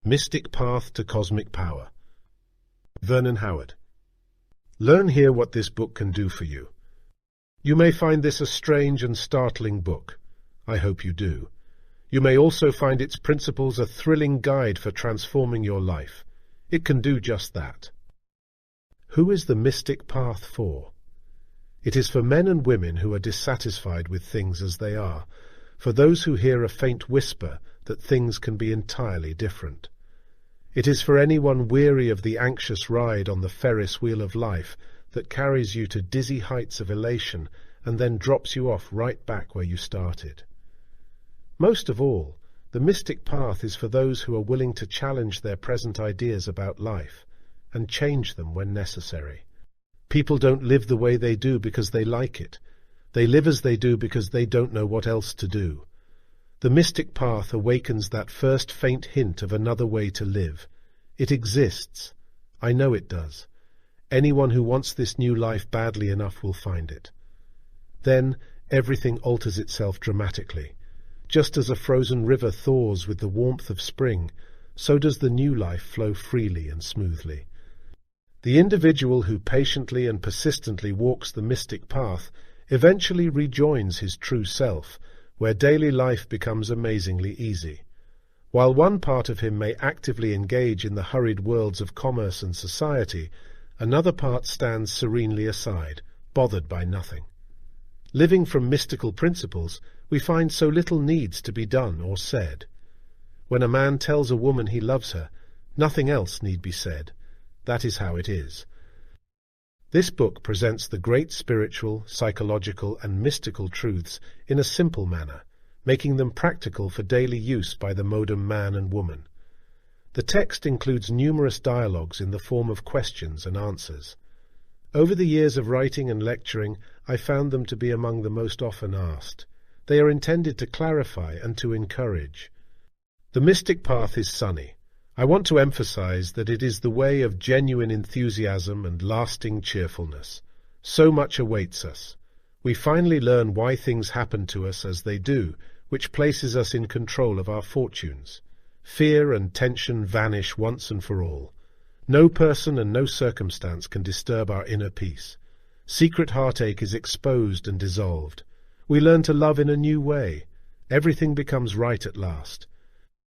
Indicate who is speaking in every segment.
Speaker 1: Mystic Path to Cosmic Power. Vernon Howard. Learn here what this book can do for you. You may find this a strange and startling book. I hope you do. You may also find its principles a thrilling guide for transforming your life. It can do just that. Who is the Mystic Path for? It is for men and women who are dissatisfied with things as they are, for those who hear a faint whisper that things can be entirely different. It is for anyone weary of the anxious ride on the Ferris wheel of life that carries you to dizzy heights of elation and then drops you off right back where you started. Most of all, the Mystic Path is for those who are willing to challenge their present ideas about life and change them when necessary. People don't live the way they do because they like it. They live as they do because they don't know what else to do. The Mystic Path awakens that first faint hint of another way to live. It exists. I know it does. Anyone who wants this new life badly enough will find it. Then everything alters itself dramatically. Just as a frozen river thaws with the warmth of spring, so does the new life flow freely and smoothly. The individual who patiently and persistently walks the Mystic Path eventually rejoins his true self, where daily life becomes amazingly easy. While one part of him may actively engage in the hurried worlds of commerce and society, another part stands serenely aside, bothered by nothing. Living from mystical principles, we find so little needs to be done or said. When a man tells a woman he loves her, nothing else need be said. That is how it is. This book presents the great spiritual, psychological, and mystical truths in a simple manner, making them practical for daily use by the modern man and woman. The text includes numerous dialogues in the form of questions and answers. Over the years of writing and lecturing, I found them to be among the most often asked. They are intended to clarify and to encourage. The Mystic Path is sunny. I want to emphasize that it is the way of genuine enthusiasm and lasting cheerfulness. So much awaits us. We finally learn why things happen to us as they do, which places us in control of our fortunes. Fear and tension vanish once and for all. No person and no circumstance can disturb our inner peace. Secret heartache is exposed and dissolved. We learn to love in a new way. Everything becomes right at last.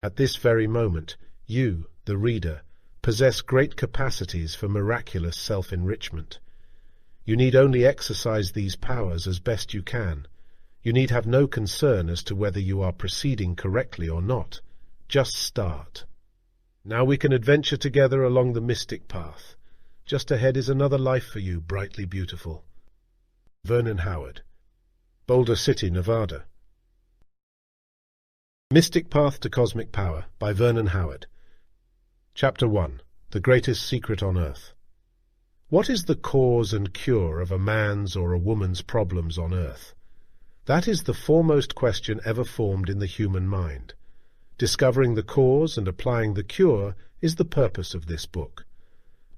Speaker 1: At this very moment, you, the reader, possess great capacities for miraculous self-enrichment. You need only exercise these powers as best you can. You need have no concern as to whether you are proceeding correctly or not. Just start. Now we can adventure together along the Mystic Path. Just ahead is another life for you, brightly beautiful. Vernon Howard. Boulder City, Nevada. Mystic Path to Cosmic Power by Vernon Howard. Chapter 1. The Greatest Secret on Earth. What is the cause and cure of a man's or a woman's problems on Earth? That is the foremost question ever formed in the human mind. Discovering the cause and applying the cure is the purpose of this book.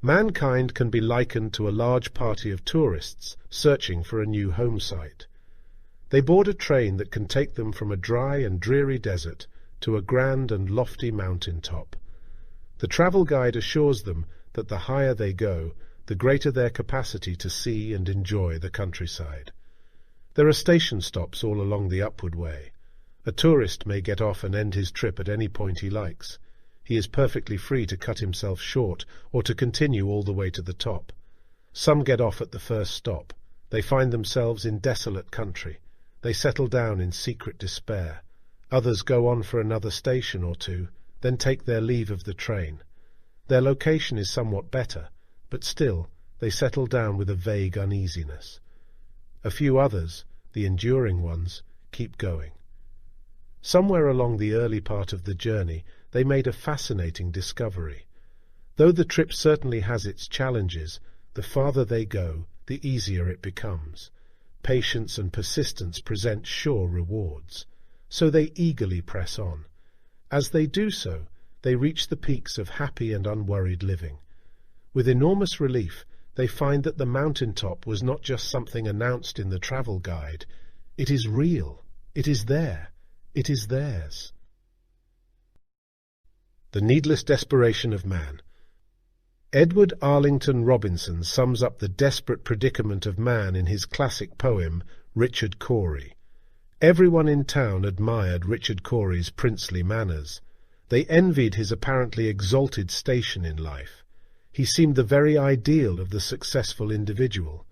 Speaker 1: Mankind can be likened to a large party of tourists searching for a new home site. They board a train that can take them from a dry and dreary desert to a grand and lofty mountain top. The travel guide assures them that the higher they go, the greater their capacity to see and enjoy the countryside. There are station stops all along the upward way. A tourist may get off and end his trip at any point he likes. He is perfectly free to cut himself short or to continue all the way to the top. Some get off at the first stop. They find themselves in desolate country. They settle down in secret despair. Others go on for another station or two, then take their leave of the train. Their location is somewhat better, but still they settle down with a vague uneasiness. A few others, the enduring ones, keep going. Somewhere along the early part of the journey, they made a fascinating discovery. Though the trip certainly has its challenges, the farther they go, the easier it becomes. Patience and persistence present sure rewards, so they eagerly press on. As they do so, they reach the peaks of happy and unworried living. With enormous relief, they find that the mountaintop was not just something announced in the travel guide. It is real. It is there. It is theirs. The needless desperation of man. Edward Arlington Robinson sums up the desperate predicament of man in his classic poem, Richard Cory. Everyone in town admired Richard Cory's princely manners. They envied his apparently exalted station in life. He seemed the very ideal of the successful individual.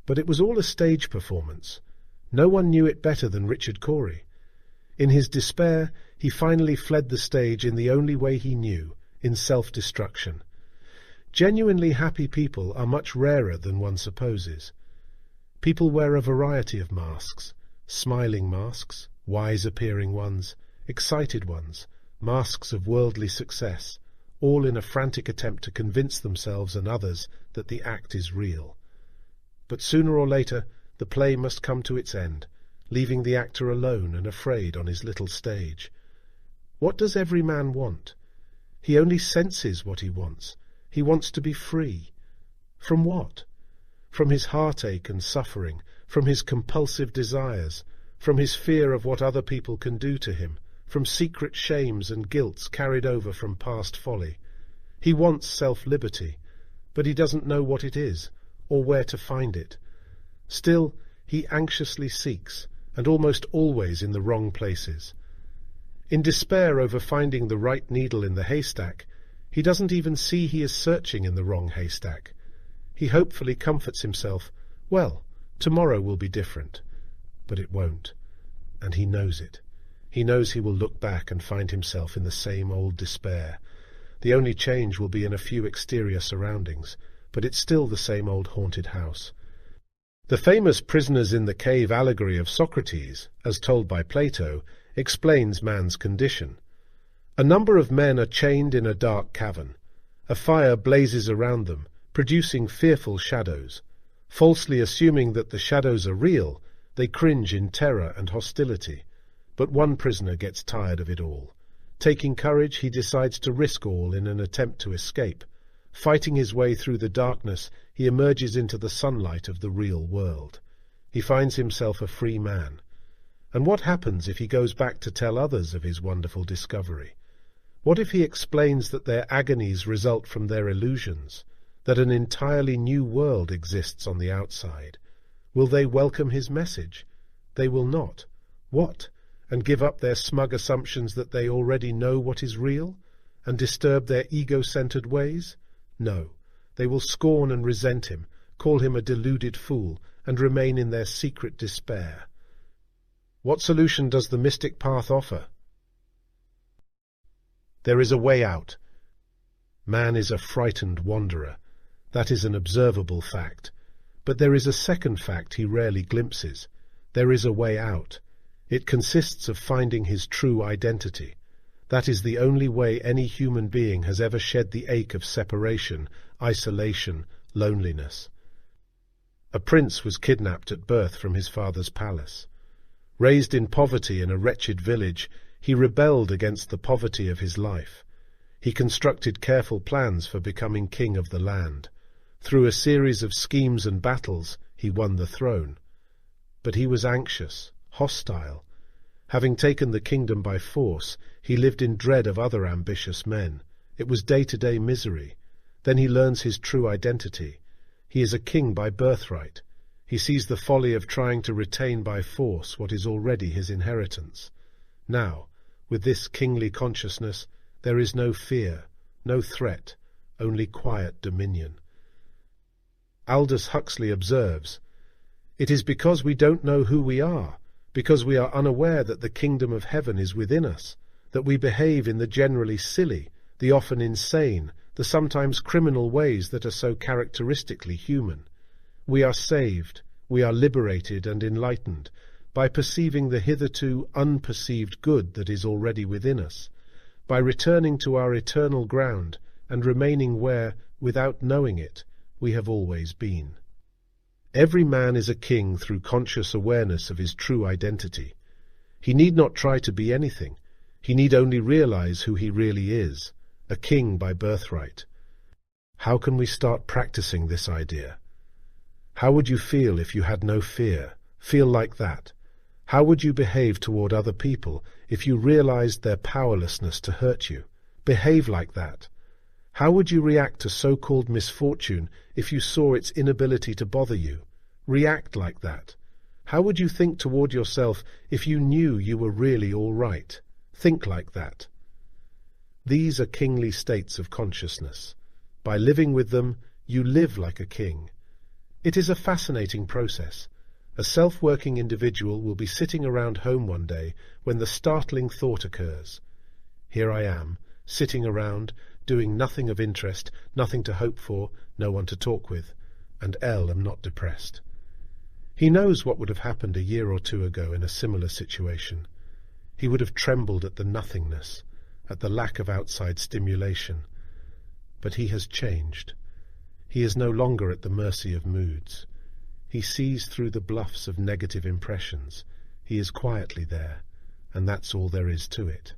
Speaker 1: But it was all a stage performance. No one knew it better than Richard Cory. In his despair, he finally fled the stage in the only way he knew, in self-destruction. Genuinely happy people are much rarer than one supposes. People wear a variety of masks: smiling masks, wise-appearing ones, excited ones, masks of worldly success, all in a frantic attempt to convince themselves and others that the act is real. But sooner or later, the play must come to its end, leaving the actor alone and afraid on his little stage. What does every man want? He only senses what he wants. He wants to be free. From what? From his heartache and suffering, from his compulsive desires, from his fear of what other people can do to him, from secret shames and guilts carried over from past folly. He wants self-liberty, but he doesn't know what it is, or where to find it. Still, he anxiously seeks, and almost always in the wrong places. In despair over finding the right needle in the haystack, he doesn't even see he is searching in the wrong haystack. He hopefully comforts himself, well, tomorrow will be different. But it won't, and he knows it. He knows he will look back and find himself in the same old despair. The only change will be in a few exterior surroundings, but it's still the same old haunted house. The famous prisoners in the cave allegory of Socrates, as told by Plato, explains man's condition. A number of men are chained in a dark cavern. A fire blazes around them, producing fearful shadows. Falsely assuming that the shadows are real, they cringe in terror and hostility. But one prisoner gets tired of it all. Taking courage, he decides to risk all in an attempt to escape. Fighting his way through the darkness, he emerges into the sunlight of the real world. He finds himself a free man. And what happens if he goes back to tell others of his wonderful discovery? What if he explains that their agonies result from their illusions, that an entirely new world exists on the outside? Will they welcome his message? They will not. What? And give up their smug assumptions that they already know what is real, and disturb their ego-centered ways? No. They will scorn and resent him, call him a deluded fool, and remain in their secret despair. What solution does the mystic path offer? There is a way out. Man is a frightened wanderer. That is an observable fact. But there is a second fact he rarely glimpses. There is a way out. It consists of finding his true identity. That is the only way any human being has ever shed the ache of separation, isolation, loneliness. A prince was kidnapped at birth from his father's palace. Raised in poverty in a wretched village, he rebelled against the poverty of his life. He constructed careful plans for becoming king of the land. Through a series of schemes and battles, he won the throne. But he was anxious, hostile. Having taken the kingdom by force, he lived in dread of other ambitious men. It was day-to-day misery. Then he learns his true identity. He is a king by birthright. He sees the folly of trying to retain by force what is already his inheritance. Now, with this kingly consciousness, there is no fear, no threat, only quiet dominion. Aldous Huxley observes, "It is because we don't know who we are, because we are unaware that the kingdom of heaven is within us, that we behave in the generally silly, the often insane, the sometimes criminal ways that are so characteristically human. We are saved, we are liberated and enlightened, by perceiving the hitherto unperceived good that is already within us, by returning to our eternal ground and remaining where, without knowing it, we have always been." Every man is a king through conscious awareness of his true identity. He need not try to be anything. He need only realize who he really is, a king by birthright. How can we start practicing this idea? How would you feel if you had no fear? Feel like that. How would you behave toward other people if you realized their powerlessness to hurt you? Behave like that. How would you react to so-called misfortune if you saw its inability to bother you? React like that. How would you think toward yourself if you knew you were really all right? Think like that. These are kingly states of consciousness. By living with them, you live like a king. It is a fascinating process. A self-working individual will be sitting around home one day when the startling thought occurs. Here I am, sitting around, doing nothing of interest, nothing to hope for, no one to talk with, and am not depressed. He knows what would have happened a year or two ago in a similar situation. He would have trembled at the nothingness, at the lack of outside stimulation. But he has changed. He is no longer at the mercy of moods. He sees through the bluffs of negative impressions. He is quietly there, and that's all there is to it.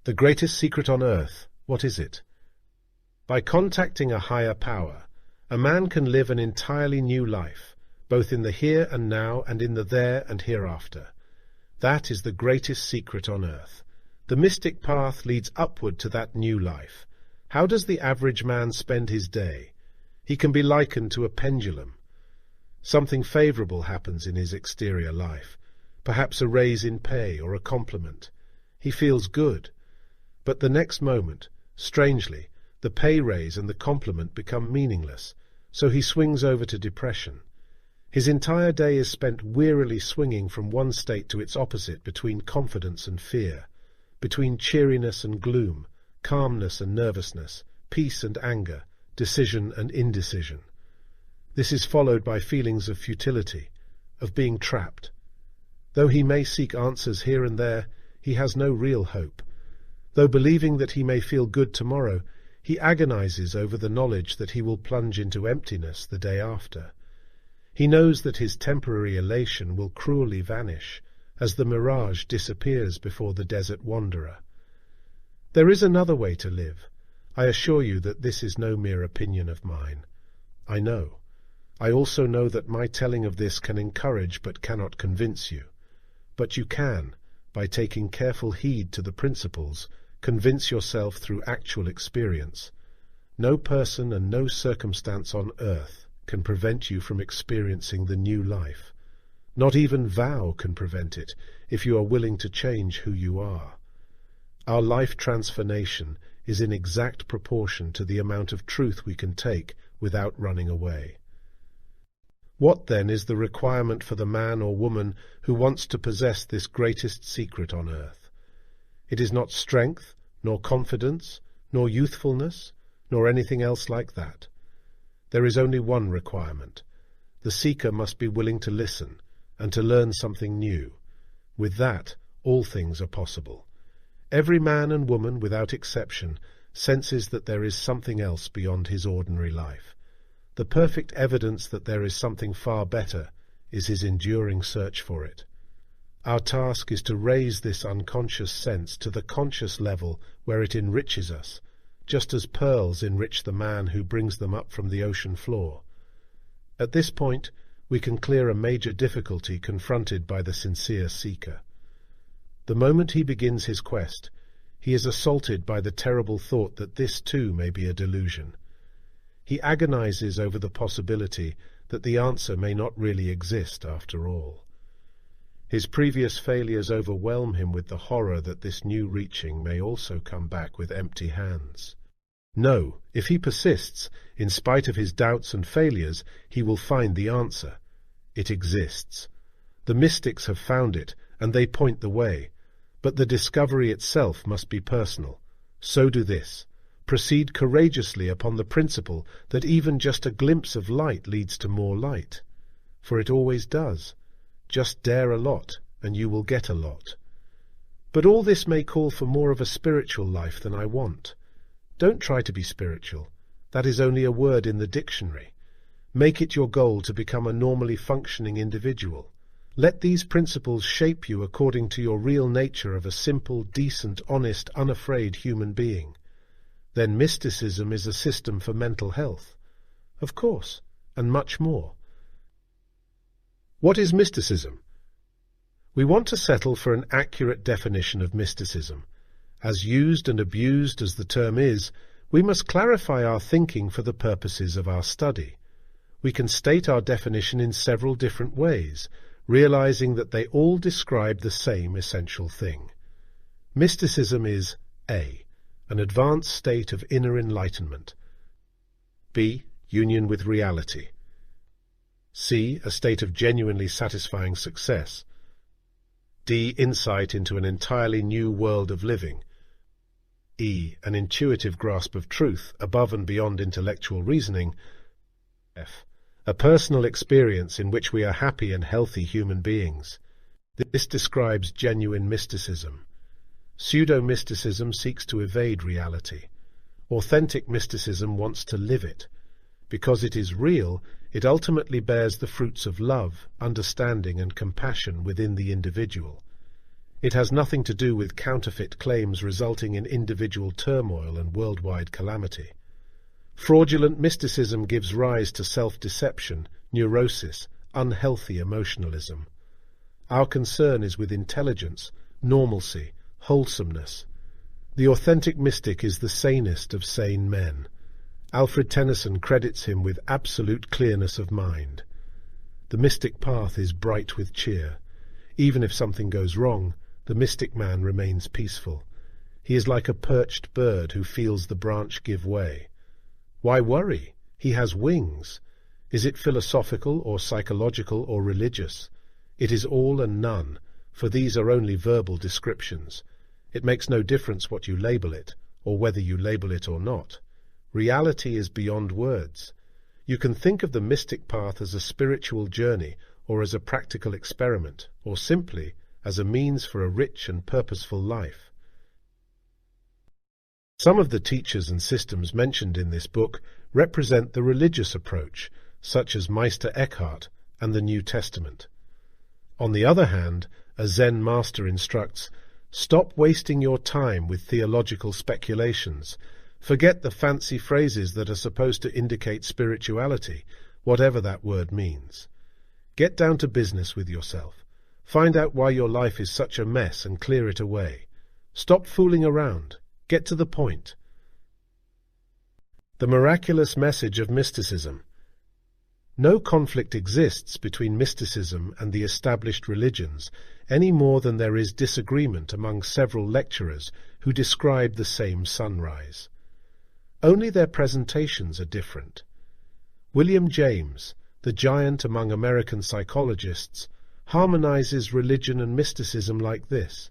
Speaker 1: The greatest secret on earth, what is it? By contacting a higher power, a man can live an entirely new life, both in the here and now and in the there and hereafter. That is the greatest secret on earth. The mystic path leads upward to that new life. How does the average man spend his day? He can be likened to a pendulum. Something favorable happens in his exterior life, perhaps a raise in pay or a compliment. He feels good. But the next moment, strangely, the pay raise and the compliment become meaningless, so he swings over to depression. His entire day is spent wearily swinging from one state to its opposite, between confidence and fear, between cheeriness and gloom, calmness and nervousness, peace and anger, decision and indecision. This is followed by feelings of futility, of being trapped. Though he may seek answers here and there, he has no real hope. Though believing that he may feel good tomorrow, he agonizes over the knowledge that he will plunge into emptiness the day after. He knows that his temporary elation will cruelly vanish, as the mirage disappears before the desert wanderer. There is another way to live. I assure you that this is no mere opinion of mine. I know. I also know that my telling of this can encourage but cannot convince you. But you can, by taking careful heed to the principles, convince yourself through actual experience. No person and no circumstance on earth can prevent you from experiencing the new life. Not even vow can prevent it, if you are willing to change who you are. Our life transformation is in exact proportion to the amount of truth we can take without running away. What, then, is the requirement for the man or woman who wants to possess this greatest secret on earth? It is not strength, nor confidence, nor youthfulness, nor anything else like that. There is only one requirement. The seeker must be willing to listen and to learn something new. With that, all things are possible. Every man and woman, without exception, senses that there is something else beyond his ordinary life. The perfect evidence that there is something far better is his enduring search for it. Our task is to raise this unconscious sense to the conscious level where it enriches us, just as pearls enrich the man who brings them up from the ocean floor. At this point, we can clear a major difficulty confronted by the sincere seeker. The moment he begins his quest, he is assaulted by the terrible thought that this too may be a delusion. He agonizes over the possibility that the answer may not really exist after all. His previous failures overwhelm him with the horror that this new reaching may also come back with empty hands. No, if he persists, in spite of his doubts and failures, he will find the answer. It exists. The mystics have found it, and they point the way. But the discovery itself must be personal. So do this. Proceed courageously upon the principle that even just a glimpse of light leads to more light. For it always does. Just dare a lot, and you will get a lot. But all this may call for more of a spiritual life than I want. Don't try to be spiritual. That is only a word in the dictionary. Make it your goal to become a normally functioning individual. Let these principles shape you according to your real nature of a simple, decent, honest, unafraid human being. Then mysticism is a system for mental health. Of course, and much more. What is mysticism? We want to settle for an accurate definition of mysticism. As used and abused as the term is, we must clarify our thinking for the purposes of our study. We can state our definition in several different ways, realizing that they all describe the same essential thing. Mysticism is A. An advanced state of inner enlightenment. B. Union with reality. C. A state of genuinely satisfying success. D. Insight into an entirely new world of living. E. An intuitive grasp of truth above and beyond intellectual reasoning. F. A personal experience in which we are happy and healthy human beings. This describes genuine mysticism. Pseudo-mysticism seeks to evade reality. Authentic mysticism wants to live it. Because it is real, it ultimately bears the fruits of love, understanding, and compassion within the individual. It has nothing to do with counterfeit claims resulting in individual turmoil and worldwide calamity. Fraudulent mysticism gives rise to self-deception, neurosis, unhealthy emotionalism. Our concern is with intelligence, normalcy, wholesomeness. The authentic mystic is the sanest of sane men. Alfred Tennyson credits him with absolute clearness of mind. The mystic path is bright with cheer. Even if something goes wrong, the mystic man remains peaceful. He is like a perched bird who feels the branch give way. Why worry? He has wings. Is it philosophical or psychological or religious? It is all and none, for these are only verbal descriptions. It makes no difference what you label it, or whether you label it or not. Reality is beyond words. You can think of the mystic path as a spiritual journey, or as a practical experiment, or simply as a means for a rich and purposeful life. Some of the teachers and systems mentioned in this book represent the religious approach, such as Meister Eckhart and the New Testament. On the other hand, a Zen master instructs, "Stop wasting your time with theological speculations. Forget the fancy phrases that are supposed to indicate spirituality, whatever that word means. Get down to business with yourself. Find out why your life is such a mess and clear it away. Stop fooling around. Get to the point." The miraculous message of mysticism. No conflict exists between mysticism and the established religions, any more than there is disagreement among several lecturers who describe the same sunrise. Only their presentations are different. William James, the giant among American psychologists, harmonizes religion and mysticism like this.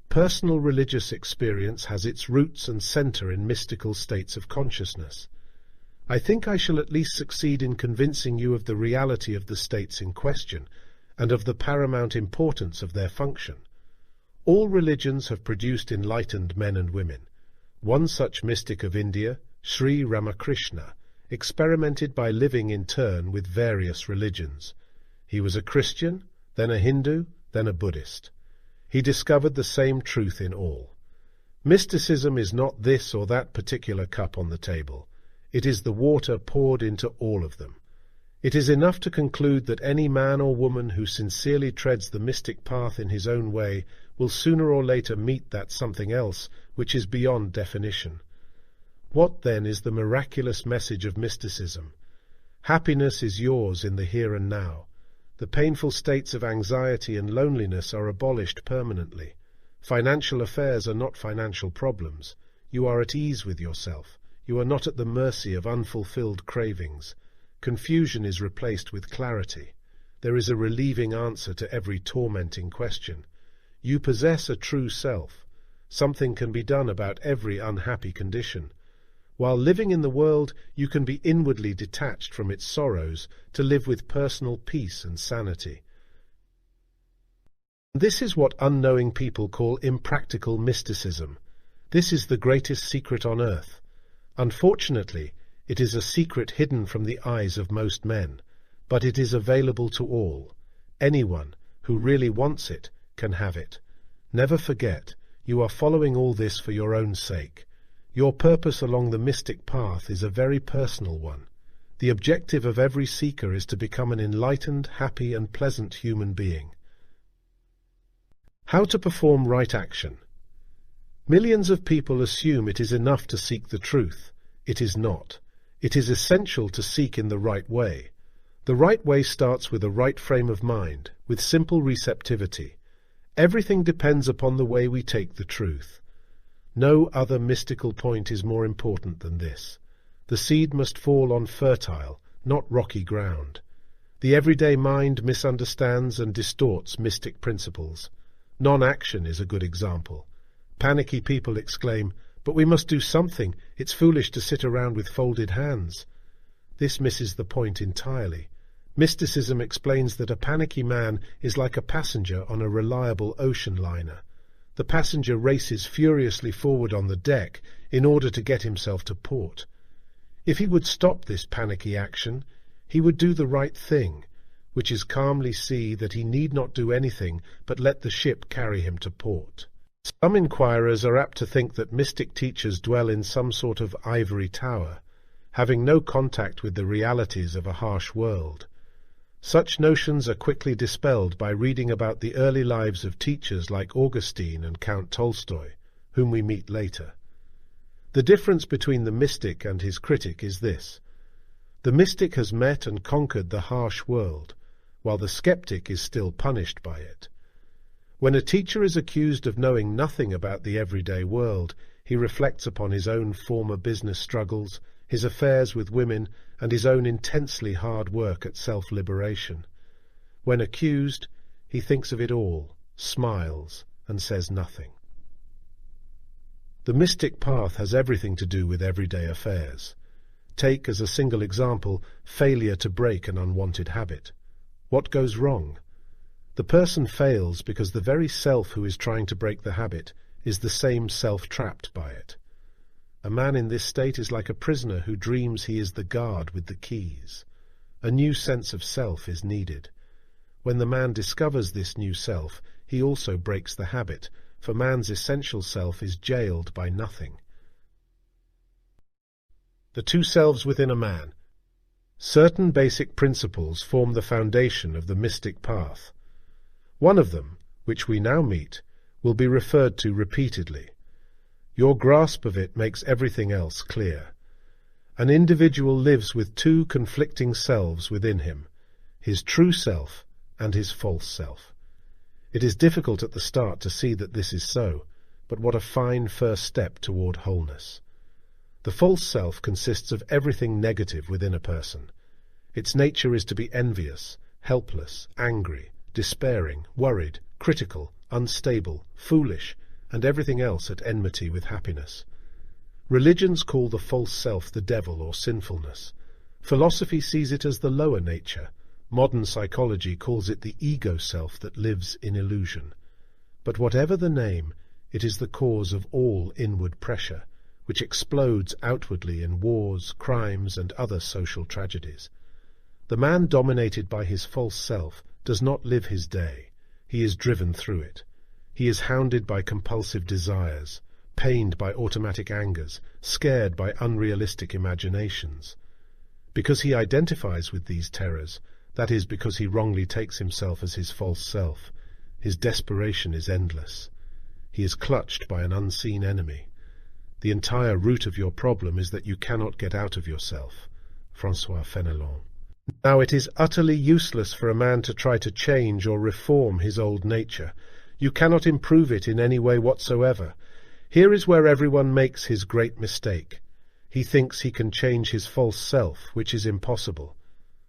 Speaker 1: Personal religious experience has its roots and center in mystical states of consciousness. I think I shall at least succeed in convincing you of the reality of the states in question, and of the paramount importance of their function. All religions have produced enlightened men and women. One such mystic of India, Sri Ramakrishna, experimented by living in turn with various religions. He was a Christian, then a Hindu, then a Buddhist. He discovered the same truth in all. Mysticism is not this or that particular cup on the table. It is the water poured into all of them. It is enough to conclude that any man or woman who sincerely treads the mystic path in his own way will sooner or later meet that something else which is beyond definition. What, then, is the miraculous message of mysticism? Happiness is yours in the here and now. The painful states of anxiety and loneliness are abolished permanently. Financial affairs are not financial problems. You are at ease with yourself. You are not at the mercy of unfulfilled cravings. Confusion is replaced with clarity. There is a relieving answer to every tormenting question. You possess a true self. Something can be done about every unhappy condition. While living in the world, you can be inwardly detached from its sorrows to live with personal peace and sanity. This is what unknowing people call impractical mysticism. This is the greatest secret on earth. Unfortunately, it is a secret hidden from the eyes of most men, but it is available to all. Anyone who really wants it can have it. Never forget, you are following all this for your own sake. Your purpose along the mystic path is a very personal one. The objective of every seeker is to become an enlightened, happy, and pleasant human being. How to perform right action. Millions of people assume it is enough to seek the truth. It is not. It is essential to seek in the right way. The right way starts with a right frame of mind, with simple receptivity. Everything depends upon the way we take the truth. No other mystical point is more important than this. The seed must fall on fertile, not rocky ground. The everyday mind misunderstands and distorts mystic principles. Non-action is a good example. Panicky people exclaim, "But we must do something. It's foolish to sit around with folded hands." This misses the point entirely. Mysticism explains that a panicky man is like a passenger on a reliable ocean liner. The passenger races furiously forward on the deck in order to get himself to port. If he would stop this panicky action, he would do the right thing, which is calmly see that he need not do anything but let the ship carry him to port. Some inquirers are apt to think that mystic teachers dwell in some sort of ivory tower, having no contact with the realities of a harsh world. Such notions are quickly dispelled by reading about the early lives of teachers like Augustine and Count Tolstoy, whom we meet later. The difference between the mystic and his critic is this. The mystic has met and conquered the harsh world, while the skeptic is still punished by it. When a teacher is accused of knowing nothing about the everyday world, he reflects upon his own former business struggles, his affairs with women, and his own intensely hard work at self-liberation. When accused, he thinks of it all, smiles, and says nothing. The mystic path has everything to do with everyday affairs. Take, as a single example, failure to break an unwanted habit. What goes wrong? The person fails because the very self who is trying to break the habit is the same self trapped by it. A man in this state is like a prisoner who dreams he is the guard with the keys. A new sense of self is needed. When the man discovers this new self, he also breaks the habit, for man's essential self is jailed by nothing. The two selves within a man. Certain basic principles form the foundation of the mystic path. One of them, which we now meet, will be referred to repeatedly. Your grasp of it makes everything else clear. An individual lives with two conflicting selves within him, his true self and his false self. It is difficult at the start to see that this is so, but what a fine first step toward wholeness. The false self consists of everything negative within a person. Its nature is to be envious, helpless, angry, despairing, worried, critical, unstable, foolish, and everything else at enmity with happiness. Religions call the false self the devil or sinfulness. Philosophy sees it as the lower nature. Modern psychology calls it the ego self that lives in illusion. But whatever the name, it is the cause of all inward pressure, which explodes outwardly in wars, crimes, and other social tragedies. The man dominated by his false self does not live his day. He is driven through it. He is hounded by compulsive desires, pained by automatic angers, scared by unrealistic imaginations. Because he identifies with these terrors, that is, because he wrongly takes himself as his false self, his desperation is endless. He is clutched by an unseen enemy. The entire root of your problem is that you cannot get out of yourself. François Fenelon. Now it is utterly useless for a man to try to change or reform his old nature. You cannot improve it in any way whatsoever. Here is where everyone makes his great mistake. He thinks he can change his false self, which is impossible.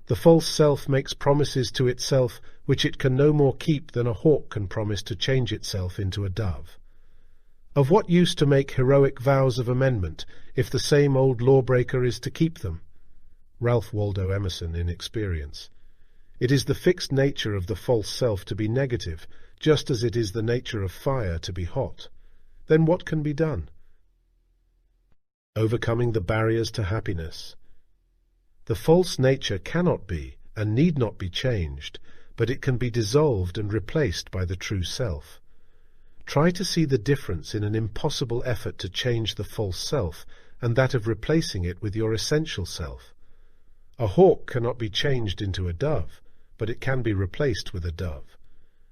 Speaker 1: The false self makes promises to itself which it can no more keep than a hawk can promise to change itself into a dove. Of what use to make heroic vows of amendment if the same old lawbreaker is to keep them? Ralph Waldo Emerson in Experience. It is the fixed nature of the false self to be negative, just as it is the nature of fire to be hot. Then what can be done? Overcoming the barriers to happiness. The false nature cannot be and need not be changed, but it can be dissolved and replaced by the true self. Try to see the difference in an impossible effort to change the false self and that of replacing it with your essential self. A hawk cannot be changed into a dove, but it can be replaced with a dove.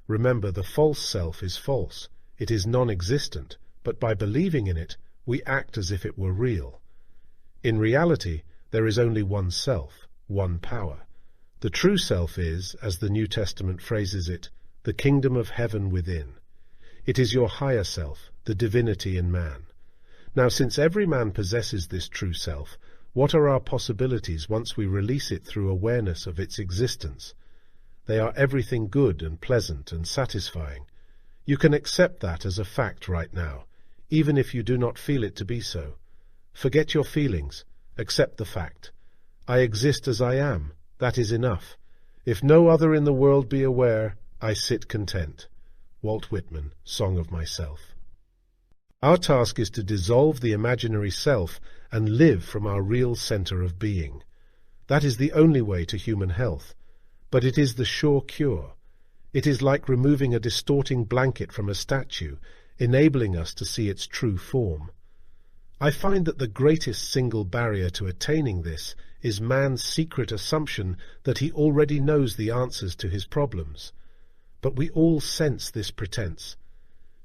Speaker 1: Remember, the false self is false. It is non-existent, but by believing in it, we act as if it were real. In reality, there is only one self, one power. The true self is, as the New Testament phrases it, the kingdom of heaven within. It is your higher self, the divinity in man. Now, since every man possesses this true self, what are our possibilities once we release it through awareness of its existence? They are everything good and pleasant and satisfying. You can accept that as a fact right now, even if you do not feel it to be so. Forget your feelings. Accept the fact. I exist as I am. That is enough. If no other in the world be aware, I sit content. Walt Whitman, Song of Myself. Our task is to dissolve the imaginary self and live from our real center of being. That is the only way to human health, but it is the sure cure. It is like removing a distorting blanket from a statue, enabling us to see its true form. I find that the greatest single barrier to attaining this is man's secret assumption that he already knows the answers to his problems. But we all sense this pretense.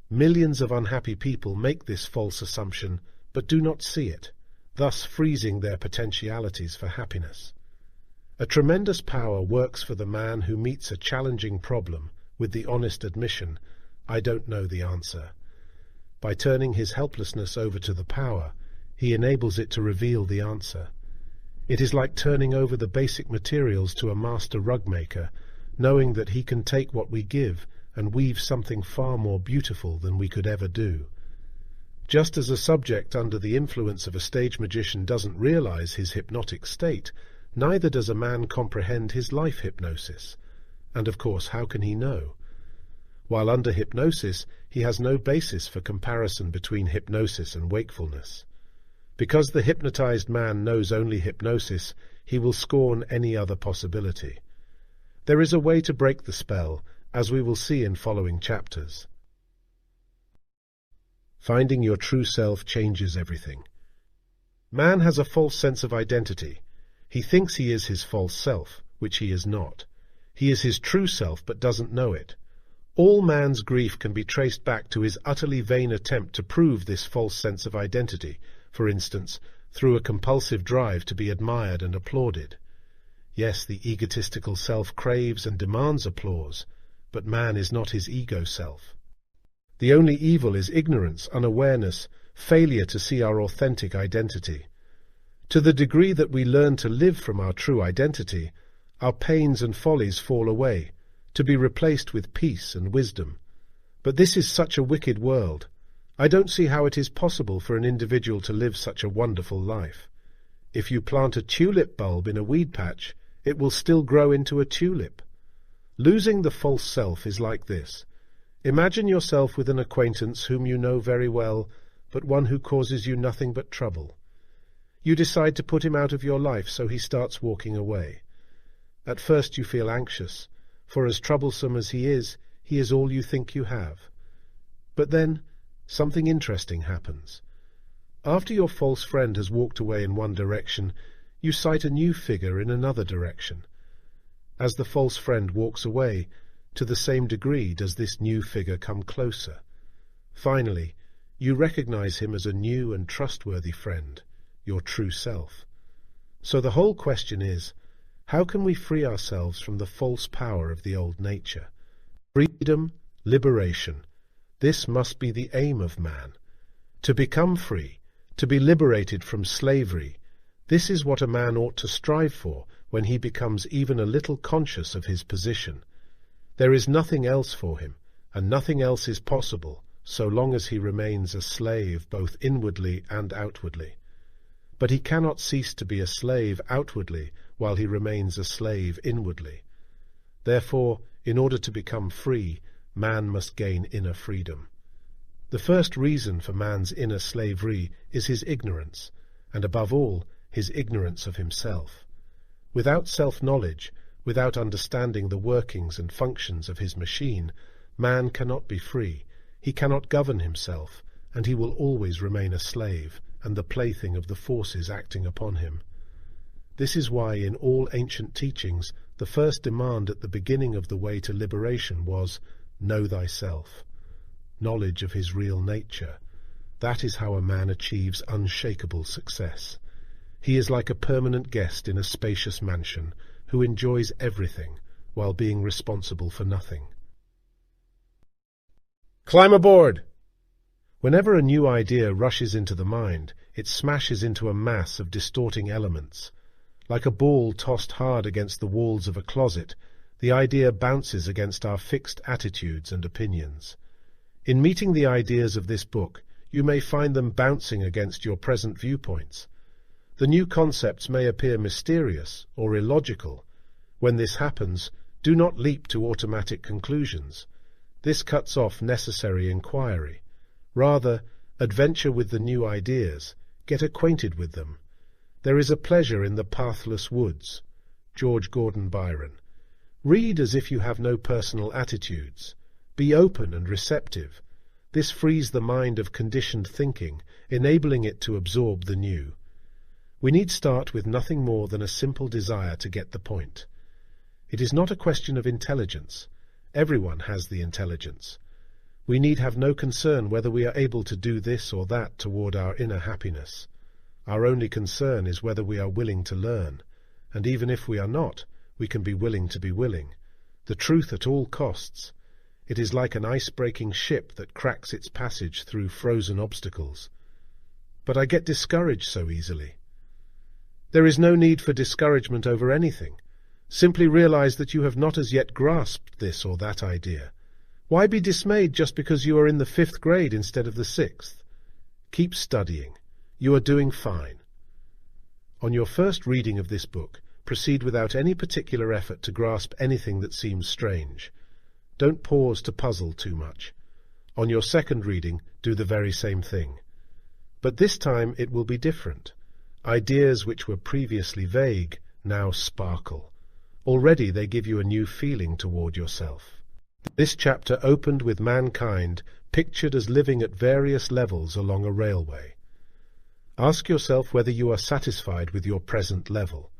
Speaker 1: Millions of unhappy people make this false assumption, but do not see it, thus freezing their potentialities for happiness. A tremendous power works for the man who meets a challenging problem with the honest admission, I don't know the answer. By turning his helplessness over to the power, he enables it to reveal the answer. It is like turning over the basic materials to a master rug maker, knowing that he can take what we give and weave something far more beautiful than we could ever do. Just as a subject under the influence of a stage magician doesn't realize his hypnotic state, neither does a man comprehend his life hypnosis. And of course, how can he know? While under hypnosis, he has no basis for comparison between hypnosis and wakefulness. Because the hypnotized man knows only hypnosis, he will scorn any other possibility. There is a way to break the spell, as we will see in following chapters. Finding your true self changes everything. Man has a false sense of identity. He thinks he is his false self, which he is not. He is his true self, but doesn't know it. All man's grief can be traced back to his utterly vain attempt to prove this false sense of identity, for instance, through a compulsive drive to be admired and applauded. Yes, the egotistical self craves and demands applause, but man is not his ego self. The only evil is ignorance, unawareness, failure to see our authentic identity. To the degree that we learn to live from our true identity, our pains and follies fall away, to be replaced with peace and wisdom. But this is such a wicked world. I don't see how it is possible for an individual to live such a wonderful life. If you plant a tulip bulb in a weed patch, it will still grow into a tulip. Losing the false self is like this. Imagine yourself with an acquaintance whom you know very well, but one who causes you nothing but trouble. You decide to put him out of your life, so he starts walking away. At first you feel anxious, for as troublesome as he is all you think you have. But then something interesting happens. After your false friend has walked away in one direction, you sight a new figure in another direction. As the false friend walks away, to the same degree does this new figure come closer. Finally, you recognize him as a new and trustworthy friend, your true self. So the whole question is, how can we free ourselves from the false power of the old nature? Freedom, liberation. This must be the aim of man. To become free, to be liberated from slavery, this is what a man ought to strive for when he becomes even a little conscious of his position. There is nothing else for him, and nothing else is possible, so long as he remains a slave both inwardly and outwardly. But he cannot cease to be a slave outwardly while he remains a slave inwardly. Therefore, in order to become free, man must gain inner freedom. The first reason for man's inner slavery is his ignorance, and above all, his ignorance of himself. Without self-knowledge, without understanding the workings and functions of his machine, man cannot be free, he cannot govern himself, and he will always remain a slave, and the plaything of the forces acting upon him. This is why in all ancient teachings the first demand at the beginning of the way to liberation was, know thyself, knowledge of his real nature. That is how a man achieves unshakable success. He is like a permanent guest in a spacious mansion who enjoys everything while being responsible for nothing. Climb aboard! Whenever a new idea rushes into the mind, it smashes into a mass of distorting elements. Like a ball tossed hard against the walls of a closet, the idea bounces against our fixed attitudes and opinions. In meeting the ideas of this book, you may find them bouncing against your present viewpoints. The new concepts may appear mysterious or illogical. When this happens, do not leap to automatic conclusions. This cuts off necessary inquiry. Rather, adventure with the new ideas, get acquainted with them. There is a pleasure in the pathless woods. George Gordon Byron. Read as if you have no personal attitudes. Be open and receptive. This frees the mind of conditioned thinking, enabling it to absorb the new. We need start with nothing more than a simple desire to get the point. It is not a question of intelligence. Everyone has the intelligence. We need have no concern whether we are able to do this or that toward our inner happiness. Our only concern is whether we are willing to learn, and even if we are not, we can be willing to be willing. The truth at all costs. It is like an ice-breaking ship that cracks its passage through frozen obstacles. But I get discouraged so easily. There is no need for discouragement over anything. Simply realize that you have not as yet grasped this or that idea. Why be dismayed just because you are in the 5th grade instead of the 6th? Keep studying. You are doing fine. On your first reading of this book, proceed without any particular effort to grasp anything that seems strange. Don't pause to puzzle too much. On your second reading, do the very same thing. But this time it will be different. Ideas which were previously vague now sparkle. Already they give you a new feeling toward yourself. This chapter opened with mankind pictured as living at various levels along a railway. Ask yourself whether you are satisfied with your present level.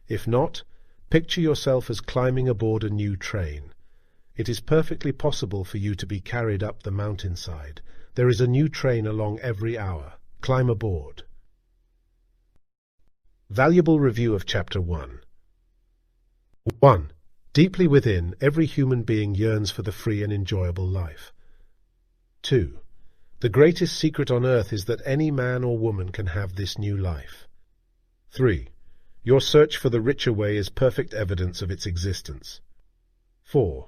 Speaker 1: If not, picture yourself as climbing aboard a new train. It is perfectly possible for you to be carried up the mountainside. There is a new train along every hour. Climb aboard. Valuable review of Chapter 1. 1. Deeply within, every human being yearns for the free and enjoyable life. 2. The greatest secret on earth is that any man or woman can have this new life. 3. Your search for the richer way is perfect evidence of its existence. 4.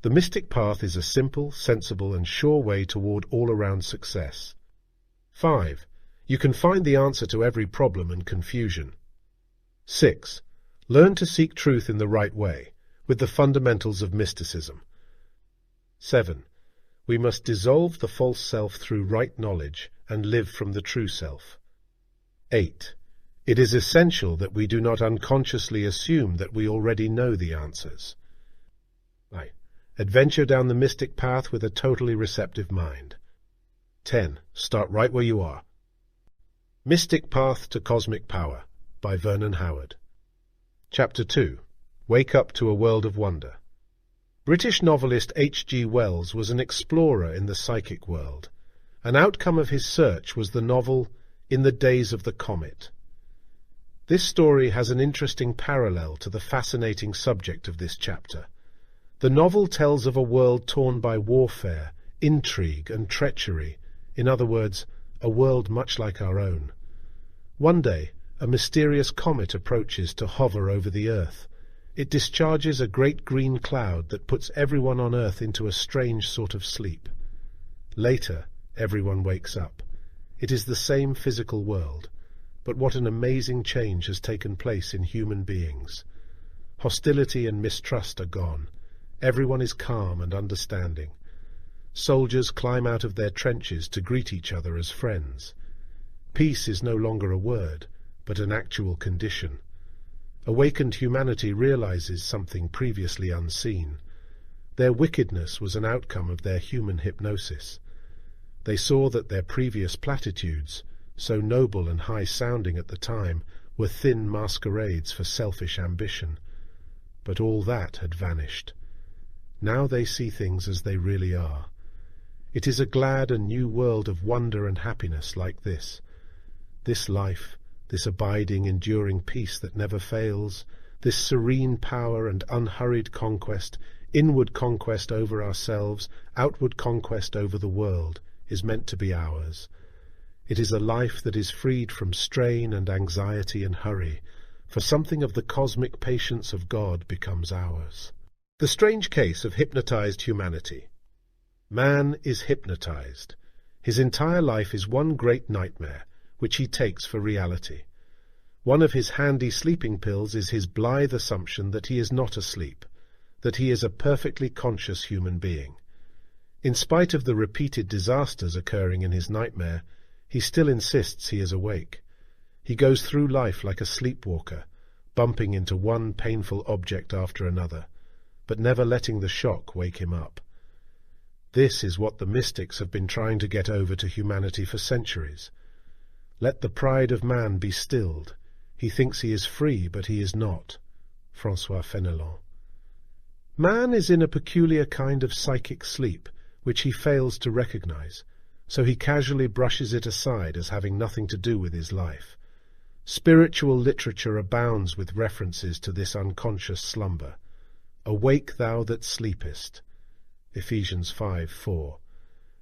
Speaker 1: The mystic path is a simple, sensible, and sure way toward all-around success. 5. You can find the answer to every problem and confusion. 6. Learn to seek truth in the right way, with the fundamentals of mysticism. 7. We must dissolve the false self through right knowledge and live from the true self. 8. It is essential that we do not unconsciously assume that we already know the answers. 9. Adventure down the mystic path with a totally receptive mind. 10. Start right where you are. Mystic Path to Cosmic Power by Vernon Howard. Chapter 2. Wake Up to a World of Wonder. British novelist H.G. Wells was an explorer in the psychic world. An outcome of his search was the novel In the Days of the Comet. This story has an interesting parallel to the fascinating subject of this chapter. The novel tells of a world torn by warfare, intrigue, and treachery. In other words, a world much like our own. One day, a mysterious comet approaches to hover over the earth. It discharges a great green cloud that puts everyone on earth into a strange sort of sleep. Later, everyone wakes up. It is the same physical world, but what an amazing change has taken place in human beings. Hostility and mistrust are gone. Everyone is calm and understanding. Soldiers climb out of their trenches to greet each other as friends. Peace is no longer a word, but an actual condition. Awakened humanity realizes something previously unseen. Their wickedness was an outcome of their human hypnosis. They saw that their previous platitudes, so noble and high-sounding at the time, were thin masquerades for selfish ambition. But all that had vanished. Now they see things as they really are. It is a glad and new world of wonder and happiness like this. This life, this abiding, enduring peace that never fails, this serene power and unhurried conquest, inward conquest over ourselves, outward conquest over the world, is meant to be ours. It is a life that is freed from strain and anxiety and hurry, for something of the cosmic patience of God becomes ours. The strange case of hypnotized humanity. Man is hypnotized. His entire life is one great nightmare, which he takes for reality. One of his handy sleeping pills is his blithe assumption that he is not asleep, that he is a perfectly conscious human being. In spite of the repeated disasters occurring in his nightmare, he still insists he is awake. He goes through life like a sleepwalker, bumping into one painful object after another, but never letting the shock wake him up. This is what the mystics have been trying to get over to humanity for centuries. Let the pride of man be stilled. He thinks he is free, but he is not. François Fenelon. Man is in a peculiar kind of psychic sleep, which he fails to recognize, so he casually brushes it aside as having nothing to do with his life. Spiritual literature abounds with references to this unconscious slumber. Awake thou that sleepest. Ephesians 5:4.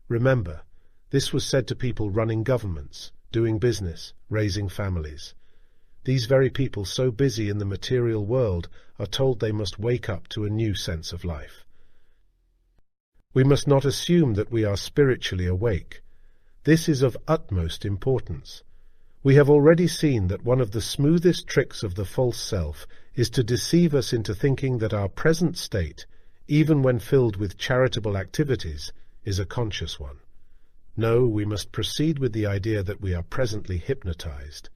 Speaker 1: Remember, this was said to people running governments, doing business, raising families. These very people so busy in the material world are told they must wake up to a new sense of life. We must not assume that we are spiritually awake. This is of utmost importance. We have already seen that one of the smoothest tricks of the false self is to deceive us into thinking that our present state, even when filled with charitable activities, is a conscious one. No, we must proceed with the idea that we are presently hypnotized.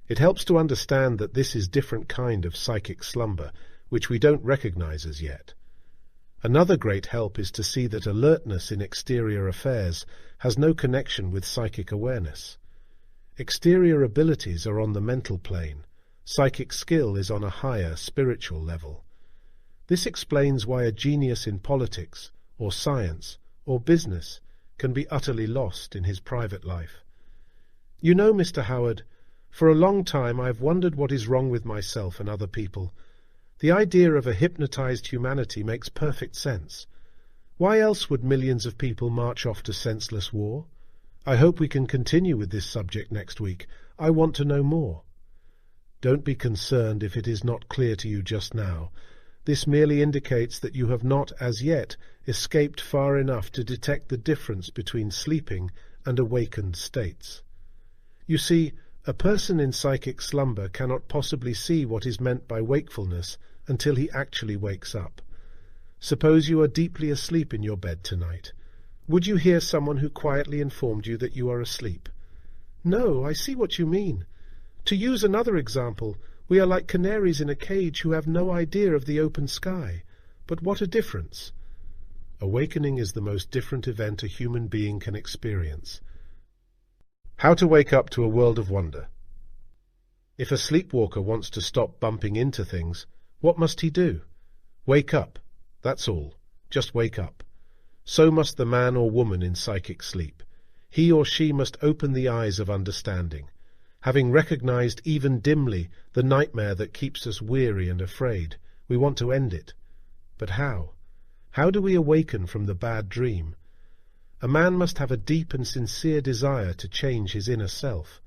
Speaker 1: It helps to understand that this is a different kind of psychic slumber, which we don't recognize as yet. Another great help is to see that alertness in exterior affairs has no connection with psychic awareness. Exterior abilities are on the mental plane. Psychic skill is on a higher spiritual level. This explains why a genius in politics, or science, or business can be utterly lost in his private life. You know, Mr. Howard, for a long time I've wondered what is wrong with myself and other people. The idea of a hypnotized humanity makes perfect sense. Why else would millions of people march off to senseless war? I hope we can continue with this subject next week. I want to know more. Don't be concerned if it is not clear to you just now. This merely indicates that you have not, as yet, escaped far enough to detect the difference between sleeping and awakened states. You see, a person in psychic slumber cannot possibly see what is meant by wakefulness until he actually wakes up. Suppose you are deeply asleep in your bed tonight. Would you hear someone who quietly informed you that you are asleep? No, I see what you mean. To use another example, we are like canaries in a cage who have no idea of the open sky. But what a difference! Awakening is the most different event a human being can experience. How to wake up to a world of wonder. If a sleepwalker wants to stop bumping into things, what must he do? Wake up. That's all. Just wake up. So must the man or woman in psychic sleep. He or she must open the eyes of understanding. Having recognized even dimly the nightmare that keeps us weary and afraid, we want to end it. But how? How do we awaken from the bad dream? A man must have a deep and sincere desire to change his inner self.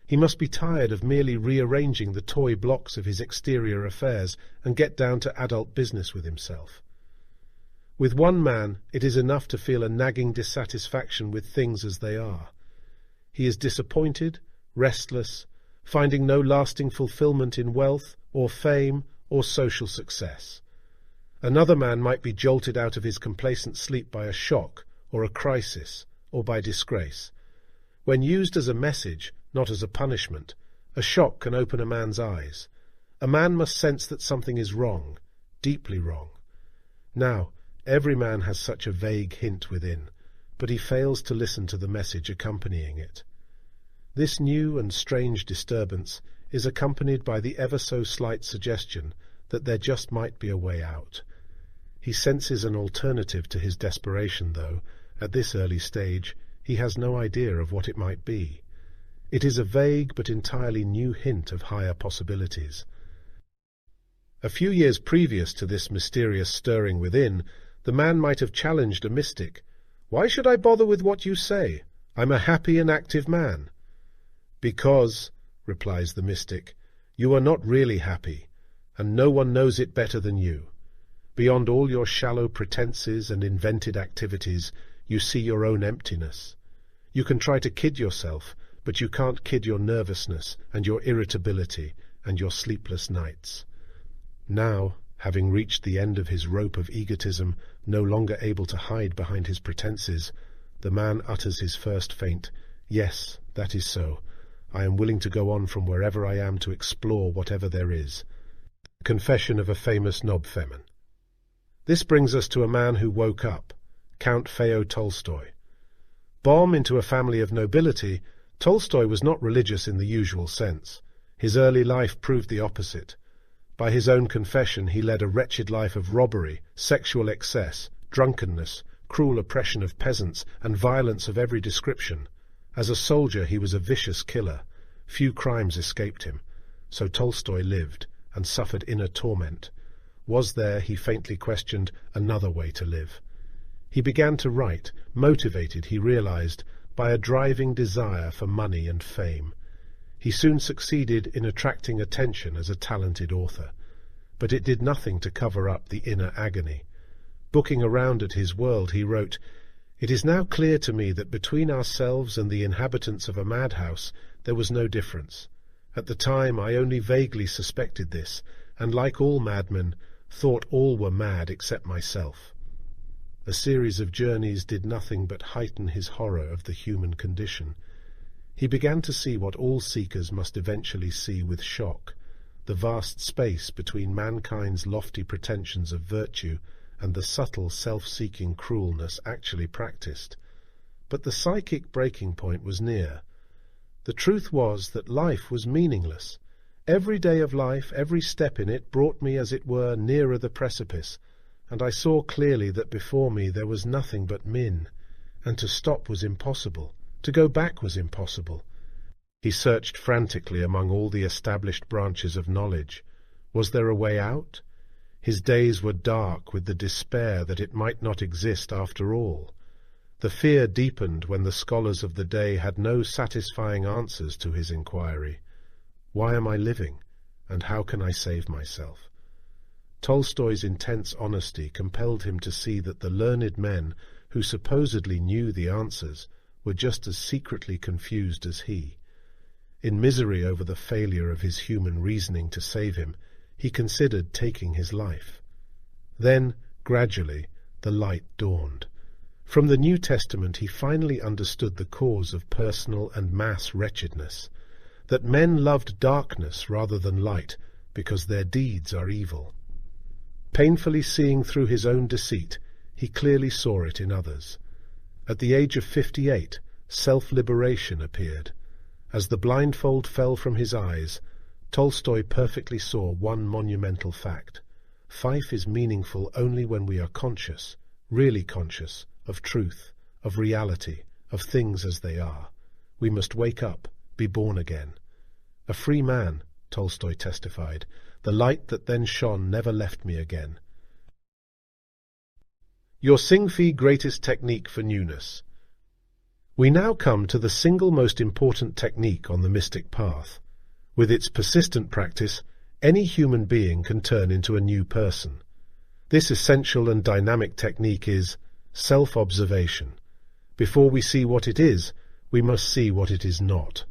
Speaker 1: He must be tired of merely rearranging the toy blocks of his exterior affairs and get down to adult business with himself. With one man, it is enough to feel a nagging dissatisfaction with things as they are. He is disappointed, restless, finding no lasting fulfillment in wealth or fame or social success. Another man might be jolted out of his complacent sleep by a shock or a crisis or by disgrace. When used as a message, not as a punishment, a shock can open a man's eyes. A man must sense that something is wrong, deeply wrong. Now, every man has such a vague hint within, but he fails to listen to the message accompanying it. This new and strange disturbance is accompanied by the ever so slight suggestion that there just might be a way out. He senses an alternative to his desperation, though, at this early stage, he has no idea of what it might be. It is a vague but entirely new hint of higher possibilities. A few years previous to this mysterious stirring within, the man might have challenged a mystic. "Why should I bother with what you say? I'm a happy and active man." "Because," replies the mystic, "you are not really happy, and no one knows it better than you. Beyond all your shallow pretenses and invented activities, you see your own emptiness. You can try to kid yourself, but you can't kid your nervousness and your irritability and your sleepless nights." Now, having reached the end of his rope of egotism, no longer able to hide behind his pretenses, the man utters his first faint, "Yes, that is so. I am willing to go on from wherever I am to explore whatever there is." Confession of a famous nobleman. This brings us to a man who woke up, Count Fyodor Tolstoy. Born into a family of nobility, Tolstoy was not religious in the usual sense. His early life proved the opposite. By his own confession, he led a wretched life of robbery, sexual excess, drunkenness, cruel oppression of peasants, and violence of every description. As a soldier, he was a vicious killer. Few crimes escaped him. So Tolstoy lived, and suffered inner torment. Was there, he faintly questioned, another way to live? He began to write, motivated, he realized, by a driving desire for money and fame. He soon succeeded in attracting attention as a talented author, but it did nothing to cover up the inner agony. Looking around at his world, he wrote, "It is now clear to me that between ourselves and the inhabitants of a madhouse there was no difference. At the time I only vaguely suspected this, and like all madmen, thought all were mad except myself." A series of journeys did nothing but heighten his horror of the human condition. He began to see what all seekers must eventually see with shock, the vast space between mankind's lofty pretensions of virtue and the subtle self-seeking cruelness actually practiced. But the psychic breaking point was near. The truth was that life was meaningless. Every day of life, every step in it, brought me, as it were, nearer the precipice, and I saw clearly that before me there was nothing but min, and to stop was impossible. To go back was impossible. He searched frantically among all the established branches of knowledge. Was there a way out? His days were dark with the despair that it might not exist after all. The fear deepened when the scholars of the day had no satisfying answers to his inquiry. Why am I living, and how can I save myself? Tolstoy's intense honesty compelled him to see that the learned men, who supposedly knew the answers, were just as secretly confused as he. In misery over the failure of his human reasoning to save him, he considered taking his life. Then, gradually, the light dawned. From the New Testament he finally understood the cause of personal and mass wretchedness, that men loved darkness rather than light, because their deeds are evil. Painfully seeing through his own deceit, he clearly saw it in others. At the age of 58, self-liberation appeared. As the blindfold fell from his eyes, Tolstoy perfectly saw one monumental fact. Life is meaningful only when we are conscious, really conscious, of truth, of reality, of things as they are. We must wake up, be born again. A free man, Tolstoy testified, the light that then shone never left me again. Your Sing-Fi greatest technique for newness. We now come to the single most important technique on the mystic path. With its persistent practice, any human being can turn into a new person. This essential and dynamic technique is self-observation. Before we see what it is, we must see what it is not.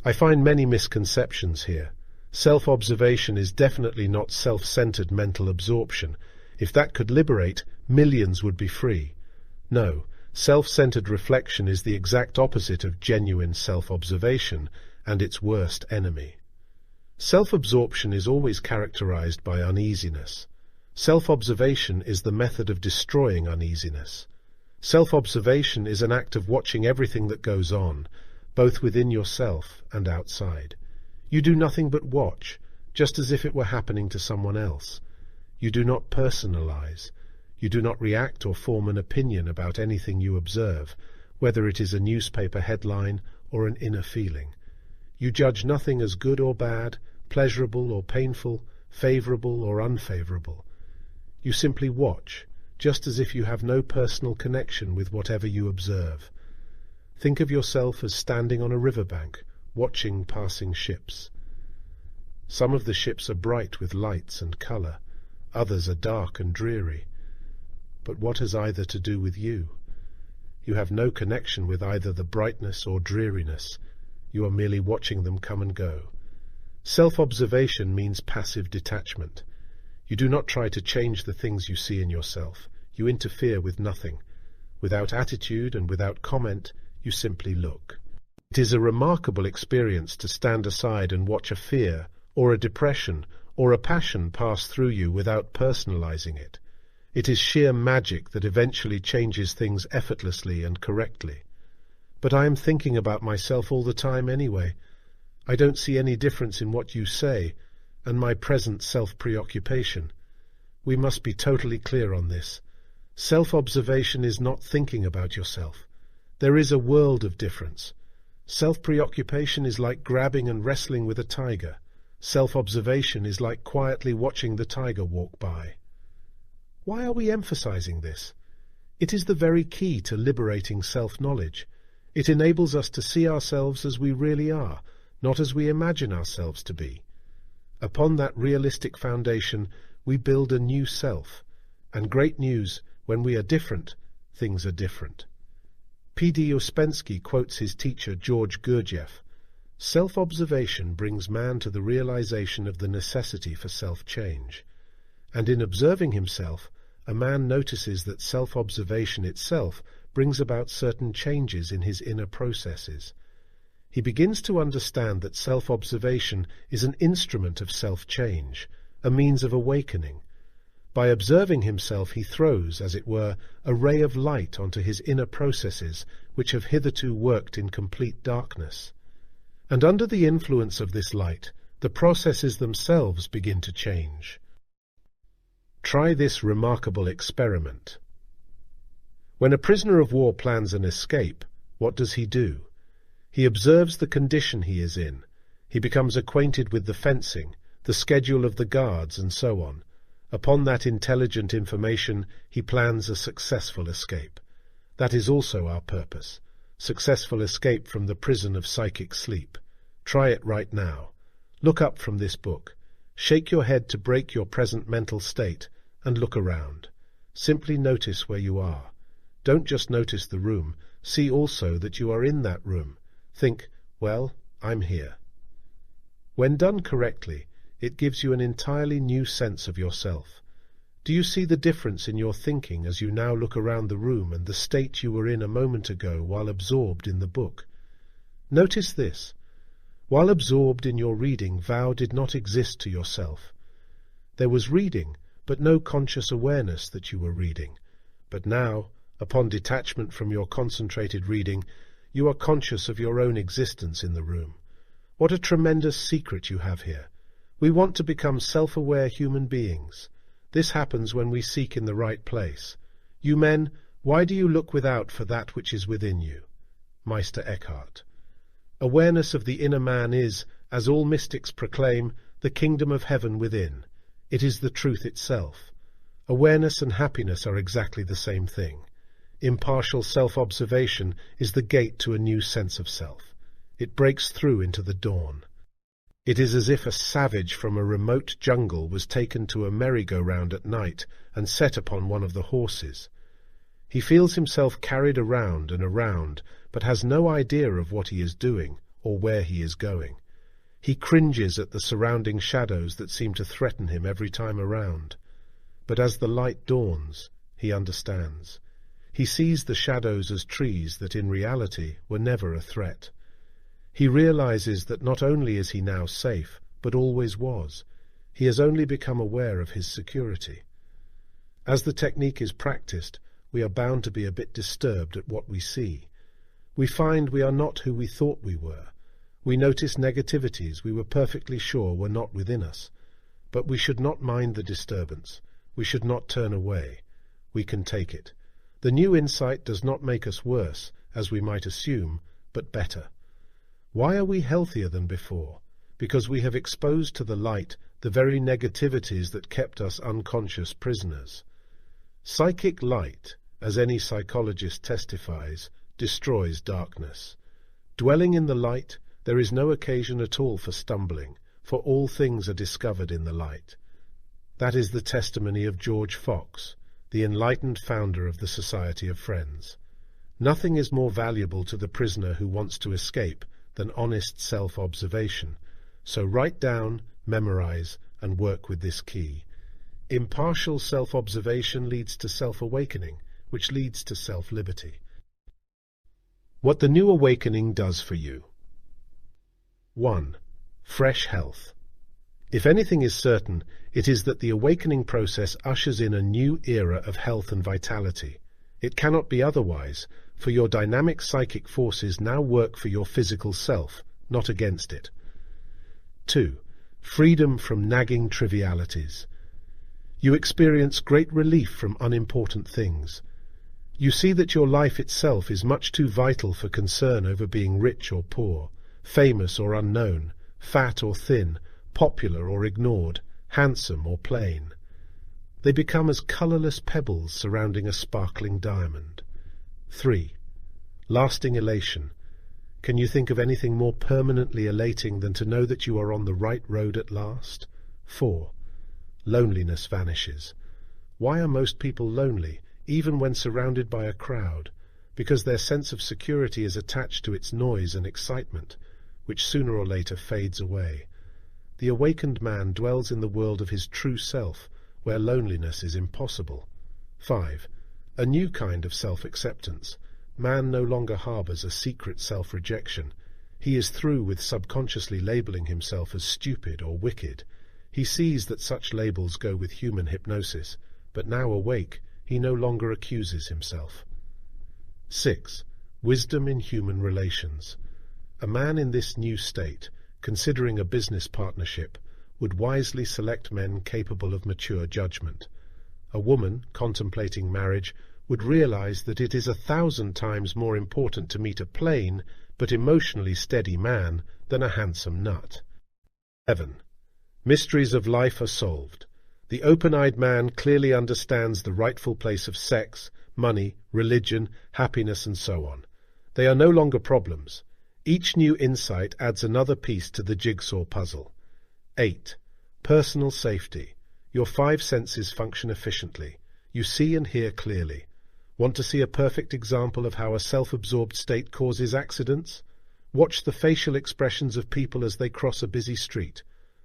Speaker 1: I find many misconceptions here. Self-observation is definitely not self-centered mental absorption. If that could liberate, millions would be free. No, self-centered reflection is the exact opposite of genuine self-observation, and its worst enemy. Self-absorption is always characterized by uneasiness. Self-observation is the method of destroying uneasiness. Self-observation is an act of watching everything that goes on, both within yourself and outside. You do nothing but watch, just as if it were happening to someone else. You do not personalize. You do not react or form an opinion about anything you observe, whether it is a newspaper headline or an inner feeling. You judge nothing as good or bad, pleasurable or painful, favorable or unfavorable. You simply watch, just as if you have no personal connection with whatever you observe. Think of yourself as standing on a riverbank, watching passing ships. Some of the ships are bright with lights and colour, others are dark and dreary. But what has either to do with you? You have no connection with either the brightness or dreariness. You are merely watching them come and go. Self-observation means passive detachment. You do not try to change the things you see in yourself. You interfere with nothing. Without attitude and without comment, you simply look. It is a remarkable experience to stand aside and watch a fear, or a depression, or a passion pass through you without personalizing it. It is sheer magic that eventually changes things effortlessly and correctly. But I am thinking about myself all the time anyway. I don't see any difference in what you say and my present self-preoccupation. We must be totally clear on this. Self-observation is not thinking about yourself. There is a world of difference. Self-preoccupation is like grabbing and wrestling with a tiger. Self-observation is like quietly watching the tiger walk by. Why are we emphasizing this? It is the very key to liberating self-knowledge. It enables us to see ourselves as we really are, not as we imagine ourselves to be. Upon that realistic foundation, we build a new self. And great news, when we are different, things are different. P.D. Ouspensky quotes his teacher George Gurdjieff. Self-observation brings man to the realization of the necessity for self-change. And in observing himself, a man notices that self-observation itself brings about certain changes in his inner processes. He begins to understand that self-observation is an instrument of self-change, a means of awakening. By observing himself, he throws, as it were, a ray of light onto his inner processes, which have hitherto worked in complete darkness. And under the influence of this light, the processes themselves begin to change. Try this remarkable experiment. When a prisoner of war plans an escape, what does he do? He observes the condition he is in. He becomes acquainted with the fencing, the schedule of the guards, and so on. Upon that intelligent information, he plans a successful escape. That is also our purpose. Successful escape from the prison of psychic sleep. Try it right now. Look up from this book. Shake your head to break your present mental state, and look around. Simply notice where you are. Don't just notice the room. See also that you are in that room. Think, well, I'm here. When done correctly, it gives you an entirely new sense of yourself. Do you see the difference in your thinking as you now look around the room and the state you were in a moment ago while absorbed in the book? Notice this. While absorbed in your reading, vow did not exist to yourself. There was reading, but no conscious awareness that you were reading. But now, upon detachment from your concentrated reading, you are conscious of your own existence in the room. What a tremendous secret you have here. We want to become self-aware human beings. This happens when we seek in the right place. You men, why do you look without for that which is within you? Meister Eckhart. Awareness of the inner man is, as all mystics proclaim, the kingdom of heaven within. It is the truth itself. Awareness and happiness are exactly the same thing. Impartial self-observation is the gate to a new sense of self. It breaks through into the dawn. It is as if a savage from a remote jungle was taken to a merry-go-round at night and set upon one of the horses. He feels himself carried around and around, but has no idea of what he is doing or where he is going. He cringes at the surrounding shadows that seem to threaten him every time around. But as the light dawns, he understands. He sees the shadows as trees that in reality were never a threat. He realizes that not only is he now safe, but always was. He has only become aware of his security. As the technique is practiced, we are bound to be a bit disturbed at what we see. We find we are not who we thought we were. We notice negativities we were perfectly sure were not within us. But we should not mind the disturbance. We should not turn away. we can take it. The new insight does not make us worse, as we might assume, but better. Why are we healthier than before? Because we have exposed to the light the very negativities that kept us unconscious prisoners. Psychic light, as any psychologist testifies, destroys darkness. Dwelling in the light, there is no occasion at all for stumbling, for all things are discovered in the light. That is the testimony of George Fox, the enlightened founder of the Society of Friends. Nothing is more valuable to the prisoner who wants to escape than honest self-observation. So write down, memorize, and work with this key. Impartial self-observation leads to self-awakening, which leads to self-liberty. What the new awakening does for you. 1. Fresh health. If anything is certain, it is that the awakening process ushers in a new era of health and vitality. It cannot be otherwise, for your dynamic psychic forces now work for your physical self, not against it. 2. Freedom from nagging trivialities. You experience great relief from unimportant things. You see that your life itself is much too vital for concern over being rich or poor, famous or unknown, fat or thin, popular or ignored, handsome or plain. They become as colourless pebbles surrounding a sparkling diamond. 3. Lasting elation. Can you think of anything more permanently elating than to know that you are on the right road at last? 4. Loneliness vanishes. Why are most people lonely, even when surrounded by a crowd? Because their sense of security is attached to its noise and excitement, which sooner or later fades away. The awakened man dwells in the world of his true self, where loneliness is impossible. 5. A new kind of self-acceptance. Man no longer harbours a secret self-rejection. He is through with subconsciously labelling himself as stupid or wicked. He sees that such labels go with human hypnosis, but now awake, he no longer accuses himself. 6. Wisdom in human relations. A man in this new state, considering a business partnership, would wisely select men capable of mature judgment. A woman, contemplating marriage, would realize that it is 1,000 times more important to meet a plain but emotionally steady man than a handsome nut. 7. Mysteries of life are solved. The open-eyed man clearly understands the rightful place of sex, money, religion, happiness, and so on. They are no longer problems. Each new insight adds another piece to the jigsaw puzzle. 8. Personal safety. Your 5 senses function efficiently. You see and hear clearly. Want to see a perfect example of how a self-absorbed state causes accidents? Watch the facial expressions of people as they cross a busy street.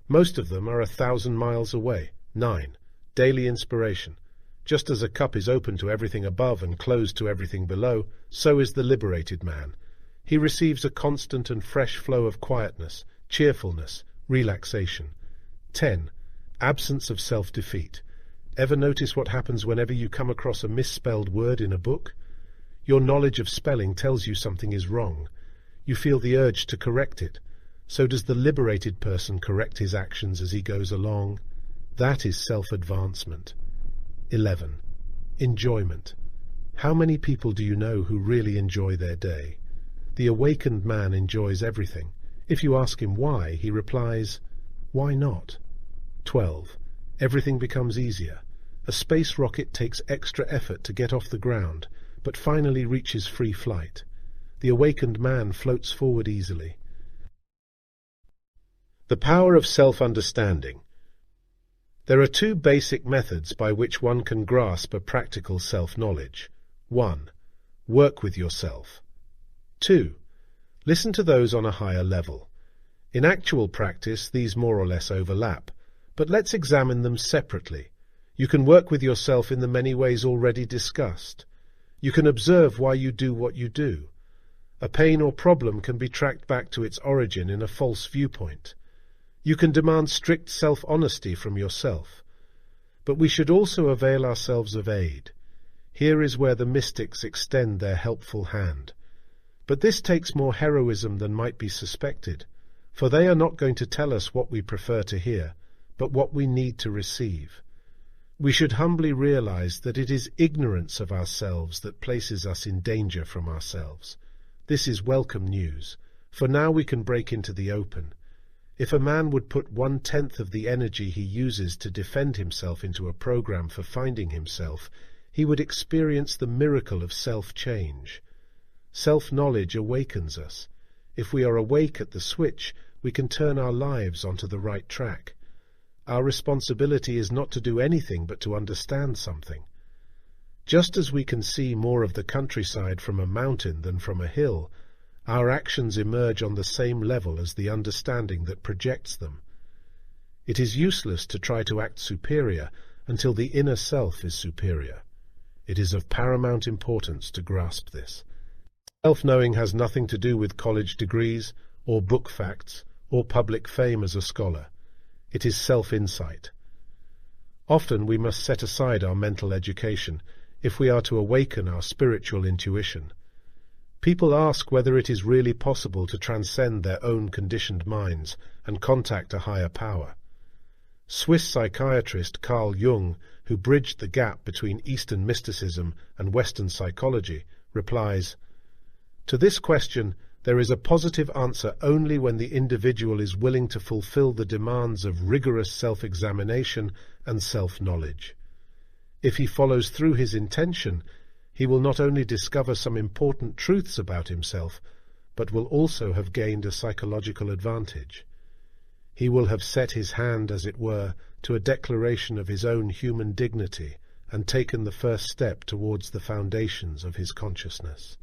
Speaker 1: Most of them are 1,000 miles away. 9. Daily inspiration. Just as a cup is open to everything above and closed to everything below, so is the liberated man. He receives a constant and fresh flow of quietness, cheerfulness, relaxation. 10. Absence of self-defeat. Ever notice what happens whenever you come across a misspelled word in a book? Your knowledge of spelling tells you something is wrong. You feel the urge to correct it. So does the liberated person correct his actions as he goes along. That is self-advancement. 11. Enjoyment. How many people do you know who really enjoy their day? The awakened man enjoys everything. If you ask him why, he replies, "Why not?" 12. Everything becomes easier. A space rocket takes extra effort to get off the ground, but finally reaches free flight. The awakened man floats forward easily. The power of self-understanding. There are 2 basic methods by which one can grasp a practical self-knowledge. 1. Work with yourself. 2. Listen to those on a higher level. In actual practice, these more or less overlap, but let's examine them separately. You can work with yourself in the many ways already discussed. You can observe why you do what you do. A pain or problem can be tracked back to its origin in a false viewpoint. You can demand strict self-honesty from yourself. But we should also avail ourselves of aid. Here is where the mystics extend their helpful hand. But this takes more heroism than might be suspected, for they are not going to tell us what we prefer to hear, but what we need to receive. We should humbly realize that it is ignorance of ourselves that places us in danger from ourselves. This is welcome news, for now we can break into the open. If a man would put 1/10 of the energy he uses to defend himself into a program for finding himself, he would experience the miracle of self-change. Self-knowledge awakens us. If we are awake at the switch, we can turn our lives onto the right track. Our responsibility is not to do anything but to understand something. Just as we can see more of the countryside from a mountain than from a hill, our actions emerge on the same level as the understanding that projects them. It is useless to try to act superior until the inner self is superior. It is of paramount importance to grasp this. Self-knowing has nothing to do with college degrees, or book facts, or public fame as a scholar. It is self-insight. Often we must set aside our mental education if we are to awaken our spiritual intuition. People ask whether it is really possible to transcend their own conditioned minds and contact a higher power. Swiss psychiatrist Carl Jung, who bridged the gap between Eastern mysticism and Western psychology, replies, "To this question, there is a positive answer only when the individual is willing to fulfill the demands of rigorous self-examination and self-knowledge. If he follows through his intention, he will not only discover some important truths about himself, but will also have gained a psychological advantage. He will have set his hand, as it were, to a declaration of his own human dignity and taken the first step towards the foundations of his consciousness."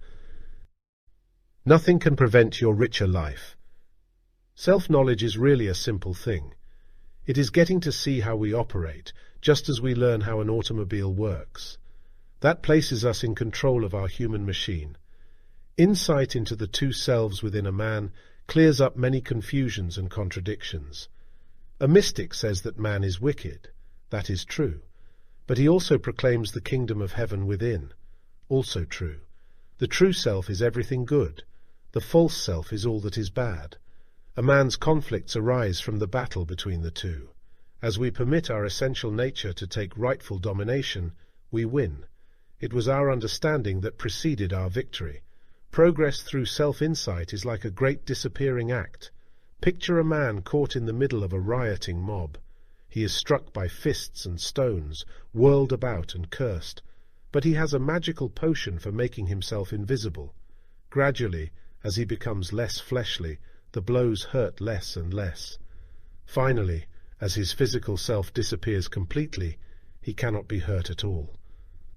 Speaker 1: Nothing can prevent your richer life. Self-knowledge is really a simple thing. It is getting to see how we operate, just as we learn how an automobile works. That places us in control of our human machine. Insight into the two selves within a man clears up many confusions and contradictions. A mystic says that man is wicked. That is true. But he also proclaims the kingdom of heaven within. Also true. The true self is everything good. The false self is all that is bad. A man's conflicts arise from the battle between the two. As we permit our essential nature to take rightful domination, we win. It was our understanding that preceded our victory. Progress through self-insight is like a great disappearing act. Picture a man caught in the middle of a rioting mob. He is struck by fists and stones, whirled about and cursed. But he has a magical potion for making himself invisible. Gradually, as he becomes less fleshly, the blows hurt less and less. Finally, as his physical self disappears completely, he cannot be hurt at all.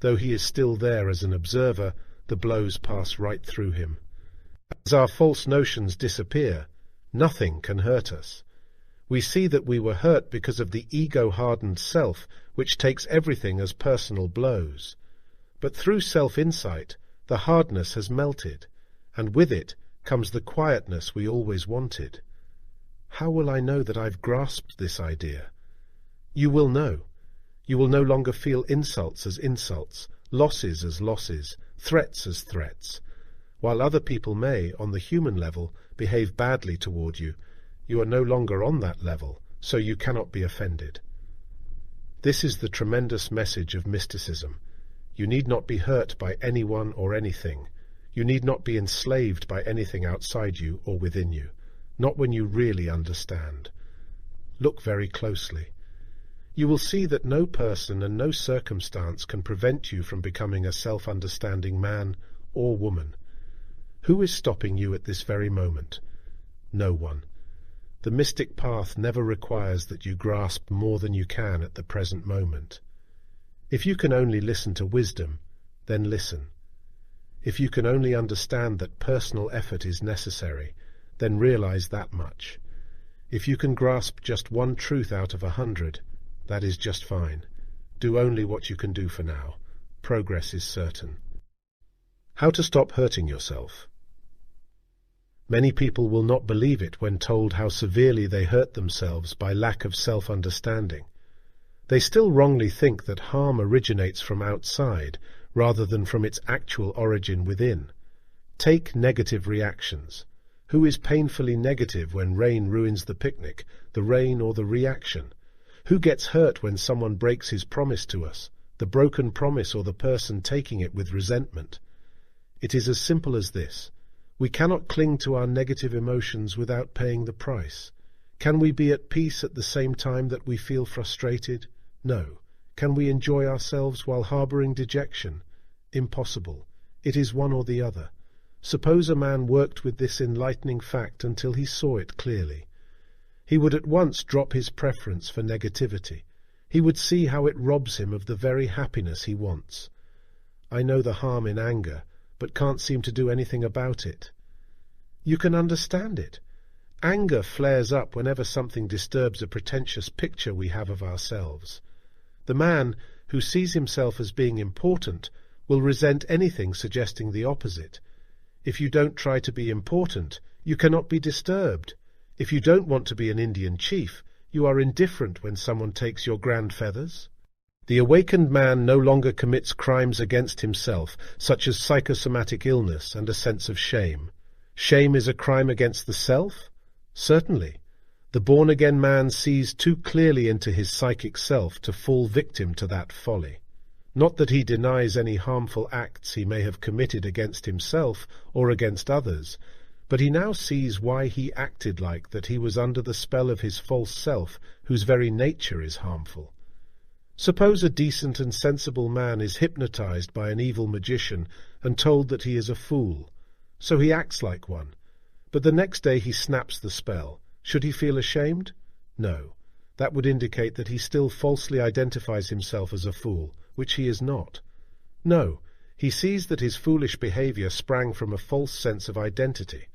Speaker 1: Though he is still there as an observer, the blows pass right through him. As our false notions disappear, nothing can hurt us. We see that we were hurt because of the ego-hardened self, which takes everything as personal blows. But through self-insight, the hardness has melted, and with it comes the quietness we always wanted. How will I know that I've grasped this idea? You will know. You will no longer feel insults as insults, losses as losses, threats as threats. While other people may, on the human level, behave badly toward you, you are no longer on that level, so you cannot be offended. This is the tremendous message of mysticism. You need not be hurt by anyone or anything. You need not be enslaved by anything outside you or within you, not when you really understand. Look very closely. You will see that no person and no circumstance can prevent you from becoming a self-understanding man or woman. Who is stopping you at this very moment? No one. The mystic path never requires that you grasp more than you can at the present moment. If you can only listen to wisdom, then listen. If you can only understand that personal effort is necessary, then realize that much. If you can grasp just one truth out of 100, that is just fine. Do only what you can do for now. Progress is certain. How to stop hurting yourself. Many people will not believe it when told how severely they hurt themselves by lack of self-understanding. They still wrongly think that harm originates from outside, rather than from its actual origin within. Take negative reactions. Who is painfully negative when rain ruins the picnic, the rain or the reaction? Who gets hurt when someone breaks his promise to us? The broken promise or the person taking it with resentment? It is as simple as this. We cannot cling to our negative emotions without paying the price. Can we be at peace at the same time that we feel frustrated? No. Can we enjoy ourselves while harboring dejection? Impossible. It is one or the other. Suppose a man worked with this enlightening fact until he saw it clearly. He would at once drop his preference for negativity. He would see how it robs him of the very happiness he wants. I know the harm in anger, but can't seem to do anything about it. You can understand it. Anger flares up whenever something disturbs a pretentious picture we have of ourselves. The man who sees himself as being important will resent anything suggesting the opposite. If you don't try to be important, you cannot be disturbed. If you don't want to be an Indian chief, you are indifferent when someone takes your grand feathers. The awakened man no longer commits crimes against himself, such as psychosomatic illness and a sense of shame. Shame is a crime against the self? Certainly. The born-again man sees too clearly into his psychic self to fall victim to that folly. Not that he denies any harmful acts he may have committed against himself or against others, but he now sees why he acted like that. He was under the spell of his false self, whose very nature is harmful. Suppose a decent and sensible man is hypnotized by an evil magician and told that he is a fool. So he acts like one. But the next day he snaps the spell. Should he feel ashamed? No. That would indicate that he still falsely identifies himself as a fool, which he is not. No, he sees that his foolish behavior sprang from a false sense of identity.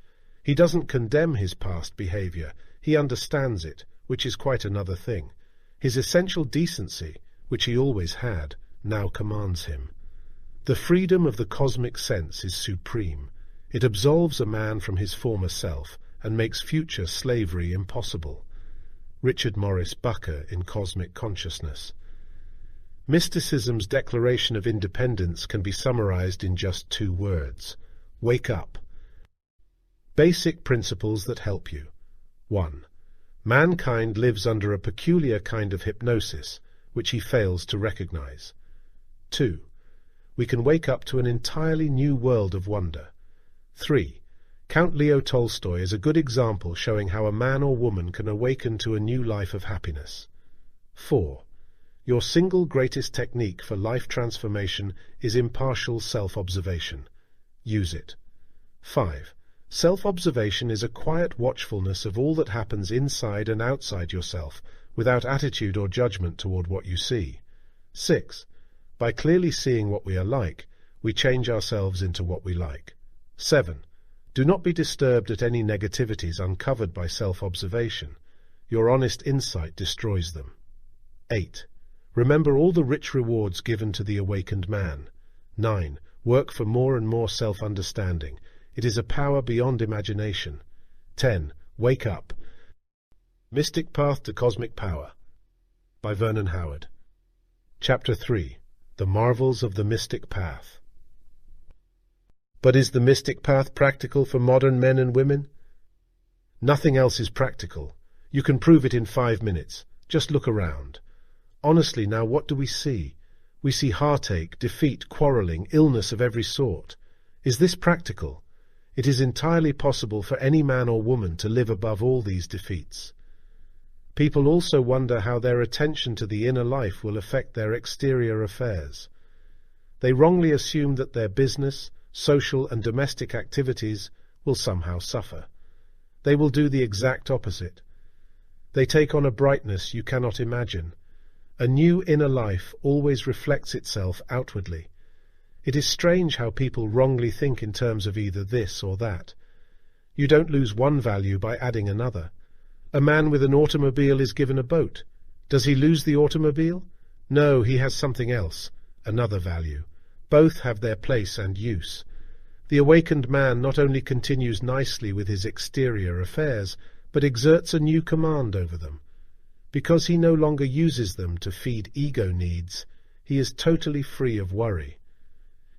Speaker 1: He doesn't condemn his past behavior, he understands it, which is quite another thing. His essential decency, which he always had, now commands him. The freedom of the cosmic sense is supreme. It absolves a man from his former self and makes future slavery impossible. Richard Morris Bucker in Cosmic Consciousness. Mysticism's declaration of independence can be summarized in just 2 words. Wake up. Basic principles that help you. 1. Mankind lives under a peculiar kind of hypnosis, which he fails to recognize. 2. We can wake up to an entirely new world of wonder. 3. Count Leo Tolstoy is a good example showing how a man or woman can awaken to a new life of happiness. 4. Your single greatest technique for life transformation is impartial self-observation. Use it. 5. Self-observation is a quiet watchfulness of all that happens inside and outside yourself, without attitude or judgment toward what you see. 6. By clearly seeing what we are like, we change ourselves into what we like. 7. Do not be disturbed at any negativities uncovered by self-observation. Your honest insight destroys them. 8. Remember all the rich rewards given to the awakened man. 9. Work for more and more self-understanding. It is a power beyond imagination. 10. Wake up. Mystic Path to Cosmic Power by Vernon Howard. Chapter 3. The Marvels of the Mystic Path. But is the mystic path practical for modern men and women? Nothing else is practical. You can prove it in 5 minutes. Just look around. Honestly, now what do we see? We see heartache, defeat, quarreling, illness of every sort. Is this practical? It is entirely possible for any man or woman to live above all these defeats. People also wonder how their attention to the inner life will affect their exterior affairs. They wrongly assume that their business, social and domestic activities will somehow suffer. They will do the exact opposite. They take on a brightness you cannot imagine. A new inner life always reflects itself outwardly. It is strange how people wrongly think in terms of either this or that. You don't lose one value by adding another. A man with an automobile is given a boat. Does he lose the automobile? No, he has something else, another value. Both have their place and use. The awakened man not only continues nicely with his exterior affairs, but exerts a new command over them. Because he no longer uses them to feed ego needs, he is totally free of worry.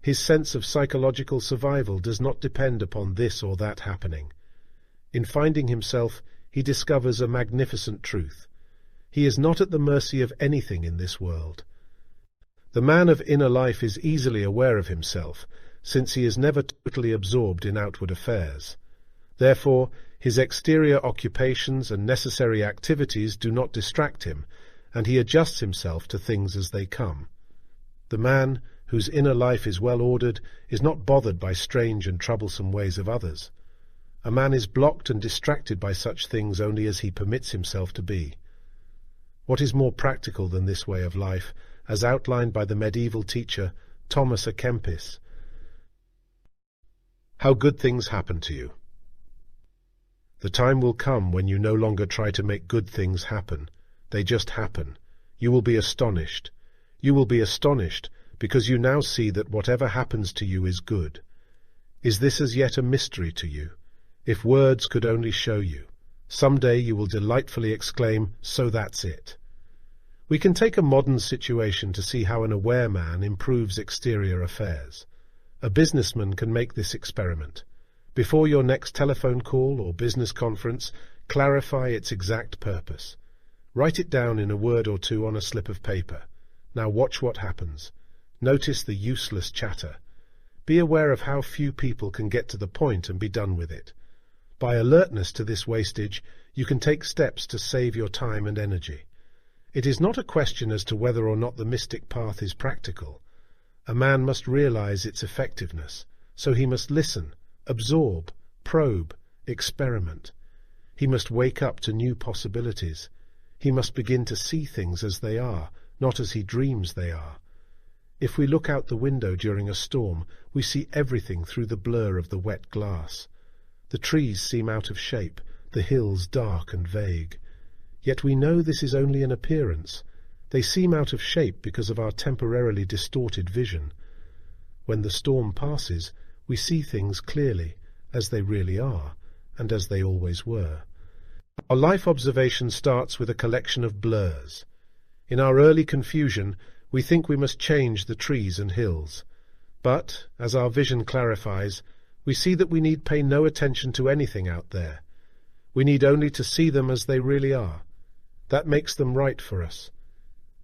Speaker 1: His sense of psychological survival does not depend upon this or that happening. In finding himself, he discovers a magnificent truth. He is not at the mercy of anything in this world. The man of inner life is easily aware of himself, since he is never totally absorbed in outward affairs. Therefore, his exterior occupations and necessary activities do not distract him, and he adjusts himself to things as they come. The man whose inner life is well ordered is not bothered by strange and troublesome ways of others. A man is blocked and distracted by such things only as he permits himself to be. What is more practical than this way of life, as outlined by the medieval teacher Thomas à Kempis? How good things happen to you. The time will come when you no longer try to make good things happen. They just happen. You will be astonished. You will be astonished because you now see that whatever happens to you is good. Is this as yet a mystery to you? If words could only show you. Some day you will delightfully exclaim, "So that's it." We can take a modern situation to see how an aware man improves exterior affairs. A businessman can make this experiment. Before your next telephone call or business conference, clarify its exact purpose. Write it down in a word or two on a slip of paper. Now watch what happens. Notice the useless chatter. Be aware of how few people can get to the point and be done with it. By alertness to this wastage, you can take steps to save your time and energy. It is not a question as to whether or not the mystic path is practical. A man must realize its effectiveness, so he must listen, absorb, probe, experiment. He must wake up to new possibilities. He must begin to see things as they are, not as he dreams they are. If we look out the window during a storm, we see everything through the blur of the wet glass. The trees seem out of shape, the hills dark and vague. Yet we know this is only an appearance. They seem out of shape because of our temporarily distorted vision. When the storm passes, we see things clearly, as they really are, and as they always were. Our life observation starts with a collection of blurs. In our early confusion, we think we must change the trees and hills. But, as our vision clarifies, we see that we need pay no attention to anything out there. We need only to see them as they really are. That makes them right for us.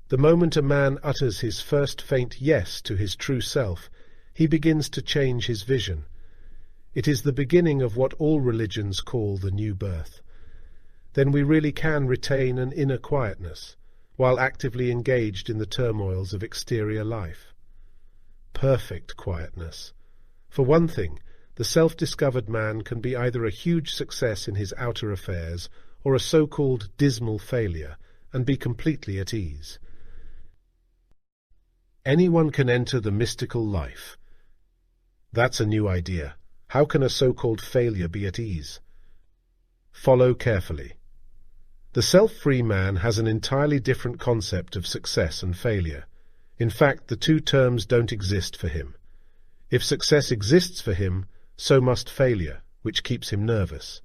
Speaker 1: The moment a man utters his first faint yes to his true self, he begins to change his vision. It is the beginning of what all religions call the new birth. Then we really can retain an inner quietness, while actively engaged in the turmoils of exterior life. Perfect quietness. For one thing, the self-discovered man can be either a huge success in his outer affairs or a so-called dismal failure, and be completely at ease. Anyone can enter the mystical life. That's a new idea. How can a so-called failure be at ease? Follow carefully. The self-free man has an entirely different concept of success and failure. In fact, the two terms don't exist for him. If success exists for him, so must failure, which keeps him nervous.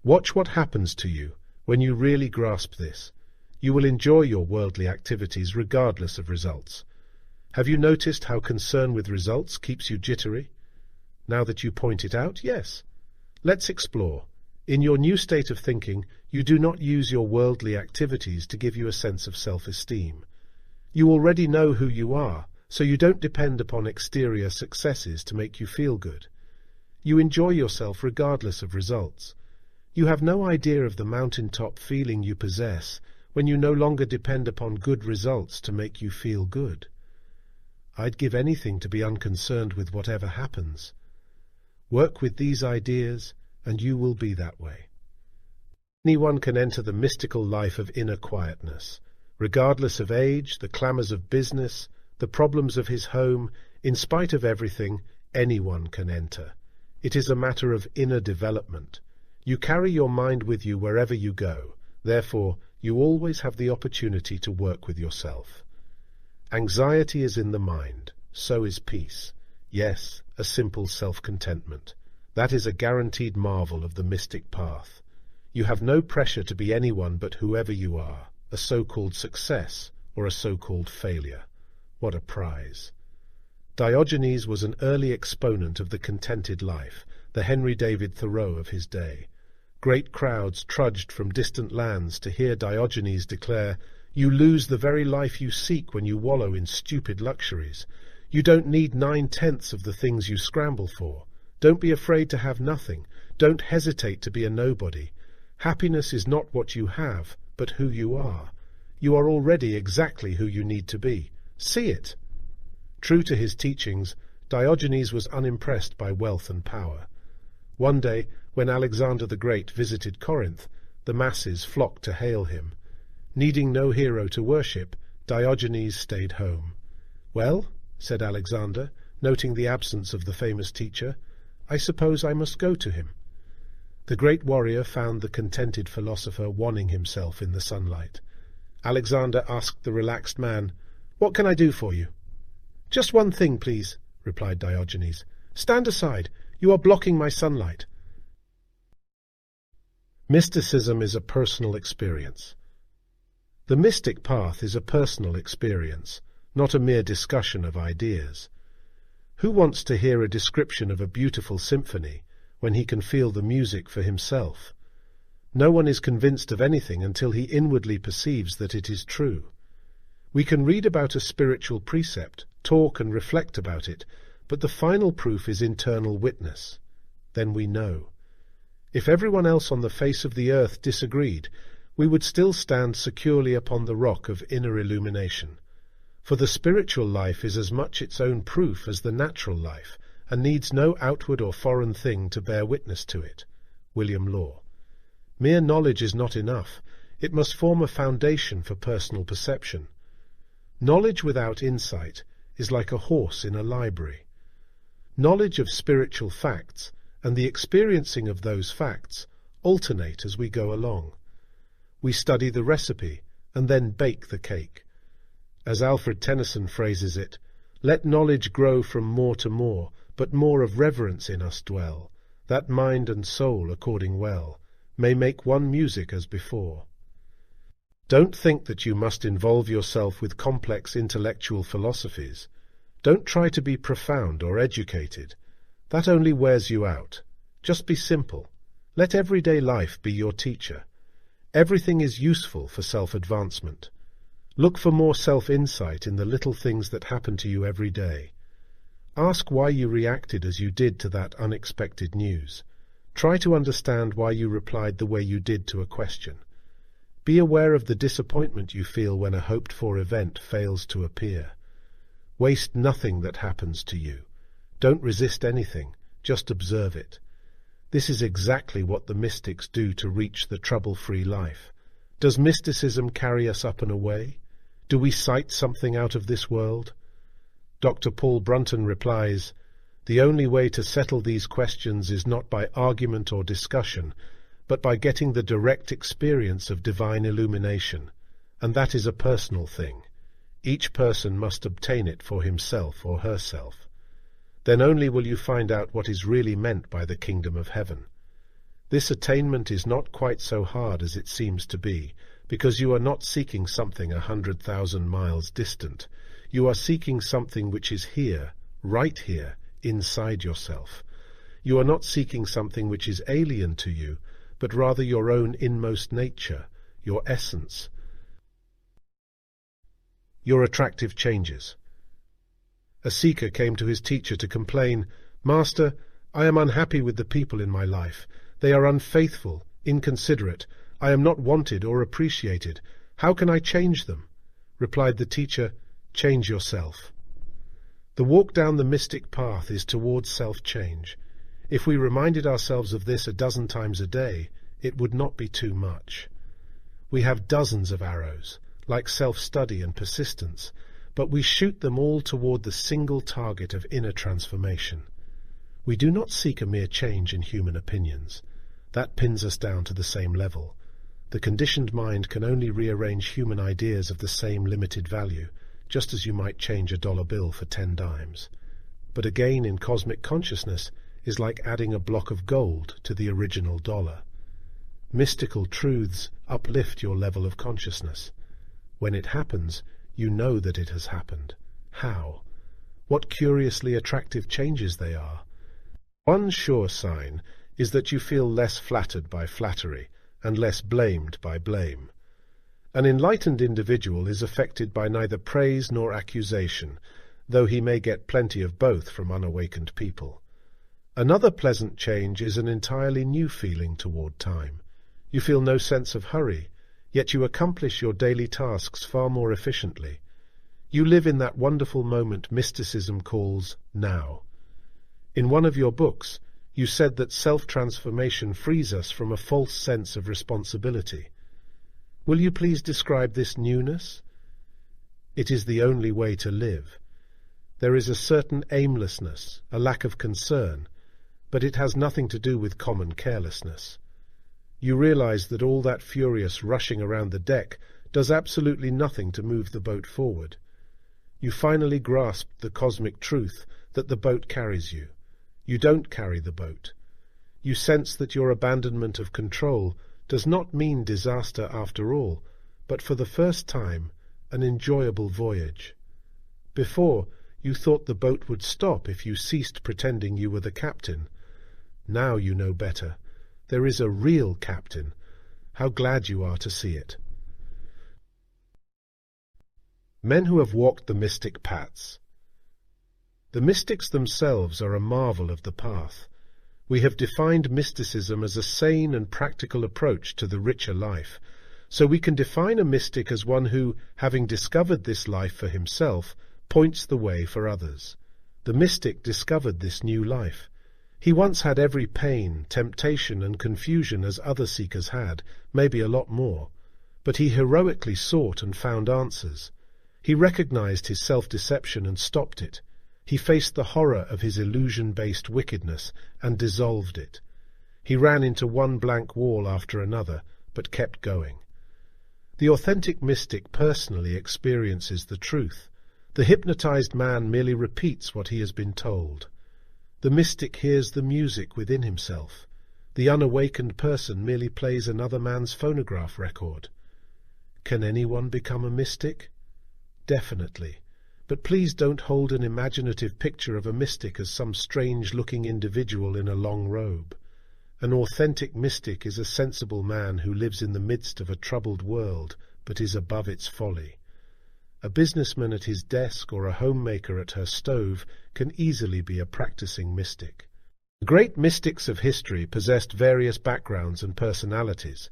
Speaker 1: Watch what happens to you when you really grasp this. You will enjoy your worldly activities regardless of results. Have you noticed how concern with results keeps you jittery? Now that you point it out, yes. Let's explore. In your new state of thinking, you do not use your worldly activities to give you a sense of self-esteem. You already know who you are, so you don't depend upon exterior successes to make you feel good. You enjoy yourself regardless of results. You have no idea of the mountaintop feeling you possess when you no longer depend upon good results to make you feel good. I'd give anything to be unconcerned with whatever happens. Work with these ideas, and you will be that way. Anyone can enter the mystical life of inner quietness. Regardless of age, the clamours of business, the problems of his home, in spite of everything, anyone can enter. It is a matter of inner development. You carry your mind with you wherever you go. Therefore, you always have the opportunity to work with yourself. Anxiety is in the mind, so is peace. Yes, a simple self-contentment. That is a guaranteed marvel of the mystic path. You have no pressure to be anyone but whoever you are, a so-called success or a so-called failure. What a prize! Diogenes was an early exponent of the contented life, the Henry David Thoreau of his day. Great crowds trudged from distant lands to hear Diogenes declare, "You lose the very life you seek when you wallow in stupid luxuries. You don't need 9/10 of the things you scramble for. Don't be afraid to have nothing. Don't hesitate to be a nobody. Happiness is not what you have, but who you are. You are already exactly who you need to be. See it." True to his teachings, Diogenes was unimpressed by wealth and power. One day, when Alexander the Great visited Corinth, the masses flocked to hail him. Needing no hero to worship, Diogenes stayed home. "Well," said Alexander, noting the absence of the famous teacher, "I suppose I must go to him." The great warrior found the contented philosopher wanning himself in the sunlight. Alexander asked the relaxed man, "What can I do for you?" "Just one thing, please," replied Diogenes. "Stand aside. You are blocking my sunlight." Mysticism is a personal experience. The mystic path is a personal experience, not a mere discussion of ideas. Who wants to hear a description of a beautiful symphony when he can feel the music for himself? No one is convinced of anything until he inwardly perceives that it is true. We can read about a spiritual precept, talk and reflect about it, but the final proof is internal witness. Then we know. If everyone else on the face of the earth disagreed, we would still stand securely upon the rock of inner illumination. For the spiritual life is as much its own proof as the natural life, and needs no outward or foreign thing to bear witness to it. William Law. Mere knowledge is not enough. It must form a foundation for personal perception. Knowledge without insight is like a horse in a library. Knowledge of spiritual facts and the experiencing of those facts alternate as we go along. We study the recipe and then bake the cake. As Alfred Tennyson phrases it, "Let knowledge grow from more to more, but more of reverence in us dwell, that mind and soul, according well, may make one music as before." Don't think that you must involve yourself with complex intellectual philosophies. Don't try to be profound or educated. That only wears you out. Just be simple. Let everyday life be your teacher. Everything is useful for self-advancement. Look for more self-insight in the little things that happen to you every day. Ask why you reacted as you did to that unexpected news. Try to understand why you replied the way you did to a question. Be aware of the disappointment you feel when a hoped-for event fails to appear. Waste nothing that happens to you. Don't resist anything, just observe it. This is exactly what the mystics do to reach the trouble-free life. Does mysticism carry us up and away? Do we sight something out of this world? Dr. Paul Brunton replies, "The only way to settle these questions is not by argument or discussion, but by getting the direct experience of divine illumination, and that is a personal thing. Each person must obtain it for himself or herself. Then only will you find out what is really meant by the kingdom of heaven. This attainment is not quite so hard as it seems to be, because you are not seeking something 100,000 miles distant. You are seeking something which is here, right here, inside yourself. You are not seeking something which is alien to you, but rather your own inmost nature, your essence. Your attractive changes. A seeker came to his teacher to complain, "Master, I am unhappy with the people in my life. They are unfaithful, inconsiderate. I am not wanted or appreciated. How can I change them?" Replied the teacher, "Change yourself." The walk down the mystic path is towards self-change. If we reminded ourselves of this a dozen times a day, it would not be too much. We have dozens of arrows, like self-study and persistence, but we shoot them all toward the single target of inner transformation. We do not seek a mere change in human opinions. That pins us down to the same level. The conditioned mind can only rearrange human ideas of the same limited value, just as you might change a dollar bill for 10 dimes. But a gain in cosmic consciousness is like adding a block of gold to the original dollar. Mystical truths uplift your level of consciousness. When it happens, you know that it has happened. How? What curiously attractive changes they are. One sure sign is that you feel less flattered by flattery and less blamed by blame. An enlightened individual is affected by neither praise nor accusation, though he may get plenty of both from unawakened people. Another pleasant change is an entirely new feeling toward time. You feel no sense of hurry, yet you accomplish your daily tasks far more efficiently. You live in that wonderful moment mysticism calls now. In one of your books, you said that self-transformation frees us from a false sense of responsibility. Will you please describe this newness? It is the only way to live. There is a certain aimlessness, a lack of concern, but it has nothing to do with common carelessness. You realize that all that furious rushing around the deck does absolutely nothing to move the boat forward. You finally grasp the cosmic truth that the boat carries you. You don't carry the boat. You sense that your abandonment of control does not mean disaster after all, but for the first time, an enjoyable voyage. Before, you thought the boat would stop if you ceased pretending you were the captain. Now you know better. There is a real captain. How glad you are to see it. Men who have walked the mystic paths. The mystics themselves are a marvel of the path. We have defined mysticism as a sane and practical approach to the richer life, so we can define a mystic as one who, having discovered this life for himself, points the way for others. The mystic discovered this new life. He once had every pain, temptation, and confusion as other seekers had, maybe a lot more, but he heroically sought and found answers. He recognized his self-deception and stopped it. He faced the horror of his illusion-based wickedness and dissolved it. He ran into one blank wall after another, but kept going. The authentic mystic personally experiences the truth. The hypnotized man merely repeats what he has been told. The mystic hears the music within himself. The unawakened person merely plays another man's phonograph record. Can anyone become a mystic? Definitely. But please don't hold an imaginative picture of a mystic as some strange-looking individual in a long robe. An authentic mystic is a sensible man who lives in the midst of a troubled world, but is above its folly. A businessman at his desk or a homemaker at her stove can easily be a practicing mystic. The great mystics of history possessed various backgrounds and personalities.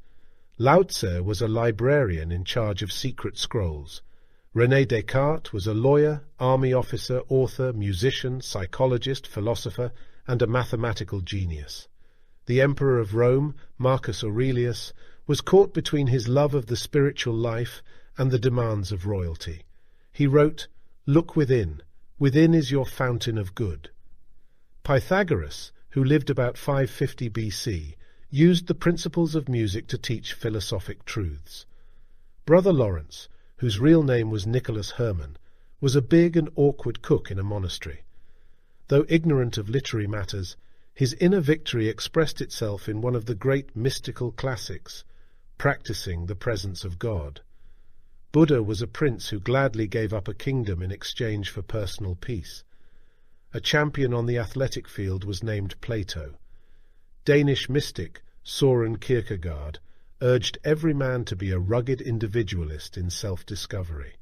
Speaker 1: Lao Tse was a librarian in charge of secret scrolls. René Descartes was a lawyer, army officer, author, musician, psychologist, philosopher, and a mathematical genius. The Emperor of Rome, Marcus Aurelius, was caught between his love of the spiritual life and the demands of royalty. He wrote, "Look within. Within is your fountain of good." Pythagoras, who lived about 550 BC, used the principles of music to teach philosophic truths. Brother Lawrence, whose real name was Nicholas Herman, was a big and awkward cook in a monastery. Though ignorant of literary matters, his inner victory expressed itself in one of the great mystical classics, practicing the presence of God. Buddha was a prince who gladly gave up a kingdom in exchange for personal peace. A champion on the athletic field was named Plato. Danish mystic Søren Kierkegaard urged every man to be a rugged individualist in self-discovery.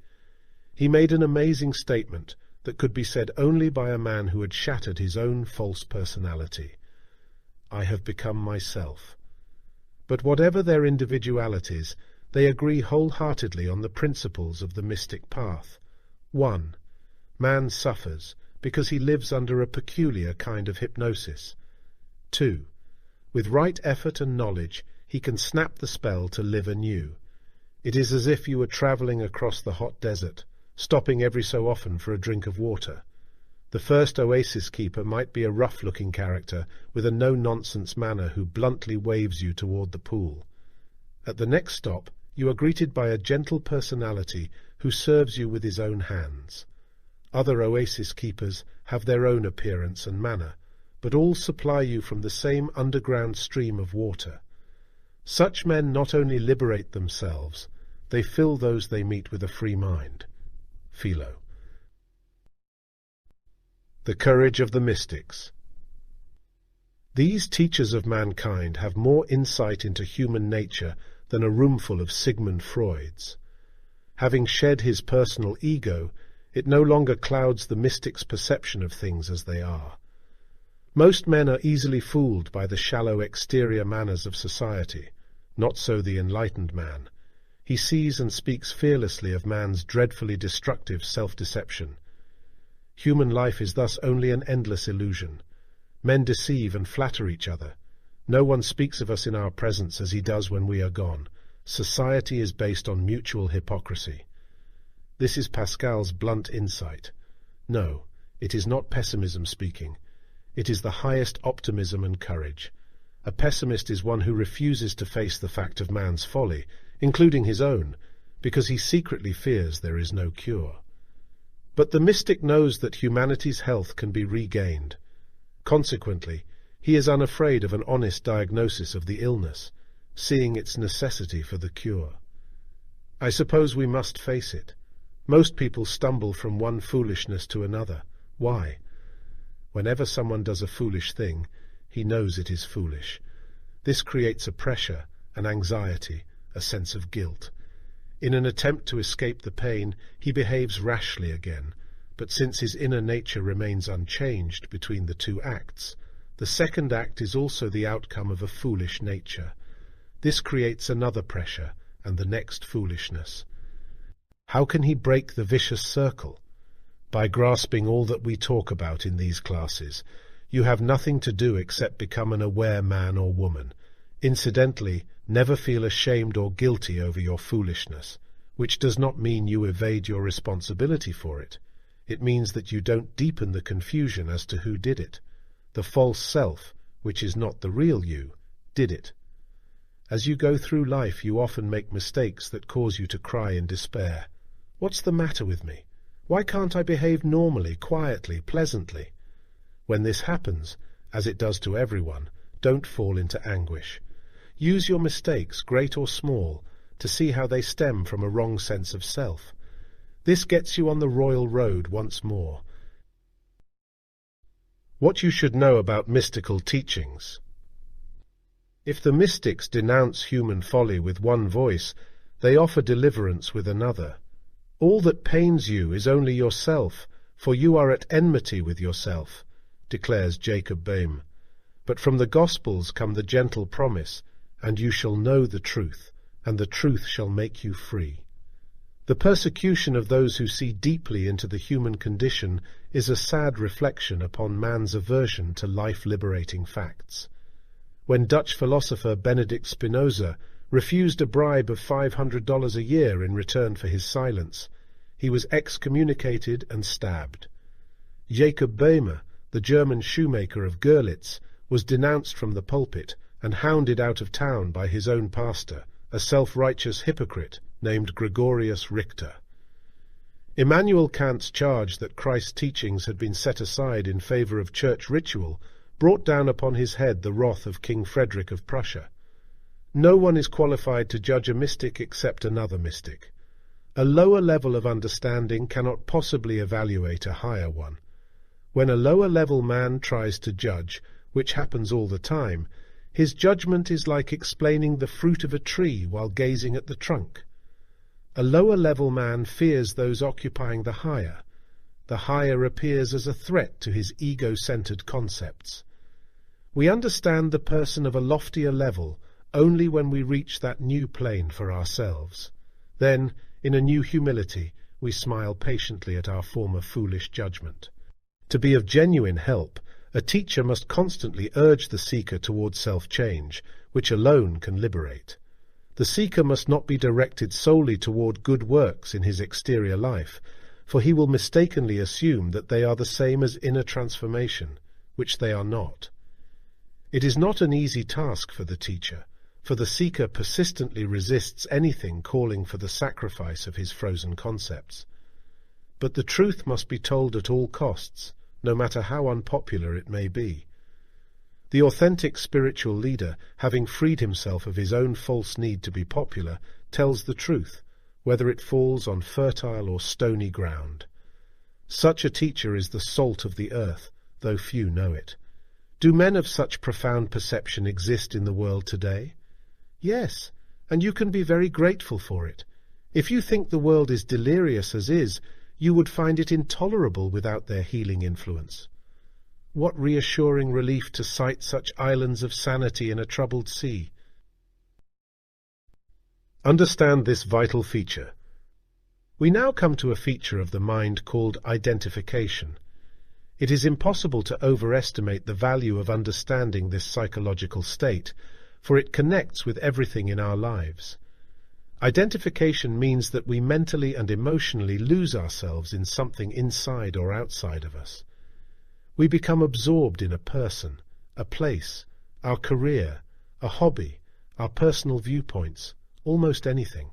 Speaker 1: He made an amazing statement that could be said only by a man who had shattered his own false personality. "I have become myself." But whatever their individualities, they agree wholeheartedly on the principles of the mystic path. 1. Man suffers because he lives under a peculiar kind of hypnosis. 2. With right effort and knowledge, he can snap the spell to live anew. It is as if you were travelling across the hot desert, stopping every so often for a drink of water. The first oasis keeper might be a rough-looking character with a no-nonsense manner who bluntly waves you toward the pool. At the next stop, you are greeted by a gentle personality who serves you with his own hands. Other oasis keepers have their own appearance and manner, but all supply you from the same underground stream of water. Such men not only liberate themselves, they fill those they meet with a free mind. Philo. The courage of the mystics. These teachers of mankind have more insight into human nature than a roomful of Sigmund Freuds. Having shed his personal ego, it no longer clouds the mystic's perception of things as they are. Most men are easily fooled by the shallow exterior manners of society. Not so the enlightened man. He sees and speaks fearlessly of man's dreadfully destructive self-deception. Human life is thus only an endless illusion. Men deceive and flatter each other. No one speaks of us in our presence as he does when we are gone. Society is based on mutual hypocrisy. This is Pascal's blunt insight. No, it is not pessimism speaking. It is the highest optimism and courage. A pessimist is one who refuses to face the fact of man's folly, including his own, because he secretly fears there is no cure. But the mystic knows that humanity's health can be regained. Consequently, he is unafraid of an honest diagnosis of the illness, seeing its necessity for the cure. I suppose we must face it. Most people stumble from one foolishness to another. Why? Whenever someone does a foolish thing, he knows it is foolish. This creates a pressure, an anxiety, a sense of guilt. In an attempt to escape the pain, he behaves rashly again, but since his inner nature remains unchanged between the two acts, the second act is also the outcome of a foolish nature. This creates another pressure, and the next foolishness. How can he break the vicious circle? By grasping all that we talk about in these classes. You have nothing to do except become an aware man or woman. Incidentally, never feel ashamed or guilty over your foolishness, which does not mean you evade your responsibility for it. It means that you don't deepen the confusion as to who did it. The false self, which is not the real you, did it. As you go through life, you often make mistakes that cause you to cry in despair. What's the matter with me? Why can't I behave normally, quietly, pleasantly? When this happens, as it does to everyone, don't fall into anguish. Use your mistakes, great or small, to see how they stem from a wrong sense of self. This gets you on the royal road once more. What you should know about mystical teachings. If the mystics denounce human folly with one voice, they offer deliverance with another. All that pains you is only yourself, for you are at enmity with yourself, declares Jacob Boehme. But from the Gospels come the gentle promise, and you shall know the truth, and the truth shall make you free. The persecution of those who see deeply into the human condition is a sad reflection upon man's aversion to life-liberating facts. When Dutch philosopher Benedict Spinoza refused a bribe of $500 a year in return for his silence, he was excommunicated and stabbed. Jacob Boehme, the German shoemaker of Görlitz, was denounced from the pulpit and hounded out of town by his own pastor, a self-righteous hypocrite named Gregorius Richter. Immanuel Kant's charge that Christ's teachings had been set aside in favor of church ritual brought down upon his head the wrath of King Frederick of Prussia. No one is qualified to judge a mystic except another mystic. A lower level of understanding cannot possibly evaluate a higher one. When a lower-level man tries to judge, which happens all the time, his judgment is like explaining the fruit of a tree while gazing at the trunk. A lower-level man fears those occupying the higher. The higher appears as a threat to his ego-centered concepts. We understand the person of a loftier level only when we reach that new plane for ourselves. Then, in a new humility, we smile patiently at our former foolish judgment. To be of genuine help, a teacher must constantly urge the seeker toward self-change, which alone can liberate. The seeker must not be directed solely toward good works in his exterior life, for he will mistakenly assume that they are the same as inner transformation, which they are not. It is not an easy task for the teacher, for the seeker persistently resists anything calling for the sacrifice of his frozen concepts. But the truth must be told at all costs, no matter how unpopular it may be. The authentic spiritual leader, having freed himself of his own false need to be popular, tells the truth, whether it falls on fertile or stony ground. Such a teacher is the salt of the earth, though few know it. Do men of such profound perception exist in the world today? Yes, and you can be very grateful for it. If you think the world is delirious as is, you would find it intolerable without their healing influence. What reassuring relief to sight such islands of sanity in a troubled sea. Understand this vital feature. We now come to a feature of the mind called identification. It is impossible to overestimate the value of understanding this psychological state, for it connects with everything in our lives. Identification means that we mentally and emotionally lose ourselves in something inside or outside of us. We become absorbed in a person, a place, our career, a hobby, our personal viewpoints, almost anything.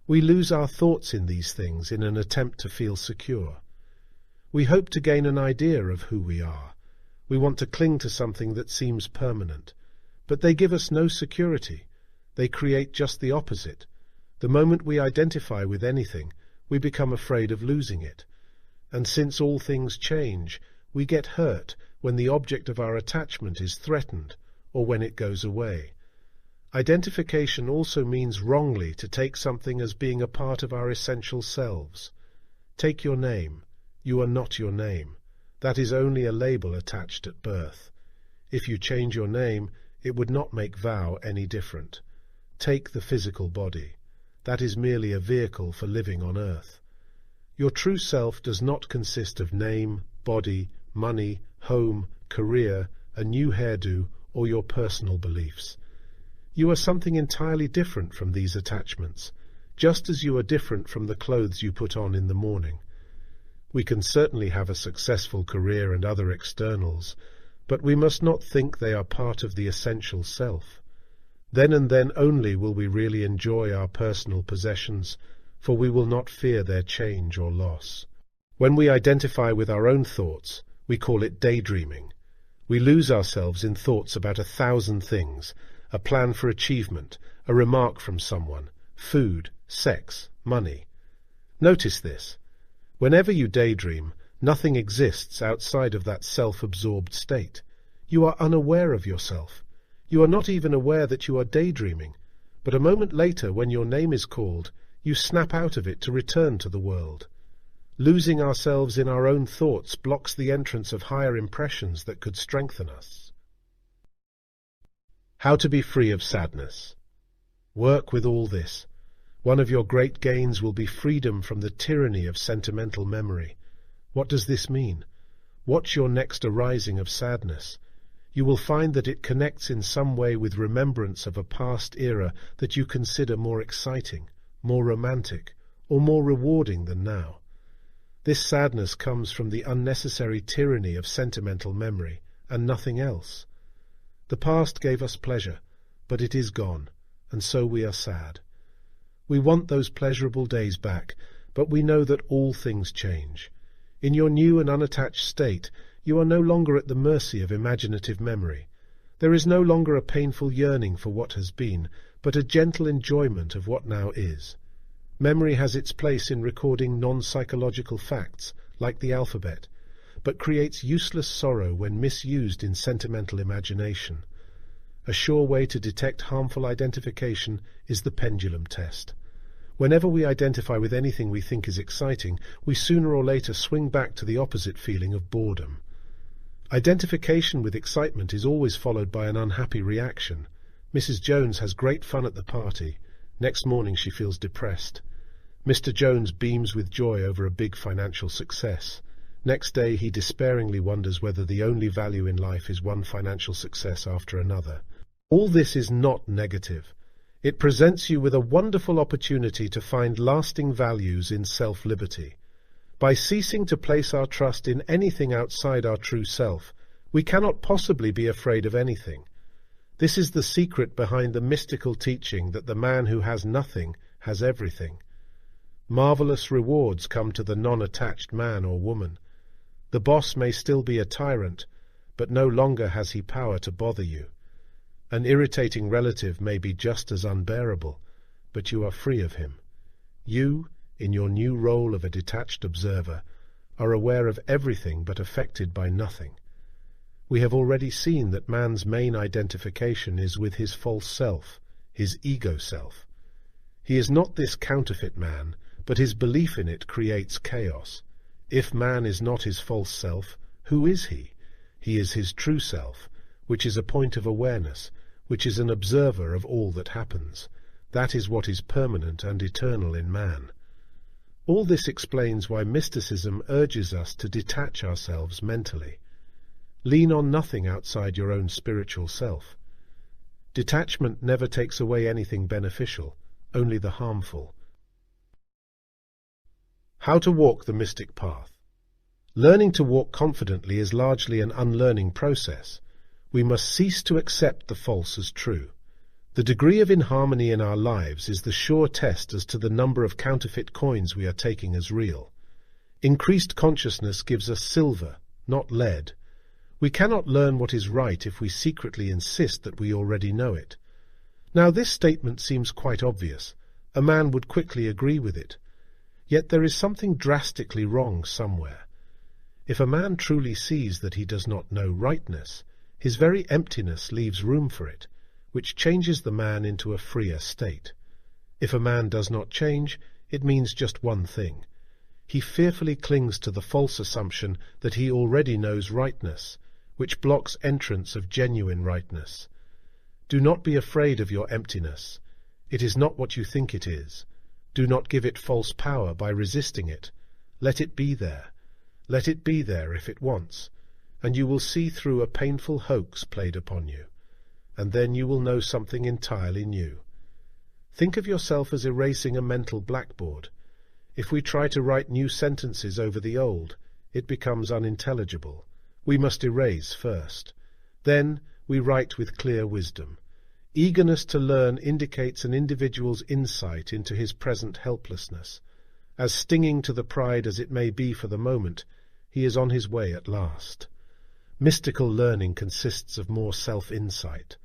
Speaker 1: We lose our thoughts in these things in an attempt to feel secure. We hope to gain an idea of who we are. We want to cling to something that seems permanent. But they give us no security. They create just the opposite. The moment we identify with anything, we become afraid of losing it. And since all things change, we get hurt when the object of our attachment is threatened or when it goes away. Identification also means wrongly to take something as being a part of our essential selves. Take your name. You are not your name. That is only a label attached at birth. If you change your name, it would not make vow any different. Take the physical body. That is merely a vehicle for living on earth. Your true self does not consist of name, body, money, home, career, a new hairdo, or your personal beliefs. You are something entirely different from these attachments, just as you are different from the clothes you put on in the morning. We can certainly have a successful career and other externals, but we must not think they are part of the essential self. Then and then only will we really enjoy our personal possessions, for we will not fear their change or loss. When we identify with our own thoughts, we call it daydreaming. We lose ourselves in thoughts about 1,000 things, a plan for achievement, a remark from someone, food, sex, money. Notice this. Whenever you daydream, nothing exists outside of that self-absorbed state. You are unaware of yourself. You are not even aware that you are daydreaming, but a moment later, when your name is called, you snap out of it to return to the world. Losing ourselves in our own thoughts blocks the entrance of higher impressions that could strengthen us. How to be free of sadness. Work with all this. One of your great gains will be freedom from the tyranny of sentimental memory. What does this mean? Watch your next arising of sadness. You will find that it connects in some way with remembrance of a past era that you consider more exciting, more romantic, or more rewarding than now. This sadness comes from the unnecessary tyranny of sentimental memory, and nothing else. The past gave us pleasure, but it is gone, and so we are sad. We want those pleasurable days back, but we know that all things change. In your new and unattached state, you are no longer at the mercy of imaginative memory. There is no longer a painful yearning for what has been, but a gentle enjoyment of what now is. Memory has its place in recording non-psychological facts, like the alphabet, but creates useless sorrow when misused in sentimental imagination. A sure way to detect harmful identification is the pendulum test. Whenever we identify with anything we think is exciting, we sooner or later swing back to the opposite feeling of boredom. Identification with excitement is always followed by an unhappy reaction. Mrs. Jones has great fun at the party. Next morning she feels depressed. Mr. Jones beams with joy over a big financial success. Next day he despairingly wonders whether the only value in life is one financial success after another. All this is not negative. It presents you with a wonderful opportunity to find lasting values in self-liberty. By ceasing to place our trust in anything outside our true self, we cannot possibly be afraid of anything. This is the secret behind the mystical teaching that the man who has nothing has everything. Marvelous rewards come to the non-attached man or woman. The boss may still be a tyrant, but no longer has he power to bother you. An irritating relative may be just as unbearable, but you are free of him. You, in your new role of a detached observer, are aware of everything but affected by nothing. We have already seen that man's main identification is with his false self, his ego self. He is not this counterfeit man, but his belief in it creates chaos. If man is not his false self, who is he? He is his true self, which is a point of awareness, which is an observer of all that happens. That is what is permanent and eternal in man. All this explains why mysticism urges us to detach ourselves mentally. Lean on nothing outside your own spiritual self. Detachment never takes away anything beneficial, only the harmful. How to walk the mystic path. Learning to walk confidently is largely an unlearning process. We must cease to accept the false as true. The degree of inharmony in our lives is the sure test as to the number of counterfeit coins we are taking as real. Increased consciousness gives us silver, not lead. We cannot learn what is right if we secretly insist that we already know it. Now this statement seems quite obvious. A man would quickly agree with it. Yet there is something drastically wrong somewhere. If a man truly sees that he does not know rightness, his very emptiness leaves room for it, which changes the man into a freer state. If a man does not change, it means just one thing. He fearfully clings to the false assumption that he already knows rightness, which blocks entrance of genuine rightness. Do not be afraid of your emptiness. It is not what you think it is. Do not give it false power by resisting it. Let it be there. Let it be there if it wants, and you will see through a painful hoax played upon you, and then you will know something entirely new. Think of yourself as erasing a mental blackboard. If we try to write new sentences over the old, it becomes unintelligible. We must erase first. Then we write with clear wisdom. Eagerness to learn indicates an individual's insight into his present helplessness. As stinging to the pride as it may be for the moment, he is on his way at last. Mystical learning consists of more self-insight.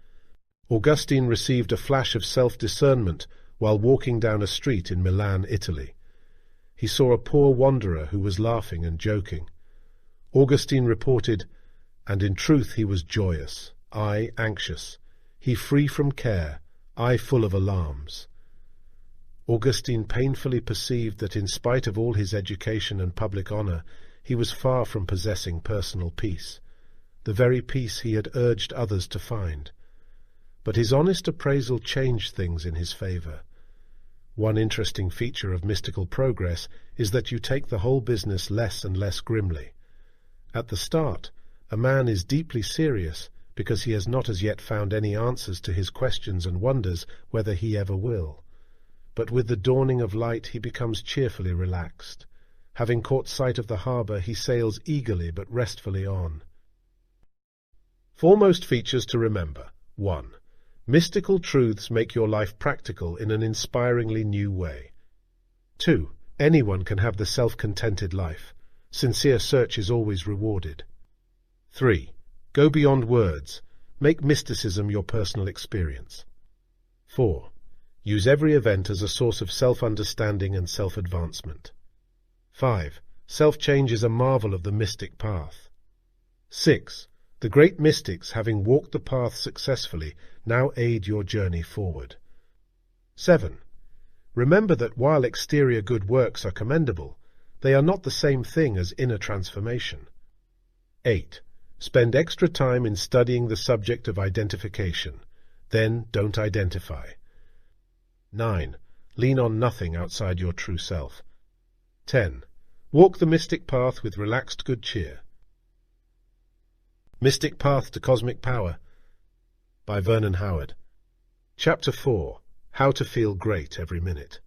Speaker 1: Augustine received a flash of self-discernment while walking down a street in Milan, Italy. He saw a poor wanderer who was laughing and joking. Augustine reported, "And in truth he was joyous, I anxious, he free from care, I full of alarms." Augustine painfully perceived that in spite of all his education and public honor, he was far from possessing personal peace, the very peace he had urged others to find. But his honest appraisal changed things in his favor. One interesting feature of mystical progress is that you take the whole business less and less grimly. At the start, a man is deeply serious because he has not as yet found any answers to his questions and wonders whether he ever will. But with the dawning of light he becomes cheerfully relaxed. Having caught sight of the harbour, he sails eagerly but restfully on. Foremost features to remember. 1. Mystical truths make your life practical in an inspiringly new way. 2. Anyone can have the self-contented life. Sincere search is always rewarded. 3. Go beyond words. Make mysticism your personal experience. 4. Use every event as a source of self-understanding and self-advancement. 5. Self-change is a marvel of the mystic path. 6. The great mystics, having walked the path successfully, now aid your journey forward. 7. Remember that while exterior good works are commendable, they are not the same thing as inner transformation. 8. Spend extra time in studying the subject of identification. Then don't identify. 9. Lean on nothing outside your true self. 10. Walk the mystic path with relaxed good cheer. Mystic Path to Cosmic Power by Vernon Howard. Chapter 4. How to Feel Great Every Minute.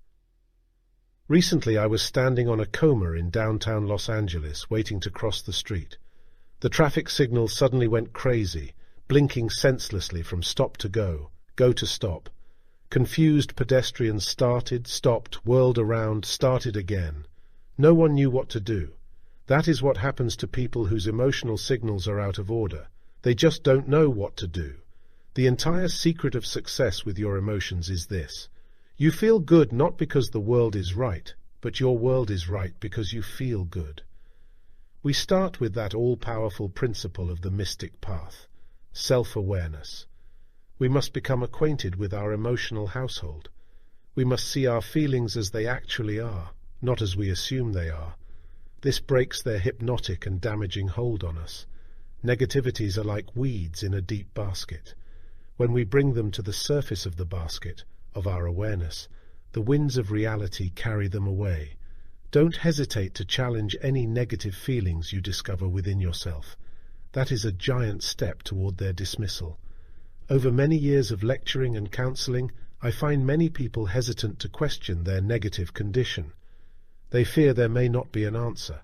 Speaker 1: Recently I was standing on a coma in downtown Los Angeles waiting to cross the street. The traffic signal suddenly went crazy, blinking senselessly from stop to go to stop. Confused pedestrians started, stopped, whirled around, started again. No one knew what to do. That is what happens to people whose emotional signals are out of order. They just don't know what to do. The entire secret of success with your emotions is this. You feel good not because the world is right, but your world is right because you feel good. We start with that all-powerful principle of the mystic path, self-awareness. We must become acquainted with our emotional household. We must see our feelings as they actually are, not as we assume they are. This breaks their hypnotic and damaging hold on us. Negativities are like weeds in a deep basket. When we bring them to the surface of the basket, of our awareness, the winds of reality carry them away. Don't hesitate to challenge any negative feelings you discover within yourself. That is a giant step toward their dismissal. Over many years of lecturing and counseling, I find many people hesitant to question their negative condition. They fear there may not be an answer.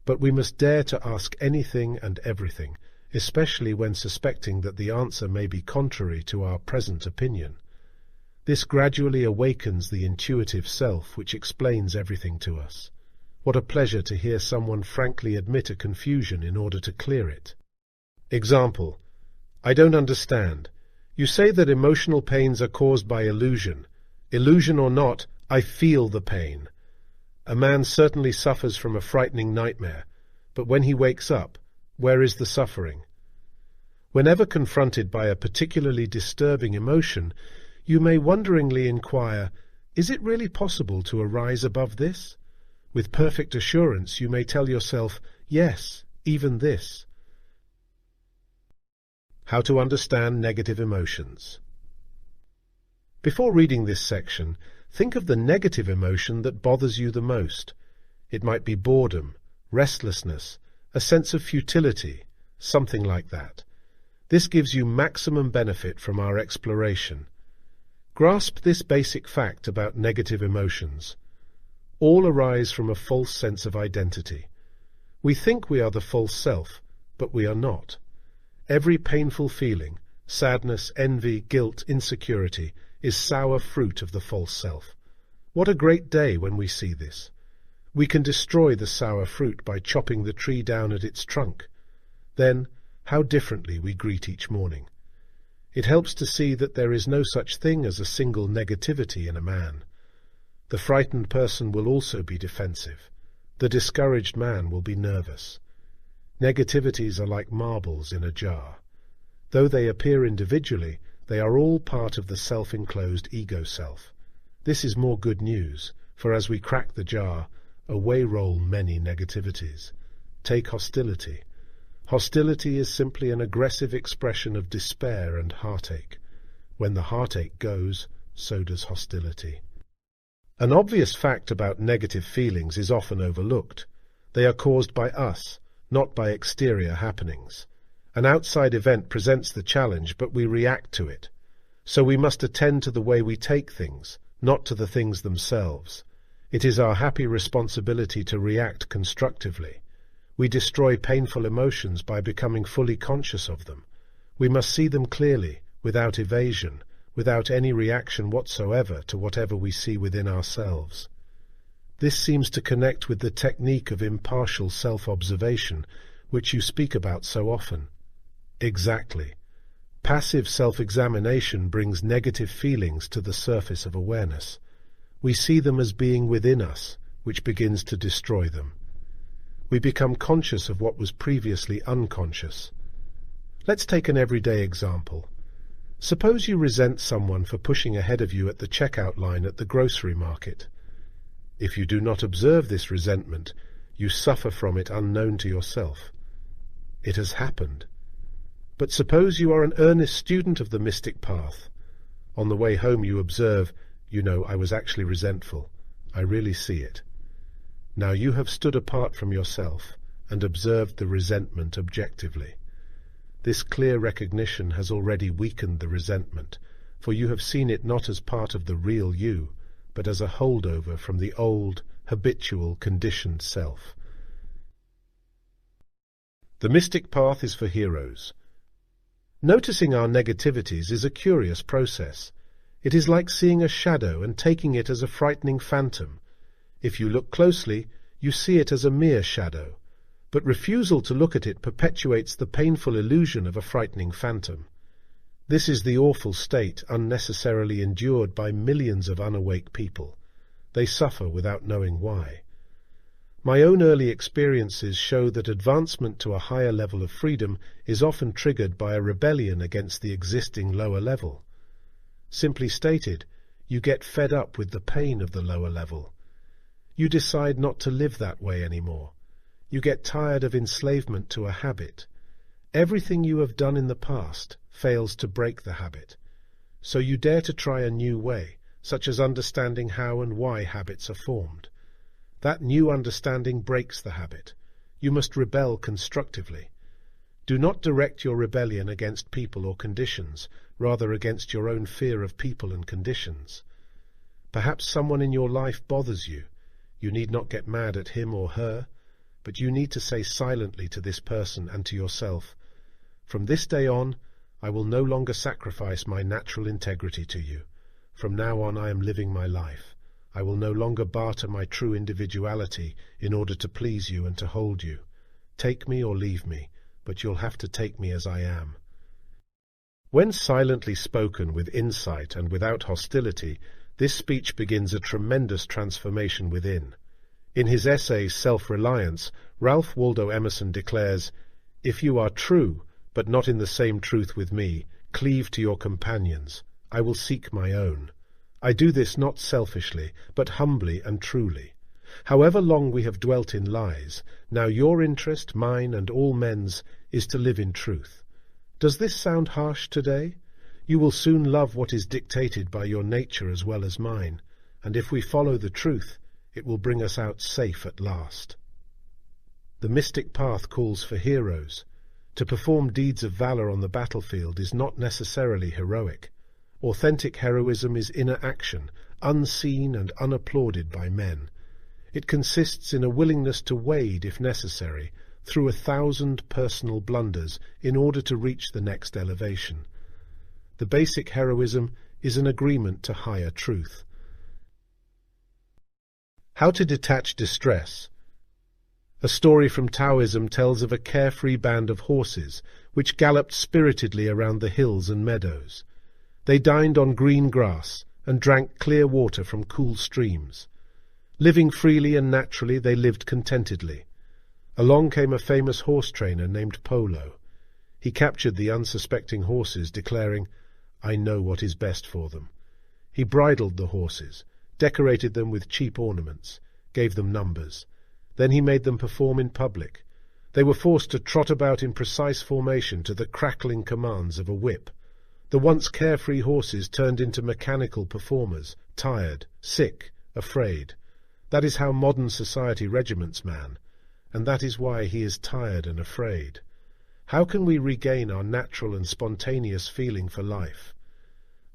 Speaker 1: But we must dare to ask anything and everything, especially when suspecting that the answer may be contrary to our present opinion. This gradually awakens the intuitive self which explains everything to us. What a pleasure to hear someone frankly admit a confusion in order to clear it. Example: I don't understand. You say that emotional pains are caused by illusion. Illusion or not, I feel the pain. A man certainly suffers from a frightening nightmare, but when he wakes up, where is the suffering? Whenever confronted by a particularly disturbing emotion, you may wonderingly inquire, is it really possible to arise above this? With perfect assurance you may tell yourself, yes, even this. How to understand negative emotions. Before reading this section, think of the negative emotion that bothers you the most. It might be boredom, restlessness, a sense of futility, something like that. This gives you maximum benefit from our exploration. Grasp this basic fact about negative emotions. All arise from a false sense of identity. We think we are the false self, but we are not. Every painful feeling, sadness, envy, guilt, insecurity, is sour fruit of the false self. What a great day when we see this. We can destroy the sour fruit by chopping the tree down at its trunk. Then, how differently we greet each morning. It helps to see that there is no such thing as a single negativity in a man. The frightened person will also be defensive. The discouraged man will be nervous. Negativities are like marbles in a jar. Though they appear individually, they are all part of the self-enclosed ego self. This is more good news, for as we crack the jar, away roll many negativities. Take hostility. Hostility is simply an aggressive expression of despair and heartache. When the heartache goes, so does hostility. An obvious fact about negative feelings is often overlooked. They are caused by us, not by exterior happenings. An outside event presents the challenge, but we react to it. So we must attend to the way we take things, not to the things themselves. It is our happy responsibility to react constructively. We destroy painful emotions by becoming fully conscious of them. We must see them clearly, without evasion, without any reaction whatsoever to whatever we see within ourselves. This seems to connect with the technique of impartial self-observation, which you speak about so often. Exactly. Passive self-examination brings negative feelings to the surface of awareness. We see them as being within us, which begins to destroy them. We become conscious of what was previously unconscious. Let's take an everyday example. Suppose you resent someone for pushing ahead of you at the checkout line at the grocery market. If you do not observe this resentment, you suffer from it unknown to yourself. It has happened. But suppose you are an earnest student of the mystic path. On the way home you observe, I was actually resentful. I really see it. Now you have stood apart from yourself and observed the resentment objectively. This clear recognition has already weakened the resentment, for you have seen it not as part of the real you, but as a holdover from the old, habitual, conditioned self. The mystic path is for heroes. Noticing our negativities is a curious process. It is like seeing a shadow and taking it as a frightening phantom. If you look closely, you see it as a mere shadow, but refusal to look at it perpetuates the painful illusion of a frightening phantom. This is the awful state unnecessarily endured by millions of unawake people. They suffer without knowing why. My own early experiences show that advancement to a higher level of freedom is often triggered by a rebellion against the existing lower level. Simply stated, you get fed up with the pain of the lower level. You decide not to live that way anymore. You get tired of enslavement to a habit. Everything you have done in the past fails to break the habit. So you dare to try a new way, such as understanding how and why habits are formed. That new understanding breaks the habit. You must rebel constructively. Do not direct your rebellion against people or conditions, rather against your own fear of people and conditions. Perhaps someone in your life bothers you. You need not get mad at him or her, but you need to say silently to this person and to yourself, "From this day on, I will no longer sacrifice my natural integrity to you. From now on I am living my life. I will no longer barter my true individuality in order to please you and to hold you. Take me or leave me, but you'll have to take me as I am." When silently spoken with insight and without hostility, this speech begins a tremendous transformation within. In his essay Self-Reliance, Ralph Waldo Emerson declares, "If you are true, but not in the same truth with me, cleave to your companions. I will seek my own. I do this not selfishly, but humbly and truly. However long we have dwelt in lies, now your interest, mine, and all men's is to live in truth." Does this sound harsh today? You will soon love what is dictated by your nature as well as mine, and if we follow the truth, it will bring us out safe at last. The mystic path calls for heroes. To perform deeds of valor on the battlefield is not necessarily heroic. Authentic heroism is inner action, unseen and unapplauded by men. It consists in a willingness to wade, if necessary, through 1,000 personal blunders in order to reach the next elevation. The basic heroism is an agreement to higher truth. How to detach distress. A story from Taoism tells of a carefree band of horses which galloped spiritedly around the hills and meadows. They dined on green grass and drank clear water from cool streams. Living freely and naturally, they lived contentedly. Along came a famous horse trainer named Polo. He captured the unsuspecting horses, declaring, "I know what is best for them." He bridled the horses, decorated them with cheap ornaments, gave them numbers. Then he made them perform in public. They were forced to trot about in precise formation to the crackling commands of a whip. The once carefree horses turned into mechanical performers, tired, sick, afraid. That is how modern society regiments man, and that is why he is tired and afraid. How can we regain our natural and spontaneous feeling for life?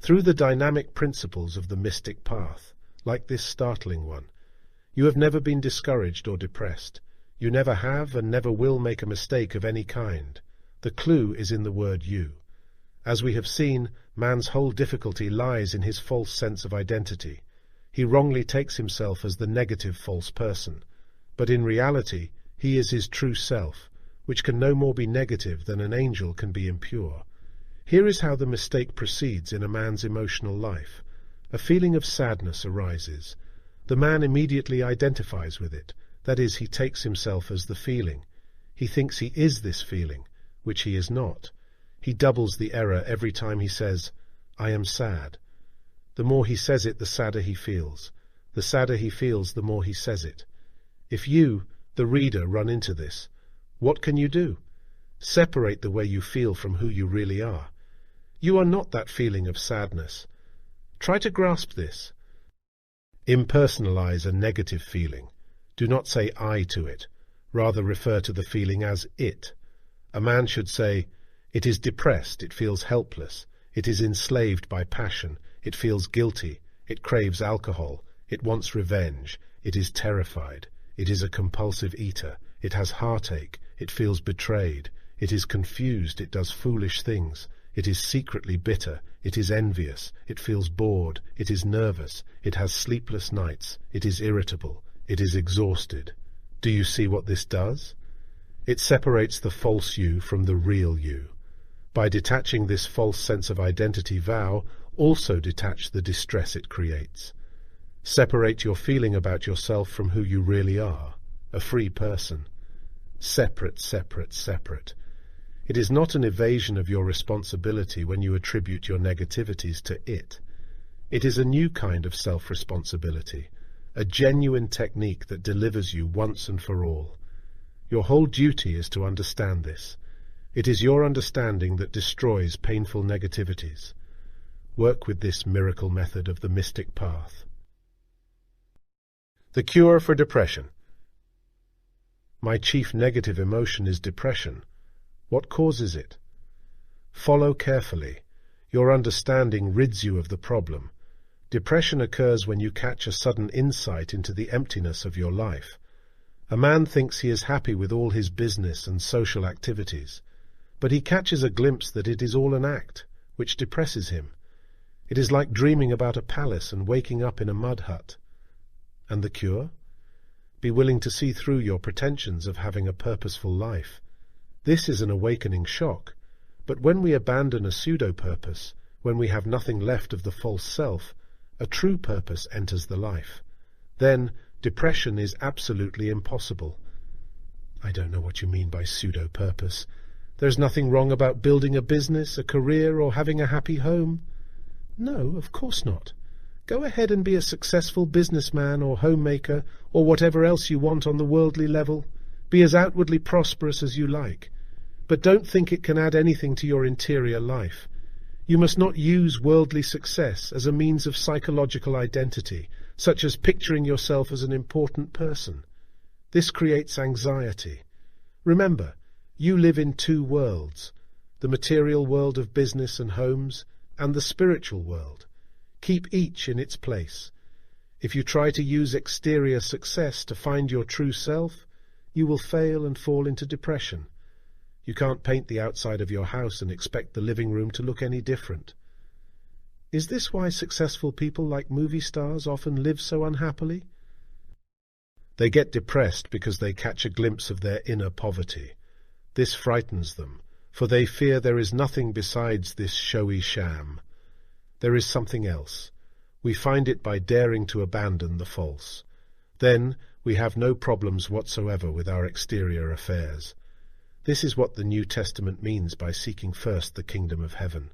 Speaker 1: Through the dynamic principles of the mystic path, like this startling one. You have never been discouraged or depressed. You never have and never will make a mistake of any kind. The clue is in the word you. As we have seen, man's whole difficulty lies in his false sense of identity. He wrongly takes himself as the negative false person, but in reality he is his true self, which can no more be negative than an angel can be impure. Here is how the mistake proceeds in a man's emotional life. A feeling of sadness arises. The man immediately identifies with it, that is, he takes himself as the feeling. He thinks he is this feeling, which he is not. He doubles the error every time he says, "I am sad." The more he says it, the sadder he feels. The sadder he feels, the more he says it. If you, the reader, run into this, what can you do? Separate the way you feel from who you really are. You are not that feeling of sadness. Try to grasp this. Impersonalize a negative feeling. Do not say I to it. Rather refer to the feeling as it. A man should say, "It is depressed, it feels helpless, it is enslaved by passion, it feels guilty, it craves alcohol, it wants revenge, it is terrified, it is a compulsive eater, it has heartache, it feels betrayed, it is confused, it does foolish things, it is secretly bitter, it is envious, it feels bored, it is nervous, it has sleepless nights, it is irritable, it is exhausted." Do you see what this does? It separates the false you from the real you. By detaching this false sense of identity, vow also detach the distress it creates. Separate your feeling about yourself from who you really are. a free person. Separate, separate, separate. It is not an evasion of your responsibility when you attribute your negativities to it. It is a new kind of self-responsibility, a genuine technique that delivers you once and for all. Your whole duty is to understand this. It is your understanding that destroys painful negativities. Work with this miracle method of the mystic path. The cure for depression. My chief negative emotion is depression. What causes it? Follow carefully. Your understanding rids you of the problem. Depression occurs when you catch a sudden insight into the emptiness of your life. A man thinks he is happy with all his business and social activities, but he catches a glimpse that it is all an act, which depresses him. It is like dreaming about a palace and waking up in a mud hut. And the cure? Be willing to see through your pretensions of having a purposeful life. This is an awakening shock, but when we abandon a pseudo-purpose, when we have nothing left of the false self, a true purpose enters the life. Then depression is absolutely impossible. I don't know what you mean by pseudo-purpose. There's nothing wrong about building a business, a career, or having a happy home. No, of course not. Go ahead and be a successful businessman or homemaker or whatever else you want on the worldly level. Be as outwardly prosperous as you like. But don't think it can add anything to your interior life. You must not use worldly success as a means of psychological identity, such as picturing yourself as an important person. This creates anxiety. Remember, you live in two worlds, the material world of business and homes, and the spiritual world. Keep each in its place. If you try to use exterior success to find your true self, you will fail and fall into depression. You can't paint the outside of your house and expect the living room to look any different. Is this why successful people like movie stars often live so unhappily? They get depressed because they catch a glimpse of their inner poverty. This frightens them, for they fear there is nothing besides this showy sham. There is something else. We find it by daring to abandon the false. Then we have no problems whatsoever with our exterior affairs. This is what the New Testament means by seeking first the kingdom of heaven.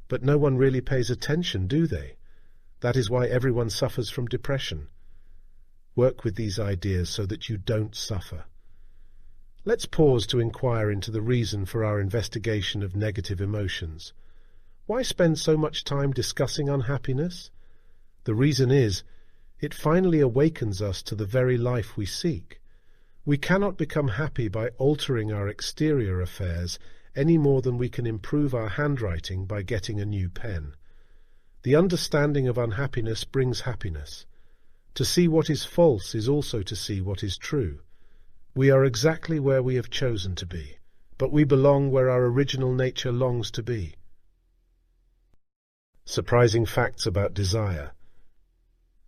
Speaker 1: But no one really pays attention, do they? That is why everyone suffers from depression. Work with these ideas so that you don't suffer. Let's pause to inquire into the reason for our investigation of negative emotions. Why spend so much time discussing unhappiness? The reason is, it finally awakens us to the very life we seek. We cannot become happy by altering our exterior affairs any more than we can improve our handwriting by getting a new pen. The understanding of unhappiness brings happiness. To see what is false is also to see what is true. We are exactly where we have chosen to be, but we belong where our original nature longs to be. Surprising facts about desire.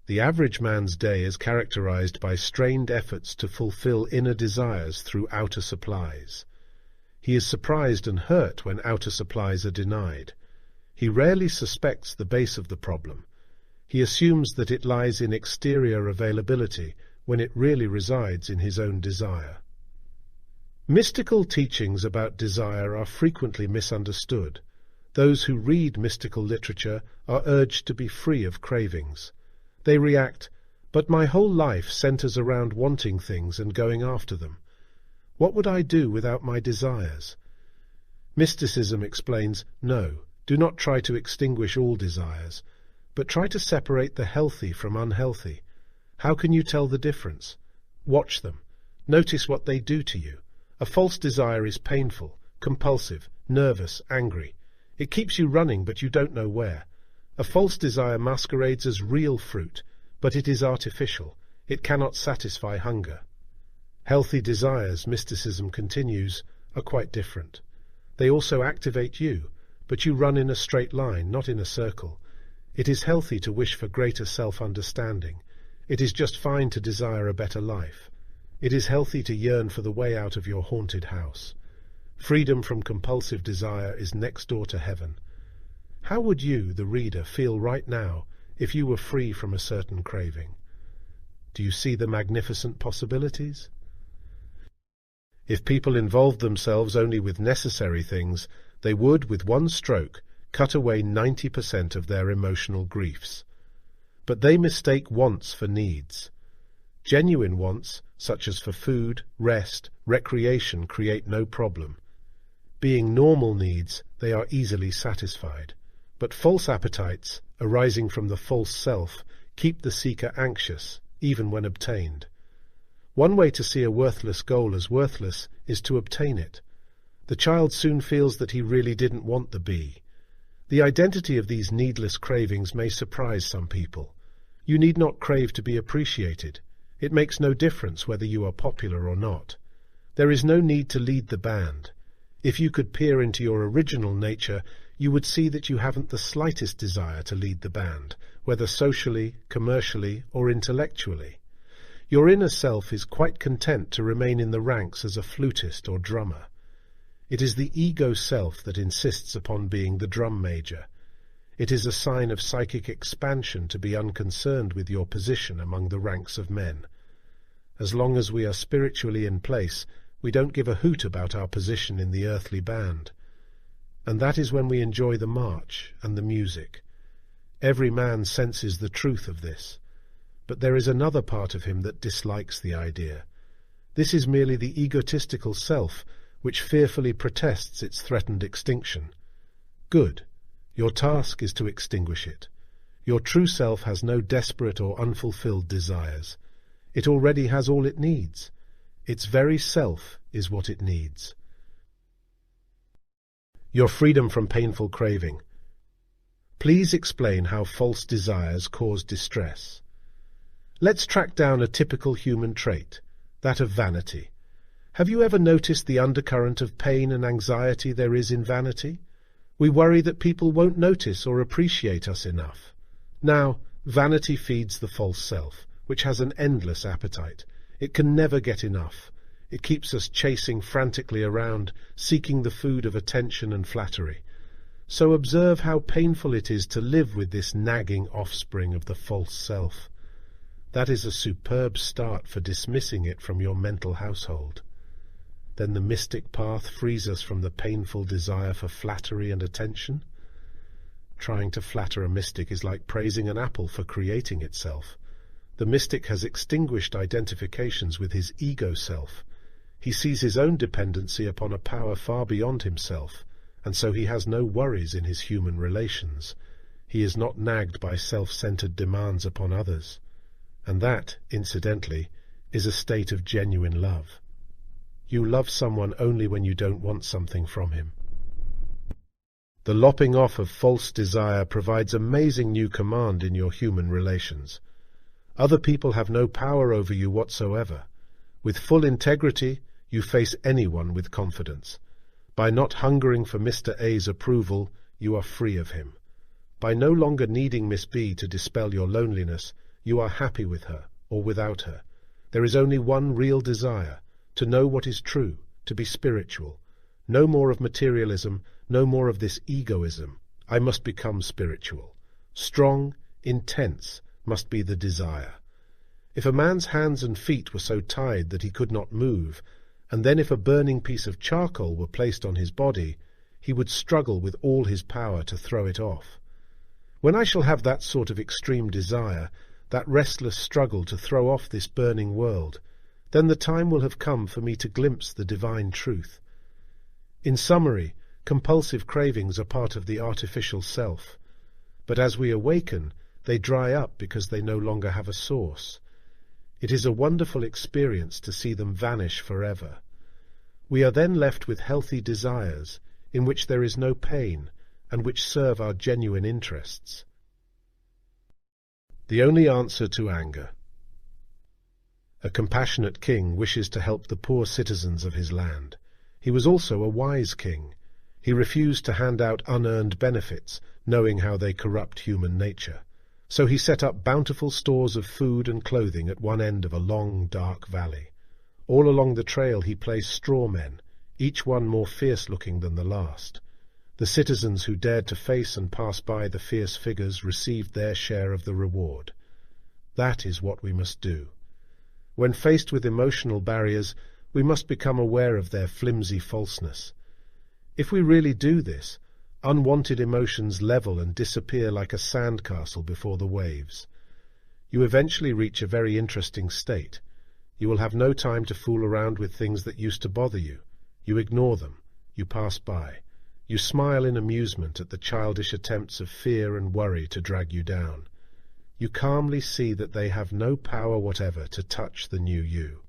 Speaker 1: The average man's day is characterized by strained efforts to fulfill inner desires through outer supplies. He is surprised and hurt when outer supplies are denied. He rarely suspects the base of the problem. He assumes that it lies in exterior availability when it really resides in his own desire. Mystical teachings about desire are frequently misunderstood. Those who read mystical literature are urged to be free of cravings. They react, "But my whole life centers around wanting things and going after them. What would I do without my desires?" Mysticism explains, no, do not try to extinguish all desires, but try to separate the healthy from unhealthy. How can you tell the difference? Watch them. Notice what they do to you. A false desire is painful, compulsive, nervous, angry. It keeps you running, but you don't know where. A false desire masquerades as real fruit, but it is artificial. It cannot satisfy hunger. Healthy desires, mysticism continues, are quite different. They also activate you, but you run in a straight line, not in a circle. It is healthy to wish for greater self-understanding. It is just fine to desire a better life. It is healthy to yearn for the way out of your haunted house. Freedom from compulsive desire is next door to heaven. How would you, the reader, feel right now if you were free from a certain craving? Do you see the magnificent possibilities? If people involved themselves only with necessary things, they would, with one stroke, cut away 90% of their emotional griefs. But they mistake wants for needs. Genuine wants, such as for food, rest, recreation, create no problem. Being normal needs, they are easily satisfied. But false appetites, arising from the false self, keep the seeker anxious, even when obtained. One way to see a worthless goal as worthless is to obtain it. The child soon feels that he really didn't want the bee. The identity of these needless cravings may surprise some people. You need not crave to be appreciated. It makes no difference whether you are popular or not. There is no need to lead the band. If you could peer into your original nature, you would see that you haven't the slightest desire to lead the band, whether socially, commercially, or intellectually. Your inner self is quite content to remain in the ranks as a flutist or drummer. It is the ego self that insists upon being the drum major. It is a sign of psychic expansion to be unconcerned with your position among the ranks of men. As long as we are spiritually in place, we don't give a hoot about our position in the earthly band. And that is when we enjoy the march and the music. Every man senses the truth of this. But there is another part of him that dislikes the idea. This is merely the egotistical self, which fearfully protests its threatened extinction. Good. Your task is to extinguish it. Your true self has no desperate or unfulfilled desires. It already has all it needs. Its very self is what it needs. Your freedom from painful craving. Please explain how false desires cause distress. Let's track down a typical human trait, that of vanity. Have you ever noticed the undercurrent of pain and anxiety there is in vanity? We worry that people won't notice or appreciate us enough. Now, vanity feeds the false self, which has an endless appetite. It can never get enough. It keeps us chasing frantically around, seeking the food of attention and flattery. So observe how painful it is to live with this nagging offspring of the false self. That is a superb start for dismissing it from your mental household. Then the mystic path frees us from the painful desire for flattery and attention. Trying to flatter a mystic is like praising an apple for creating itself. The mystic has extinguished identifications with his ego self. He sees his own dependency upon a power far beyond himself, and so he has no worries in his human relations. He is not nagged by self-centered demands upon others. And that, incidentally, is a state of genuine love. You love someone only when you don't want something from him. The lopping off of false desire provides amazing new command in your human relations. Other people have no power over you whatsoever. With full integrity, you face anyone with confidence. By not hungering for Mr. A's approval, you are free of him. By no longer needing Miss B to dispel your loneliness, you are happy with her or without her. There is only one real desire, to know what is true, to be spiritual. No more of materialism, no more of this egoism. I must become spiritual. Strong, intense must be the desire. If a man's hands and feet were so tied that he could not move, and then if a burning piece of charcoal were placed on his body, he would struggle with all his power to throw it off. When I shall have that sort of extreme desire, that restless struggle to throw off this burning world, then the time will have come for me to glimpse the divine truth. In summary, compulsive cravings are part of the artificial self. But as we awaken, they dry up because they no longer have a source. It is a wonderful experience to see them vanish forever. We are then left with healthy desires, in which there is no pain, and which serve our genuine interests. The only answer to anger. A compassionate king wishes to help the poor citizens of his land. He was also a wise king. He refused to hand out unearned benefits, knowing how they corrupt human nature. So he set up bountiful stores of food and clothing at one end of a long, dark valley. All along the trail he placed straw men, each one more fierce-looking than the last. The citizens who dared to face and pass by the fierce figures received their share of the reward. That is what we must do. When faced with emotional barriers, we must become aware of their flimsy falseness. If we really do this, unwanted emotions level and disappear like a sandcastle before the waves. You eventually reach a very interesting state. You will have no time to fool around with things that used to bother you. You ignore them. You pass by. You smile in amusement at the childish attempts of fear and worry to drag you down. You calmly see that they have no power whatever to touch the new you.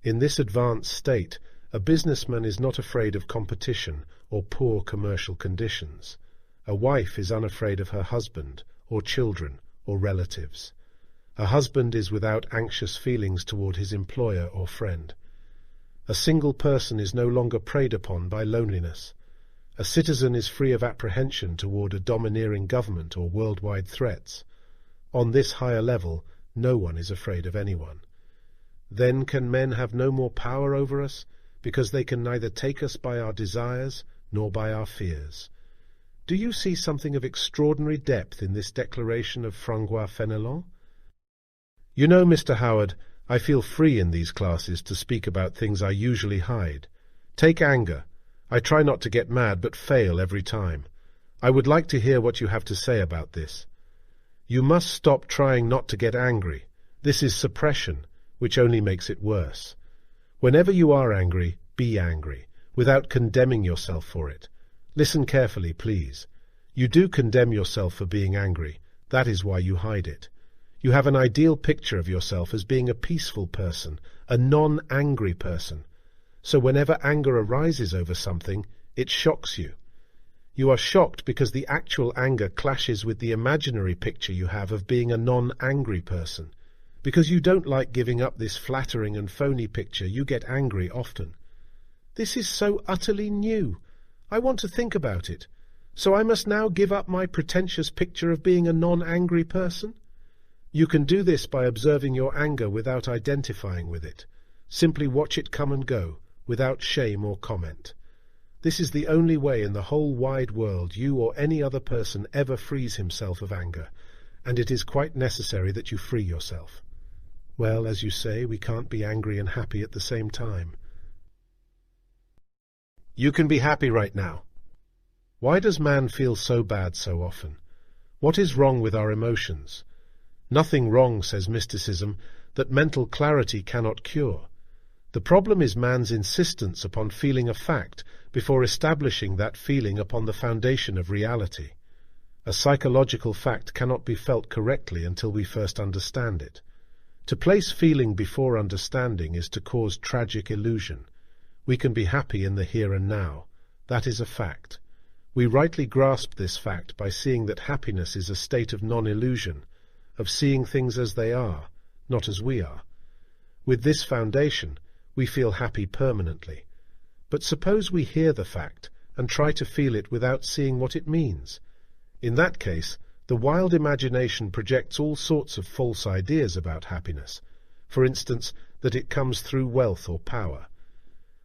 Speaker 1: In this advanced state, a businessman is not afraid of competition or poor commercial conditions. A wife is unafraid of her husband, or children, or relatives. A husband is without anxious feelings toward his employer or friend. A single person is no longer preyed upon by loneliness. A citizen is free of apprehension toward a domineering government or worldwide threats. On this higher level, no one is afraid of anyone. Then can men have no more power over us, because they can neither take us by our desires nor by our fears. Do you see something of extraordinary depth in this declaration of François Fenelon? You know, Mr. Howard, I feel free in these classes to speak about things I usually hide. Take anger. I try not to get mad, but fail every time. I would like to hear what you have to say about this. You must stop trying not to get angry. This is suppression, which only makes it worse. Whenever you are angry, be angry, without condemning yourself for it. Listen carefully, please. You do condemn yourself for being angry. That is why you hide it. You have an ideal picture of yourself as being a peaceful person, a non-angry person. So whenever anger arises over something, it shocks you. You are shocked because the actual anger clashes with the imaginary picture you have of being a non-angry person. Because you don't like giving up this flattering and phony picture, you get angry often. This is so utterly new. I want to think about it. So I must now give up my pretentious picture of being a non-angry person? You can do this by observing your anger without identifying with it. Simply watch it come and go, without shame or comment. This is the only way in the whole wide world you or any other person ever frees himself of anger, and it is quite necessary that you free yourself. Well, as you say, we can't be angry and happy at the same time. You can be happy right now. Why does man feel so bad so often? What is wrong with our emotions? Nothing wrong, says mysticism, that mental clarity cannot cure. The problem is man's insistence upon feeling a fact before establishing that feeling upon the foundation of reality. A psychological fact cannot be felt correctly until we first understand it. To place feeling before understanding is to cause tragic illusion. We can be happy in the here and now. That is a fact. We rightly grasp this fact by seeing that happiness is a state of non-illusion, of seeing things as they are, not as we are. With this foundation, we feel happy permanently. But suppose we hear the fact and try to feel it without seeing what it means. In that case, the wild imagination projects all sorts of false ideas about happiness. For instance, that it comes through wealth or power.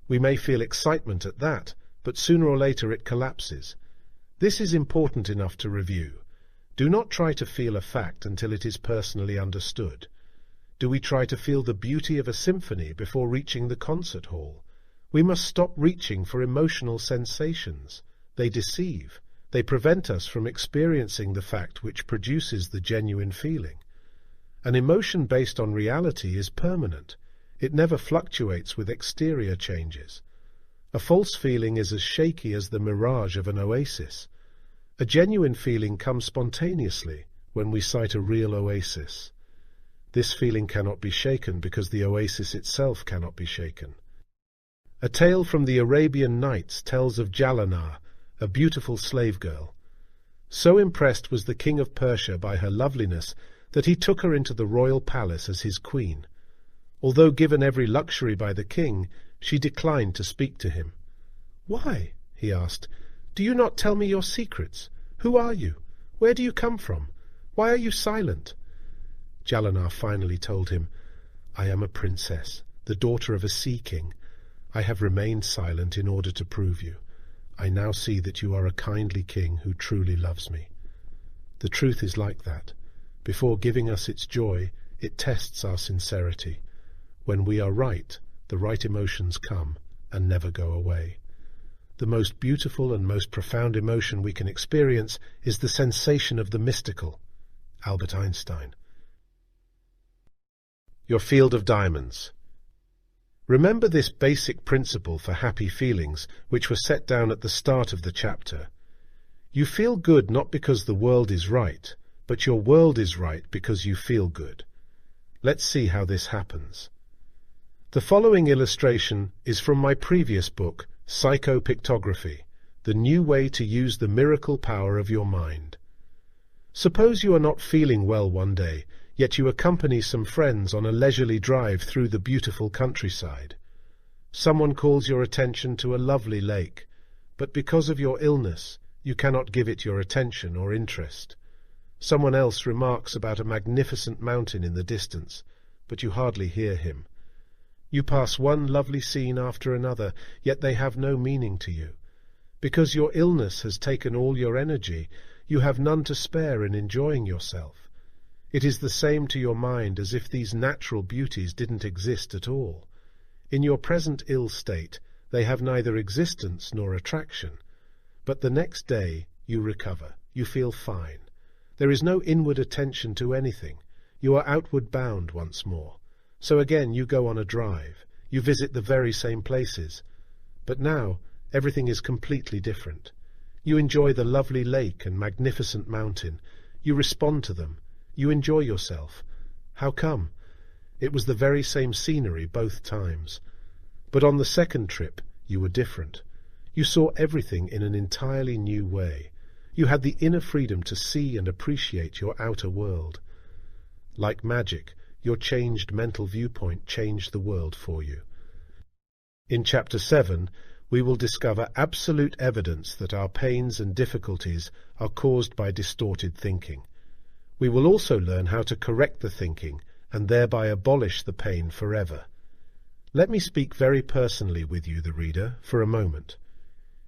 Speaker 1: We may feel excitement at that, but sooner or later it collapses. This is important enough to review. Do not try to feel a fact until it is personally understood. Do we try to feel the beauty of a symphony before reaching the concert hall? We must stop reaching for emotional sensations. They deceive. They prevent us from experiencing the fact which produces the genuine feeling. An emotion based on reality is permanent. It never fluctuates with exterior changes. A false feeling is as shaky as the mirage of an oasis. A genuine feeling comes spontaneously when we sight a real oasis. This feeling cannot be shaken because the oasis itself cannot be shaken. A tale from the Arabian Nights tells of Jalanar, a beautiful slave girl. So impressed was the king of Persia by her loveliness that he took her into the royal palace as his queen. Although given every luxury by the king, she declined to speak to him. "Why?" he asked. "Do you not tell me your secrets? Who are you? Where do you come from? Why are you silent?" Jalanar finally told him, "I am a princess, the daughter of a sea king. I have remained silent in order to prove you. I now see that you are a kindly king who truly loves me." The truth is like that. Before giving us its joy, it tests our sincerity. When we are right, the right emotions come and never go away. The most beautiful and most profound emotion we can experience is the sensation of the mystical. Albert Einstein. Your field of diamonds. Remember this basic principle for happy feelings, which was set down at the start of the chapter. You feel good not because the world is right, but your world is right because you feel good. Let's see how this happens. The following illustration is from my previous book, Psychopictography, the new way to use the miracle power of your mind. Suppose you are not feeling well one day, yet you accompany some friends on a leisurely drive through the beautiful countryside. Someone calls your attention to a lovely lake, but because of your illness, you cannot give it your attention or interest. Someone else remarks about a magnificent mountain in the distance, but you hardly hear him. You pass one lovely scene after another, yet they have no meaning to you. Because your illness has taken all your energy, you have none to spare in enjoying yourself. It is the same to your mind as if these natural beauties didn't exist at all. In your present ill state, they have neither existence nor attraction. But the next day, you recover. You feel fine. There is no inward attention to anything. You are outward bound once more. So again you go on a drive. You visit the very same places. But now, everything is completely different. You enjoy the lovely lake and magnificent mountain. You respond to them. You enjoy yourself. How come? It was the very same scenery both times. But on the second trip, you were different. You saw everything in an entirely new way. You had the inner freedom to see and appreciate your outer world. Like magic, your changed mental viewpoint changed the world for you. In Chapter 7, we will discover absolute evidence that our pains and difficulties are caused by distorted thinking. We will also learn how to correct the thinking and thereby abolish the pain forever. Let me speak very personally with you, the reader, for a moment.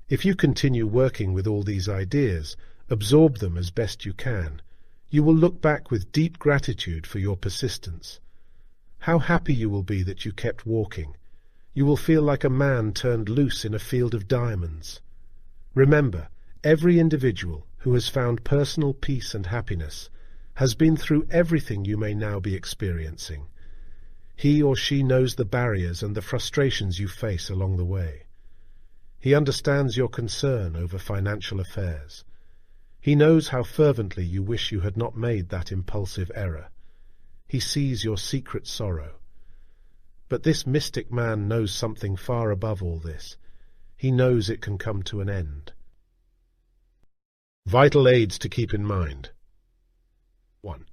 Speaker 1: If you continue working with all these ideas, absorb them as best you can, you will look back with deep gratitude for your persistence. How happy you will be that you kept walking. You will feel like a man turned loose in a field of diamonds. Remember, every individual who has found personal peace and happiness has been through everything you may now be experiencing. He or she knows the barriers and the frustrations you face along the way. He understands your concern over financial affairs. He knows how fervently you wish you had not made that impulsive error. He sees your secret sorrow. But this mystic man knows something far above all this. He knows it can come to an end. Vital aids to keep in mind. 1.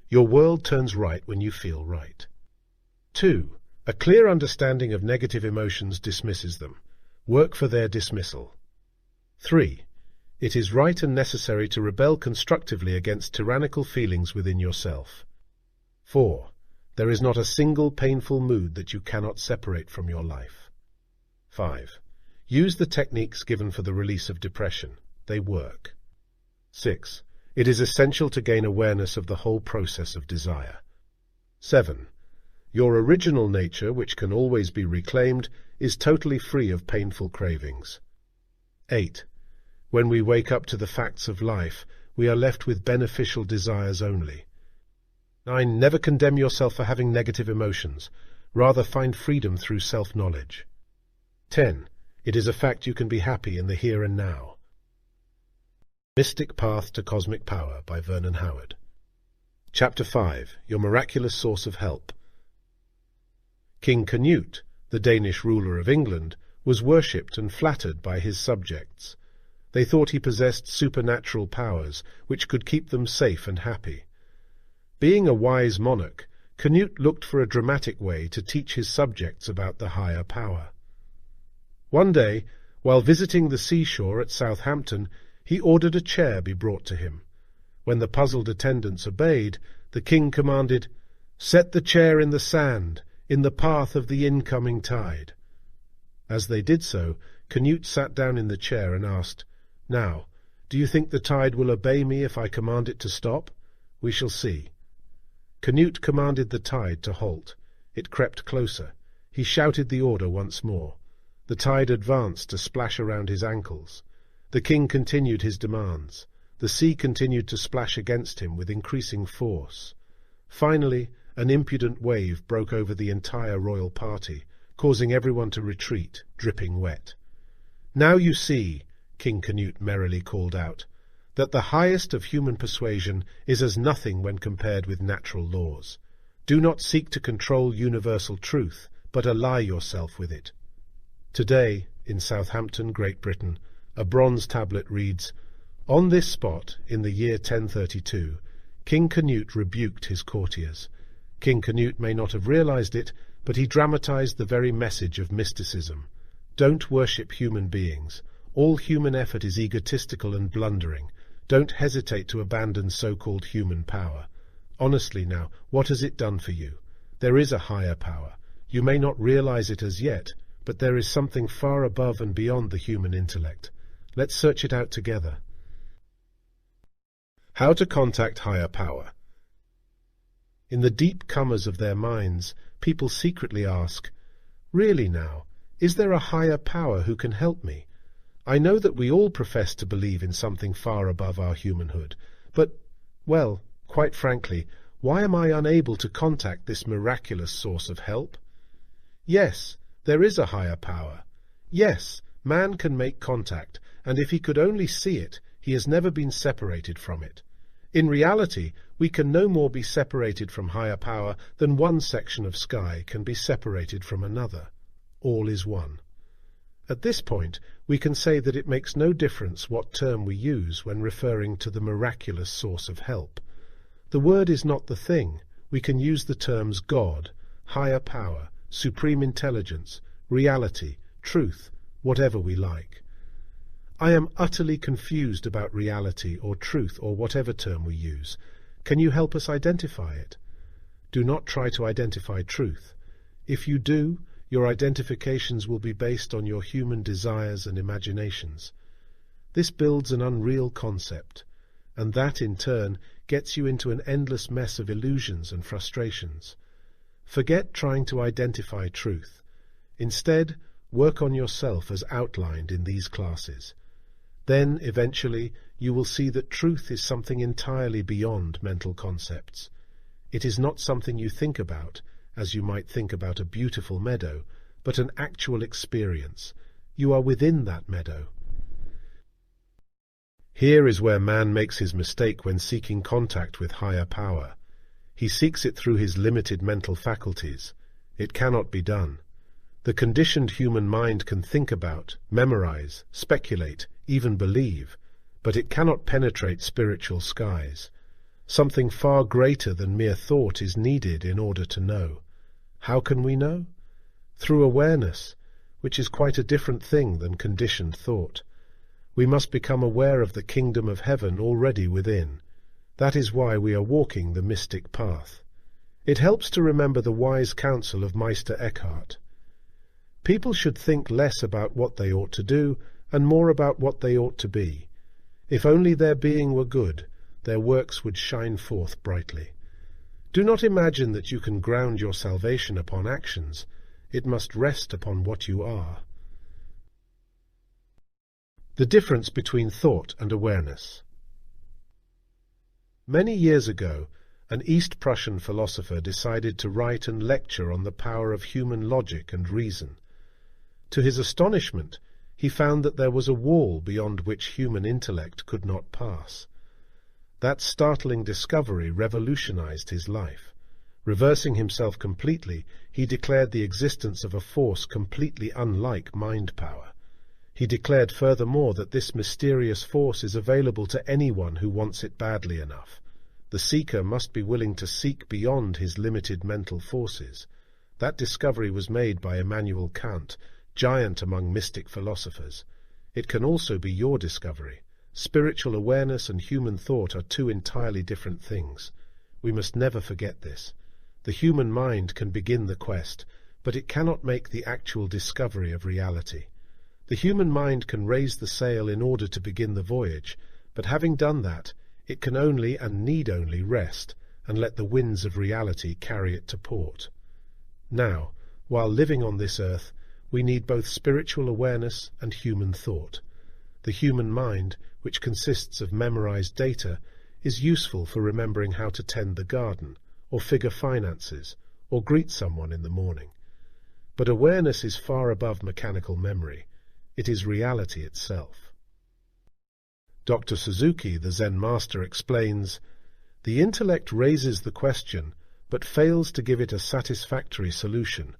Speaker 1: Your world turns right when you feel right. 2. A clear understanding of negative emotions dismisses them. Work for their dismissal. 3. It is right and necessary to rebel constructively against tyrannical feelings within yourself. 4. There is not a single painful mood that you cannot separate from your life. 5. Use the techniques given for the release of depression. They work. 6. It is essential to gain awareness of the whole process of desire. 7. Your original nature, which can always be reclaimed, is totally free of painful cravings. 8. When we wake up to the facts of life, we are left with beneficial desires only. 9. Never condemn yourself for having negative emotions. Rather find freedom through self-knowledge. 10. It is a fact you can be happy in the here and now. Mystic Path to Cosmic Power by Vernon Howard. Chapter 5. Your Miraculous Source of Help. King Canute, the Danish ruler of England, was worshipped and flattered by his subjects. They thought he possessed supernatural powers which could keep them safe and happy. Being a wise monarch, Canute looked for a dramatic way to teach his subjects about the higher power. One day, while visiting the seashore at Southampton, he ordered a chair be brought to him. When the puzzled attendants obeyed, the king commanded, "Set the chair in the sand, in the path of the incoming tide." As they did so, Canute sat down in the chair and asked, "Now, do you think the tide will obey me if I command it to stop? We shall see." Canute commanded the tide to halt. It crept closer. He shouted the order once more. The tide advanced to splash around his ankles. The king continued his demands. The sea continued to splash against him with increasing force. Finally, an impudent wave broke over the entire royal party, causing everyone to retreat, dripping wet. "Now you see," King Canute merrily called out, "that the highest of human persuasion is as nothing when compared with natural laws. Do not seek to control universal truth, but ally yourself with it." Today, in Southampton, Great Britain, a bronze tablet reads, "On this spot, in the year 1032, King Canute rebuked his courtiers." King Canute may not have realized it, but he dramatized the very message of mysticism. Don't worship human beings. All human effort is egotistical and blundering. Don't hesitate to abandon so-called human power. Honestly now, what has it done for you? There is a higher power. You may not realize it as yet, but there is something far above and beyond the human intellect. Let's search it out together. How to contact higher power. In the deep comers of their minds, people secretly ask, "Really now, is there a higher power who can help me? I know that we all profess to believe in something far above our humanhood, but, well, quite frankly, why am I unable to contact this miraculous source of help?" Yes, there is a higher power. Yes, man can make contact, and if he could only see it, he has never been separated from it. In reality, we can no more be separated from higher power than one section of sky can be separated from another. All is one. At this point, we can say that it makes no difference what term we use when referring to the miraculous source of help. The word is not the thing. We can use the terms God, higher power, supreme intelligence, reality, truth, whatever we like. I am utterly confused about reality or truth or whatever term we use. Can you help us identify it? Do not try to identify truth. If you do, your identifications will be based on your human desires and imaginations. This builds an unreal concept, and that in turn gets you into an endless mess of illusions and frustrations. Forget trying to identify truth. Instead, work on yourself as outlined in these classes. Then, eventually, you will see that truth is something entirely beyond mental concepts. It is not something you think about, as you might think about a beautiful meadow, but an actual experience. You are within that meadow. Here is where man makes his mistake when seeking contact with higher power. He seeks it through his limited mental faculties. It cannot be done. The conditioned human mind can think about, memorize, speculate, even believe, but it cannot penetrate spiritual skies. Something far greater than mere thought is needed in order to know. How can we know? Through awareness, which is quite a different thing than conditioned thought. We must become aware of the kingdom of heaven already within. That is why we are walking the mystic path. It helps to remember the wise counsel of Meister Eckhart. People should think less about what they ought to do and more about what they ought to be. If only their being were good, their works would shine forth brightly. Do not imagine that you can ground your salvation upon actions. It must rest upon what you are. The difference between thought and awareness. Many years ago, an East Prussian philosopher decided to write and lecture on the power of human logic and reason. To his astonishment, he found that there was a wall beyond which human intellect could not pass. That startling discovery revolutionized his life. Reversing himself completely, he declared the existence of a force completely unlike mind power. He declared furthermore that this mysterious force is available to anyone who wants it badly enough. The seeker must be willing to seek beyond his limited mental forces. That discovery was made by Immanuel Kant, giant among mystic philosophers. It can also be your discovery. Spiritual awareness and human thought are two entirely different things. We must never forget this. The human mind can begin the quest, but it cannot make the actual discovery of reality. The human mind can raise the sail in order to begin the voyage, but having done that, it can only and need only rest and let the winds of reality carry it to port. Now, while living on this earth, we need both spiritual awareness and human thought. The human mind, which consists of memorized data, is useful for remembering how to tend the garden, or figure finances, or greet someone in the morning. But awareness is far above mechanical memory. It is reality itself. Dr. Suzuki, the Zen master, explains, "The intellect raises the question, but fails to give it a satisfactory solution.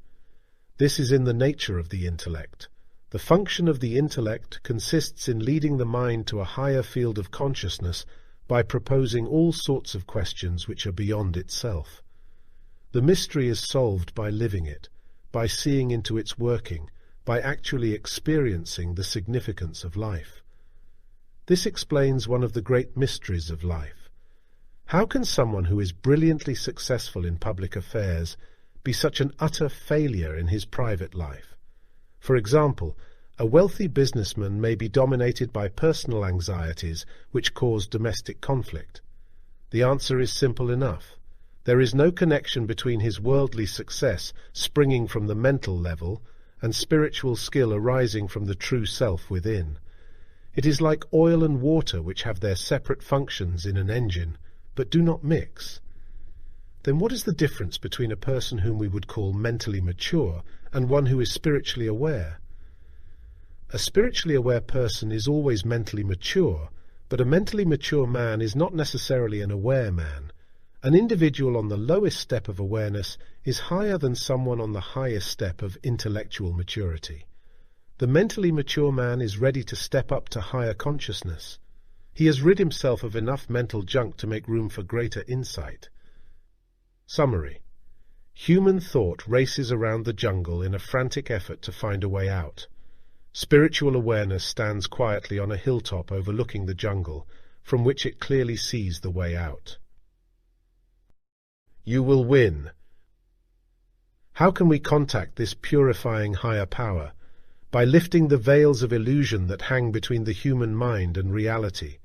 Speaker 1: This is in the nature of the intellect. The function of the intellect consists in leading the mind to a higher field of consciousness by proposing all sorts of questions which are beyond itself. The mystery is solved by living it, by seeing into its working, by actually experiencing the significance of life. This explains one of the great mysteries of life. How can someone who is brilliantly successful in public affairs be such an utter failure in his private life? For example, a wealthy businessman may be dominated by personal anxieties which cause domestic conflict. The answer is simple enough. There is no connection between his worldly success springing from the mental level and spiritual skill arising from the true self within. It is like oil and water, which have their separate functions in an engine, but do not mix. Then what is the difference between a person whom we would call mentally mature and one who is spiritually aware? A spiritually aware person is always mentally mature, but a mentally mature man is not necessarily an aware man. An individual on the lowest step of awareness is higher than someone on the highest step of intellectual maturity. The mentally mature man is ready to step up to higher consciousness. He has rid himself of enough mental junk to make room for greater insight. Summary. Human thought races around the jungle in a frantic effort to find a way out. Spiritual awareness stands quietly on a hilltop overlooking the jungle, from which it clearly sees the way out. You will win. How can we contact this purifying higher power? By lifting the veils of illusion that hang between the human mind and reality.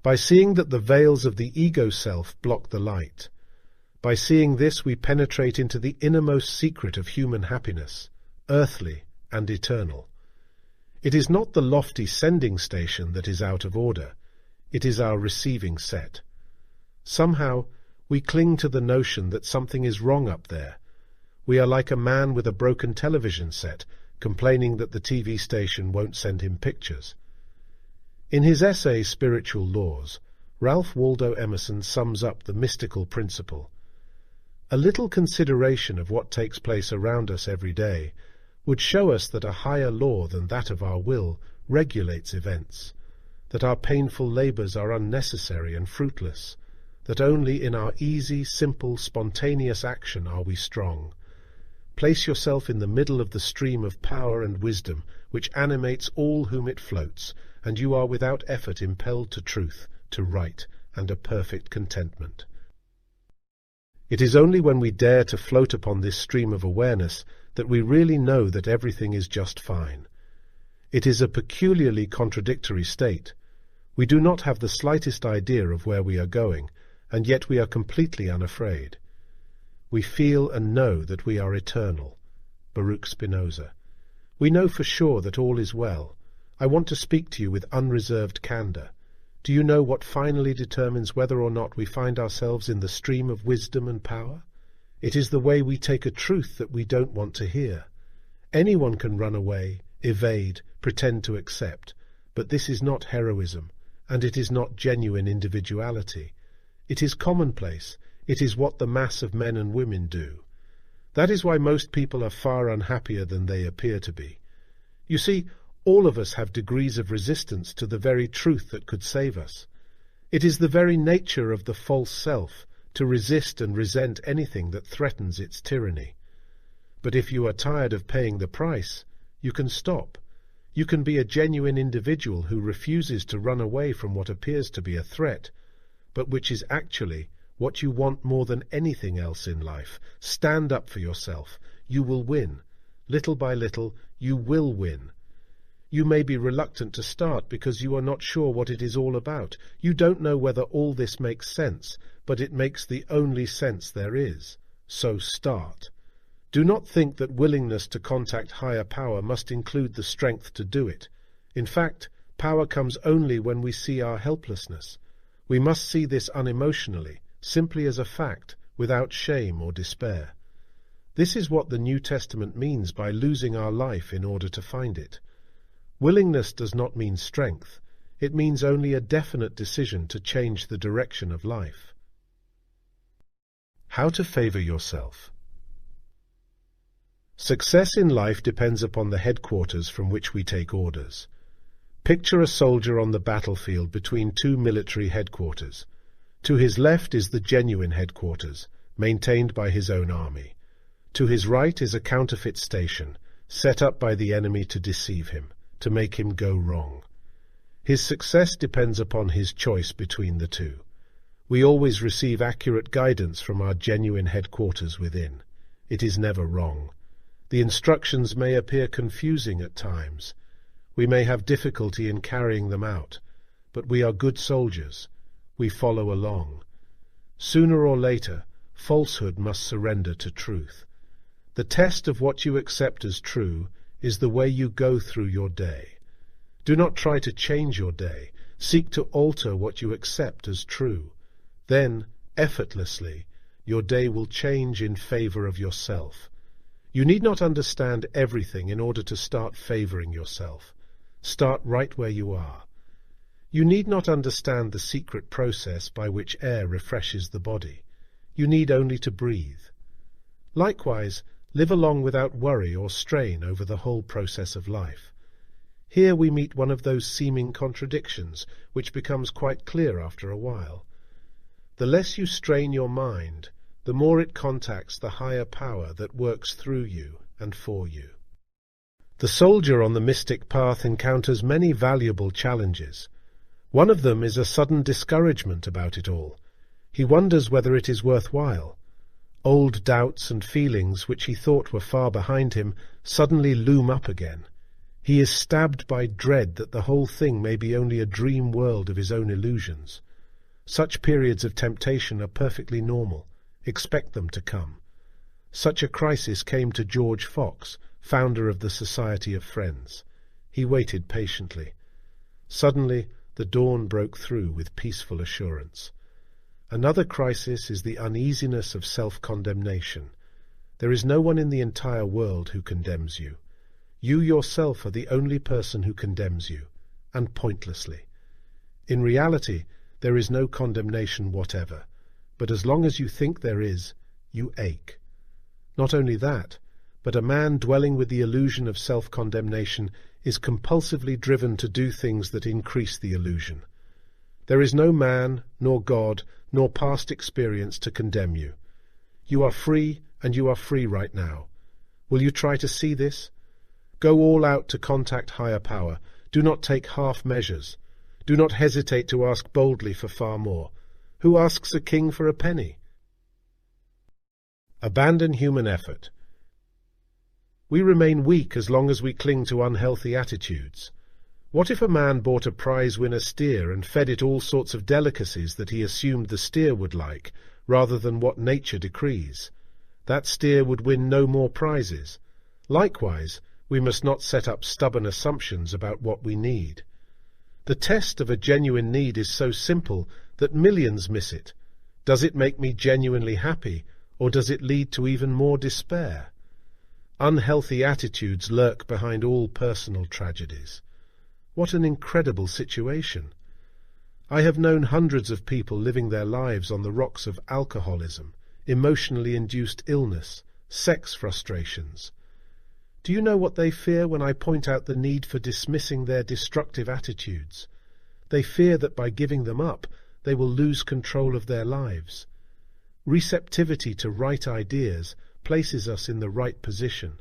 Speaker 1: By seeing that the veils of the ego self block the light. By seeing this, we penetrate into the innermost secret of human happiness, earthly and eternal. It is not the lofty sending station that is out of order. It is our receiving set. Somehow, we cling to the notion that something is wrong up there. We are like a man with a broken television set, complaining that the TV station won't send him pictures. In his essay Spiritual Laws, Ralph Waldo Emerson sums up the mystical principle. A little consideration of what takes place around us every day would show us that a higher law than that of our will regulates events, that our painful labors are unnecessary and fruitless, that only in our easy, simple, spontaneous action are we strong. Place yourself in the middle of the stream of power and wisdom which animates all whom it floats, and you are without effort impelled to truth, to right, and a perfect contentment. It is only when we dare to float upon this stream of awareness that we really know that everything is just fine. It is a peculiarly contradictory state. We do not have the slightest idea of where we are going, and yet we are completely unafraid. We feel and know that we are eternal. Baruch Spinoza. We know for sure that all is well. I want to speak to you with unreserved candor. Do you know what finally determines whether or not we find ourselves in the stream of wisdom and power? It is the way we take a truth that we don't want to hear. Anyone can run away, evade, pretend to accept, but this is not heroism, and it is not genuine individuality. It is commonplace. It is what the mass of men and women do. That is why most people are far unhappier than they appear to be. You see, all of us have degrees of resistance to the very truth that could save us. It is the very nature of the false self to resist and resent anything that threatens its tyranny. But if you are tired of paying the price, you can stop. You can be a genuine individual who refuses to run away from what appears to be a threat, but which is actually what you want more than anything else in life. Stand up for yourself. You will win. Little by little, you will win. You may be reluctant to start because you are not sure what it is all about. You don't know whether all this makes sense, but it makes the only sense there is. So start. Do not think that willingness to contact higher power must include the strength to do it. In fact, power comes only when we see our helplessness. We must see this unemotionally, simply as a fact, without shame or despair. This is what the New Testament means by losing our life in order to find it. Willingness does not mean strength. It means only a definite decision to change the direction of life. How to favor yourself. Success in life depends upon the headquarters from which we take orders. Picture a soldier on the battlefield between two military headquarters. To his left is the genuine headquarters, maintained by his own army. To his right is a counterfeit station, set up by the enemy to deceive him, to make him go wrong. His success depends upon his choice between the two. We always receive accurate guidance from our genuine headquarters within. It is never wrong. The instructions may appear confusing at times. We may have difficulty in carrying them out, but we are good soldiers. We follow along. Sooner or later, falsehood must surrender to truth. The test of what you accept as true is the way you go through your day. Do not try to change your day. Seek to alter what you accept as true. Then, effortlessly, your day will change in favor of yourself. You need not understand everything in order to start favoring yourself. Start right where you are. You need not understand the secret process by which air refreshes the body. You need only to breathe. Likewise, live along without worry or strain over the whole process of life. Here we meet one of those seeming contradictions, which becomes quite clear after a while. The less you strain your mind, the more it contacts the higher power that works through you and for you. The soldier on the mystic path encounters many valuable challenges. One of them is a sudden discouragement about it all. He wonders whether it is worthwhile. Old doubts and feelings which he thought were far behind him suddenly loom up again. He is stabbed by dread that the whole thing may be only a dream world of his own illusions. Such periods of temptation are perfectly normal. Expect them to come. Such a crisis came to George Fox, founder of the Society of Friends. He waited patiently. Suddenly, the dawn broke through with peaceful assurance. Another crisis is the uneasiness of self-condemnation. There is no one in the entire world who condemns you. You yourself are the only person who condemns you, and pointlessly. In reality, there is no condemnation whatever, but as long as you think there is, you ache. Not only that, but a man dwelling with the illusion of self-condemnation is compulsively driven to do things that increase the illusion. There is no man, nor God, nor past experience to condemn you. You are free, and you are free right now. Will you try to see this? Go all out to contact higher power. Do not take half measures. Do not hesitate to ask boldly for far more. Who asks a king for a penny? Abandon human effort. We remain weak as long as we cling to unhealthy attitudes. What if a man bought a prize-winner steer and fed it all sorts of delicacies that he assumed the steer would like, rather than what nature decrees? That steer would win no more prizes. Likewise, we must not set up stubborn assumptions about what we need. The test of a genuine need is so simple that millions miss it. Does it make me genuinely happy, or does it lead to even more despair? Unhealthy attitudes lurk behind all personal tragedies. What an incredible situation! I have known hundreds of people living their lives on the rocks of alcoholism, emotionally induced illness, sex frustrations. Do you know what they fear when I point out the need for dismissing their destructive attitudes? They fear that by giving them up, they will lose control of their lives. Receptivity to right ideas places us in the right position.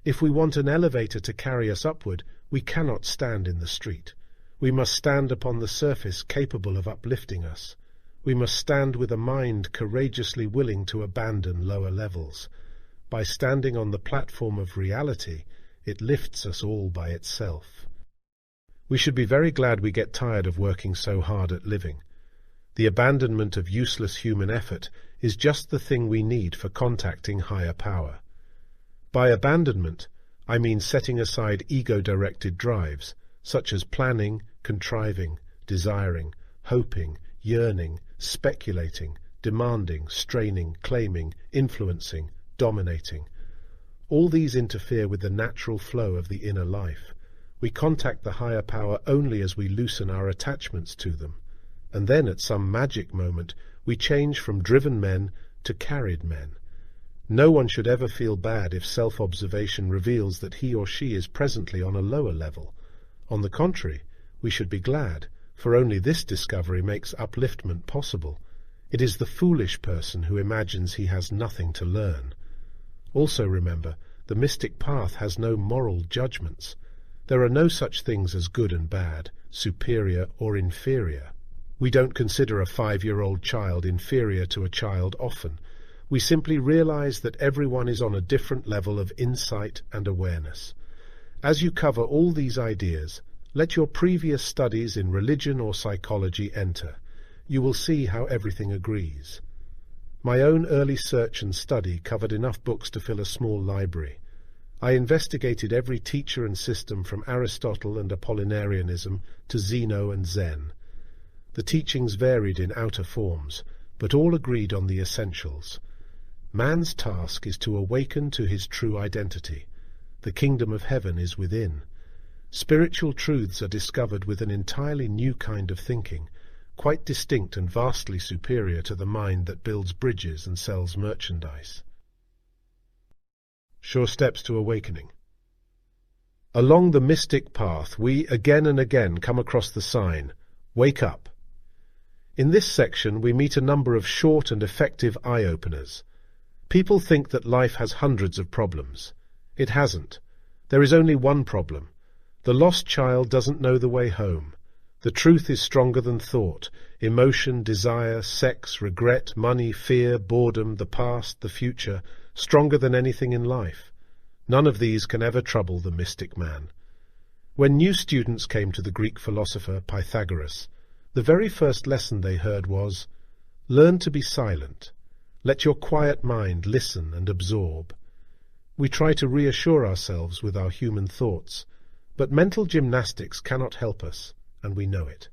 Speaker 1: If we want an elevator to carry us upward, we cannot stand in the street. We must stand upon the surface capable of uplifting us. We must stand with a mind courageously willing to abandon lower levels. By standing on the platform of reality, it lifts us all by itself. We should be very glad we get tired of working so hard at living. The abandonment of useless human effort is just the thing we need for contacting higher power. By abandonment, I mean setting aside ego-directed drives, such as planning, contriving, desiring, hoping, yearning, speculating, demanding, straining, claiming, influencing, dominating. All these interfere with the natural flow of the inner life. We contact the higher power only as we loosen our attachments to them, and then at some magic moment we change from driven men to carried men. No one should ever feel bad if self-observation reveals that he or she is presently on a lower level. On the contrary, we should be glad, for only this discovery makes upliftment possible. It is the foolish person who imagines he has nothing to learn. Also remember, the mystic path has no moral judgments. There are no such things as good and bad, superior or inferior. We don't consider a 5-year-old child inferior to a child often. We simply realize that everyone is on a different level of insight and awareness. As you cover all these ideas, let your previous studies in religion or psychology enter. You will see how everything agrees. My own early search and study covered enough books to fill a small library. I investigated every teacher and system from Aristotle and Apollinarianism to Zeno and Zen. The teachings varied in outer forms, but all agreed on the essentials. Man's task is to awaken to his true identity. The kingdom of heaven is within. Spiritual truths are discovered with an entirely new kind of thinking, quite distinct and vastly superior to the mind that builds bridges and sells merchandise. Sure steps to awakening. Along the mystic path, we again and again come across the sign, "Wake up." In this section, we meet a number of short and effective eye-openers. People think that life has hundreds of problems. It hasn't. There is only one problem. The lost child doesn't know the way home. The truth is stronger than thought. Emotion, desire, sex, regret, money, fear, boredom, the past, the future, stronger than anything in life. None of these can ever trouble the mystic man. When new students came to the Greek philosopher Pythagoras, the very first lesson they heard was, "Learn to be silent. Let your quiet mind listen and absorb." We try to reassure ourselves with our human thoughts, but mental gymnastics cannot help us, and we know it.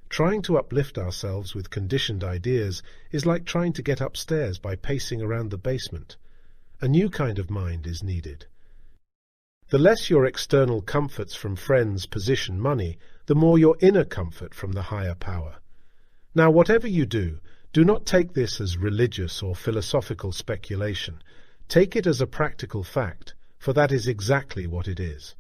Speaker 1: Trying to uplift ourselves with conditioned ideas is like trying to get upstairs by pacing around the basement. A new kind of mind is needed. The less your external comforts from friends, position, money, the more your inner comfort from the higher power. Now, whatever you do, do not take this as religious or philosophical speculation. Take it as a practical fact, for that is exactly what it is.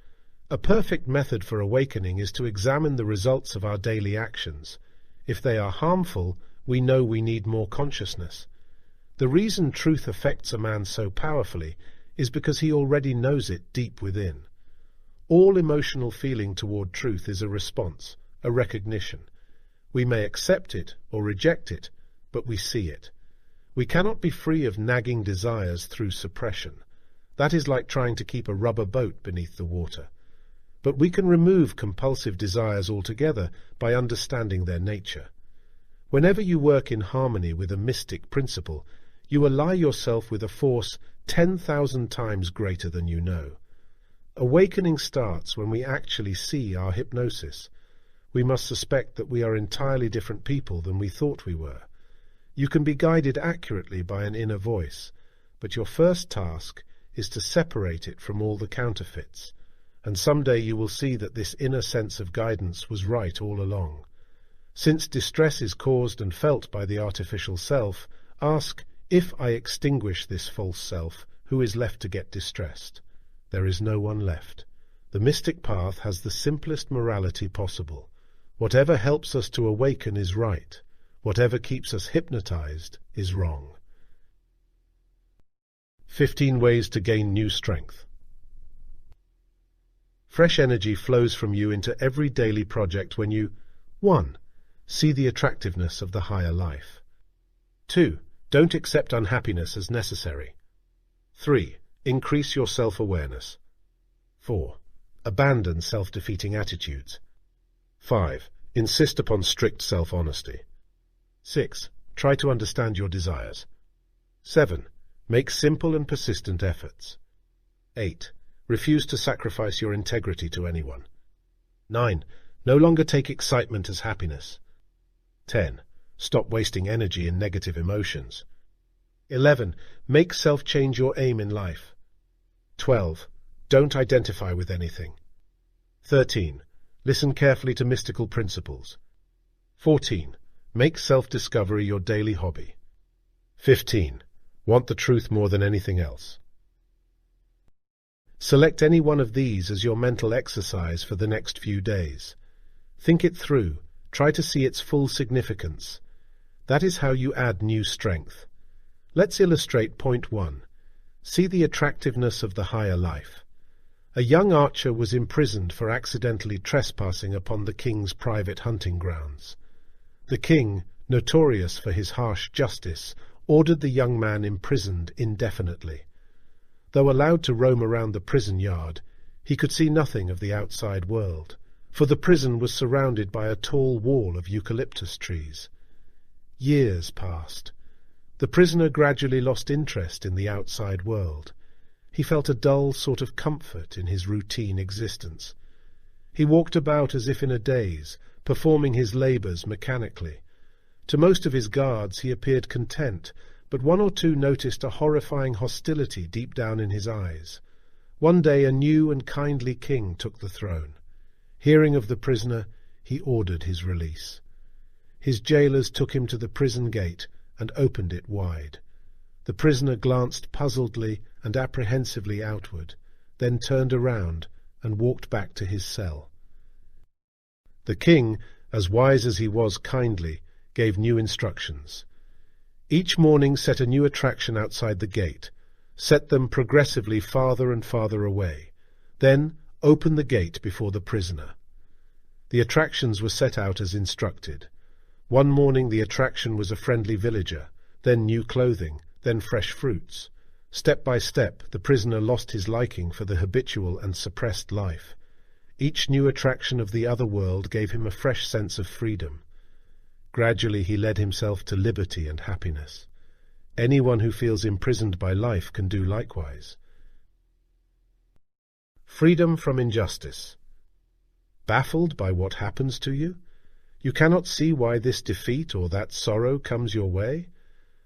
Speaker 1: A perfect method for awakening is to examine the results of our daily actions. If they are harmful, we know we need more consciousness. The reason truth affects a man so powerfully is because he already knows it deep within. All emotional feeling toward truth is a response, a recognition. We may accept it or reject it, but we see it. We cannot be free of nagging desires through suppression. That is like trying to keep a rubber boat beneath the water. But we can remove compulsive desires altogether by understanding their nature. Whenever you work in harmony with a mystic principle, you ally yourself with a force 10,000 times greater than you know. Awakening starts when we actually see our hypnosis. We must suspect that we are entirely different people than we thought we were. You can be guided accurately by an inner voice, but your first task is to separate it from all the counterfeits, and someday you will see that this inner sense of guidance was right all along. Since distress is caused and felt by the artificial self, ask, if I extinguish this false self, who is left to get distressed? There is no one left. The mystic path has the simplest morality possible. Whatever helps us to awaken is right. Whatever keeps us hypnotized is wrong. 15 ways to gain new strength. Fresh energy flows from you into every daily project when you 1. See the attractiveness of the higher life. 2. Don't accept unhappiness as necessary. 3. Increase your self-awareness. 4. Abandon self-defeating attitudes. 5. Insist upon strict self-honesty. 6. Try to understand your desires. 7. Make simple and persistent efforts. 8. Refuse to sacrifice your integrity to anyone. 9. No longer take excitement as happiness. 10. Stop wasting energy in negative emotions. 11. Make self change your aim in life. 12. Don't identify with anything. 13. Listen carefully to mystical principles. 14. Make self-discovery your daily hobby. 15. Want the truth more than anything else. Select any one of these as your mental exercise for the next few days. Think it through. Try to see its full significance. That is how you add new strength. Let's illustrate point 1. See the attractiveness of the higher life. A young archer was imprisoned for accidentally trespassing upon the king's private hunting grounds. The king, notorious for his harsh justice, ordered the young man imprisoned indefinitely. Though allowed to roam around the prison yard, he could see nothing of the outside world, for the prison was surrounded by a tall wall of eucalyptus trees. Years passed. The prisoner gradually lost interest in the outside world. He felt a dull sort of comfort in his routine existence. He walked about as if in a daze, performing his labours mechanically. To most of his guards he appeared content, but one or two noticed a horrifying hostility deep down in his eyes. One day a new and kindly king took the throne. Hearing of the prisoner, he ordered his release. His jailers took him to the prison gate and opened it wide. The prisoner glanced puzzledly and apprehensively outward, then turned around and walked back to his cell. The king, as wise as he was kindly, gave new instructions. Each morning set a new attraction outside the gate. Set them progressively farther and farther away. Then open the gate before the prisoner. The attractions were set out as instructed. One morning the attraction was a friendly villager, then new clothing, then fresh fruits. Step by step, the prisoner lost his liking for the habitual and suppressed life. Each new attraction of the other world gave him a fresh sense of freedom. Gradually he led himself to liberty and happiness. Anyone who feels imprisoned by life can do likewise. Freedom from injustice. Baffled by what happens to you? You cannot see why this defeat or that sorrow comes your way?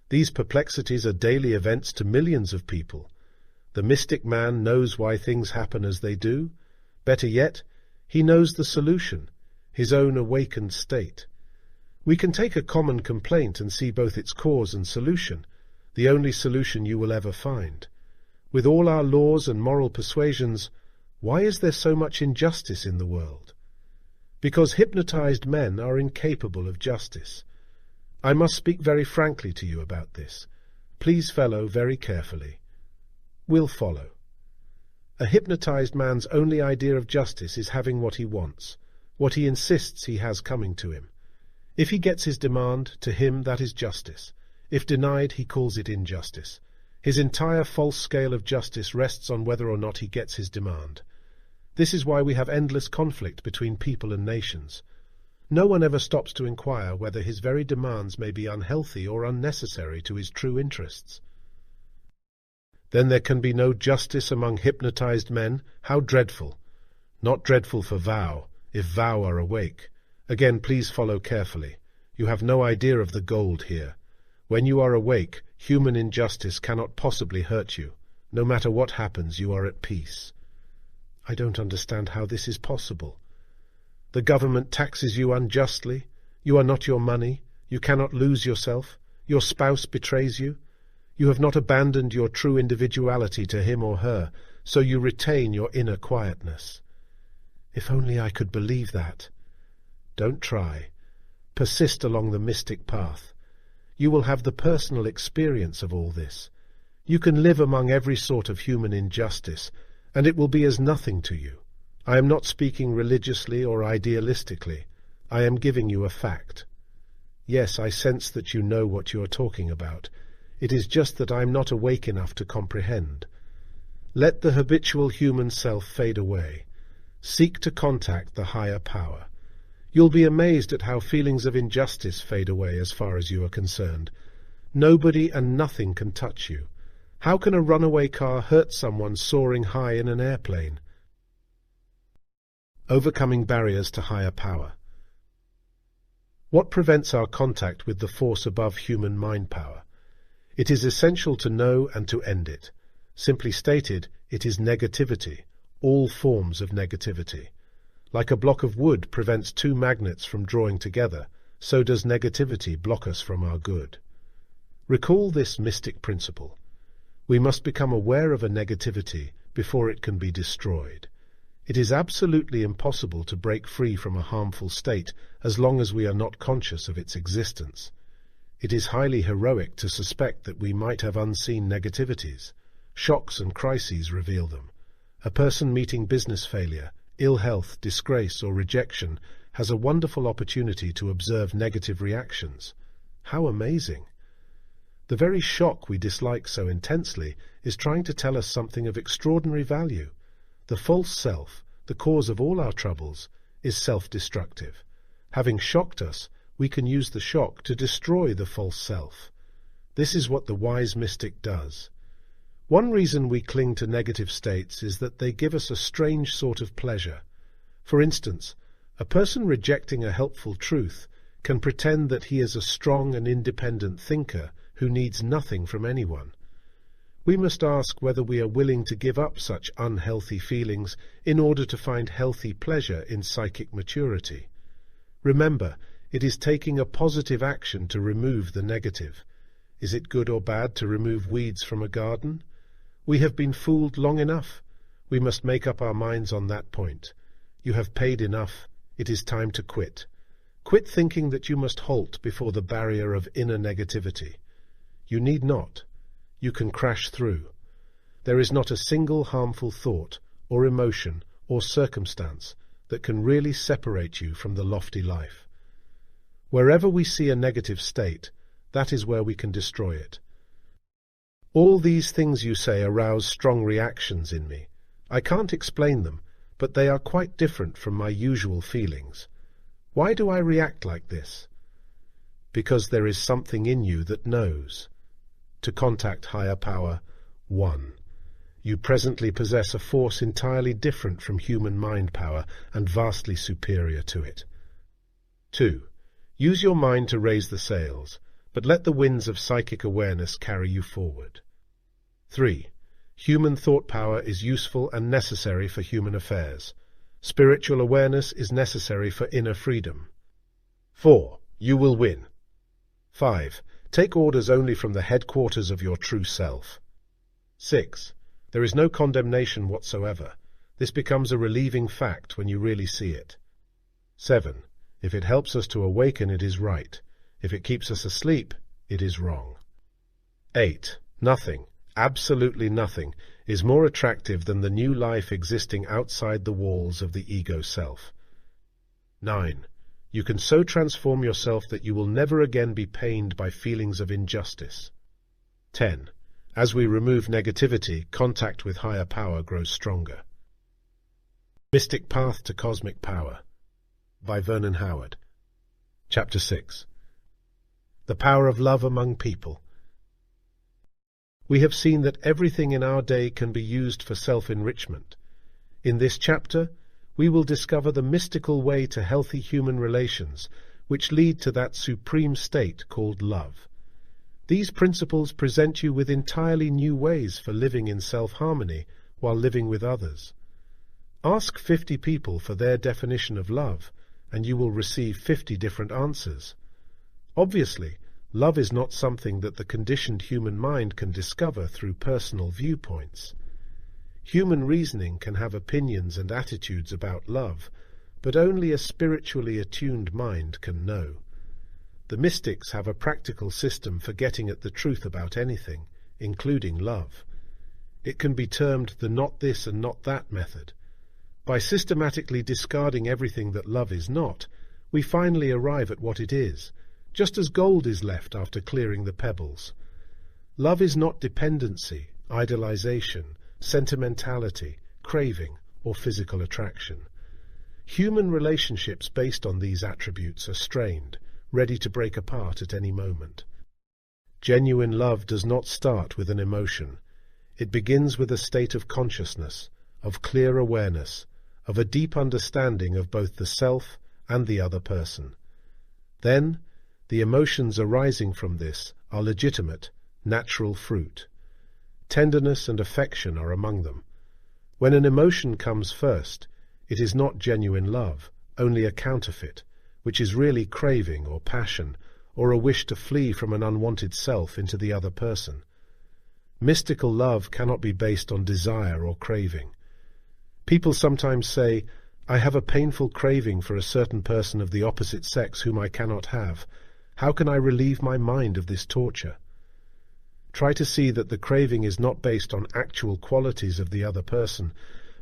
Speaker 1: These perplexities are daily events to millions of people. The mystic man knows why things happen as they do. Better yet, he knows the solution, his own awakened state. We can take a common complaint and see both its cause and solution, the only solution you will ever find. With all our laws and moral persuasions, why is there so much injustice in the world? Because hypnotized men are incapable of justice. I must speak very frankly to you about this. Please follow very carefully. We'll follow. A hypnotized man's only idea of justice is having what he wants, what he insists he has coming to him. If he gets his demand, to him that is justice. If denied, he calls it injustice. His entire false scale of justice rests on whether or not he gets his demand. This is why we have endless conflict between people and nations. No one ever stops to inquire whether his very demands may be unhealthy or unnecessary to his true interests. Then there can be no justice among hypnotized men? How dreadful! Not dreadful for Vow, if Vow are awake. Again, please follow carefully. You have no idea of the gold here. When you are awake, human injustice cannot possibly hurt you. No matter what happens, you are at peace. I don't understand how this is possible. The government taxes you unjustly. You are not your money. You cannot lose yourself. Your spouse betrays you. You have not abandoned your true individuality to him or her, so you retain your inner quietness. If only I could believe that. Don't try. Persist along the mystic path. You will have the personal experience of all this. You can live among every sort of human injustice, and it will be as nothing to you. I am not speaking religiously or idealistically. I am giving you a fact. Yes, I sense that you know what you are talking about. It is just that I am not awake enough to comprehend. Let the habitual human self fade away. Seek to contact the higher power. You'll be amazed at how feelings of injustice fade away as far as you are concerned. Nobody and nothing can touch you. How can a runaway car hurt someone soaring high in an airplane? Overcoming barriers to higher power. What prevents our contact with the force above human mind power? It is essential to know and to end it. Simply stated, it is negativity, all forms of negativity. Like a block of wood prevents two magnets from drawing together, so does negativity block us from our good. Recall this mystic principle. We must become aware of a negativity before it can be destroyed. It is absolutely impossible to break free from a harmful state as long as we are not conscious of its existence. It is highly heroic to suspect that we might have unseen negativities. Shocks and crises reveal them. A person meeting business failure, ill health, disgrace, or rejection has a wonderful opportunity to observe negative reactions. How amazing! The very shock we dislike so intensely is trying to tell us something of extraordinary value. The false self, the cause of all our troubles, is self-destructive. Having shocked us, we can use the shock to destroy the false self. This is what the wise mystic does. One reason we cling to negative states is that they give us a strange sort of pleasure. For instance, a person rejecting a helpful truth can pretend that he is a strong and independent thinker who needs nothing from anyone. We must ask whether we are willing to give up such unhealthy feelings in order to find healthy pleasure in psychic maturity. Remember, it is taking a positive action to remove the negative. Is it good or bad to remove weeds from a garden? We have been fooled long enough. We must make up our minds on that point. You have paid enough. It is time to quit. Quit thinking that you must halt before the barrier of inner negativity. You need not. You can crash through. There is not a single harmful thought, or emotion, or circumstance that can really separate you from the lofty life. Wherever we see a negative state, that is where we can destroy it. All these things you say arouse strong reactions in me. I can't explain them, but they are quite different from my usual feelings. Why do I react like this? Because there is something in you that knows. To contact higher power, 1. You presently possess a force entirely different from human mind power and vastly superior to it. 2. Use your mind to raise the sails, but let the winds of psychic awareness carry you forward. 3. Human thought power is useful and necessary for human affairs. Spiritual awareness is necessary for inner freedom. 4. You will win. 5. Take orders only from the headquarters of your true self. 6. There is no condemnation whatsoever. This becomes a relieving fact when you really see it. 7. If it helps us to awaken, it is right. If it keeps us asleep, it is wrong. 8. Nothing, absolutely nothing, is more attractive than the new life existing outside the walls of the ego self. 9. You can so transform yourself that you will never again be pained by feelings of injustice. 10. As we remove negativity, contact with higher power grows stronger. Mystic Path to Cosmic Power by Vernon Howard. Chapter 6. The Power of Love Among People. We have seen that everything in our day can be used for self-enrichment. In this chapter, we will discover the mystical way to healthy human relations, which lead to that supreme state called love. These principles present you with entirely new ways for living in self-harmony while living with others. Ask 50 people for their definition of love, and you will receive 50 different answers. Obviously, love is not something that the conditioned human mind can discover through personal viewpoints. Human reasoning can have opinions and attitudes about love, but only a spiritually attuned mind can know. The mystics have a practical system for getting at the truth about anything, including love. It can be termed the not this and not that method. By systematically discarding everything that love is not, we finally arrive at what it is, just as gold is left after clearing the pebbles. Love is not dependency, idolization, sentimentality, craving, or physical attraction. Human relationships based on these attributes are strained, ready to break apart at any moment. Genuine love does not start with an emotion. It begins with a state of consciousness, of clear awareness, of a deep understanding of both the self and the other person. Then, the emotions arising from this are legitimate, natural fruit. Tenderness and affection are among them. When an emotion comes first, it is not genuine love, only a counterfeit, which is really craving or passion, or a wish to flee from an unwanted self into the other person. Mystical love cannot be based on desire or craving. People sometimes say, "I have a painful craving for a certain person of the opposite sex whom I cannot have. How can I relieve my mind of this torture?" Try to see that the craving is not based on actual qualities of the other person,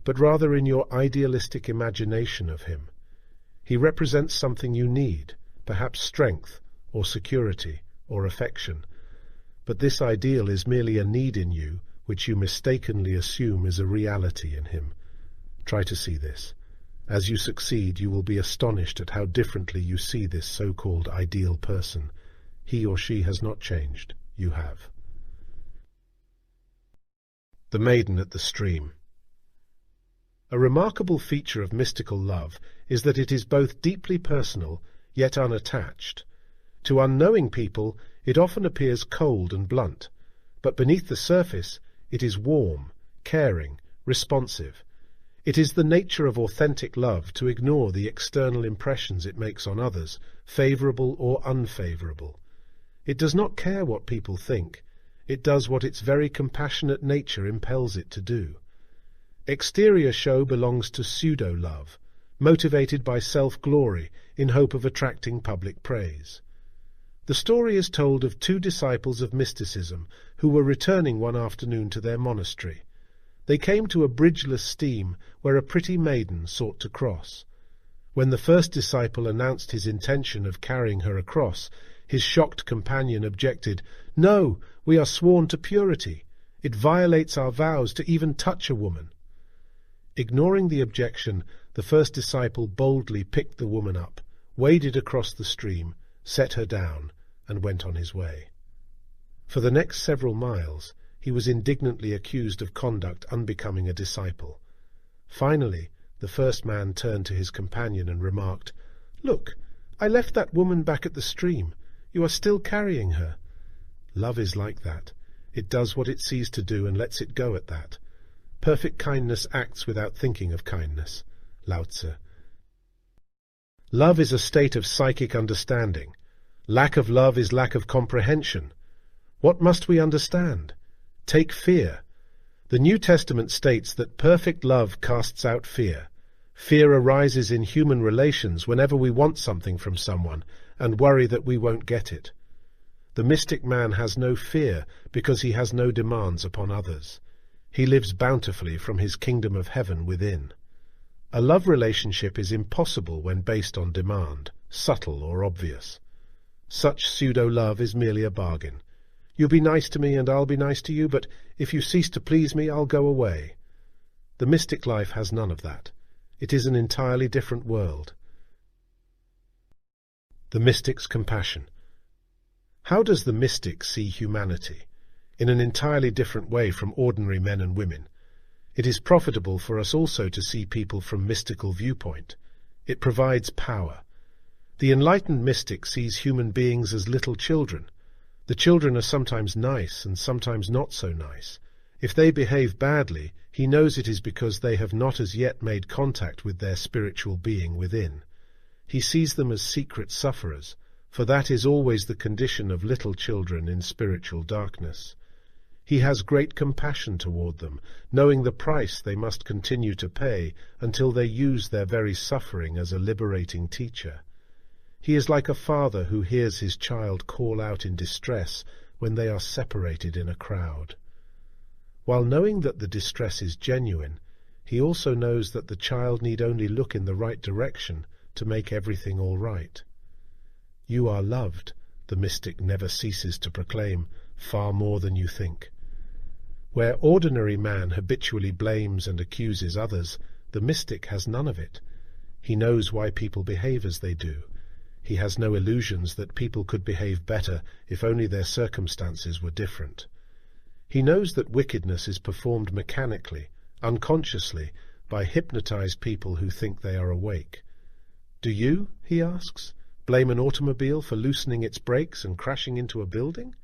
Speaker 1: but rather in your idealistic imagination of him. He represents something you need, perhaps strength, or security, or affection. But this ideal is merely a need in you, which you mistakenly assume is a reality in him. Try to see this. As you succeed, you will be astonished at how differently you see this so-called ideal person. He or she has not changed. You have. The Maiden at the Stream. A remarkable feature of mystical love is that it is both deeply personal, yet unattached. To unknowing people, it often appears cold and blunt, but beneath the surface, it is warm, caring, responsive. It is the nature of authentic love to ignore the external impressions it makes on others, favorable or unfavorable. It does not care what people think. It does what its very compassionate nature impels it to do. Exterior show belongs to pseudo-love, motivated by self-glory in hope of attracting public praise. The story is told of two disciples of mysticism who were returning one afternoon to their monastery. They came to a bridgeless stream where a pretty maiden sought to cross. When the first disciple announced his intention of carrying her across, his shocked companion objected, "No, we are sworn to purity. It violates our vows to even touch a woman." Ignoring the objection, the first disciple boldly picked the woman up, waded across the stream, set her down, and went on his way. For the next several miles, he was indignantly accused of conduct unbecoming a disciple. Finally, the first man turned to his companion and remarked, "Look, I left that woman back at the stream. You are still carrying her." Love is like that. It does what it sees to do and lets it go at that. Perfect kindness acts without thinking of kindness. Lao Tzu. Love is a state of psychic understanding. Lack of love is lack of comprehension. What must we understand? Take fear. The New Testament states that perfect love casts out fear. Fear arises in human relations whenever we want something from someone and worry that we won't get it. The mystic man has no fear because he has no demands upon others. He lives bountifully from his kingdom of heaven within. A love relationship is impossible when based on demand, subtle or obvious. Such pseudo-love is merely a bargain. You be nice to me and I'll be nice to you, but if you cease to please me, I'll go away. The mystic life has none of that. It is an entirely different world. The mystic's compassion. How does the mystic see humanity? In an entirely different way from ordinary men and women. It is profitable for us also to see people from mystical viewpoint. It provides power. The enlightened mystic sees human beings as little children. The children are sometimes nice and sometimes not so nice. If they behave badly, he knows it is because they have not as yet made contact with their spiritual being within. He sees them as secret sufferers, for that is always the condition of little children in spiritual darkness. He has great compassion toward them, knowing the price they must continue to pay until they use their very suffering as a liberating teacher. He is like a father who hears his child call out in distress when they are separated in a crowd. While knowing that the distress is genuine, he also knows that the child need only look in the right direction to make everything all right. You are loved, the mystic never ceases to proclaim, far more than you think. Where ordinary man habitually blames and accuses others, the mystic has none of it. He knows why people behave as they do. He has no illusions that people could behave better if only their circumstances were different. He knows that wickedness is performed mechanically, unconsciously, by hypnotized people who think they are awake. Do you, he asks, blame an automobile for loosening its brakes and crashing into a building?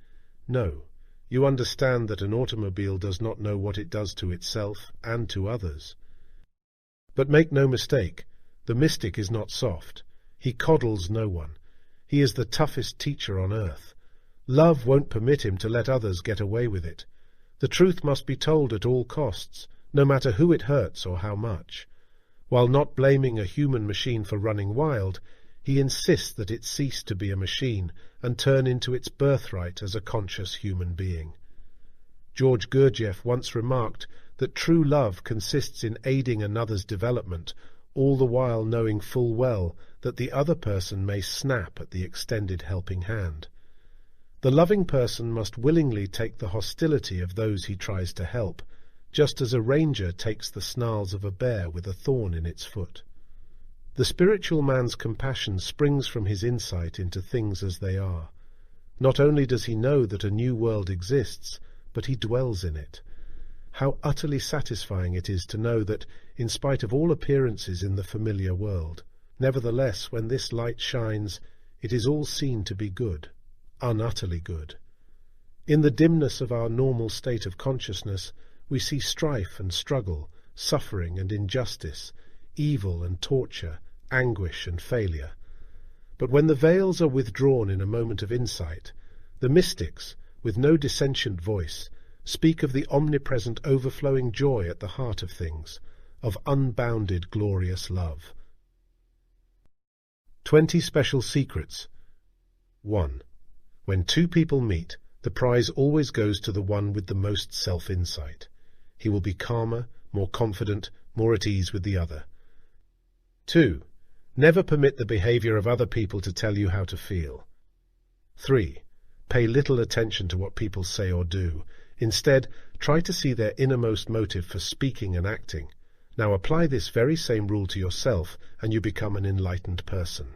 Speaker 1: No. You understand that an automobile does not know what it does to itself and to others. But make no mistake, the mystic is not soft. He coddles no one. He is the toughest teacher on earth. Love won't permit him to let others get away with it. The truth must be told at all costs, no matter who it hurts or how much. While not blaming a human machine for running wild, he insists that it cease to be a machine and turn into its birthright as a conscious human being. George Gurdjieff once remarked that true love consists in aiding another's development, all the while knowing full well that the other person may snap at the extended helping hand. The loving person must willingly take the hostility of those he tries to help, just as a ranger takes the snarls of a bear with a thorn in its foot. The spiritual man's compassion springs from his insight into things as they are. Not only does he know that a new world exists, but he dwells in it. How utterly satisfying it is to know that, in spite of all appearances in the familiar world, nevertheless, when this light shines, it is all seen to be good, unutterly good. In the dimness of our normal state of consciousness, we see strife and struggle, suffering and injustice, evil and torture, anguish and failure. But when the veils are withdrawn in a moment of insight, the mystics, with no dissentient voice, speak of the omnipresent overflowing joy at the heart of things, of unbounded glorious love. 20 Special Secrets. 1. When two people meet, the prize always goes to the one with the most self-insight. He will be calmer, more confident, more at ease with the other. 2. Never permit the behavior of other people to tell you how to feel. 3. Pay little attention to what people say or do. Instead, try to see their innermost motive for speaking and acting. Now apply this very same rule to yourself, and you become an enlightened person.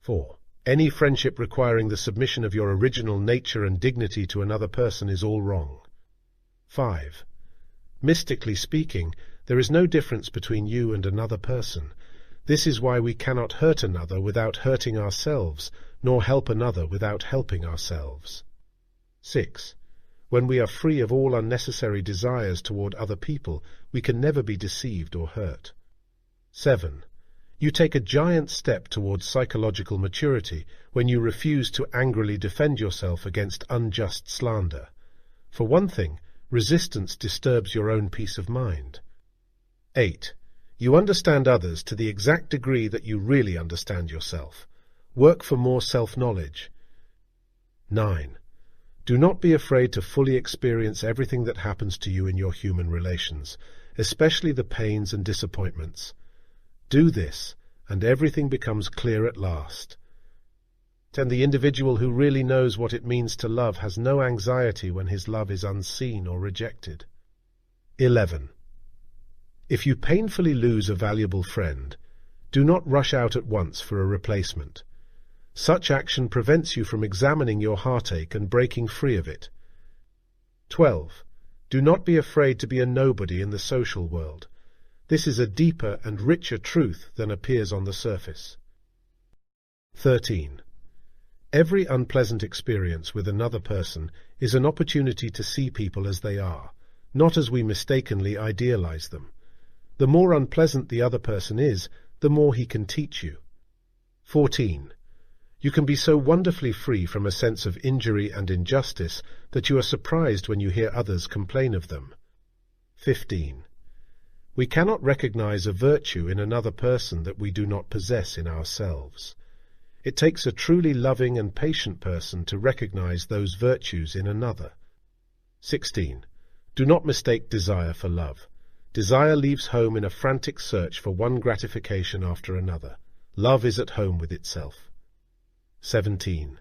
Speaker 1: 4. Any friendship requiring the submission of your original nature and dignity to another person is all wrong. 5. Mystically speaking, there is no difference between you and another person. This is why we cannot hurt another without hurting ourselves, nor help another without helping ourselves. 6. When we are free of all unnecessary desires toward other people, we can never be deceived or hurt. 7. You take a giant step towards psychological maturity when you refuse to angrily defend yourself against unjust slander. For one thing, resistance disturbs your own peace of mind. 8. You understand others to the exact degree that you really understand yourself. Work for more self-knowledge. 9. Do not be afraid to fully experience everything that happens to you in your human relations, especially the pains and disappointments. Do this, and everything becomes clear at last. 10. The individual who really knows what it means to love has no anxiety when his love is unseen or rejected. 11. If you painfully lose a valuable friend, do not rush out at once for a replacement. Such action prevents you from examining your heartache and breaking free of it. 12. Do not be afraid to be a nobody in the social world. This is a deeper and richer truth than appears on the surface. 13. Every unpleasant experience with another person is an opportunity to see people as they are, not as we mistakenly idealize them. The more unpleasant the other person is, the more he can teach you. 14. You can be so wonderfully free from a sense of injury and injustice that you are surprised when you hear others complain of them. 15. We cannot recognize a virtue in another person that we do not possess in ourselves. It takes a truly loving and patient person to recognize those virtues in another. 16. Do not mistake desire for love. Desire leaves home in a frantic search for one gratification after another. Love is at home with itself. 17.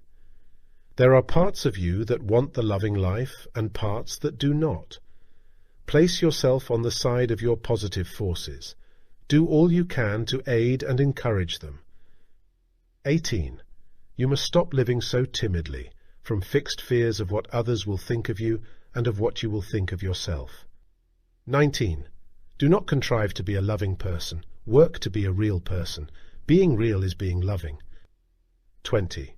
Speaker 1: There are parts of you that want the loving life and parts that do not. Place yourself on the side of your positive forces. Do all you can to aid and encourage them. 18. You must stop living so timidly. from fixed fears of what others will think of you and of what you will think of yourself. 19. Do not contrive to be a loving person. Work to be a real person. Being real is being loving. 20.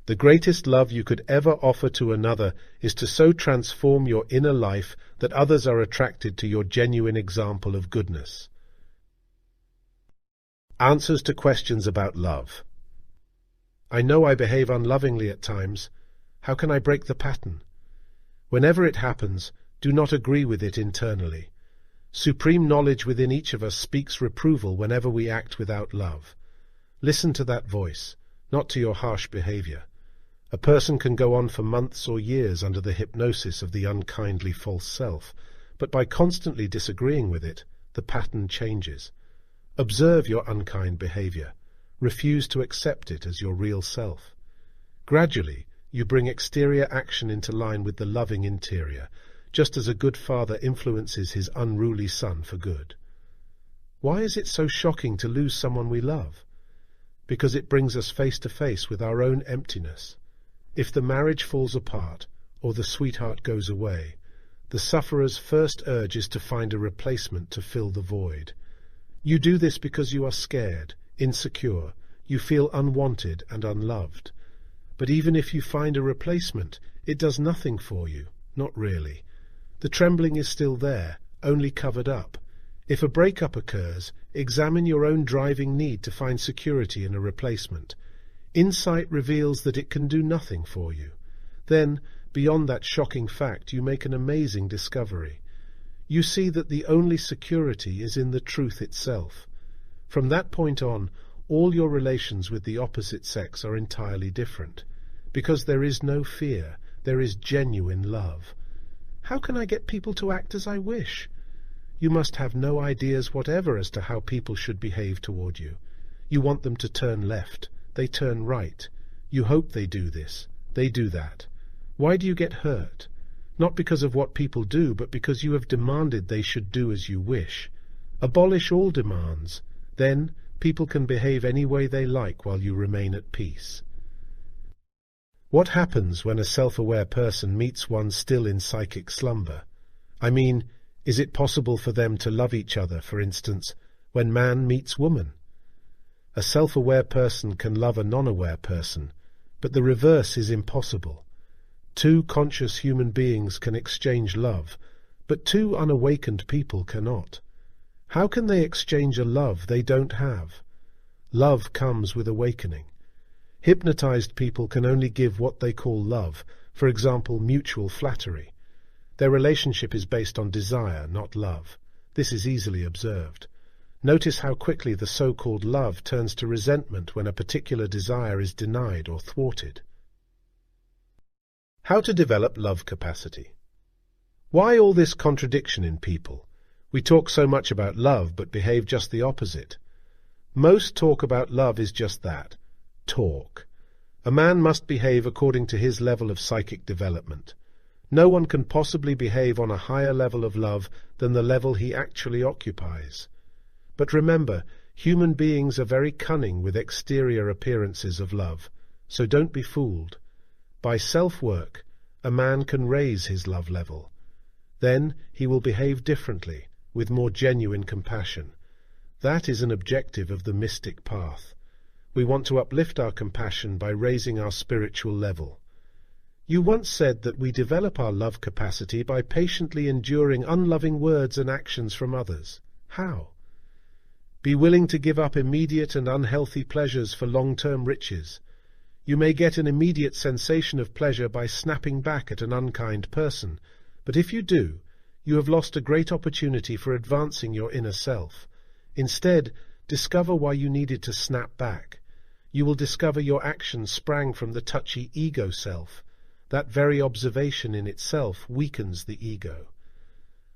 Speaker 1: The greatest love you could ever offer to another is to so transform your inner life that others are attracted to your genuine example of goodness. Answers to questions about love. I know I behave unlovingly at times. How can I break the pattern? Whenever it happens, do not agree with it internally. Supreme knowledge within each of us speaks reproval whenever we act without love. Listen to that voice, not to your harsh behavior. A person can go on for months or years under the hypnosis of the unkindly false self, but by constantly disagreeing with it, the pattern changes. Observe your unkind behavior. Refuse to accept it as your real self. Gradually, you bring exterior action into line with the loving interior, just as a good father influences his unruly son for good. Why is it so shocking to lose someone we love? Because it brings us face to face with our own emptiness. If the marriage falls apart, or the sweetheart goes away, the sufferer's first urge is to find a replacement to fill the void. You do this because you are scared, insecure, you feel unwanted and unloved. But even if you find a replacement, it does nothing for you, not really. The trembling is still there, only covered up. If a breakup occurs, examine your own driving need to find security in a replacement. Insight reveals that it can do nothing for you. Then, beyond that shocking fact, you make an amazing discovery. You see that the only security is in the truth itself. From that point on, all your relations with the opposite sex are entirely different. Because there is no fear, there is genuine love. How can I get people to act as I wish? You must have no ideas whatever as to how people should behave toward you. You want them to turn left. They turn right. You hope they do this. They do that. Why do you get hurt? Not because of what people do, but because you have demanded they should do as you wish. Abolish all demands. Then people can behave any way they like while you remain at peace. What happens when a self-aware person meets one still in psychic slumber? I mean, is it possible for them to love each other, for instance, when man meets woman? A self-aware person can love a non-aware person, but the reverse is impossible. Two conscious human beings can exchange love, but two unawakened people cannot. How can they exchange a love they don't have? Love comes with awakening. Hypnotized people can only give what they call love, for example, mutual flattery. Their relationship is based on desire, not love. This is easily observed. Notice how quickly the so-called love turns to resentment when a particular desire is denied or thwarted. How to develop love capacity. Why all this contradiction in people? We talk so much about love but behave just the opposite. Most talk about love is just that, talk. A man must behave according to his level of psychic development. No one can possibly behave on a higher level of love than the level he actually occupies. But remember, human beings are very cunning with exterior appearances of love, so don't be fooled. By self-work, a man can raise his love level. Then he will behave differently, with more genuine compassion. That is an objective of the mystic path. We want to uplift our compassion by raising our spiritual level. You once said that we develop our love capacity by patiently enduring unloving words and actions from others. How? Be willing to give up immediate and unhealthy pleasures for long-term riches. You may get an immediate sensation of pleasure by snapping back at an unkind person, but if you do, you have lost a great opportunity for advancing your inner self. Instead, discover why you needed to snap back. You will discover your actions sprang from the touchy ego self. That very observation in itself weakens the ego.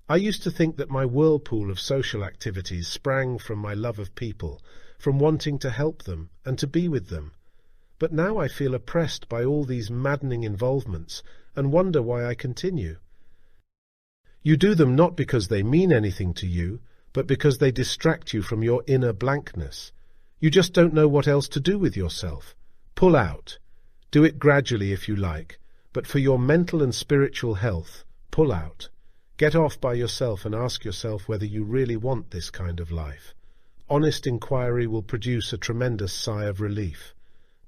Speaker 1: I used to think that my whirlpool of social activities sprang from my love of people, from wanting to help them and to be with them. But now I feel oppressed by all these maddening involvements and wonder why I continue. You do them not because they mean anything to you, but because they distract you from your inner blankness. You just don't know what else to do with yourself. Pull out. Do it gradually if you like. But for your mental and spiritual health, pull out. Get off by yourself and ask yourself whether you really want this kind of life. Honest inquiry will produce a tremendous sigh of relief.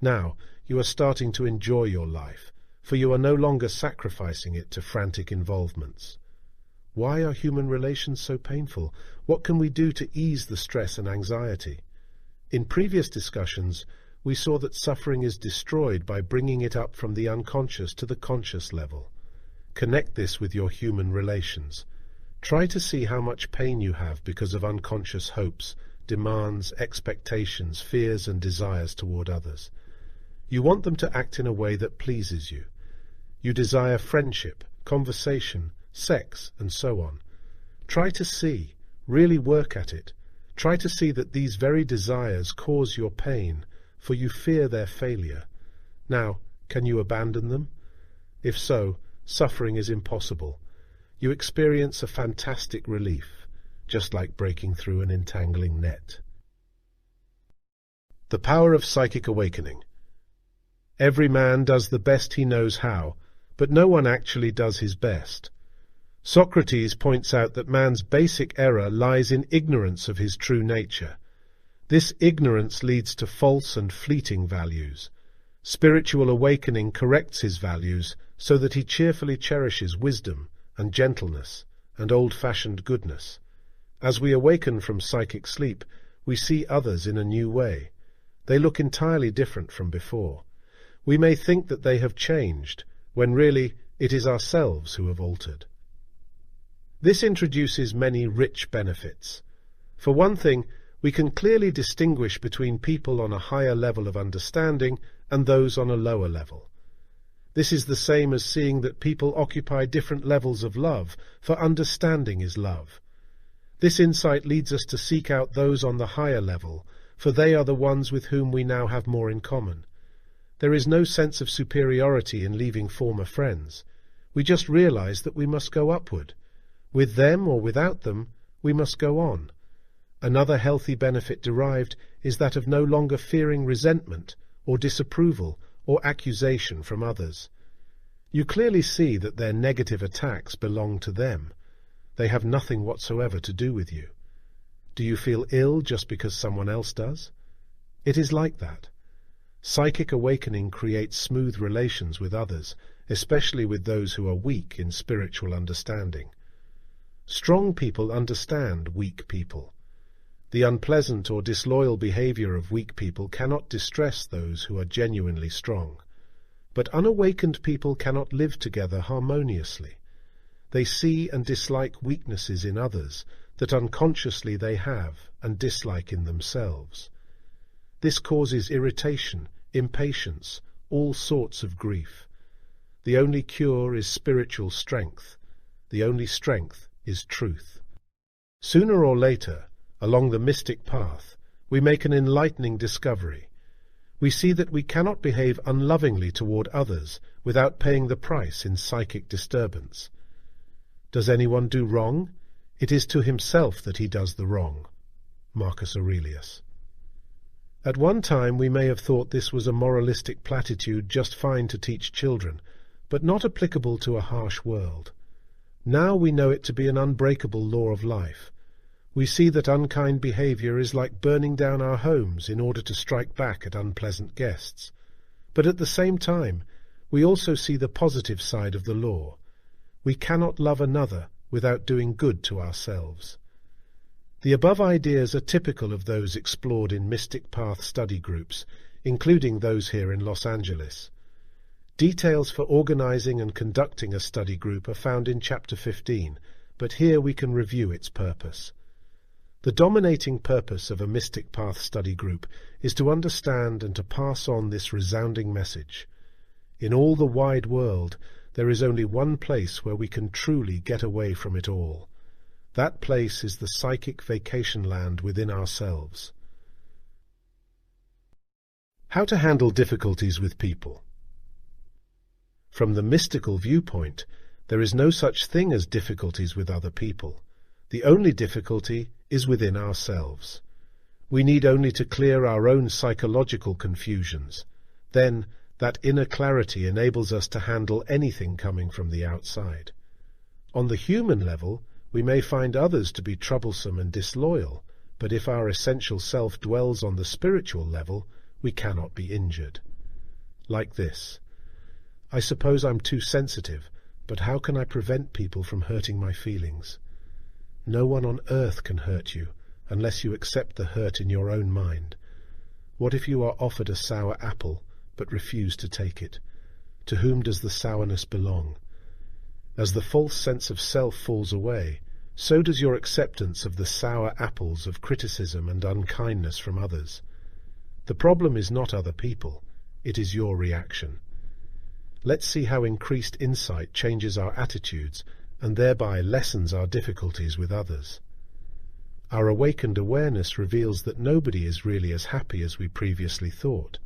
Speaker 1: Now, you are starting to enjoy your life, for you are no longer sacrificing it to frantic involvements. Why are human relations so painful? What can we do to ease the stress and anxiety? In previous discussions, we saw that suffering is destroyed by bringing it up from the unconscious to the conscious level. Connect this with your human relations. Try to see how much pain you have because of unconscious hopes, demands, expectations, fears and desires toward others. You want them to act in a way that pleases you. You desire friendship, conversation, sex, and so on. Try to see, really work at it. Try to see that these very desires cause your pain, for you fear their failure. Now, can you abandon them? If so, suffering is impossible. You experience a fantastic relief, just like breaking through an entangling net. The power of psychic awakening. Every man does the best he knows how, but no one actually does his best. Socrates points out that man's basic error lies in ignorance of his true nature. This ignorance leads to false and fleeting values. Spiritual awakening corrects his values so that he cheerfully cherishes wisdom and gentleness and old-fashioned goodness. As we awaken from psychic sleep, we see others in a new way. They look entirely different from before. We may think that they have changed, when really it is ourselves who have altered. This introduces many rich benefits. For one thing, we can clearly distinguish between people on a higher level of understanding and those on a lower level. This is the same as seeing that people occupy different levels of love, for understanding is love. This insight leads us to seek out those on the higher level, for they are the ones with whom we now have more in common. There is no sense of superiority in leaving former friends. We just realize that we must go upward. With them or without them, we must go on. Another healthy benefit derived is that of no longer fearing resentment or disapproval or accusation from others. You clearly see that their negative attacks belong to them. They have nothing whatsoever to do with you. Do you feel ill just because someone else does? It is like that. Psychic awakening creates smooth relations with others, especially with those who are weak in spiritual understanding. Strong people understand weak people. The unpleasant or disloyal behavior of weak people cannot distress those who are genuinely strong. But unawakened people cannot live together harmoniously. They see and dislike weaknesses in others that unconsciously they have and dislike in themselves. This causes irritation, impatience, all sorts of grief. The only cure is spiritual strength. The only strength is truth. Sooner or later, along the mystic path, we make an enlightening discovery. We see that we cannot behave unlovingly toward others without paying the price in psychic disturbance. Does anyone do wrong? It is to himself that he does the wrong. Marcus Aurelius. At one time we may have thought this was a moralistic platitude just fine to teach children, but not applicable to a harsh world. Now we know it to be an unbreakable law of life. We see that unkind behavior is like burning down our homes in order to strike back at unpleasant guests. But at the same time, we also see the positive side of the law. We cannot love another without doing good to ourselves. The above ideas are typical of those explored in Mystic Path study groups, including those here in Los Angeles. Details for organizing and conducting a study group are found in Chapter 15, but here we can review its purpose. The dominating purpose of a Mystic Path study group is to understand and to pass on this resounding message. In all the wide world, there is only one place where we can truly get away from it all. That place is the psychic vacation land within ourselves. How to handle difficulties with people. From the mystical viewpoint, there is no such thing as difficulties with other people. The only difficulty is within ourselves. We need only to clear our own psychological confusions. Then That inner clarity enables us to handle anything coming from the outside. On the human level, we may find others to be troublesome and disloyal, but if our essential self dwells on the spiritual level, we cannot be injured. Like this: I suppose I'm too sensitive, but how can I prevent people from hurting my feelings? No one on earth can hurt you, unless you accept the hurt in your own mind. What if you are offered a sour apple, but refuse to take it? To whom does the sourness belong? As the false sense of self falls away, so does your acceptance of the sour apples of criticism and unkindness from others. The problem is not other people, it is your reaction. Let's see how increased insight changes our attitudes and thereby lessens our difficulties with others. Our awakened awareness reveals that nobody is really as happy as we previously thought.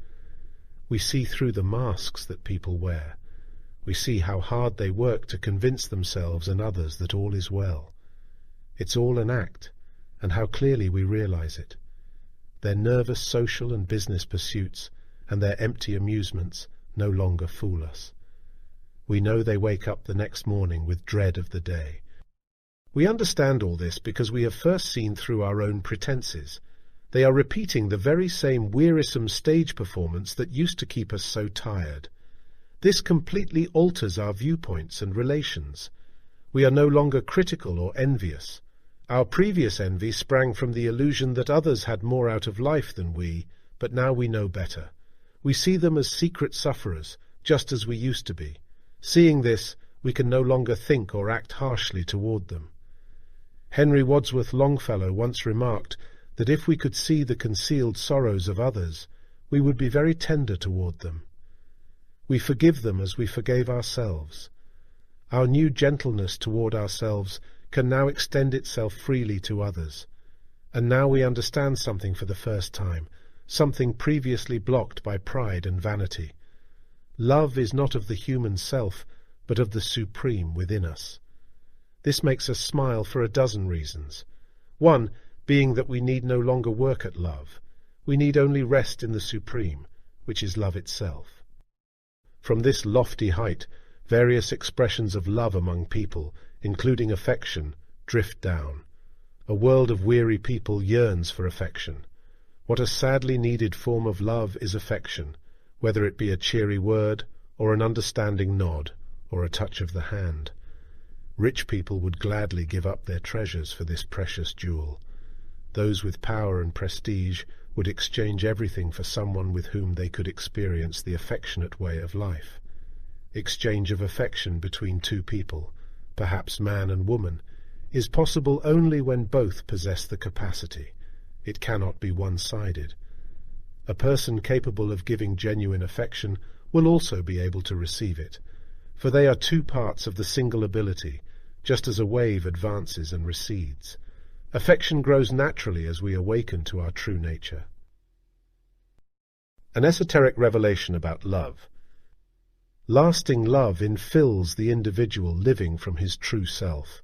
Speaker 1: We see through the masks that people wear. We see how hard they work to convince themselves and others that all is well. It's all an act, and how clearly we realize it. Their nervous social and business pursuits and their empty amusements no longer fool us. We know they wake up the next morning with dread of the day. We understand all this because we have first seen through our own pretenses. They are repeating the very same wearisome stage performance that used to keep us so tired. This completely alters our viewpoints and relations. We are no longer critical or envious. Our previous envy sprang from the illusion that others had more out of life than we, but now we know better. We see them as secret sufferers, just as we used to be. Seeing this, we can no longer think or act harshly toward them. Henry Wadsworth Longfellow once remarked that if we could see the concealed sorrows of others, we would be very tender toward them. We forgive them as we forgave ourselves. Our new gentleness toward ourselves can now extend itself freely to others. And now we understand something for the first time, something previously blocked by pride and vanity. Love is not of the human self, but of the supreme within us. This makes us smile for a dozen reasons. One, being that we need no longer work at love. We need only rest in the supreme, which is love itself. From this lofty height, various expressions of love among people, including affection, drift down. A world of weary people yearns for affection. What a sadly needed form of love is affection, whether it be a cheery word, or an understanding nod, or a touch of the hand. Rich people would gladly give up their treasures for this precious jewel. Those with power and prestige would exchange everything for someone with whom they could experience the affectionate way of life. Exchange of affection between two people, perhaps man and woman, is possible only when both possess the capacity. It cannot be one-sided. A person capable of giving genuine affection will also be able to receive it, for they are two parts of the single ability, just as a wave advances and recedes. Affection grows naturally as we awaken to our true nature. An esoteric revelation about love. Lasting love infills the individual living from his true self.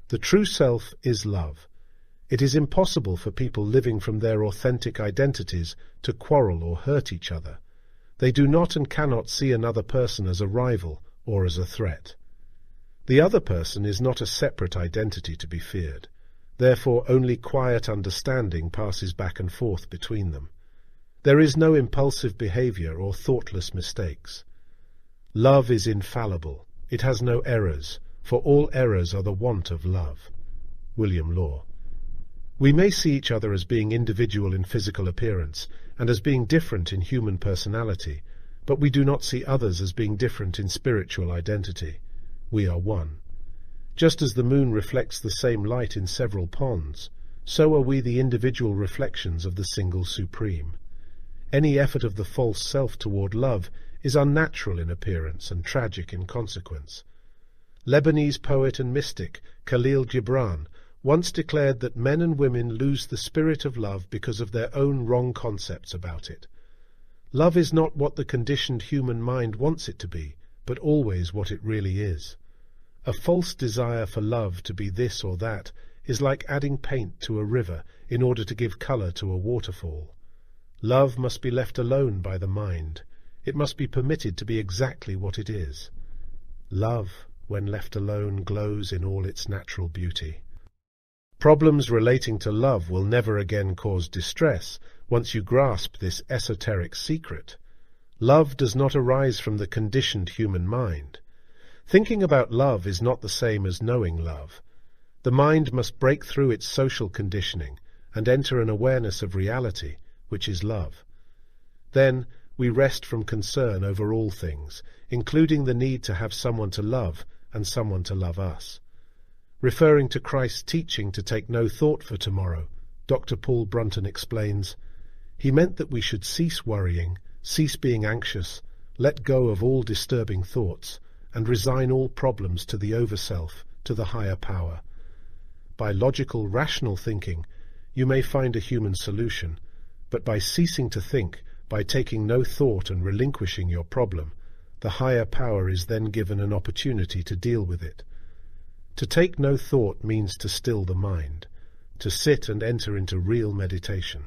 Speaker 1: The true self is love. It is impossible for people living from their authentic identities to quarrel or hurt each other. They do not and cannot see another person as a rival or as a threat. The other person is not a separate identity to be feared. Therefore, only quiet understanding passes back and forth between them. There is no impulsive behavior or thoughtless mistakes. Love is infallible. It has no errors, for all errors are the want of love. William Law. We may see each other as being individual in physical appearance and as being different in human personality, but we do not see others as being different in spiritual identity. We are one. Just as the moon reflects the same light in several ponds, so are we the individual reflections of the single supreme. Any effort of the false self toward love is unnatural in appearance and tragic in consequence. Lebanese poet and mystic Khalil Gibran once declared that men and women lose the spirit of love because of their own wrong concepts about it. Love is not what the conditioned human mind wants it to be, but always what it really is. A false desire for love to be this or that is like adding paint to a river in order to give color to a waterfall. Love must be left alone by the mind. It must be permitted to be exactly what it is. Love, when left alone, glows in all its natural beauty. Problems relating to love will never again cause distress once you grasp this esoteric secret. Love does not arise from the conditioned human mind. Thinking about love is not the same as knowing love. The mind must break through its social conditioning and enter an awareness of reality, which is love. Then we rest from concern over all things, including the need to have someone to love and someone to love us. Referring to Christ's teaching to take no thought for tomorrow, Dr. Paul Brunton explains, he meant that we should cease worrying, cease being anxious, let go of all disturbing thoughts, and resign all problems to the overself, to the higher power. By logical, rational thinking, you may find a human solution, but by ceasing to think, by taking no thought and relinquishing your problem, the higher power is then given an opportunity to deal with it. To take no thought means to still the mind, to sit and enter into real meditation.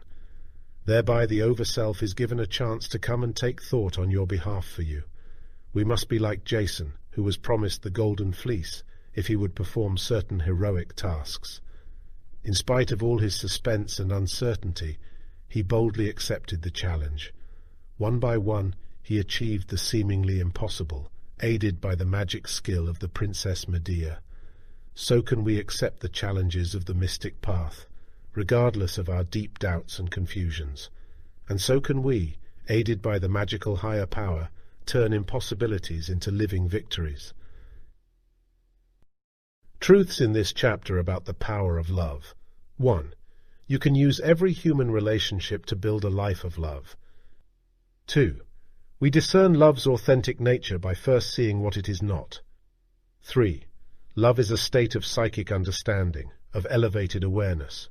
Speaker 1: Thereby the overself is given a chance to come and take thought on your behalf for you. We must be like Jason, who was promised the golden fleece if he would perform certain heroic tasks. In spite of all his suspense and uncertainty, he boldly accepted the challenge. One by one, he achieved the seemingly impossible, aided by the magic skill of the Princess Medea. So can we accept the challenges of the mystic path, regardless of our deep doubts and confusions. And so can we, aided by the magical higher power, turn impossibilities into living victories. Truths in this chapter about the power of love. 1. You can use every human relationship to build a life of love. 2. We discern love's authentic nature by first seeing what it is not. 3. Love is a state of psychic understanding, of elevated awareness.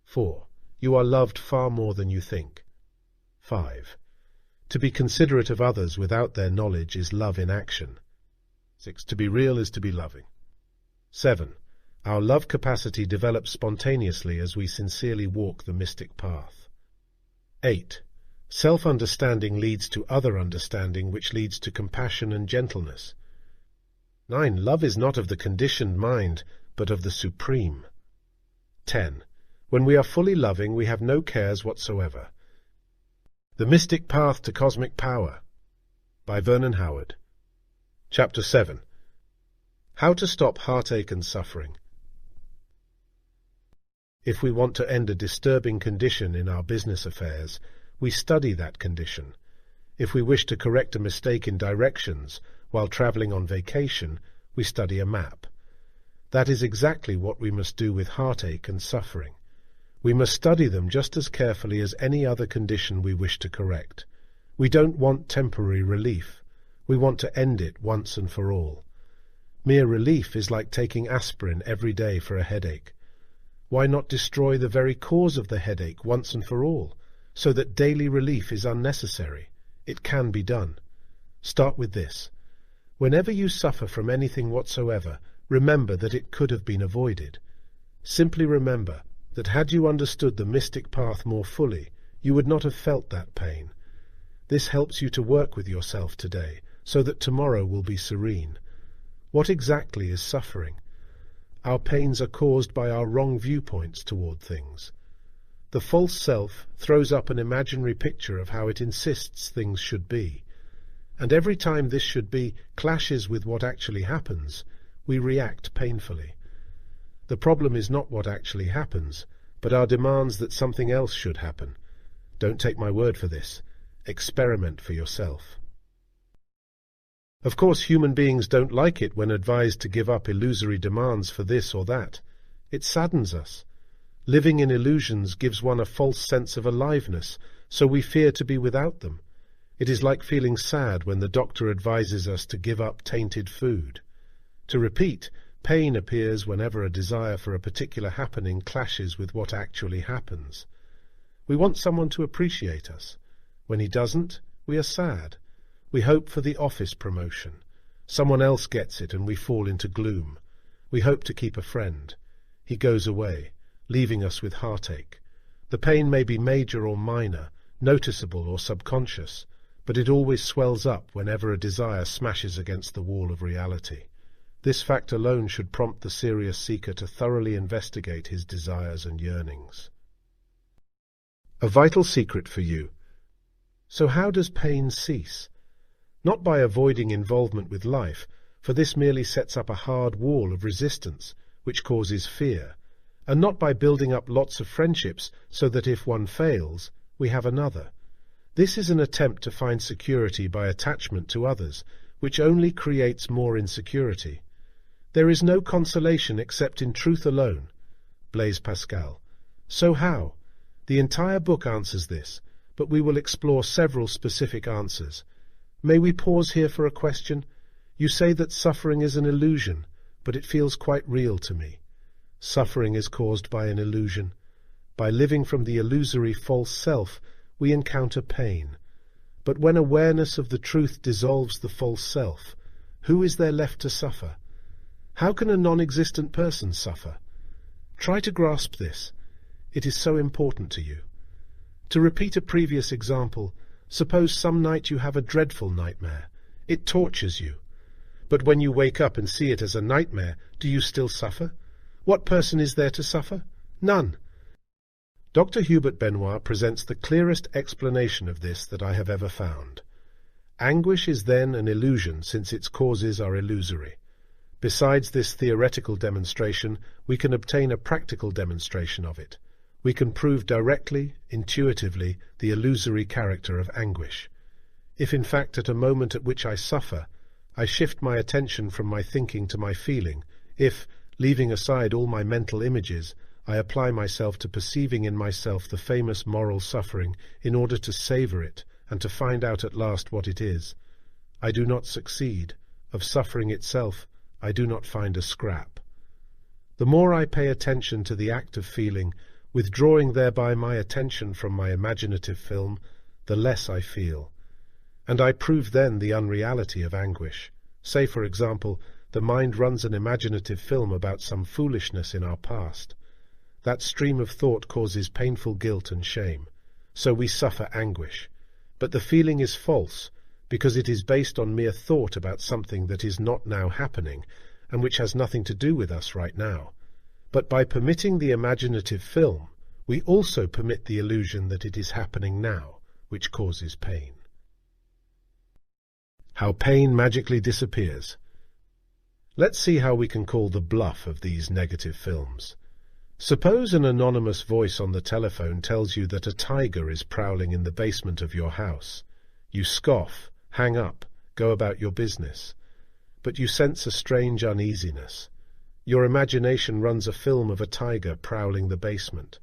Speaker 1: 4. You are loved far more than you think. 5. To be considerate of others without their knowledge is love in action. 6. To be real is to be loving. 7. Our love capacity develops spontaneously as we sincerely walk the mystic path. 8. Self-understanding leads to other understanding, which leads to compassion and gentleness. 9. Love is not of the conditioned mind, but of the supreme. 10. When we are fully loving, we have no cares whatsoever. The Mystic Path to Cosmic Power, by Vernon Howard. Chapter 7. How to Stop Heartache and Suffering. If we want to end a disturbing condition in our business affairs, we study that condition. If we wish to correct a mistake in directions while travelling on vacation, we study a map. That is exactly what we must do with heartache and suffering. We must study them just as carefully as any other condition we wish to correct. We don't want temporary relief. We want to end it once and for all. Mere relief is like taking aspirin every day for a headache. Why not destroy the very cause of the headache once and for all, so that daily relief is unnecessary? It can be done. Start with this. Whenever you suffer from anything whatsoever, remember that it could have been avoided. Simply remember that had you understood the mystic path more fully, you would not have felt that pain. This helps you to work with yourself today, so that tomorrow will be serene. What exactly is suffering? Our pains are caused by our wrong viewpoints toward things. The false self throws up an imaginary picture of how it insists things should be. And every time this should be clashes with what actually happens, we react painfully. The problem is not what actually happens, but our demands that something else should happen. Don't take my word for this. Experiment for yourself. Of course, human beings don't like it when advised to give up illusory demands for this or that. It saddens us. Living in illusions gives one a false sense of aliveness, so we fear to be without them. It is like feeling sad when the doctor advises us to give up tainted food. To repeat, pain appears whenever a desire for a particular happening clashes with what actually happens. We want someone to appreciate us. When he doesn't, we are sad. We hope for the office promotion. Someone else gets it and we fall into gloom. We hope to keep a friend. He goes away, leaving us with heartache. The pain may be major or minor, noticeable or subconscious, but it always swells up whenever a desire smashes against the wall of reality. This fact alone should prompt the serious seeker to thoroughly investigate his desires and yearnings. A vital secret for you. So how does pain cease? Not by avoiding involvement with life, for this merely sets up a hard wall of resistance, which causes fear, and not by building up lots of friendships so that if one fails, we have another. This is an attempt to find security by attachment to others, which only creates more insecurity. There is no consolation except in truth alone. Blaise Pascal. So how? The entire book answers this, but we will explore several specific answers. May we pause here for a question? You say that suffering is an illusion, but it feels quite real to me. Suffering is caused by an illusion. By living from the illusory false self, we encounter pain. But when awareness of the truth dissolves the false self, who is there left to suffer? How can a non-existent person suffer? Try to grasp this. It is so important to you. To repeat a previous example, suppose some night you have a dreadful nightmare. It tortures you. But when you wake up and see it as a nightmare, do you still suffer? What person is there to suffer? None. Dr. Hubert Benoit presents the clearest explanation of this that I have ever found. Anguish is then an illusion since its causes are illusory. Besides this theoretical demonstration, we can obtain a practical demonstration of it. We can prove directly, intuitively, the illusory character of anguish. If in fact at a moment at which I suffer, I shift my attention from my thinking to my feeling, if, leaving aside all my mental images, I apply myself to perceiving in myself the famous moral suffering in order to savour it and to find out at last what it is, I do not succeed. Of suffering itself, I do not find a scrap. The more I pay attention to the act of feeling, withdrawing thereby my attention from my imaginative film, the less I feel. And I prove then the unreality of anguish. Say, for example, the mind runs an imaginative film about some foolishness in our past. That stream of thought causes painful guilt and shame. So we suffer anguish. But the feeling is false, because it is based on mere thought about something that is not now happening, and which has nothing to do with us right now. But by permitting the imaginative film, we also permit the illusion that it is happening now, which causes pain. How pain magically disappears. Let's see how we can call the bluff of these negative films. Suppose an anonymous voice on the telephone tells you that a tiger is prowling in the basement of your house. You scoff, hang up, go about your business. But you sense a strange uneasiness. Your imagination runs a film of a tiger prowling the basement.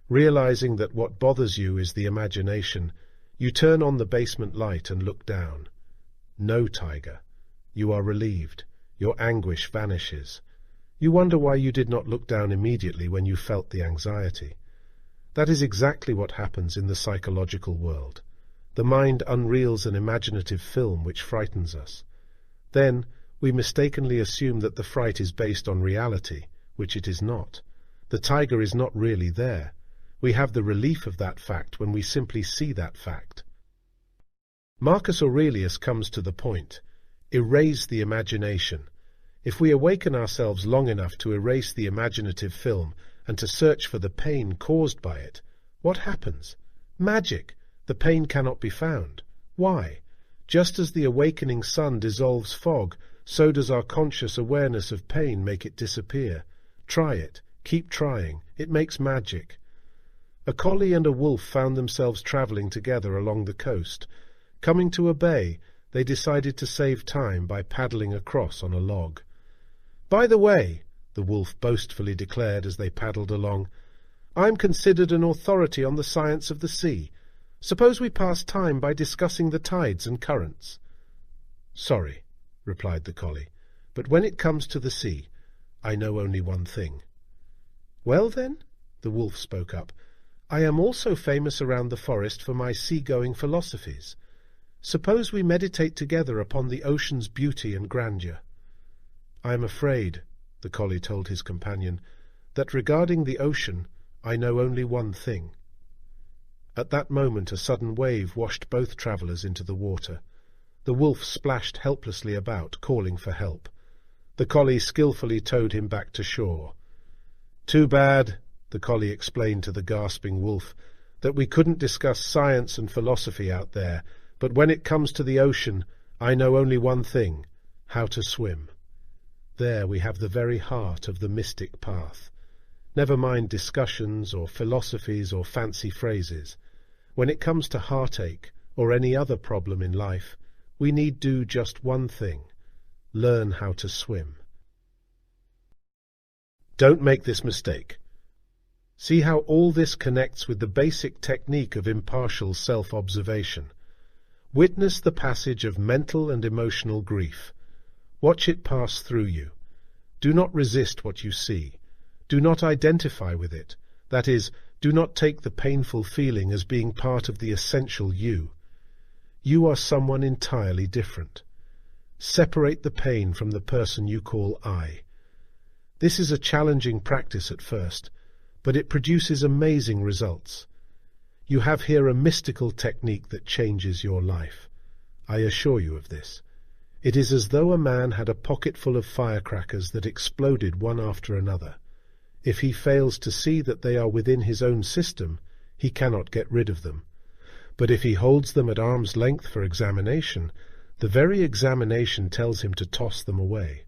Speaker 1: Realizing that what bothers you is the imagination, you turn on the basement light and look down. No tiger. You are relieved. Your anguish vanishes. You wonder why you did not look down immediately when you felt the anxiety. That is exactly what happens in the psychological world. The mind unreels an imaginative film which frightens us. Then, we mistakenly assume that the fright is based on reality, which it is not. The tiger is not really there. We have the relief of that fact when we simply see that fact. Marcus Aurelius comes to the point. Erase the imagination. If we awaken ourselves long enough to erase the imaginative film and to search for the pain caused by it, what happens? Magic! The pain cannot be found. Why? Just as the awakening sun dissolves fog, so does our conscious awareness of pain make it disappear. Try it. Keep trying. It makes magic. A collie and a wolf found themselves travelling together along the coast. Coming to a bay, they decided to save time by paddling across on a log. "By the way," the wolf boastfully declared as they paddled along, "I'm considered an authority on the science of the sea. Suppose we pass time by discussing the tides and currents." "Sorry," replied the collie, "but when it comes to the sea, I know only one thing." "Well then," the wolf spoke up, "I am also famous around the forest for my sea-going philosophies. Suppose we meditate together upon the ocean's beauty and grandeur." "I am afraid," the collie told his companion, "that regarding the ocean I know only one thing." At that moment a sudden wave washed both travellers into the water. The wolf splashed helplessly about, calling for help. The collie skillfully towed him back to shore. "Too bad," the collie explained to the gasping wolf, "that we couldn't discuss science and philosophy out there, but when it comes to the ocean, I know only one thing: how to swim." There we have the very heart of the mystic path. Never mind discussions or philosophies or fancy phrases. When it comes to heartache or any other problem in life, we need do just one thing: learn how to swim. Don't make this mistake. See how all this connects with the basic technique of impartial self-observation. Witness the passage of mental and emotional grief. Watch it pass through you. Do not resist what you see. Do not identify with it. That is, do not take the painful feeling as being part of the essential you. You are someone entirely different. Separate the pain from the person you call I. This is a challenging practice at first, but it produces amazing results. You have here a mystical technique that changes your life. I assure you of this. It is as though a man had a pocket full of firecrackers that exploded one after another. If he fails to see that they are within his own system, he cannot get rid of them. But if he holds them at arm's length for examination, the very examination tells him to toss them away.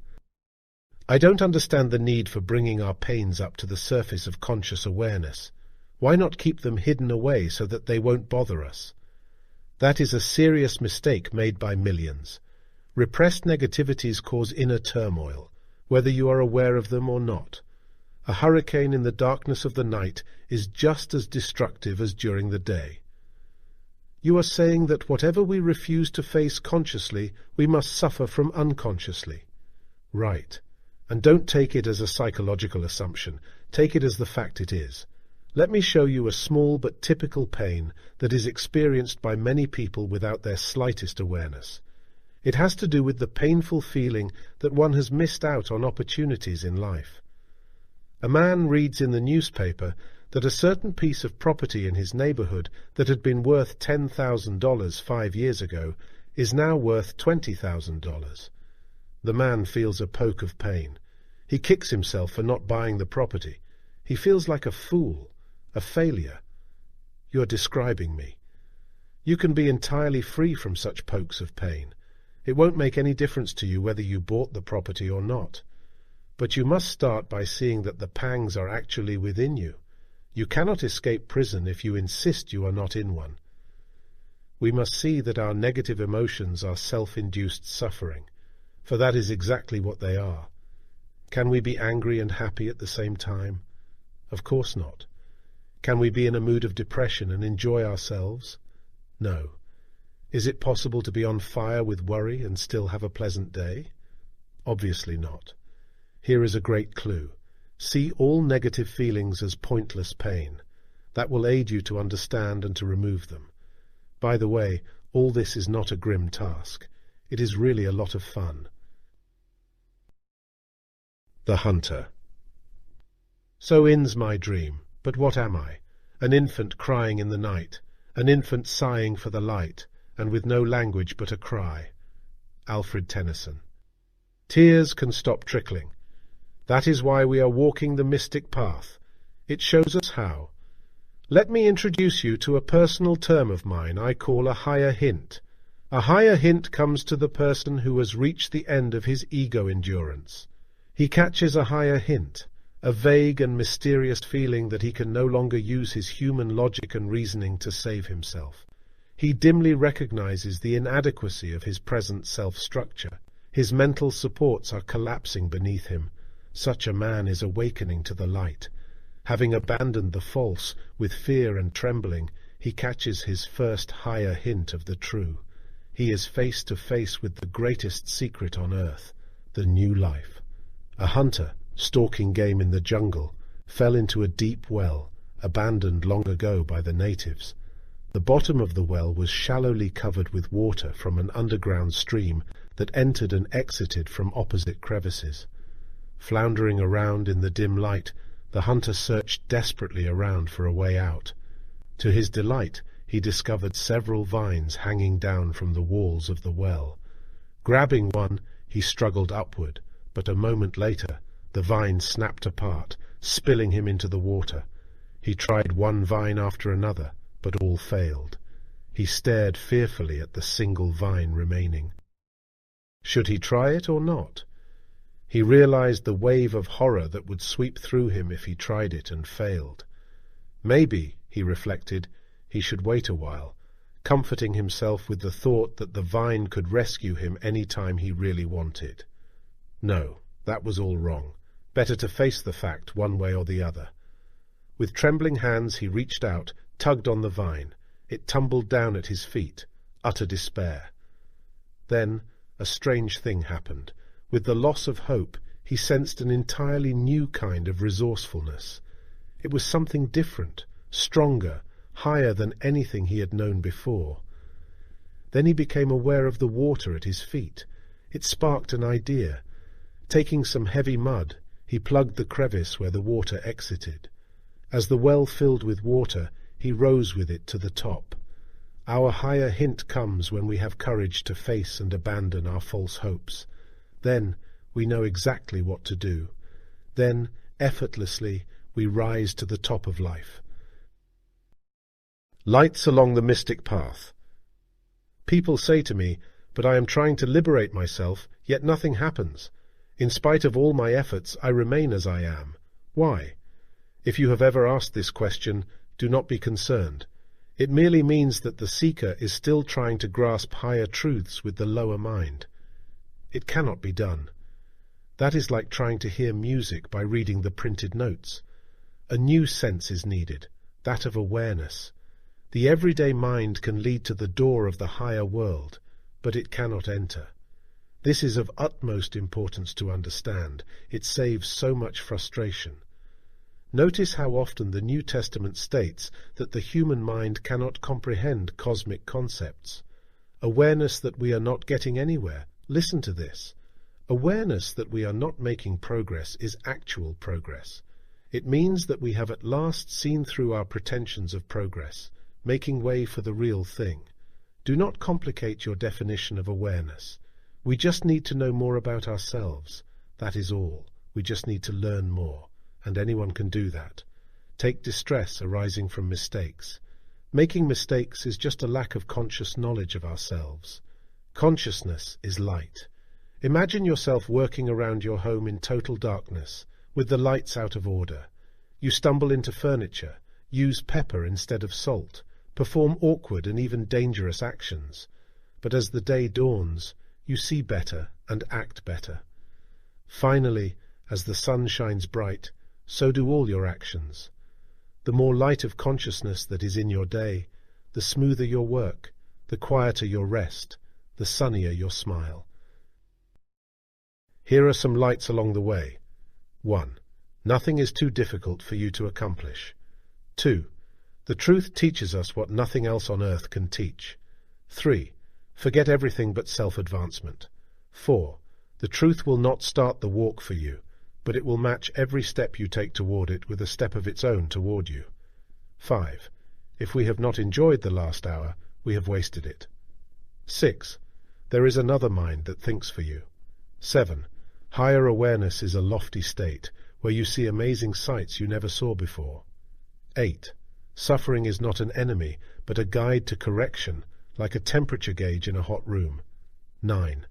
Speaker 1: I don't understand the need for bringing our pains up to the surface of conscious awareness. Why not keep them hidden away so that they won't bother us? That is a serious mistake made by millions. Repressed negativities cause inner turmoil, whether you are aware of them or not. A hurricane in the darkness of the night is just as destructive as during the day. You are saying that whatever we refuse to face consciously, we must suffer from unconsciously. Right. And don't take it as a psychological assumption. Take it as the fact it is. Let me show you a small but typical pain that is experienced by many people without their slightest awareness. It has to do with the painful feeling that one has missed out on opportunities in life. A man reads in the newspaper that a certain piece of property in his neighborhood that had been worth $10,000 5 years ago is now worth $20,000. The man feels a poke of pain. He kicks himself for not buying the property. He feels like a fool, a failure. You're describing me. You can be entirely free from such pokes of pain. It won't make any difference to you whether you bought the property or not. But you must start by seeing that the pangs are actually within you. You cannot escape prison if you insist you are not in one. We must see that our negative emotions are self-induced suffering, for that is exactly what they are. Can we be angry and happy at the same time? Of course not. Can we be in a mood of depression and enjoy ourselves? No. Is it possible to be on fire with worry and still have a pleasant day? Obviously not. Here is a great clue. See all negative feelings as pointless pain. That will aid you to understand and to remove them. By the way, all this is not a grim task. It is really a lot of fun. The Hunter. So ends my dream, but what am I? An infant crying in the night, an infant sighing for the light, and with no language but a cry. Alfred Tennyson. Tears can stop trickling. That is why we are walking the mystic path. It shows us how. Let me introduce you to a personal term of mine I call a higher hint. A higher hint comes to the person who has reached the end of his ego endurance. He catches a higher hint, a vague and mysterious feeling that he can no longer use his human logic and reasoning to save himself. He dimly recognizes the inadequacy of his present self-structure. His mental supports are collapsing beneath him. Such a man is awakening to the light. Having abandoned the false, with fear and trembling, he catches his first higher hint of the true. He is face to face with the greatest secret on earth, the new life. A hunter, stalking game in the jungle, fell into a deep well, abandoned long ago by the natives. The bottom of the well was shallowly covered with water from an underground stream that entered and exited from opposite crevices. Floundering around in the dim light, the hunter searched desperately around for a way out. To his delight, he discovered several vines hanging down from the walls of the well. Grabbing one, he struggled upward, but a moment later, the vine snapped apart, spilling him into the water. He tried one vine after another, but all failed. He stared fearfully at the single vine remaining. Should he try it or not? He realized the wave of horror that would sweep through him if he tried it and failed. Maybe, he reflected, he should wait a while, comforting himself with the thought that the vine could rescue him any time he really wanted. No, that was all wrong. Better to face the fact one way or the other. With trembling hands he reached out, tugged on the vine. It tumbled down at his feet, utter despair. Then a strange thing happened. With the loss of hope, he sensed an entirely new kind of resourcefulness. It was something different, stronger, higher than anything he had known before. Then he became aware of the water at his feet. It sparked an idea. Taking some heavy mud, he plugged the crevice where the water exited. As the well filled with water, he rose with it to the top. Our higher hint comes when we have courage to face and abandon our false hopes. Then we know exactly what to do. Then, effortlessly, we rise to the top of life. Lights along the mystic path. People say to me, "But I am trying to liberate myself, yet nothing happens. In spite of all my efforts, I remain as I am. Why?" If you have ever asked this question, do not be concerned. It merely means that the seeker is still trying to grasp higher truths with the lower mind. It cannot be done. That is like trying to hear music by reading the printed notes. A new sense is needed, that of awareness. The everyday mind can lead to the door of the higher world, but it cannot enter. This is of utmost importance to understand. It saves so much frustration. Notice how often the New Testament states that the human mind cannot comprehend cosmic concepts. Awareness that we are not getting anywhere. Listen to this. Awareness that we are not making progress is actual progress. It means that we have at last seen through our pretensions of progress, making way for the real thing. Do not complicate your definition of awareness. We just need to know more about ourselves. That is all. We just need to learn more. And anyone can do that. Take distress arising from mistakes. Making mistakes is just a lack of conscious knowledge of ourselves. Consciousness is light. Imagine yourself working around your home in total darkness, with the lights out of order. You stumble into furniture, use pepper instead of salt, perform awkward and even dangerous actions. But as the day dawns, you see better and act better. Finally, as the sun shines bright, so do all your actions. The more light of consciousness that is in your day, the smoother your work, the quieter your rest, the sunnier your smile. Here are some lights along the way. 1. Nothing is too difficult for you to accomplish. 2. The truth teaches us what nothing else on earth can teach. 3. Forget everything but self-advancement. 4. The truth will not start the walk for you, but it will match every step you take toward it with a step of its own toward you. 5. If we have not enjoyed the last hour, we have wasted it. 6. There is another mind that thinks for you. 7. Higher awareness is a lofty state, where you see amazing sights you never saw before. 8. Suffering is not an enemy, but a guide to correction, like a temperature gauge in a hot room. 9.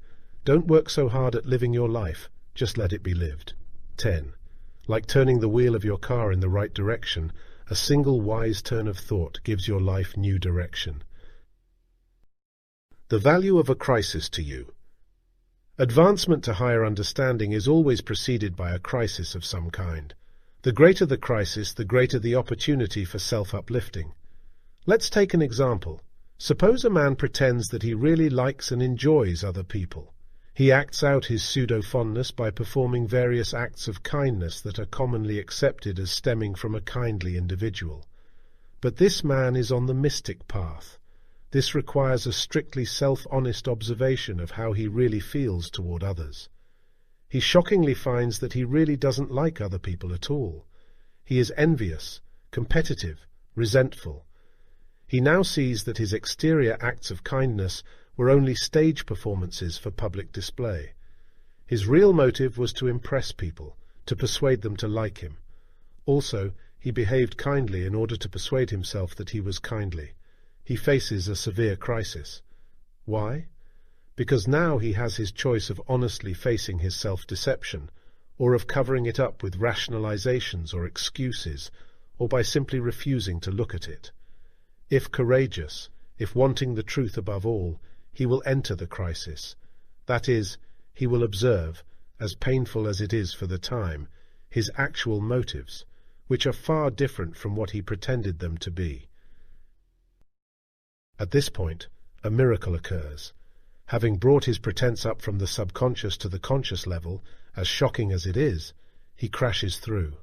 Speaker 1: Don't work so hard at living your life, just let it be lived. 10. Like turning the wheel of your car in the right direction, a single wise turn of thought gives your life new direction. The value of a crisis to you. Advancement to higher understanding is always preceded by a crisis of some kind. The greater the crisis, the greater the opportunity for self-uplifting. Let's take an example. Suppose a man pretends that he really likes and enjoys other people. He acts out his pseudo-fondness by performing various acts of kindness that are commonly accepted as stemming from a kindly individual. But this man is on the mystic path. This requires a strictly self-honest observation of how he really feels toward others. He shockingly finds that he really doesn't like other people at all. He is envious, competitive, resentful. He now sees that his exterior acts of kindness were only stage performances for public display. His real motive was to impress people, to persuade them to like him. Also, he behaved kindly in order to persuade himself that he was kindly. He faces a severe crisis. Why? Because now he has his choice of honestly facing his self-deception, or of covering it up with rationalizations or excuses, or by simply refusing to look at it. If courageous, if wanting the truth above all, he will enter the crisis. That is, he will observe, as painful as it is for the time, his actual motives, which are far different from what he pretended them to be. At this point, a miracle occurs. Having brought his pretense up from the subconscious to the conscious level, as shocking as it is, he crashes through.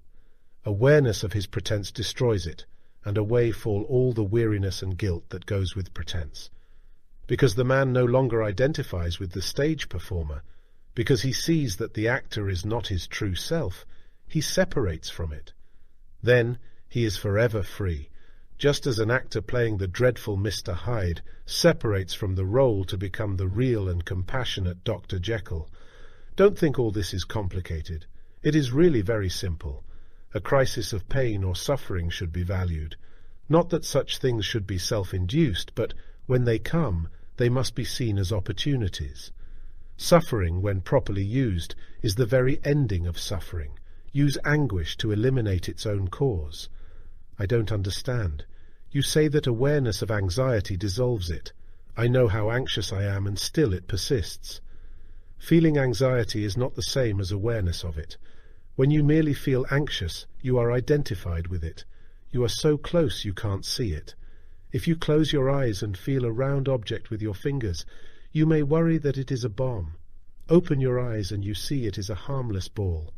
Speaker 1: Awareness of his pretense destroys it, and away fall all the weariness and guilt that goes with pretense. Because the man no longer identifies with the stage performer, because he sees that the actor is not his true self, he separates from it. Then he is forever free, just as an actor playing the dreadful Mr. Hyde separates from the role to become the real and compassionate Dr. Jekyll. Don't think all this is complicated. It is really very simple. A crisis of pain or suffering should be valued. Not that such things should be self-induced, but when they come, they must be seen as opportunities. Suffering, when properly used, is the very ending of suffering. Use anguish to eliminate its own cause. I don't understand. You say that awareness of anxiety dissolves it. I know how anxious I am, and still it persists. Feeling anxiety is not the same as awareness of it. When you merely feel anxious, you are identified with it. You are so close you can't see it. If you close your eyes and feel a round object with your fingers, you may worry that it is a bomb. Open your eyes and you see it is a harmless ball.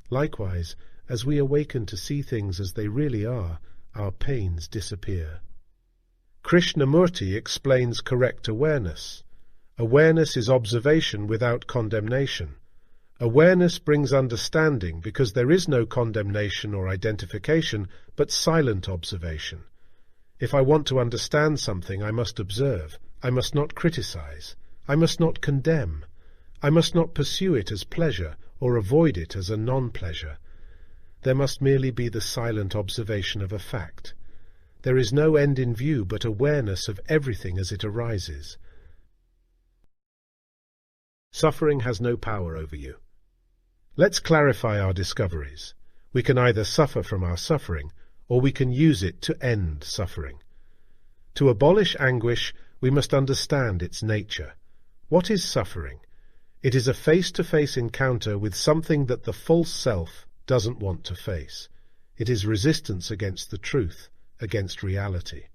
Speaker 1: Likewise, as we awaken to see things as they really are, our pains disappear. Krishnamurti explains correct awareness. Awareness is observation without condemnation. Awareness brings understanding because there is no condemnation or identification, but silent observation. If I want to understand something, I must observe. I must not criticize. I must not condemn. I must not pursue it as pleasure or avoid it as a non-pleasure. There must merely be the silent observation of a fact. There is no end in view but awareness of everything as it arises. Suffering has no power over you. Let's clarify our discoveries. We can either suffer from our suffering, or we can use it to end suffering. To abolish anguish, we must understand its nature. What is suffering? It is a face-to-face encounter with something that the false self doesn't want to face. It is resistance against the truth, against reality.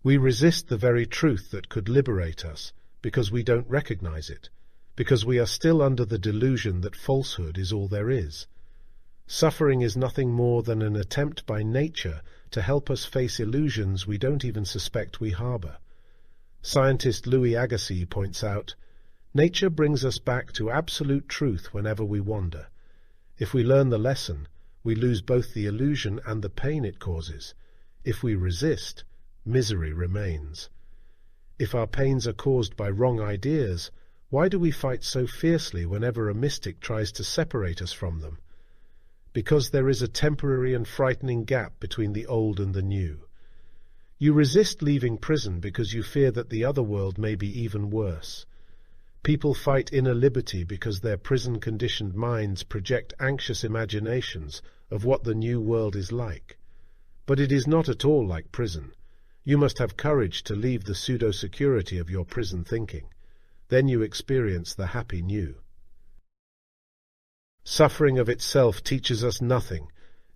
Speaker 1: We resist the very truth that could liberate us because we don't recognize it, because we are still under the delusion that falsehood is all there is. Suffering is nothing more than an attempt by nature to help us face illusions we don't even suspect we harbor. Scientist Louis Agassiz points out, nature brings us back to absolute truth whenever we wander. If we learn the lesson, we lose both the illusion and the pain it causes. If we resist, misery remains. If our pains are caused by wrong ideas, why do we fight so fiercely whenever a mystic tries to separate us from them? Because there is a temporary and frightening gap between the old and the new. You resist leaving prison because you fear that the other world may be even worse. People fight inner liberty because their prison-conditioned minds project anxious imaginations of what the new world is like. But it is not at all like prison. You must have courage to leave the pseudo-security of your prison thinking. Then you experience the happy new. Suffering of itself teaches us nothing,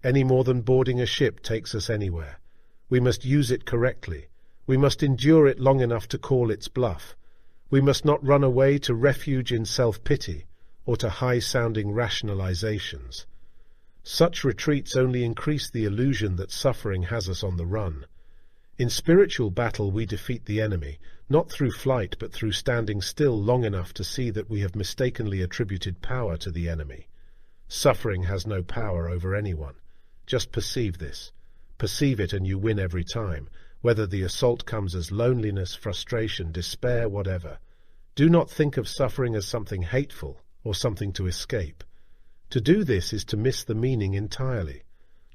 Speaker 1: any more than boarding a ship takes us anywhere. We must use it correctly. We must endure it long enough to call its bluff. We must not run away to refuge in self-pity or to high-sounding rationalizations. Such retreats only increase the illusion that suffering has us on the run. In spiritual battle we defeat the enemy, not through flight but through standing still long enough to see that we have mistakenly attributed power to the enemy. Suffering has no power over anyone. Just perceive this. Perceive it and you win every time. whether the assault comes as loneliness, frustration, despair, whatever. Do not think of suffering as something hateful or something to escape. To do this is to miss the meaning entirely.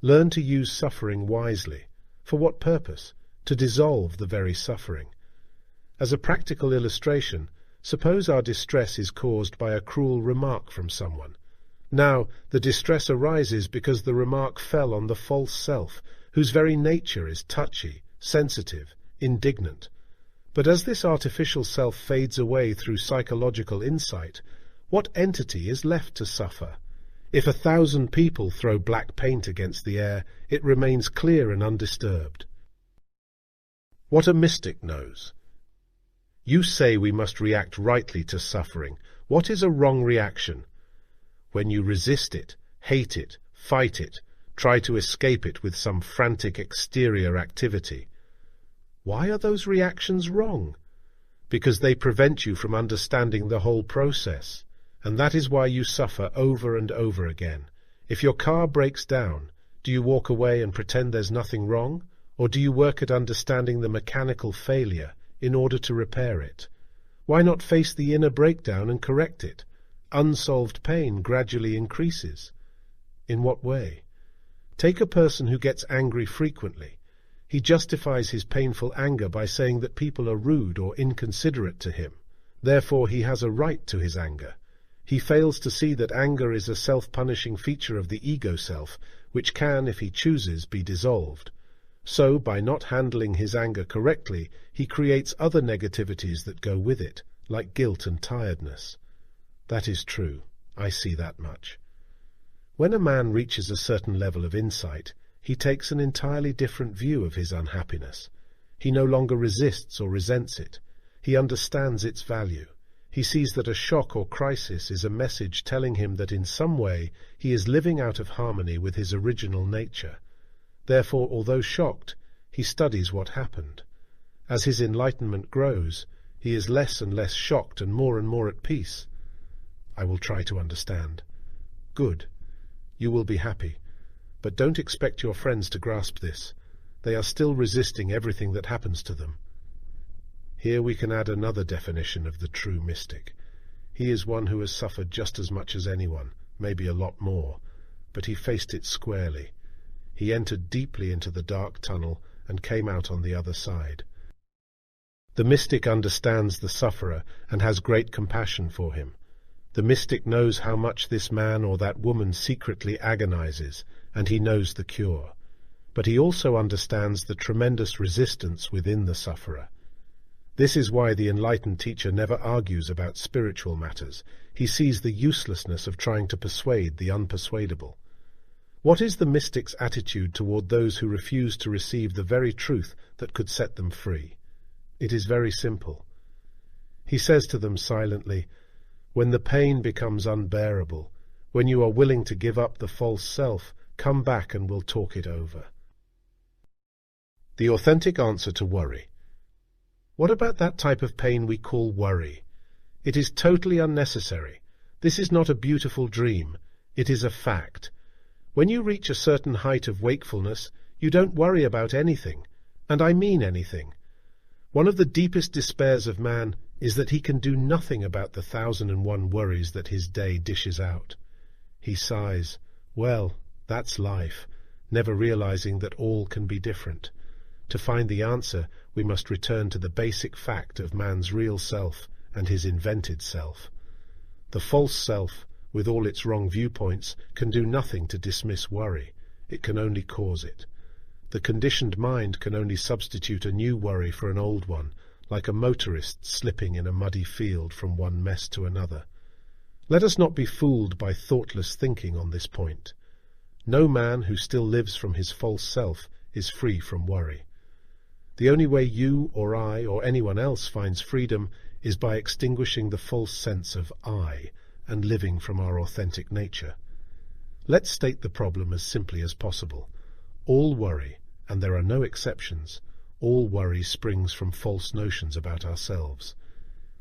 Speaker 1: Learn to use suffering wisely. For what purpose? To dissolve the very suffering. As a practical illustration, suppose our distress is caused by a cruel remark from someone. Now, the distress arises because the remark fell on the false self, whose very nature is touchy, sensitive, indignant. But as this artificial self fades away through psychological insight, what entity is left to suffer? If 1,000 people throw black paint against the air, it remains clear and undisturbed. What a mystic knows. You say we must react rightly to suffering. What is a wrong reaction? When you resist it, hate it, fight it, try to escape it with some frantic exterior activity. Why are those reactions wrong? Because they prevent you from understanding the whole process, and that is why you suffer over and over again. If your car breaks down, do you walk away and pretend there's nothing wrong, or do you work at understanding the mechanical failure in order to repair it? Why not face the inner breakdown and correct it? Unsolved pain gradually increases. In what way? Take a person who gets angry frequently. He justifies his painful anger by saying that people are rude or inconsiderate to him. Therefore, he has a right to his anger. He fails to see that anger is a self-punishing feature of the ego self, which can, if he chooses, be dissolved. So, by not handling his anger correctly, he creates other negativities that go with it, like guilt and tiredness. That is true. I see that much. When a man reaches a certain level of insight, he takes an entirely different view of his unhappiness. He no longer resists or resents it. He understands its value. He sees that a shock or crisis is a message telling him that in some way he is living out of harmony with his original nature. Therefore, although shocked, he studies what happened. As his enlightenment grows, he is less and less shocked and more at peace. I will try to understand. Good. You will be happy. But don't expect your friends to grasp this. They are still resisting everything that happens to them. Here we can add another definition of the true mystic. He is one who has suffered just as much as anyone, maybe a lot more, but he faced it squarely. He entered deeply into the dark tunnel and came out on the other side. The mystic understands the sufferer and has great compassion for him. The mystic knows how much this man or that woman secretly agonizes, and he knows the cure. But he also understands the tremendous resistance within the sufferer. This is why the enlightened teacher never argues about spiritual matters. He sees the uselessness of trying to persuade the unpersuadable. What is the mystic's attitude toward those who refuse to receive the very truth that could set them free? It is very simple. He says to them silently, "When the pain becomes unbearable, when you are willing to give up the false self, come back and we'll talk it over." The authentic answer to worry. What about that type of pain we call worry? It is totally unnecessary. This is not a beautiful dream. It is a fact. When you reach a certain height of wakefulness, you don't worry about anything, and I mean anything. One of the deepest despairs of man is that he can do nothing about the 1,001 worries that his day dishes out. He sighs, "Well, that's life," never realizing that all can be different. To find the answer, we must return to the basic fact of man's real self and his invented self. The false self, with all its wrong viewpoints, can do nothing to dismiss worry. It can only cause it. The conditioned mind can only substitute a new worry for an old one, like a motorist slipping in a muddy field from one mess to another. Let us not be fooled by thoughtless thinking on this point. No man who still lives from his false self is free from worry. The only way you or I or anyone else finds freedom is by extinguishing the false sense of I and living from our authentic nature. Let's state the problem as simply as possible. All worry, and there are no exceptions, all worry springs from false notions about ourselves.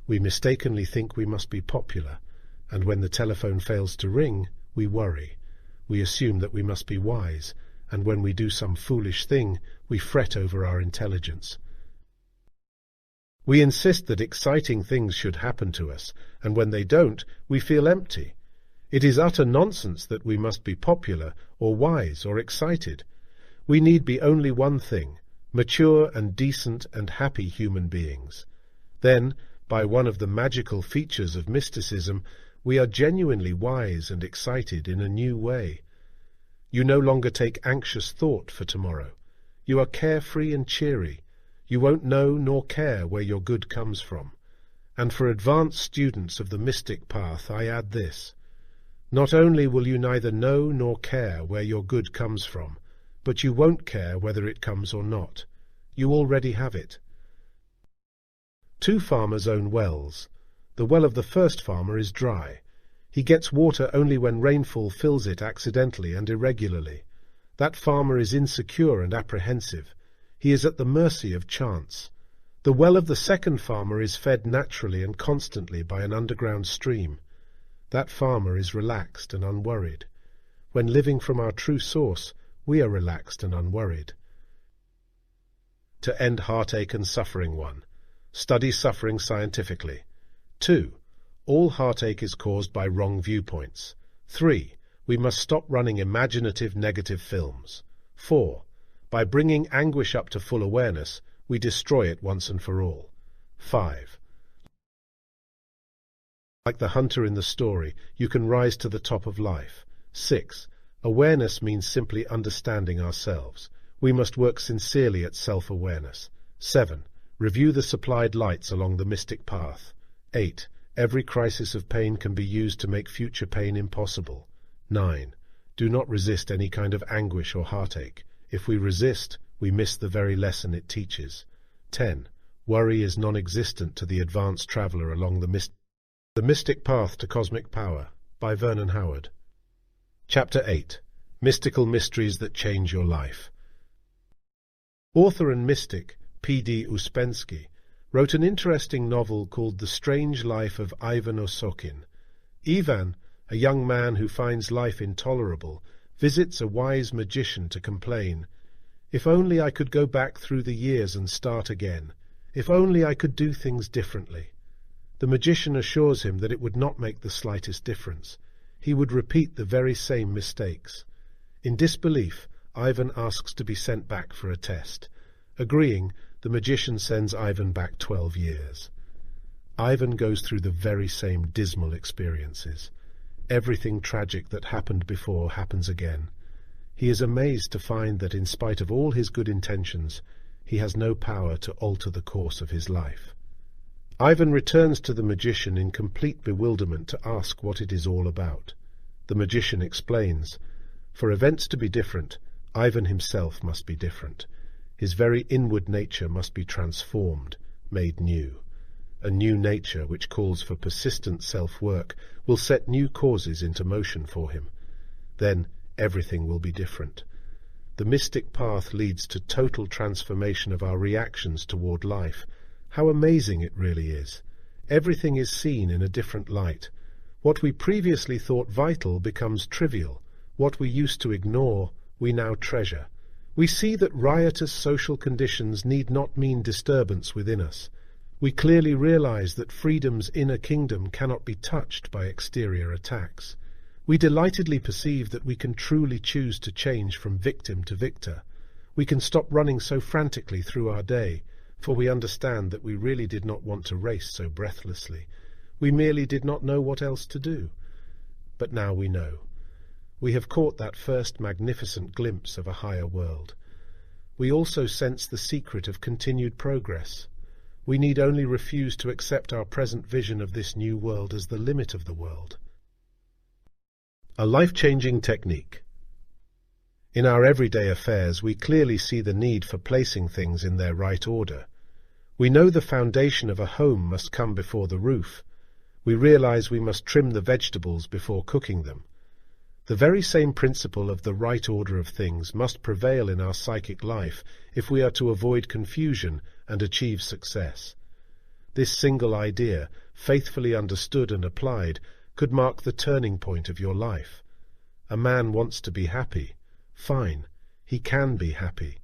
Speaker 1: We mistakenly think we must be popular, and when the telephone fails to ring, we worry. We assume that we must be wise, and when we do some foolish thing, we fret over our intelligence. We insist that exciting things should happen to us, and when they don't, we feel empty. It is utter nonsense that we must be popular, or wise, or excited. We need be only one thing: mature and decent and happy human beings. Then, by one of the magical features of mysticism, we are genuinely wise and excited in a new way. You no longer take anxious thought for tomorrow. You are carefree and cheery. You won't know nor care where your good comes from. And for advanced students of the mystic path, I add this: not only will you neither know nor care where your good comes from, but you won't care whether it comes or not. You already have it. 2 farmers own wells. The well of the first farmer is dry. He gets water only when rainfall fills it accidentally and irregularly. That farmer is insecure and apprehensive. He is at the mercy of chance. The well of the second farmer is fed naturally and constantly by an underground stream. That farmer is relaxed and unworried. When living from our true source, we are relaxed and unworried. To end heartache and suffering 1. Study suffering scientifically. 2. All heartache is caused by wrong viewpoints. 3. We must stop running imaginative negative films. 4. By bringing anguish up to full awareness, we destroy it once and for all. 5. Like the hunter in the story, you can rise to the top of life. 6. Awareness means simply understanding ourselves. We must work sincerely at self-awareness. 7. Review the supplied lights along the mystic path. 8. Every crisis of pain can be used to make future pain impossible. 9. Do not resist any kind of anguish or heartache. If we resist, we miss the very lesson it teaches. 10. Worry is non-existent to the advanced traveler along the Mystic Path to Cosmic Power, by Vernon Howard. Chapter 8. Mystical Mysteries That Change Your Life. Author and mystic P.D. Uspensky wrote an interesting novel called The Strange Life of Ivan Osokin. Ivan, a young man who finds life intolerable, visits a wise magician to complain, "If only I could go back through the years and start again. If only I could do things differently." The magician assures him that it would not make the slightest difference. He would repeat the very same mistakes. In disbelief, Ivan asks to be sent back for a test. Agreeing, the magician sends Ivan back 12 years. Ivan goes through the very same dismal experiences. Everything tragic that happened before happens again. He is amazed to find that in spite of all his good intentions, he has no power to alter the course of his life. Ivan returns to the magician in complete bewilderment to ask what it is all about. The magician explains, "For events to be different, Ivan himself must be different. His very inward nature must be transformed, made new. A new nature which calls for persistent self-work will set new causes into motion for him. Then everything will be different. The mystic path leads to total transformation of our reactions toward life. How amazing it really is. Everything is seen in a different light. What we previously thought vital becomes trivial. What we used to ignore, we now treasure. We see that riotous social conditions need not mean disturbance within us. We clearly realize that freedom's inner kingdom cannot be touched by exterior attacks. We delightedly perceive that we can truly choose to change from victim to victor. We can stop running so frantically through our day, for we understand that we really did not want to race so breathlessly. We merely did not know what else to do. But now we know. We have caught that first magnificent glimpse of a higher world. We also sense the secret of continued progress. We need only refuse to accept our present vision of this new world as the limit of the world. A life-changing technique. In our everyday affairs, we clearly see the need for placing things in their right order. We know the foundation of a home must come before the roof. We realize we must trim the vegetables before cooking them. The very same principle of the right order of things must prevail in our psychic life if we are to avoid confusion and achieve success. This single idea, faithfully understood and applied, could mark the turning point of your life. A man wants to be happy. Fine. he can be happy.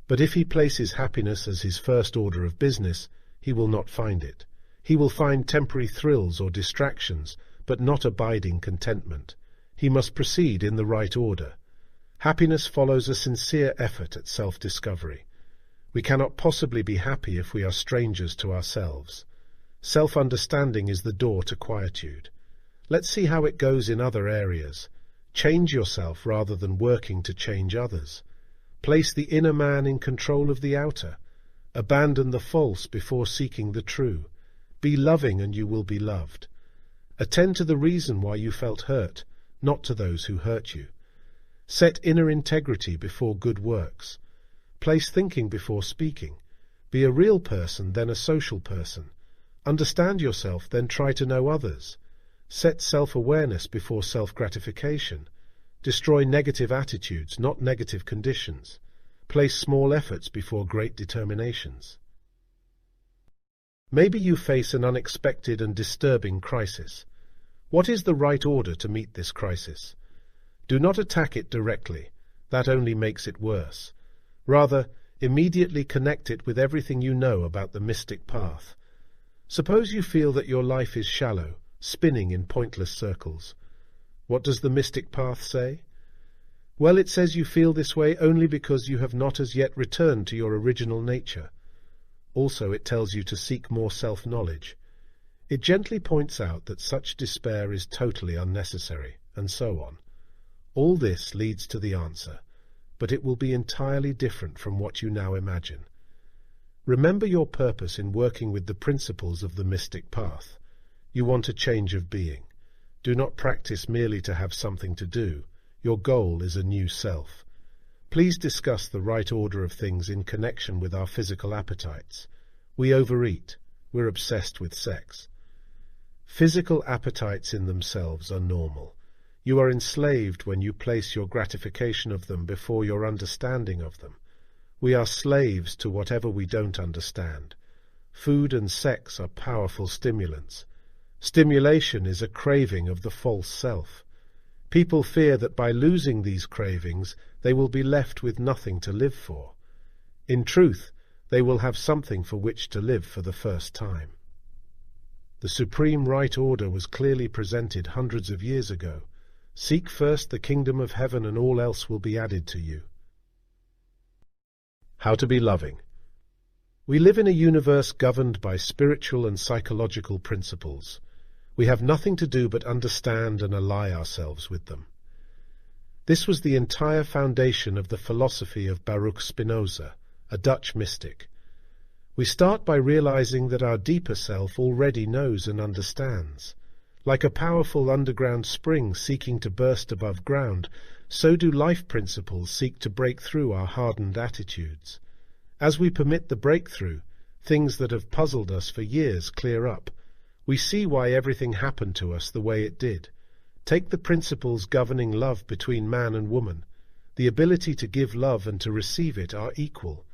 Speaker 1: But if he places happiness as his first order of business, he will not find it. He will find temporary thrills or distractions, but not abiding contentment. He must proceed in the right order. Happiness follows a sincere effort at self-discovery. We cannot possibly be happy if we are strangers to ourselves. Self-understanding is the door to quietude. Let's see how it goes in other areas. Change yourself rather than working to change others. Place the inner man in control of the outer. Abandon the false before seeking the true. Be loving and you will be loved. Attend to the reason why you felt hurt, not to those who hurt you. Set inner integrity before good works. Place thinking before speaking. Be a real person, then a social person. Understand yourself, then try to know others. Set self-awareness before self-gratification. Destroy negative attitudes, not negative conditions. Place small efforts before great determinations. Maybe you face an unexpected and disturbing crisis. What is the right order to meet this crisis? Do not attack it directly. That only makes it worse. Rather, immediately connect it with everything you know about the mystic path. Suppose you feel that your life is shallow, spinning in pointless circles. What does the mystic path say? Well, it says you feel this way only because you have not as yet returned to your original nature. Also, it tells you to seek more self-knowledge. It gently points out that such despair is totally unnecessary, and so on. All this leads to the answer, but it will be entirely different from what you now imagine. Remember your purpose in working with the principles of the mystic path. You want a change of being. Do not practice merely to have something to do. Your goal is a new self. Please discuss the right order of things in connection with our physical appetites. We overeat. We're obsessed with sex. Physical appetites in themselves are normal. You are enslaved when you place your gratification of them before your understanding of them. We are slaves to whatever we don't understand. Food and sex are powerful stimulants. Stimulation is a craving of the false self. People fear that by losing these cravings, they will be left with nothing to live for. In truth, they will have something for which to live for the first time. The supreme right order was clearly presented hundreds of years ago. Seek first the kingdom of heaven and all else will be added to you. How to be loving. We live in a universe governed by spiritual and psychological principles. We have nothing to do but understand and ally ourselves with them. This was the entire foundation of the philosophy of Baruch Spinoza, a Dutch mystic. We start by realizing that our deeper self already knows and understands. Like a powerful underground spring seeking to burst above ground, so do life principles seek to break through our hardened attitudes. As we permit the breakthrough, things that have puzzled us for years clear up. We see why everything happened to us the way it did. Take the principles governing love between man and woman. The ability to give love and to receive it are equal.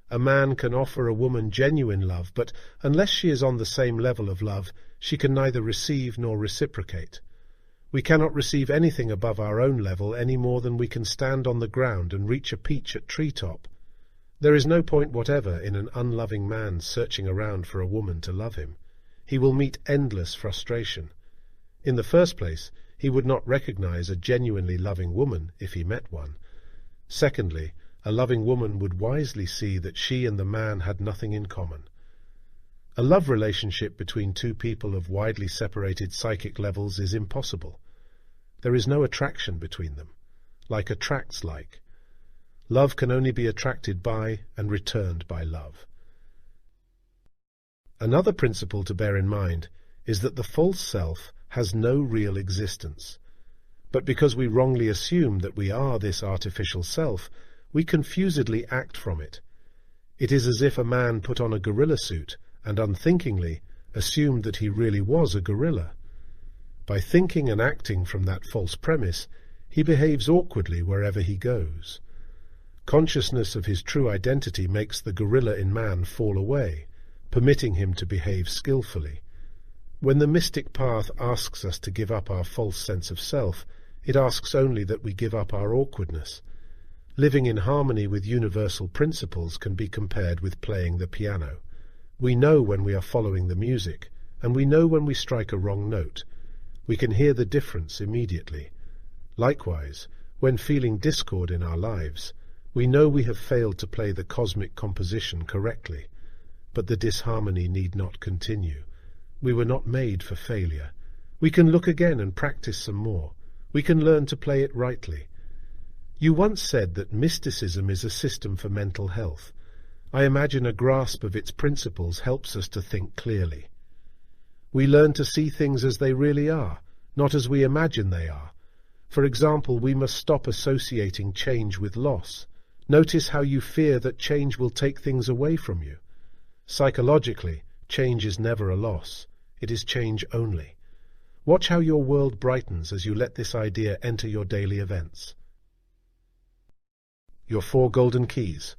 Speaker 1: A man can offer a woman genuine love, but unless she is on the same level of love, she can neither receive nor reciprocate. We cannot receive anything above our own level any more than we can stand on the ground and reach a peach at treetop. There is no point whatever in an unloving man searching around for a woman to love him. He will meet endless frustration. In the first place, he would not recognize a genuinely loving woman if he met one. Secondly, a loving woman would wisely see that she and the man had nothing in common. A love relationship between two people of widely separated psychic levels is impossible. There is no attraction between them. Like attracts like. Love can only be attracted by and returned by love. Another principle to bear in mind is that the false self has no real existence. But because we wrongly assume that we are this artificial self, we confusedly act from it. It is as if a man put on a gorilla suit and unthinkingly assumed that he really was a gorilla. By thinking and acting from that false premise, he behaves awkwardly wherever he goes. Consciousness of his true identity makes the gorilla in man fall away, permitting him to behave skillfully. When the mystic path asks us to give up our false sense of self, it asks only that we give up our awkwardness. Living in harmony with universal principles can be compared with playing the piano. We know when we are following the music, and we know when we strike a wrong note. We can hear the difference immediately. Likewise, when feeling discord in our lives, we know we have failed to play the cosmic composition correctly. But the disharmony need not continue. We were not made for failure. We can look again and practice some more. We can learn to play it rightly. You once said that mysticism is a system for mental health. I imagine a grasp of its principles helps us to think clearly. We learn to see things as they really are, not as we imagine they are. For example, we must stop associating change with loss. Notice how you fear that change will take things away from you. Psychologically, change is never a loss. It is change only. Watch how your world brightens as you let this idea enter your daily events. Your 4 golden keys.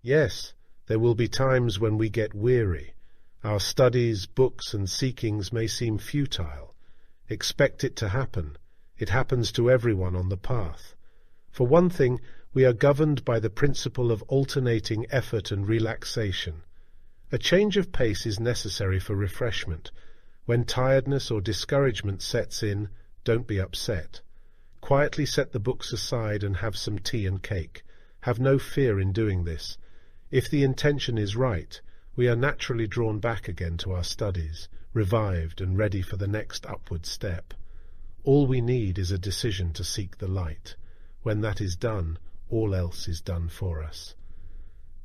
Speaker 1: Yes, there will be times when we get weary. Our studies, books, and seekings may seem futile. Expect it to happen. It happens to everyone on the path. For one thing, we are governed by the principle of alternating effort and relaxation. A change of pace is necessary for refreshment. When tiredness or discouragement sets in, don't be upset. Quietly set the books aside and have some tea and cake. Have no fear in doing this. If the intention is right, we are naturally drawn back again to our studies, revived and ready for the next upward step. All we need is a decision to seek the light. When that is done, all else is done for us.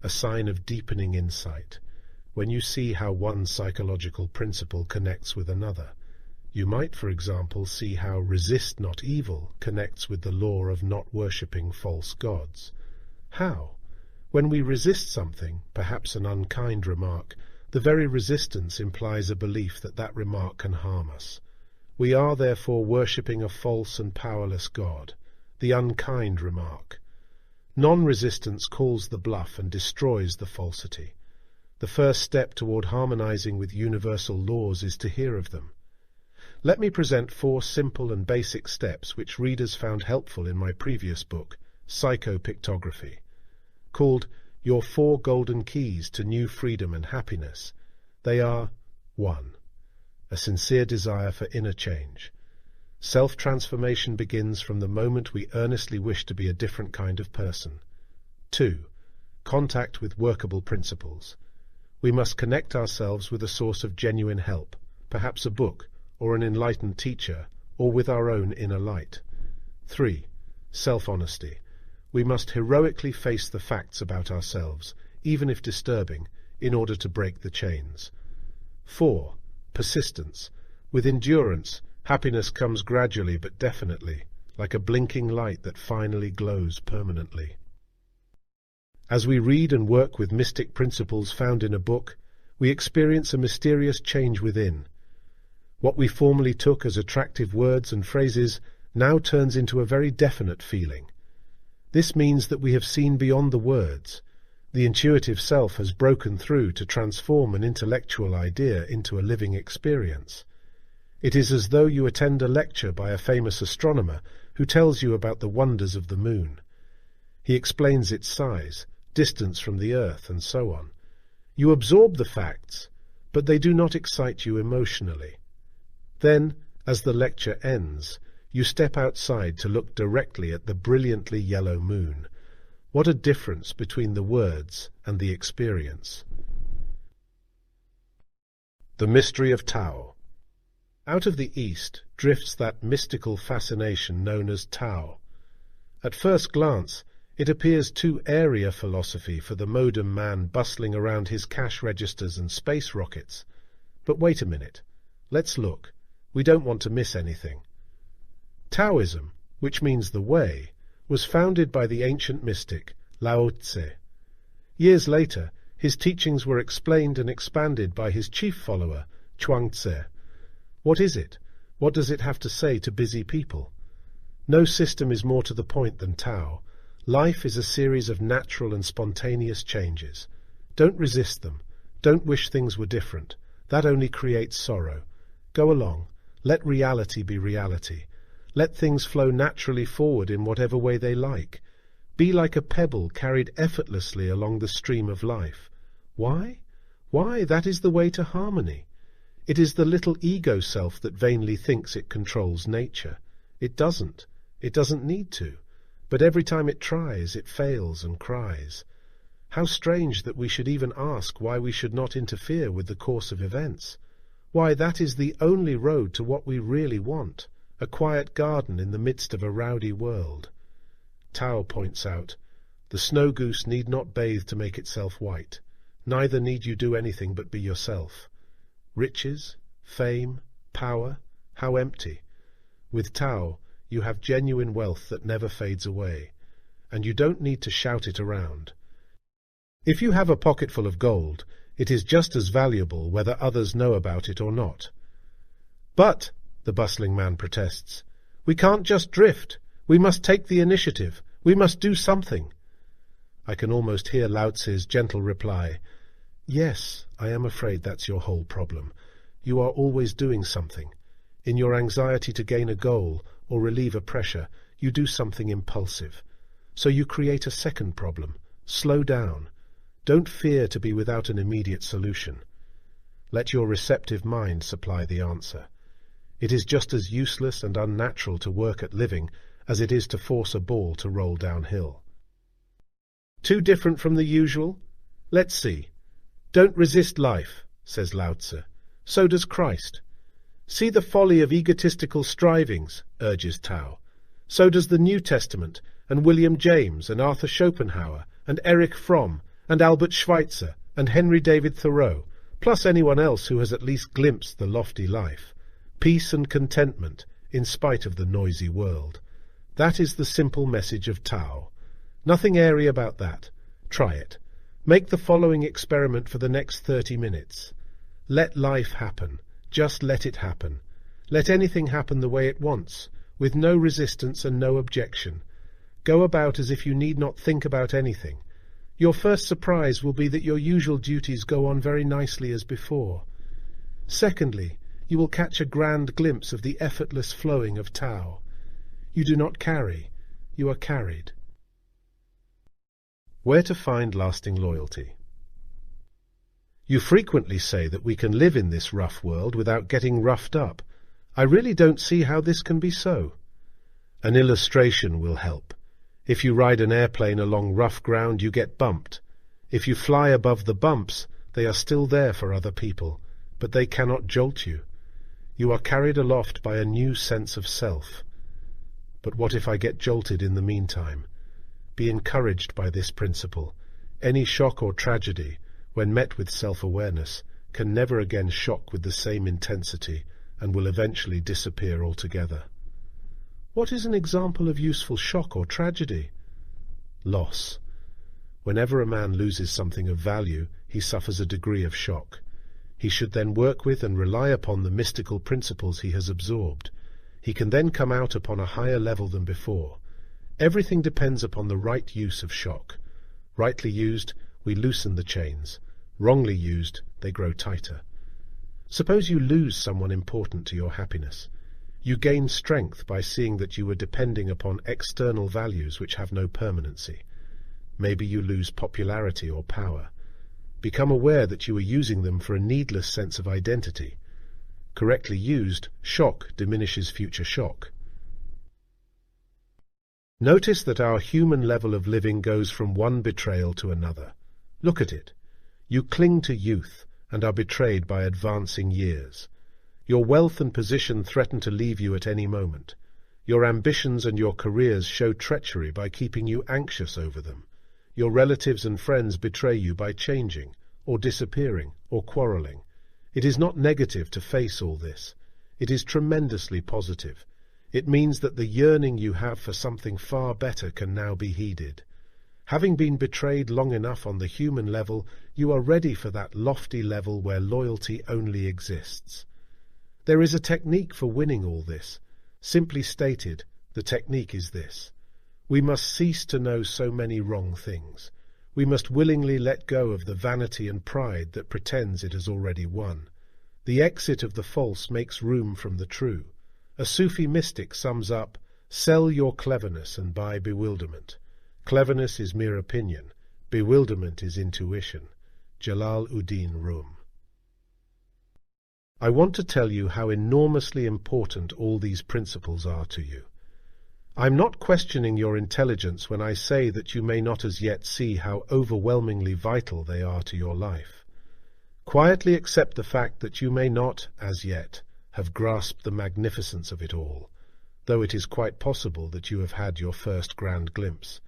Speaker 1: A sign of deepening insight. When you see how one psychological principle connects with another, you might, for example, see how resist not evil connects with the law of not worshipping false gods. How? When we resist something, perhaps an unkind remark, the very resistance implies a belief that that remark can harm us. We are therefore worshipping a false and powerless God, the unkind remark. Non-resistance calls the bluff and destroys the falsity. The first step toward harmonizing with universal laws is to hear of them. Let me present 4 simple and basic steps which readers found helpful in my previous book, Psychopictography, called Your 4 Golden Keys to New Freedom and Happiness. They are: 1. A sincere desire for inner change. Self-transformation begins from the moment we earnestly wish to be a different kind of person. 2. Contact with workable principles. We must connect ourselves with a source of genuine help, perhaps a book, or an enlightened teacher, or with our own inner light. 3. Self-honesty. We must heroically face the facts about ourselves, even if disturbing, in order to break the chains. 4. Persistence. With endurance, happiness comes gradually but definitely, like a blinking light that finally glows permanently. As we read and work with mystic principles found in a book, we experience a mysterious change within. What we formerly took as attractive words and phrases now turns into a very definite feeling. This means that we have seen beyond the words. The intuitive self has broken through to transform an intellectual idea into a living experience. It is as though you attend a lecture by a famous astronomer who tells you about the wonders of the moon. He explains its size, distance from the Earth, and so on. You absorb the facts, but they do not excite you emotionally. Then, as the lecture ends, you step outside to look directly at the brilliantly yellow moon. What a difference between the words and the experience. The mystery of Tao. Out of the East drifts that mystical fascination known as Tao. At first glance, it appears too airy a philosophy for the modern man bustling around his cash registers and space rockets. But wait a minute. Let's look. We don't want to miss anything. Taoism, which means the way, was founded by the ancient mystic Lao Tse. Years later, his teachings were explained and expanded by his chief follower, Chuang Tse. What is it? What does it have to say to busy people? No system is more to the point than Tao. Life is a series of natural and spontaneous changes. Don't resist them. Don't wish things were different. That only creates sorrow. Go along. Let reality be reality. Let things flow naturally forward in whatever way they like. Be like a pebble carried effortlessly along the stream of life. Why? Why, that is the way to harmony. It is the little ego self that vainly thinks it controls nature. It doesn't. It doesn't need to. But every time it tries, it fails and cries. How strange that we should even ask why we should not interfere with the course of events. Why, that is the only road to what we really want, a quiet garden in the midst of a rowdy world. Tao points out, the snow goose need not bathe to make itself white. Neither need you do anything but be yourself. Riches, fame, power, how empty. With Tao, you have genuine wealth that never fades away, and you don't need to shout it around. If you have a pocketful of gold, it is just as valuable whether others know about it or not. But, the bustling man protests, we can't just drift. We must take the initiative. We must do something. I can almost hear Lao Tzu's gentle reply, yes, I am afraid that's your whole problem. You are always doing something. In your anxiety to gain a goal or relieve a pressure, you do something impulsive. So you create a second problem. Slow down. Don't fear to be without an immediate solution. Let your receptive mind supply the answer. It is just as useless and unnatural to work at living as it is to force a ball to roll downhill. Too different from the usual? Let's see. Don't resist life, says Lao Tzu. So does Christ. See the folly of egotistical strivings, urges Tao. So does the New Testament, and William James, and Arthur Schopenhauer, and Erich Fromm, and Albert Schweitzer, and Henry David Thoreau, plus anyone else who has at least glimpsed the lofty life. Peace and contentment, in spite of the noisy world. That is the simple message of Tao. Nothing airy about that. Try it. Make the following experiment for the next 30 minutes. Let life happen. Just let it happen. Let anything happen the way it wants, with no resistance and no objection. Go about as if you need not think about anything. Your first surprise will be that your usual duties go on very nicely as before. Secondly, you will catch a grand glimpse of the effortless flowing of Tao. You do not carry, you are carried. Where to find lasting loyalty? You frequently say that we can live in this rough world without getting roughed up. I really don't see how this can be so. An illustration will help. If you ride an airplane along rough ground, you get bumped. If you fly above the bumps, they are still there for other people, but they cannot jolt you. You are carried aloft by a new sense of self. But what if I get jolted in the meantime? Be encouraged by this principle. Any shock or tragedy, when met with self-awareness, can never again shock with the same intensity and will eventually disappear altogether. What is an example of useful shock or tragedy? Loss. Whenever a man loses something of value, he suffers a degree of shock. He should then work with and rely upon the mystical principles he has absorbed. He can then come out upon a higher level than before. Everything depends upon the right use of shock. Rightly used, we loosen the chains. Wrongly used, they grow tighter. Suppose you lose someone important to your happiness. You gain strength by seeing that you were depending upon external values which have no permanency. Maybe you lose popularity or power. Become aware that you are using them for a needless sense of identity. Correctly used, shock diminishes future shock. Notice that our human level of living goes from one betrayal to another. Look at it. You cling to youth and are betrayed by advancing years. Your wealth and position threaten to leave you at any moment. Your ambitions and your careers show treachery by keeping you anxious over them. Your relatives and friends betray you by changing, or disappearing, or quarrelling. It is not negative to face all this. It is tremendously positive. It means that the yearning you have for something far better can now be heeded. Having been betrayed long enough on the human level, you are ready for that lofty level where loyalty only exists. There is a technique for winning all this. Simply stated, the technique is this. We must cease to know so many wrong things. We must willingly let go of the vanity and pride that pretends it has already won. The exit of the false makes room from the true. A Sufi mystic sums up, "Sell your cleverness and buy bewilderment. Cleverness is mere opinion. Bewilderment is intuition. Jalal-ud-Din Rum. I want to tell you how enormously important all these principles are to you. I'm not questioning your intelligence when I say that you may not as yet see how overwhelmingly vital they are to your life. Quietly accept the fact that you may not, as yet, have grasped the magnificence of it all, though it is quite possible that you have had your first grand glimpse.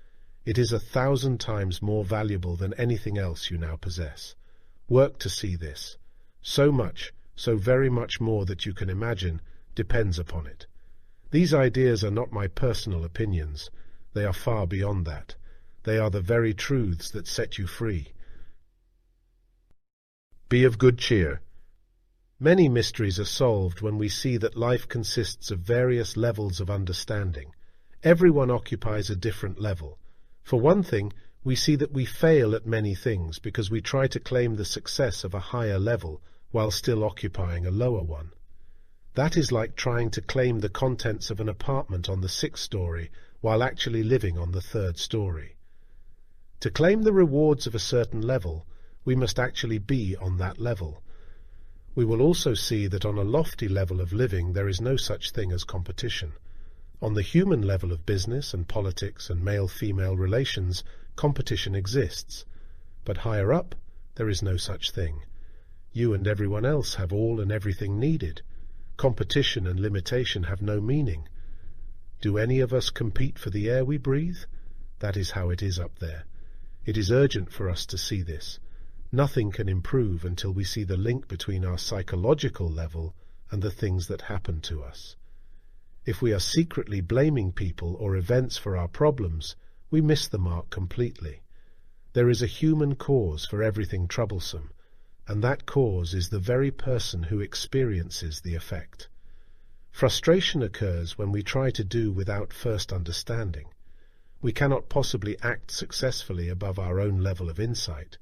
Speaker 1: It is 1,000 times more valuable than anything else you now possess. Work to see this. So much, so very much more that you can imagine, depends upon it. These ideas are not my personal opinions. They are far beyond that. They are the very truths that set you free. Be of good cheer. Many mysteries are solved when we see that life consists of various levels of understanding. Everyone occupies a different level. For one thing, we see that we fail at many things because we try to claim the success of a higher level while still occupying a lower one. That is like trying to claim the contents of an apartment on the 6th story while actually living on the 3rd story. To claim the rewards of a certain level, we must actually be on that level. We will also see that on a lofty level of living there is no such thing as competition. On the human level of business and politics and male-female relations, competition exists. But higher up, there is no such thing. You and everyone else have all and everything needed. Competition and limitation have no meaning. Do any of us compete for the air we breathe? That is how it is up there. It is urgent for us to see this. Nothing can improve until we see the link between our psychological level and the things that happen to us. If we are secretly blaming people or events for our problems, we miss the mark completely. There is a human cause for everything troublesome, and that cause is the very person who experiences the effect. Frustration occurs when we try to do without first understanding. We cannot possibly act successfully above our own level of insight,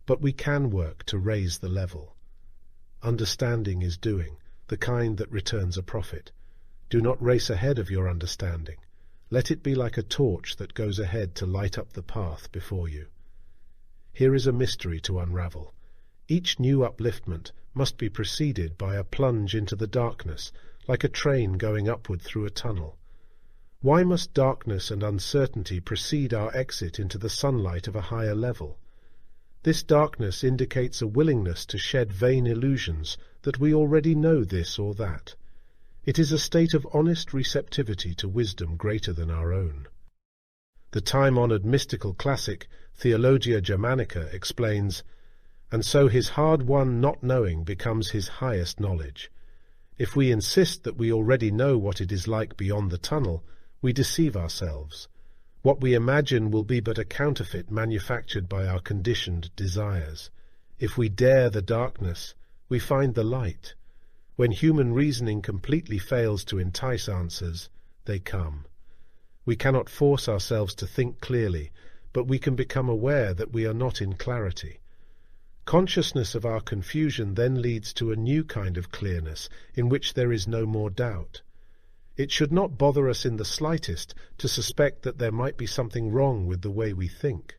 Speaker 1: but we can work to raise the level. Understanding is doing, the kind that returns a profit. Do not race ahead of your understanding. Let it be like a torch that goes ahead to light up the path before you. Here is a mystery to unravel. Each new upliftment must be preceded by a plunge into the darkness, like a train going upward through a tunnel. Why must darkness and uncertainty precede our exit into the sunlight of a higher level? This darkness indicates a willingness to shed vain illusions that we already know this or that. It is a state of honest receptivity to wisdom greater than our own. The time-honored mystical classic, Theologia Germanica, explains, "And so his hard-won not knowing becomes his highest knowledge. If we insist that we already know what it is like beyond the tunnel, we deceive ourselves. What we imagine will be but a counterfeit manufactured by our conditioned desires. If we dare the darkness, we find the light. When human reasoning completely fails to entice answers, they come. We cannot force ourselves to think clearly, but we can become aware that we are not in clarity. Consciousness of our confusion then leads to a new kind of clearness, in which there is no more doubt. It should not bother us in the slightest to suspect that there might be something wrong with the way we think.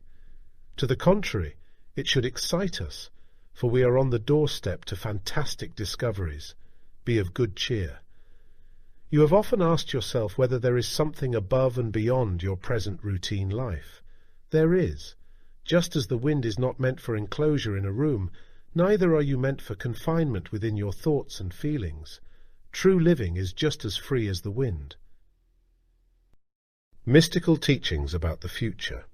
Speaker 1: To the contrary, it should excite us, for we are on the doorstep to fantastic discoveries. Be of good cheer. You have often asked yourself whether there is something above and beyond your present routine life. There is. Just as the wind is not meant for enclosure in a room, neither are you meant for confinement within your thoughts and feelings. True living is just as free as the wind. Mystical teachings about the future.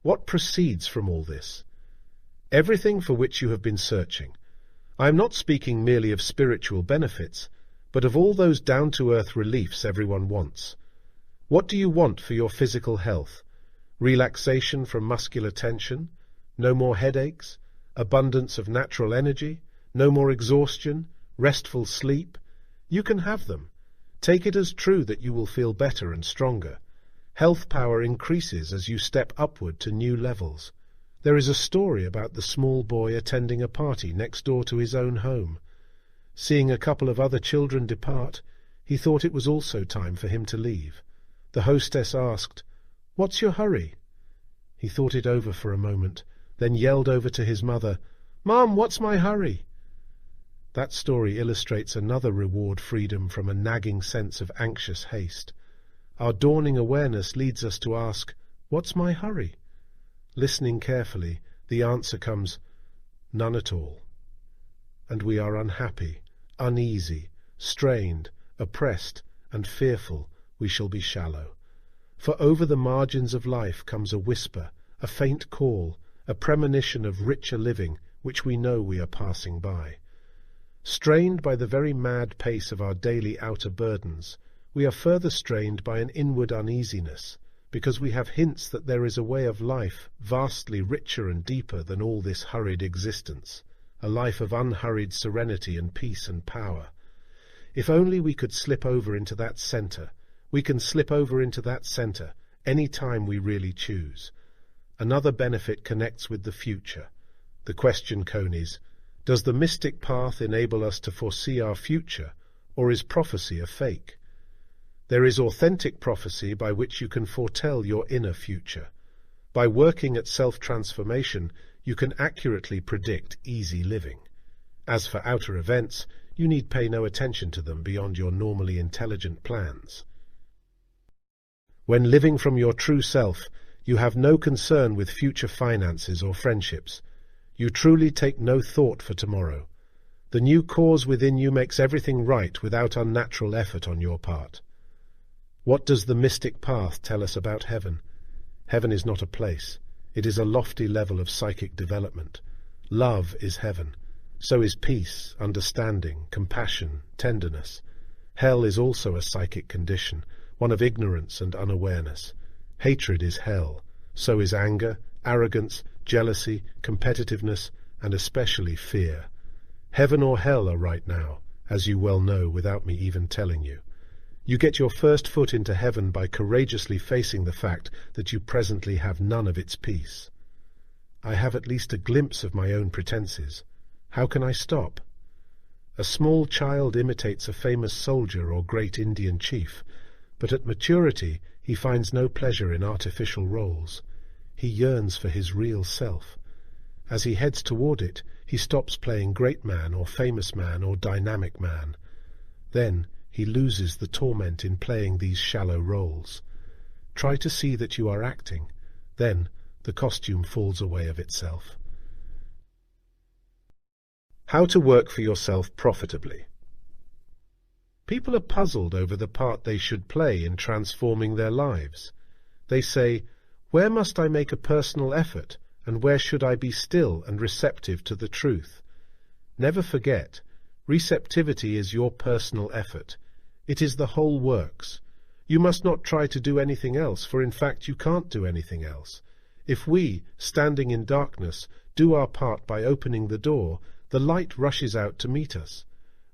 Speaker 1: What proceeds from all this? Everything for which you have been searching. I am not speaking merely of spiritual benefits, but of all those down-to-earth reliefs everyone wants. What do you want for your physical health? Relaxation from muscular tension? No more headaches? Abundance of natural energy? No more exhaustion? Restful sleep? You can have them. Take it as true that you will feel better and stronger. Health power increases as you step upward to new levels. There is a story about the small boy attending a party next door to his own home. Seeing a couple of other children depart, he thought it was also time for him to leave. The hostess asked, What's your hurry?" He thought it over for a moment, then yelled over to his mother, "Mom, what's my hurry?" That story illustrates another reward freedom from a nagging sense of anxious haste. Our dawning awareness leads us to ask, "What's my hurry?" Listening carefully, the answer comes, "None at all." And we are unhappy, uneasy, strained, oppressed, and fearful we shall be shallow. For over the margins of life comes a whisper, a faint call, a premonition of richer living which we know we are passing by. Strained by the very mad pace of our daily outer burdens, we are further strained by an inward uneasiness, because we have hints that there is a way of life vastly richer and deeper than all this hurried existence, a life of unhurried serenity and peace and power. If only we could slip over into that center. We can slip over into that center any time we really choose. Another benefit connects with the future. The question, conies, does the mystic path enable us to foresee our future, or is prophecy a fake? There is authentic prophecy by which you can foretell your inner future. By working at self-transformation, you can accurately predict easy living. As for outer events, you need pay no attention to them beyond your normally intelligent plans. When living from your true self, you have no concern with future finances or friendships. You truly take no thought for tomorrow. The new cause within you makes everything right without unnatural effort on your part. What does the mystic path tell us about heaven? Heaven is not a place. It is a lofty level of psychic development. Love is heaven. So is peace, understanding, compassion, tenderness. Hell is also a psychic condition, one of ignorance and unawareness. Hatred is hell. So is anger, arrogance, jealousy, competitiveness, and especially fear. Heaven or hell are right now, as you well know without me even telling you. You get your first foot into heaven by courageously facing the fact that you presently have none of its peace. I have at least a glimpse of my own pretenses. How can I stop? A small child imitates a famous soldier or great Indian chief, but at maturity he finds no pleasure in artificial roles. He yearns for his real self. As he heads toward it, he stops playing great man or famous man or dynamic man. Then he loses the torment in playing these shallow roles. Try to see that you are acting. Then the costume falls away of itself. How to work for yourself profitably. People are puzzled over the part they should play in transforming their lives. They say, "Where must I make a personal effort, and where should I be still and receptive to the truth?" Never forget, receptivity is your personal effort. It is the whole works. You must not try to do anything else, for in fact you can't do anything else. If we, standing in darkness, do our part by opening the door, the light rushes out to meet us.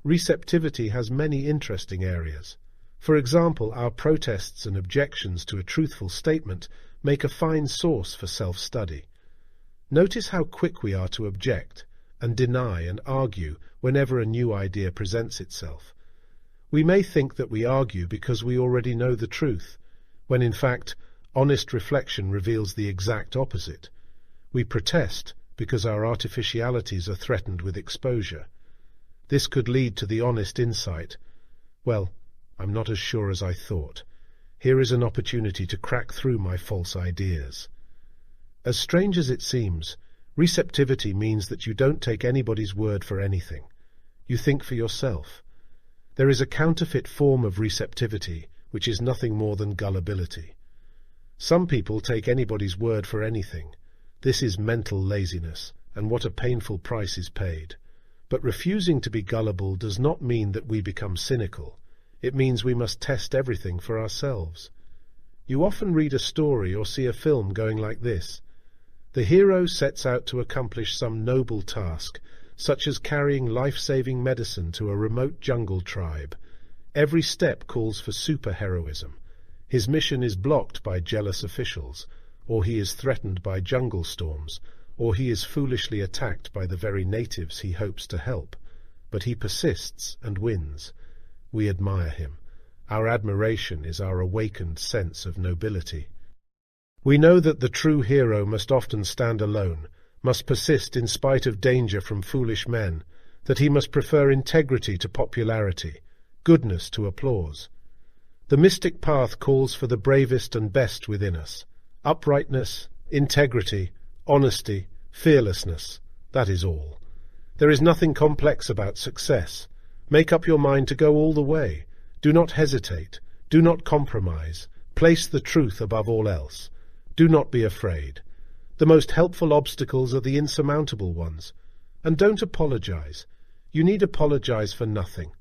Speaker 1: Receptivity has many interesting areas. For example, our protests and objections to a truthful statement make a fine source for self-study. Notice how quick we are to object and deny and argue whenever a new idea presents itself. We may think that we argue because we already know the truth, when in fact, honest reflection reveals the exact opposite. We protest because our artificialities are threatened with exposure. This could lead to the honest insight, "Well, I'm not as sure as I thought. Here is an opportunity to crack through my false ideas." As strange as it seems, receptivity means that you don't take anybody's word for anything. You think for yourself. There is a counterfeit form of receptivity, which is nothing more than gullibility. Some people take anybody's word for anything. This is mental laziness, and what a painful price is paid. But refusing to be gullible does not mean that we become cynical. It means we must test everything for ourselves. You often read a story or see a film going like this. The hero sets out to accomplish some noble task, such as carrying life-saving medicine to a remote jungle tribe. Every step calls for superheroism. His mission is blocked by jealous officials, or he is threatened by jungle storms, or he is foolishly attacked by the very natives he hopes to help. But he persists and wins. We admire him. Our admiration is our awakened sense of nobility. We know that the true hero must often stand alone, must persist in spite of danger from foolish men, that he must prefer integrity to popularity, goodness to applause. The mystic path calls for the bravest and best within us. Uprightness, integrity, honesty, fearlessness, that is all. There is nothing complex about success. Make up your mind to go all the way. Do not hesitate. Do not compromise. Place the truth above all else. Do not be afraid. The most helpful obstacles are the insurmountable ones. And don't apologize. You need apologize for nothing.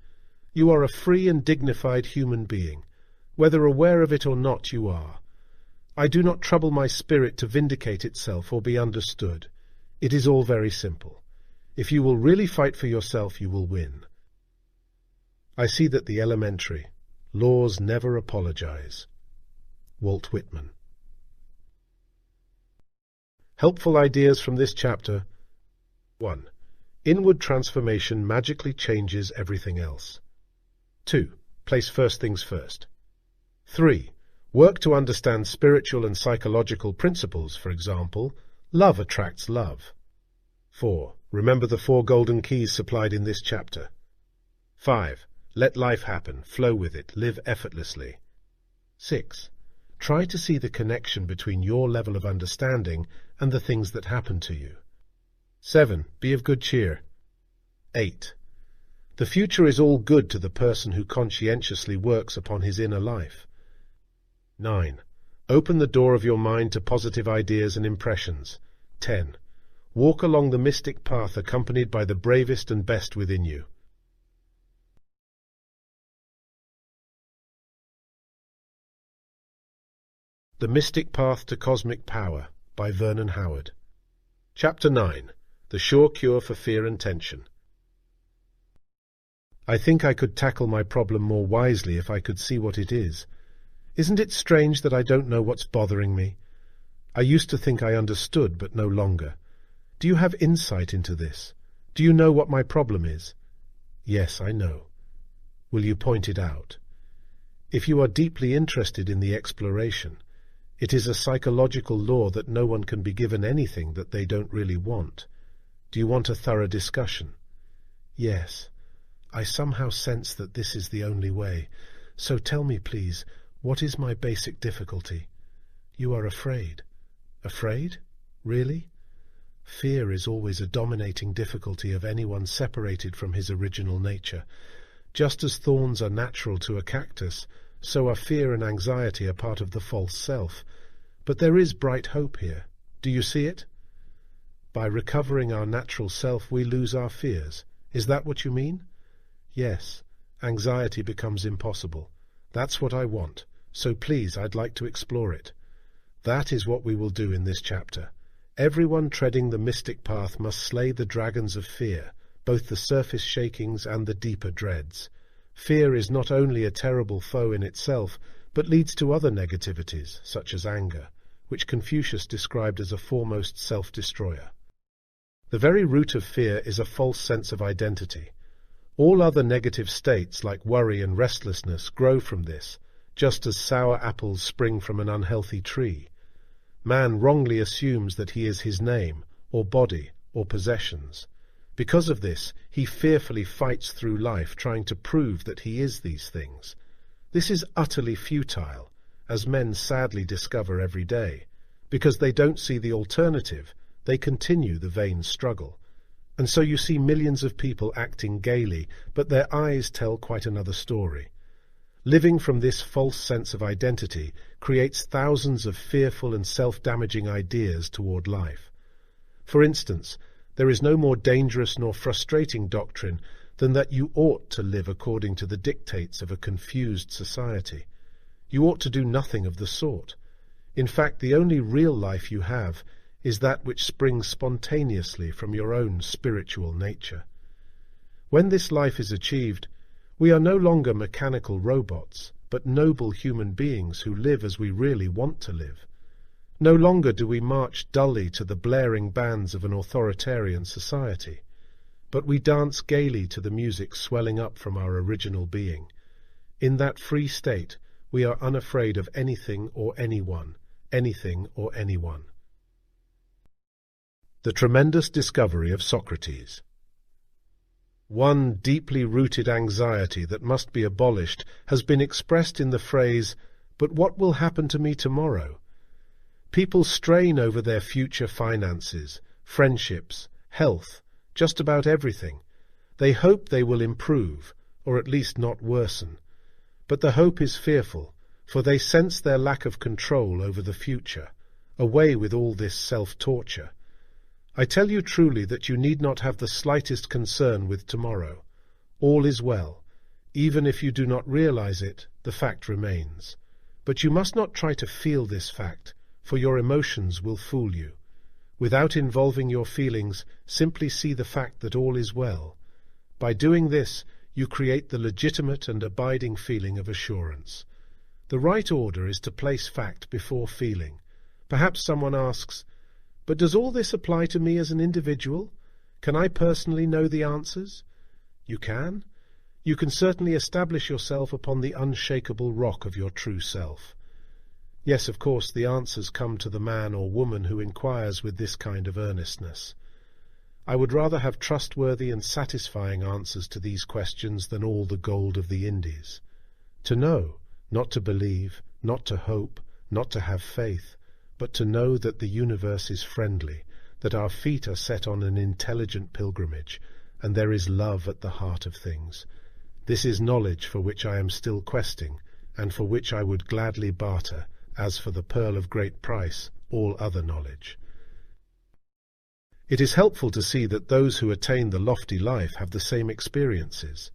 Speaker 1: You are a free and dignified human being. Whether aware of it or not, you are. I do not trouble my spirit to vindicate itself or be understood. It is all very simple. If you will really fight for yourself, you will win. I see that the elementary laws never apologize. Walt Whitman. Helpful ideas from this chapter. 1. Inward transformation magically changes everything else. 2. Place first things first. 3. Work to understand spiritual and psychological principles. For example, love attracts love. 4. Remember the 4 golden keys supplied in this chapter. 5. Let life happen, flow with it, live effortlessly. 6. Try to see the connection between your level of understanding and the things that happen to you. 7. Be of good cheer. 8. The future is all good to the person who conscientiously works upon his inner life. 9. Open the door of your mind to positive ideas and impressions. 10. Walk along the mystic path accompanied by the bravest and best within you. The Mystic Path to Cosmic Power by Vernon Howard. Chapter 9. The Sure Cure for Fear and Tension. I think I could tackle my problem more wisely if I could see what it is. Isn't it strange that I don't know what's bothering me? I used to think I understood, but no longer. Do you have insight into this? Do you know what my problem is? Yes, I know. Will you point it out? If you are deeply interested in the exploration, it is a psychological law that no one can be given anything that they don't really want. Do you want a thorough discussion? Yes. I somehow sense that this is the only way. So tell me, please, what is my basic difficulty? You are afraid. Afraid? Really? Fear is always a dominating difficulty of anyone separated from his original nature. Just as thorns are natural to a cactus, so are fear and anxiety a part of the false self. But there is bright hope here. Do you see it? By recovering our natural self, we lose our fears. Is that what you mean? Yes. Anxiety becomes impossible. That's what I want. So please, I'd like to explore it. That is what we will do in this chapter. Everyone treading the mystic path must slay the dragons of fear, both the surface shakings and the deeper dreads. Fear is not only a terrible foe in itself, but leads to other negativities, such as anger, which Confucius described as a foremost self-destroyer. The very root of fear is a false sense of identity. All other negative states, like worry and restlessness, grow from this, just as sour apples spring from an unhealthy tree. Man wrongly assumes that he is his name, or body, or possessions. Because of this, he fearfully fights through life, trying to prove that he is these things. This is utterly futile, as men sadly discover every day. Because they don't see the alternative, they continue the vain struggle. And so you see millions of people acting gaily, but their eyes tell quite another story. Living from this false sense of identity creates thousands of fearful and self-damaging ideas toward life. For instance, there is no more dangerous nor frustrating doctrine than that you ought to live according to the dictates of a confused society. You ought to do nothing of the sort. In fact, the only real life you have is that which springs spontaneously from your own spiritual nature. When this life is achieved, we are no longer mechanical robots, but noble human beings who live as we really want to live. No longer do we march dully to the blaring bands of an authoritarian society, but we dance gaily to the music swelling up from our original being. In that free state, we are unafraid of anything or anyone, anything or anyone. The tremendous discovery of Socrates. One deeply rooted anxiety that must be abolished has been expressed in the phrase, "But what will happen to me tomorrow?" People strain over their future finances, friendships, health, just about everything. They hope they will improve, or at least not worsen. But the hope is fearful, for they sense their lack of control over the future. Away with all this self-torture. I tell you truly that you need not have the slightest concern with tomorrow. All is well. Even if you do not realize it, the fact remains. But you must not try to feel this fact, for your emotions will fool you. Without involving your feelings, simply see the fact that all is well. By doing this, you create the legitimate and abiding feeling of assurance. The right order is to place fact before feeling. Perhaps someone asks, "But does all this apply to me as an individual? Can I personally know the answers?" You can. You can certainly establish yourself upon the unshakable rock of your true self. Yes, of course, the answers come to the man or woman who inquires with this kind of earnestness. I would rather have trustworthy and satisfying answers to these questions than all the gold of the Indies. To know, not to believe, not to hope, not to have faith, but to know that the universe is friendly, that our feet are set on an intelligent pilgrimage, and there is love at the heart of things. This is knowledge for which I am still questing, and for which I would gladly barter, as for the pearl of great price, all other knowledge. It is helpful to see that those who attain the lofty life have the same experiences.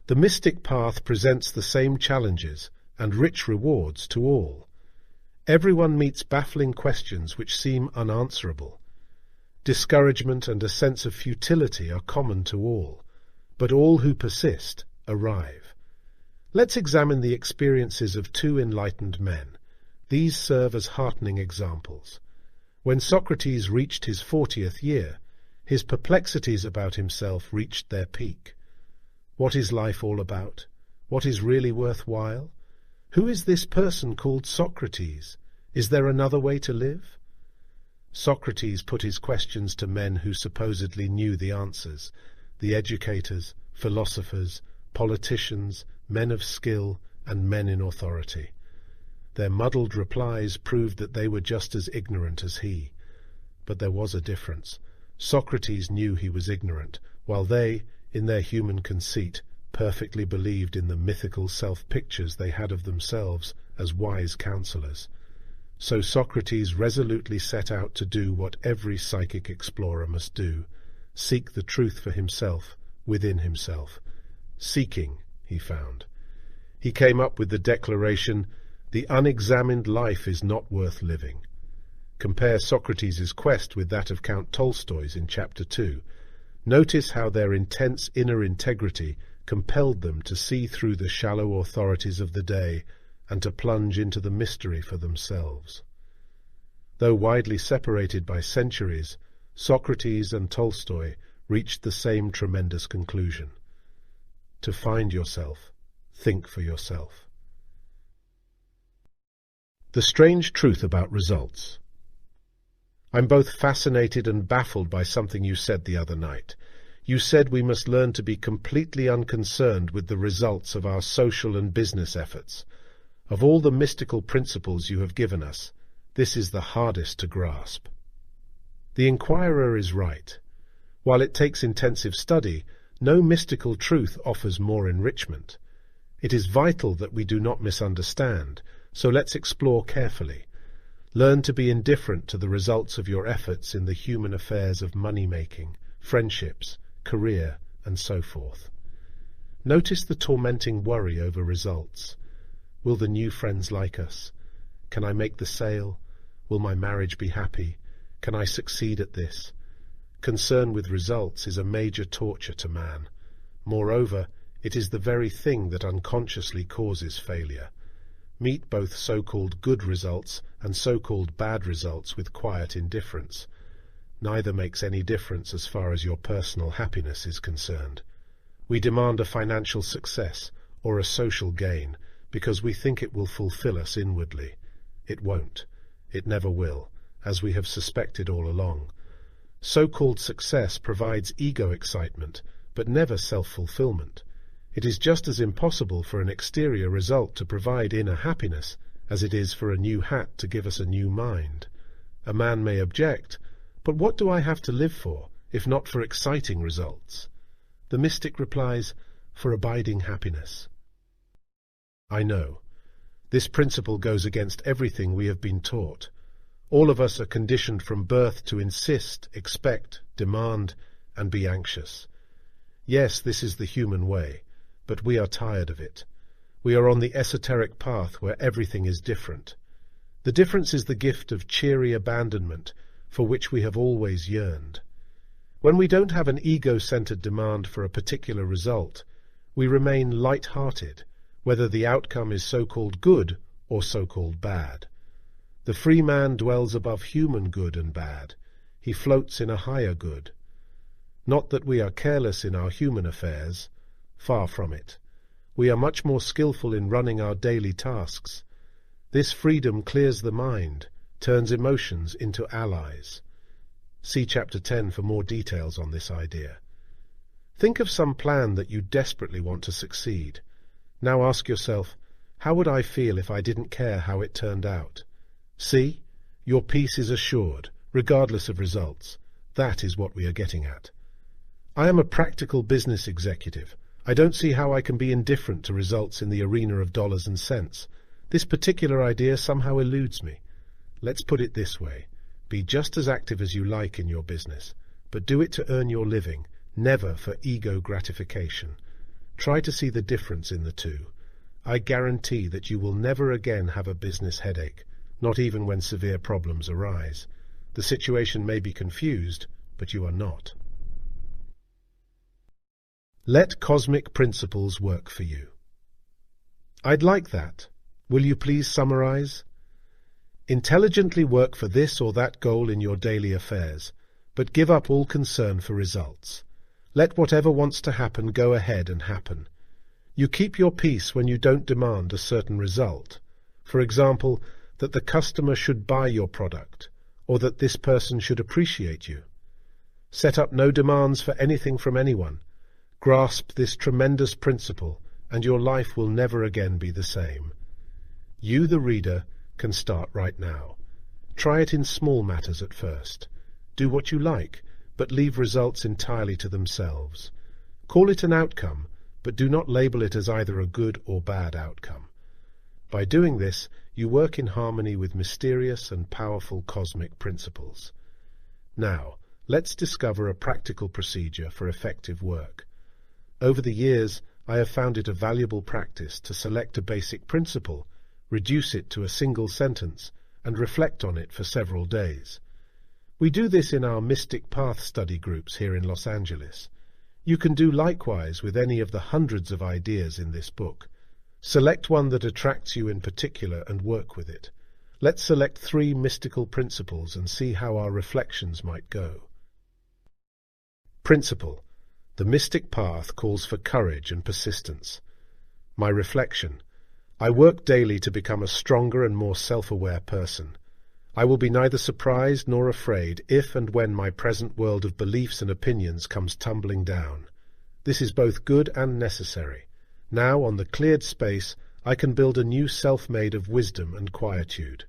Speaker 1: The mystic path presents the same challenges and rich rewards to all. Everyone meets baffling questions which seem unanswerable. Discouragement and a sense of futility are common to all, but all who persist arrive. Let's examine the experiences of two enlightened men. These serve as heartening examples. When Socrates reached his 40th year, his perplexities about himself reached their peak. What is life all about? What is really worthwhile? Who is this person called Socrates? Is there another way to live? Socrates put his questions to men who supposedly knew the answers, the educators, philosophers, politicians, men of skill, and men in authority. Their muddled replies proved that they were just as ignorant as he. But there was a difference. Socrates knew he was ignorant, while they, in their human conceit, perfectly believed in the mythical self-pictures they had of themselves as wise counselors. So Socrates resolutely set out to do what every psychic explorer must do, seek the truth for himself, within himself. Seeking, he found. He came up with the declaration, "The unexamined life is not worth living." Compare Socrates' quest with that of Count Tolstoy's in Chapter 2. Notice how their intense inner integrity compelled them to see through the shallow authorities of the day and to plunge into the mystery for themselves. Though widely separated by centuries, Socrates and Tolstoy reached the same tremendous conclusion. To find yourself, think for yourself. The strange truth about results. I'm both fascinated and baffled by something you said the other night. You said we must learn to be completely unconcerned with the results of our social and business efforts. Of all the mystical principles you have given us, this is the hardest to grasp. The inquirer is right. While it takes intensive study, no mystical truth offers more enrichment. It is vital that we do not misunderstand, so let's explore carefully. Learn to be indifferent to the results of your efforts in the human affairs of money-making, friendships, career, and so forth. Notice the tormenting worry over results. Will the new friends like us? Can I make the sale? Will my marriage be happy? Can I succeed at this? Concern with results is a major torture to man. Moreover, it is the very thing that unconsciously causes failure. Meet both so-called good results and so-called bad results with quiet indifference. Neither makes any difference as far as your personal happiness is concerned. We demand a financial success or a social gain because we think it will fulfill us inwardly. It won't. it never will, as we have suspected all along. So-called success provides ego excitement, but never self-fulfillment. It is just as impossible for an exterior result to provide inner happiness as it is for a new hat to give us a new mind. A man may object, but what do I have to live for, if not for exciting results? The mystic replies, for abiding happiness. I know. This principle goes against everything we have been taught. All of us are conditioned from birth to insist, expect, demand, and be anxious. Yes, this is the human way, but we are tired of it. We are on the esoteric path where everything is different. The difference is the gift of cheery abandonment for which we have always yearned. When we don't have an ego-centered demand for a particular result, we remain light-hearted, whether the outcome is so-called good or so-called bad. The free man dwells above human good and bad. He floats in a higher good. Not that we are careless in our human affairs. Far from it. We are much more skillful in running our daily tasks. This freedom clears the mind, turns emotions into allies. See Chapter 10 for more details on this idea. Think of some plan that you desperately want to succeed. Now ask yourself, how would I feel if I didn't care how it turned out? See, your peace is assured, regardless of results. That is what we are getting at. I am a practical business executive. I don't see how I can be indifferent to results in the arena of dollars and cents. This particular idea somehow eludes me. Let's put it this way. Be just as active as you like in your business, but do it to earn your living, never for ego gratification. Try to see the difference in the two. I guarantee that you will never again have a business headache, not even when severe problems arise. The situation may be confused, but you are not. Let cosmic principles work for you. I'd like that. Will you please summarize? Intelligently work for this or that goal in your daily affairs, but give up all concern for results. Let whatever wants to happen go ahead and happen. You keep your peace when you don't demand a certain result. For example, that the customer should buy your product, or that this person should appreciate you. Set up no demands for anything from anyone. Grasp this tremendous principle, and your life will never again be the same. You, the reader, can start right now. Try it in small matters at first. Do what you like, but leave results entirely to themselves. Call it an outcome, but do not label it as either a good or bad outcome. By doing this, you work in harmony with mysterious and powerful cosmic principles. Now, let's discover a practical procedure for effective work. Over the years, I have found it a valuable practice to select a basic principle, reduce it to a single sentence, and reflect on it for several days. We do this in our Mystic Path study groups here in Los Angeles. You can do likewise with any of the hundreds of ideas in this book. Select one that attracts you in particular and work with it. Let's select 3 mystical principles and see how our reflections might go. Principle. The mystic path calls for courage and persistence. My reflection. I work daily to become a stronger and more self-aware person. I will be neither surprised nor afraid if and when my present world of beliefs and opinions comes tumbling down. This is both good and necessary. Now, on the cleared space, I can build a new self made of wisdom and quietude.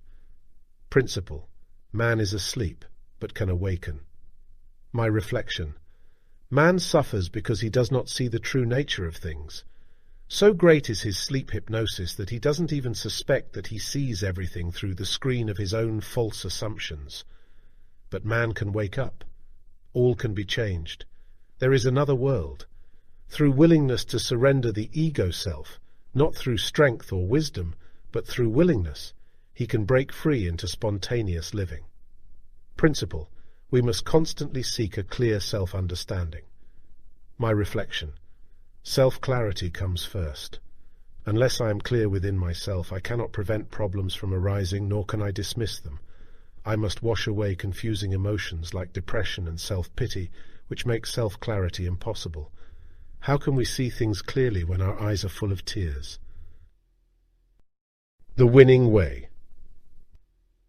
Speaker 1: Principle. Man is asleep, but can awaken. My reflection. Man suffers because he does not see the true nature of things. So great is his sleep hypnosis that he doesn't even suspect that he sees everything through the screen of his own false assumptions. But man can wake up. All can be changed. There is another world. Through willingness to surrender the ego self, not through strength or wisdom, but through willingness, he can break free into spontaneous living. Principle. We must constantly seek a clear self-understanding. My reflection. Self-clarity comes first. Unless I am clear within myself, I cannot prevent problems from arising, nor can I dismiss them. I must wash away confusing emotions like depression and self-pity, which make self-clarity impossible. How can we see things clearly when our eyes are full of tears? The winning way.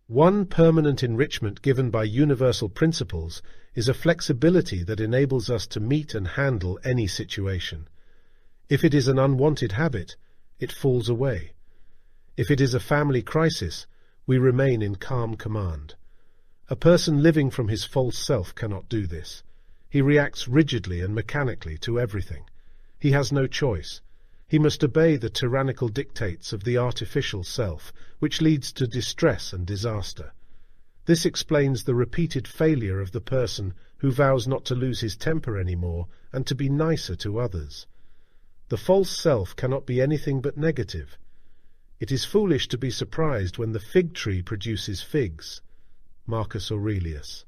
Speaker 1: One permanent enrichment given by universal principles is a flexibility that enables us to meet and handle any situation. If it is an unwanted habit, it falls away. If it is a family crisis, we remain in calm command. A person living from his false self cannot do this. He reacts rigidly and mechanically to everything. He has no choice. He must obey the tyrannical dictates of the artificial self, which leads to distress and disaster. This explains the repeated failure of the person who vows not to lose his temper anymore and to be nicer to others. The false self cannot be anything but negative. It is foolish to be surprised when the fig tree produces figs. Marcus Aurelius.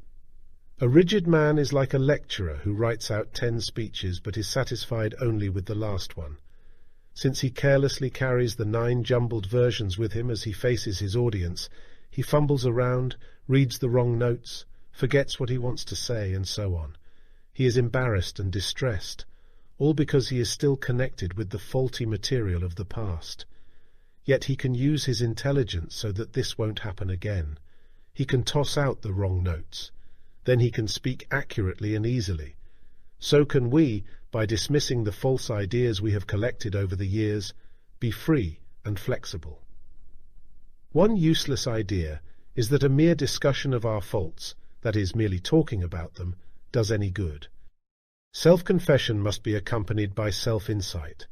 Speaker 1: A rigid man is like a lecturer who writes out 10 speeches but is satisfied only with the last one. Since he carelessly carries the 9 jumbled versions with him as he faces his audience, he fumbles around, reads the wrong notes, forgets what he wants to say, and so on. He is embarrassed and distressed, all because he is still connected with the faulty material of the past. Yet he can use his intelligence so that this won't happen again. He can toss out the wrong notes. Then he can speak accurately and easily. So can we, by dismissing the false ideas we have collected over the years, be free and flexible. One useless idea is that a mere discussion of our faults, that is, merely talking about them, does any good. Self-confession must be accompanied by self-insight.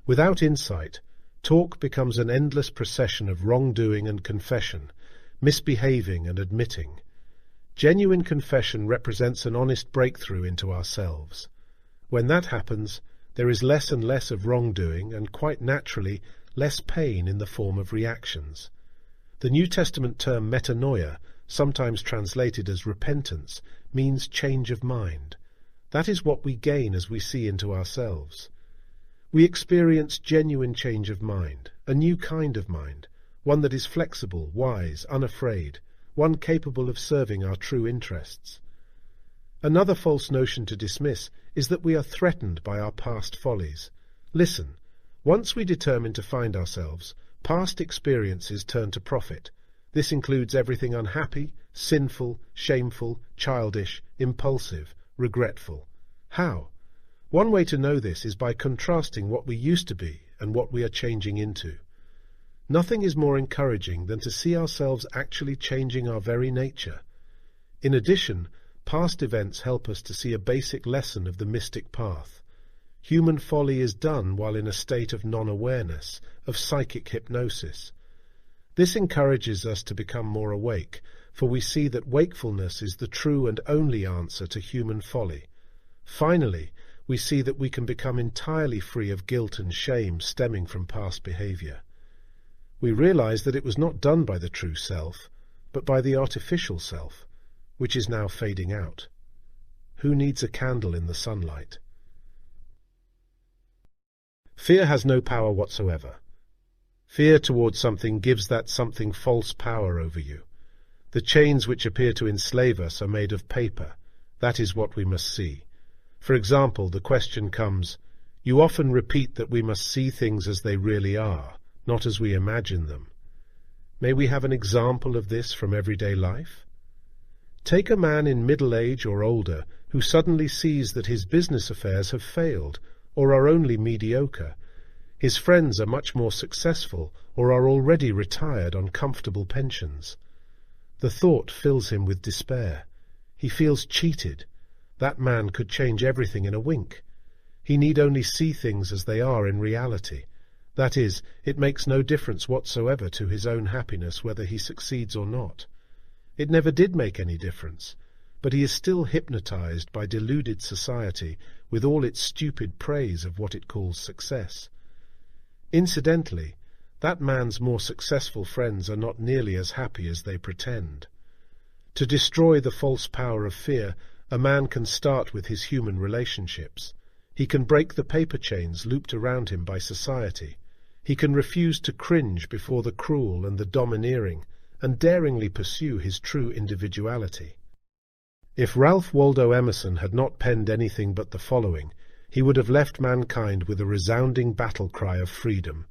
Speaker 1: Without insight, talk becomes an endless procession of wrongdoing and confession, misbehaving and admitting. Genuine confession represents an honest breakthrough into ourselves. When that happens, there is less and less of wrongdoing and, quite naturally, less pain in the form of reactions. The New Testament term metanoia, sometimes translated as repentance, means change of mind. That is what we gain as we see into ourselves. We experience genuine change of mind, a new kind of mind, one that is flexible, wise, unafraid, one capable of serving our true interests. Another false notion to dismiss is that we are threatened by our past follies. Listen, once we determine to find ourselves, past experiences turn to profit. This includes everything unhappy, sinful, shameful, childish, impulsive, regretful. How? One way to know this is by contrasting what we used to be and what we are changing into. Nothing is more encouraging than to see ourselves actually changing our very nature. In addition, past events help us to see a basic lesson of the mystic path. Human folly is done while in a state of non-awareness, of psychic hypnosis. This encourages us to become more awake, for we see that wakefulness is the true and only answer to human folly. Finally, we see that we can become entirely free of guilt and shame stemming from past behavior. We realize that it was not done by the true self, but by the artificial self, which is now fading out. Who needs a candle in the sunlight? Fear has no power whatsoever. Fear towards something gives that something false power over you. The chains which appear to enslave us are made of paper. That is what we must see. For example, the question comes, you often repeat that we must see things as they really are, not as we imagine them. May we have an example of this from everyday life? Take a man in middle age or older who suddenly sees that his business affairs have failed or are only mediocre. His friends are much more successful or are already retired on comfortable pensions. The thought fills him with despair. He feels cheated. That man could change everything in a wink. He need only see things as they are in reality. That is, it makes no difference whatsoever to his own happiness whether he succeeds or not. It never did make any difference, but he is still hypnotized by deluded society with all its stupid praise of what it calls success. Incidentally, that man's more successful friends are not nearly as happy as they pretend. To destroy the false power of fear, a man can start with his human relationships. He can break the paper chains looped around him by society. He can refuse to cringe before the cruel and the domineering, and daringly pursue his true individuality. If Ralph Waldo Emerson had not penned anything but the following, he would have left mankind with a resounding battle cry of freedom.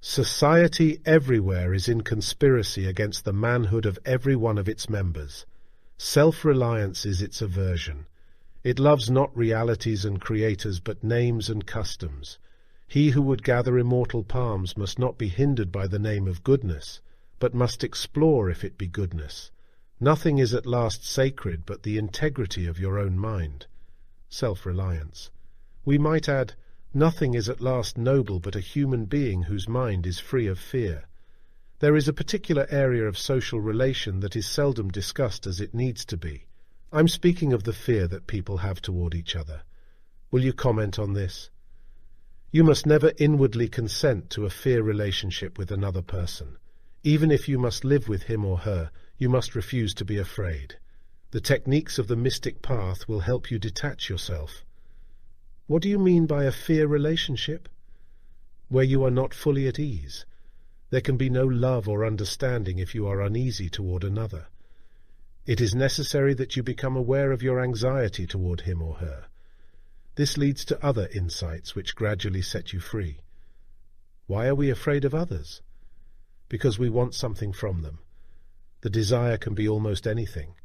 Speaker 1: Society everywhere is in conspiracy against the manhood of every one of its members. Self-reliance is its aversion. It loves not realities and creators, but names and customs. He who would gather immortal palms must not be hindered by the name of goodness, but must explore if it be goodness. Nothing is at last sacred but the integrity of your own mind. Self-reliance. We might add, nothing is at last noble but a human being whose mind is free of fear. There is a particular area of social relation that is seldom discussed as it needs to be. I'm speaking of the fear that people have toward each other. Will you comment on this? You must never inwardly consent to a fear relationship with another person. Even if you must live with him or her, you must refuse to be afraid. The techniques of the mystic path will help you detach yourself. What do you mean by a fear relationship? Where you are not fully at ease. There can be no love or understanding if you are uneasy toward another. It is necessary that you become aware of your anxiety toward him or her. This leads to other insights which gradually set you free. Why are we afraid of others? Because we want something from them. The desire can be almost anything: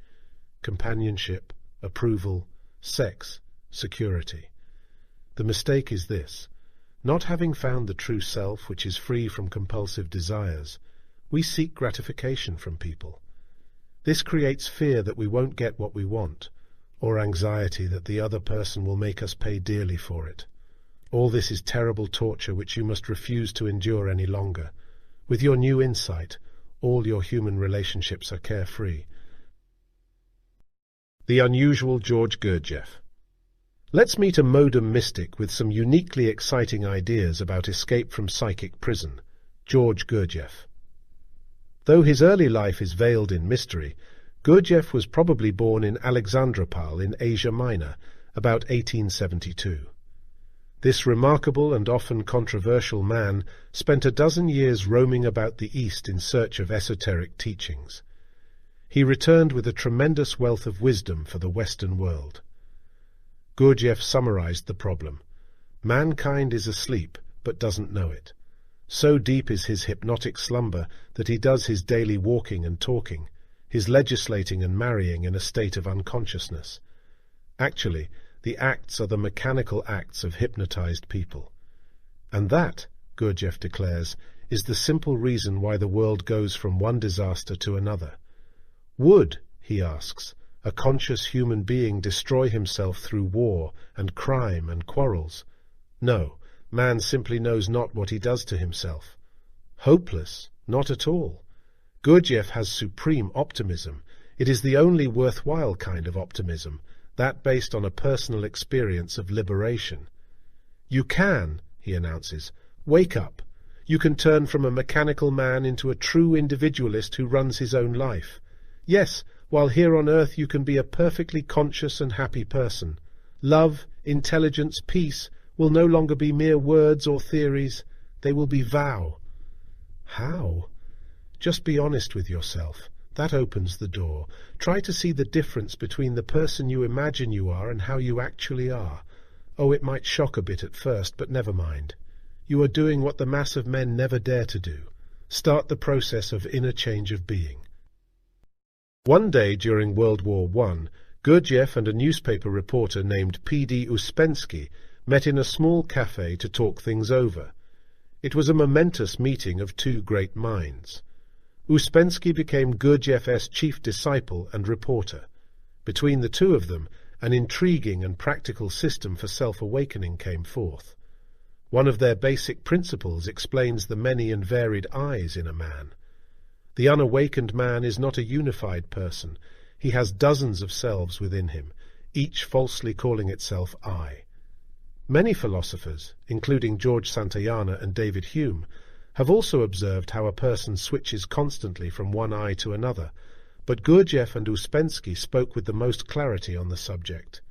Speaker 1: companionship, approval, sex, security. The mistake is this: not having found the true self, which is free from compulsive desires, we seek gratification from people. This creates fear that we won't get what we want, or anxiety that the other person will make us pay dearly for it. All this is terrible torture which you must refuse to endure any longer. With your new insight, all your human relationships are carefree. The unusual George Gurdjieff. Let's meet a modern mystic with some uniquely exciting ideas about escape from psychic prison, George Gurdjieff. Though his early life is veiled in mystery, Gurdjieff was probably born in Alexandropol in Asia Minor, about 1872. This remarkable and often controversial man spent a dozen years roaming about the East in search of esoteric teachings. He returned with a tremendous wealth of wisdom for the Western world. Gurdjieff summarized the problem. Mankind is asleep, but doesn't know it. So deep is his hypnotic slumber that he does his daily walking and talking, his legislating and marrying in a state of unconsciousness. Actually, the acts are the mechanical acts of hypnotized people. And that, Gurdjieff declares, is the simple reason why the world goes from one disaster to another. Would, he asks, a conscious human being destroy himself through war and crime and quarrels? No, man simply knows not what he does to himself. Hopeless? Not at all. Gurdjieff has supreme optimism. It is the only worthwhile kind of optimism, that based on a personal experience of liberation. You can, he announces, wake up. You can turn from a mechanical man into a true individualist who runs his own life. Yes, while here on earth you can be a perfectly conscious and happy person. Love, intelligence, peace will no longer be mere words or theories. They will be vow. How? Just be honest with yourself. That opens the door. Try to see the difference between the person you imagine you are and how you actually are. Oh, it might shock a bit at first, but never mind. You are doing what the mass of men never dare to do. Start the process of inner change of being. One day during World War I, Gurdjieff and a newspaper reporter named P.D. Uspensky met in a small cafe to talk things over. It was a momentous meeting of two great minds. Uspensky became Gurdjieff's chief disciple and reporter. Between the two of them, an intriguing and practical system for self-awakening came forth. One of their basic principles explains the many and varied I's in a man. The unawakened man is not a unified person. He has dozens of selves within him, each falsely calling itself I. Many philosophers, including George Santayana and David Hume, have also observed how a person switches constantly from one I to another, but Gurdjieff and Uspensky spoke with the most clarity on the subject.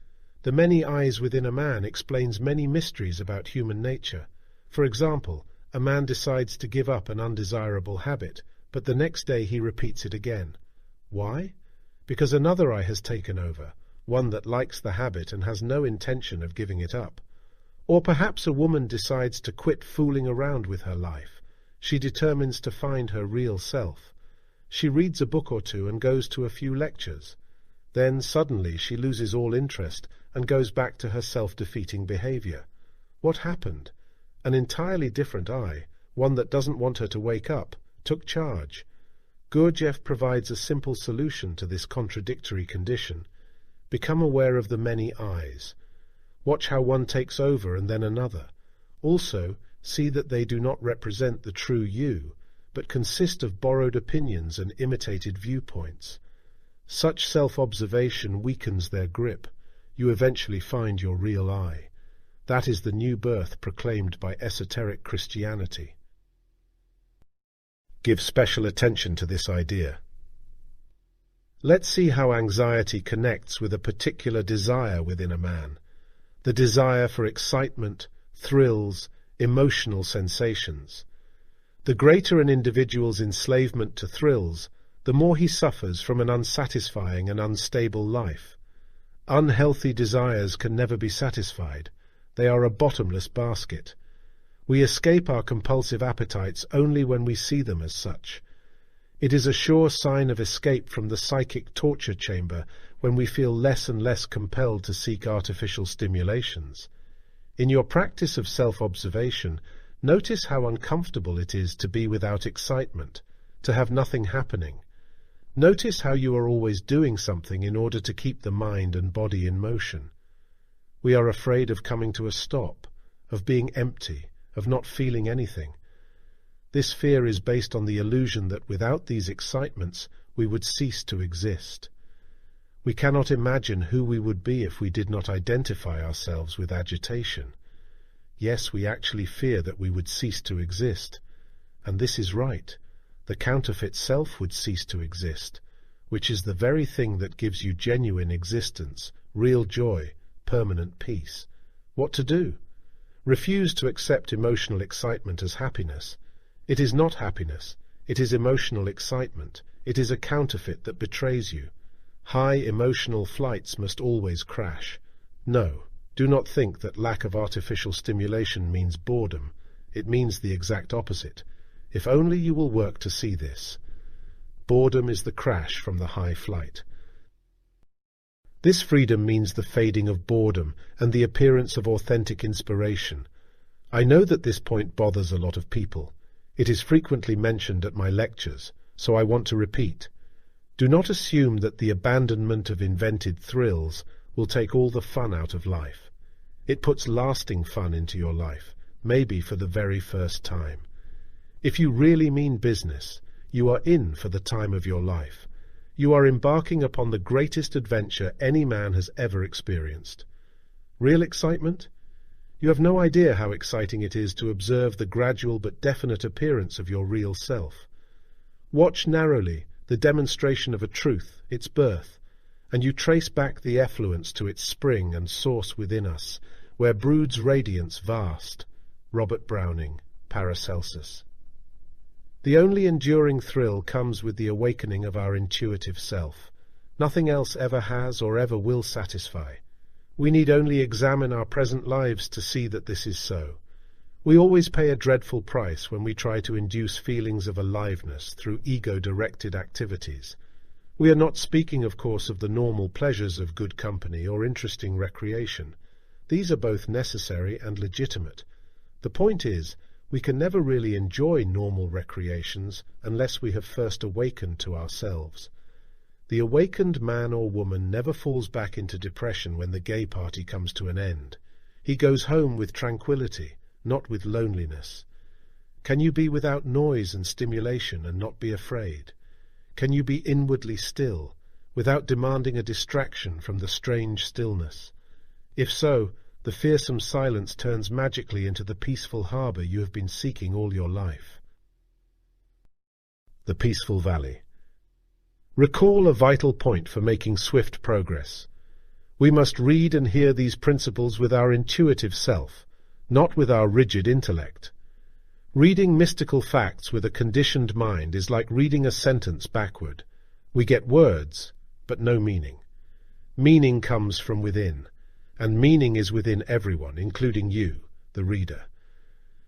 Speaker 1: The many I's within a man explains many mysteries about human nature. For example, a man decides to give up an undesirable habit, but the next day he repeats it again. Why? Because another I has taken over, one that likes the habit and has no intention of giving it up. Or perhaps a woman decides to quit fooling around with her life. She determines to find her real self. She reads a book or two and goes to a few lectures. Then suddenly she loses all interest and goes back to her self-defeating behavior. What happened? An entirely different I, one that doesn't want her to wake up, took charge. Gurdjieff provides a simple solution to this contradictory condition. Become aware of the many I's. Watch how one takes over and then another. Also, see that they do not represent the true you, but consist of borrowed opinions and imitated viewpoints. Such self-observation weakens their grip. You eventually find your real I. That is the new birth proclaimed by esoteric Christianity. Give special attention to this idea. Let's see how anxiety connects with a particular desire within a man. The desire for excitement, thrills, emotional sensations. The greater an individual's enslavement to thrills, the more he suffers from an unsatisfying and unstable life. Unhealthy desires can never be satisfied. They are a bottomless basket. We escape our compulsive appetites only when we see them as such. It is a sure sign of escape from the psychic torture chamber when we feel less and less compelled to seek artificial stimulations. In your practice of self-observation, notice how uncomfortable it is to be without excitement, to have nothing happening. Notice how you are always doing something in order to keep the mind and body in motion. We are afraid of coming to a stop, of being empty, of not feeling anything. This fear is based on the illusion that without these excitements we would cease to exist. We cannot imagine who we would be if we did not identify ourselves with agitation. Yes, we actually fear that we would cease to exist. And this is right. The counterfeit self would cease to exist, which is the very thing that gives you genuine existence, real joy, permanent peace. What to do? Refuse to accept emotional excitement as happiness. It is not happiness. It is emotional excitement. It is a counterfeit that betrays you. High emotional flights must always crash. No, do not think that lack of artificial stimulation means boredom. It means the exact opposite. If only you will work to see this. Boredom is the crash from the high flight. This freedom means the fading of boredom and the appearance of authentic inspiration. I know that this point bothers a lot of people. It is frequently mentioned at my lectures, so I want to repeat. Do not assume that the abandonment of invented thrills will take all the fun out of life. It puts lasting fun into your life, maybe for the very first time. If you really mean business, you are in for the time of your life. You are embarking upon the greatest adventure any man has ever experienced. Real excitement? You have no idea how exciting it is to observe the gradual but definite appearance of your real self. Watch narrowly the demonstration of a truth, its birth, and you trace back the effluence to its spring and source within us, where broods radiance vast. Robert Browning, Paracelsus. The only enduring thrill comes with the awakening of our intuitive self. Nothing else ever has or ever will satisfy. We need only examine our present lives to see that this is so. We always pay a dreadful price when we try to induce feelings of aliveness through ego-directed activities. We are not speaking, of course, of the normal pleasures of good company or interesting recreation. These are both necessary and legitimate. The point is, we can never really enjoy normal recreations unless we have first awakened to ourselves. The awakened man or woman never falls back into depression when the gay party comes to an end. He goes home with tranquility, not with loneliness. Can you be without noise and stimulation and not be afraid? Can you be inwardly still, without demanding a distraction from the strange stillness? If so, the fearsome silence turns magically into the peaceful harbour you have been seeking all your life. The peaceful valley. Recall a vital point for making swift progress. We must read and hear these principles with our intuitive self, not with our rigid intellect. Reading mystical facts with a conditioned mind is like reading a sentence backward. We get words, but no meaning. Meaning comes from within. And meaning is within everyone, including you, the reader.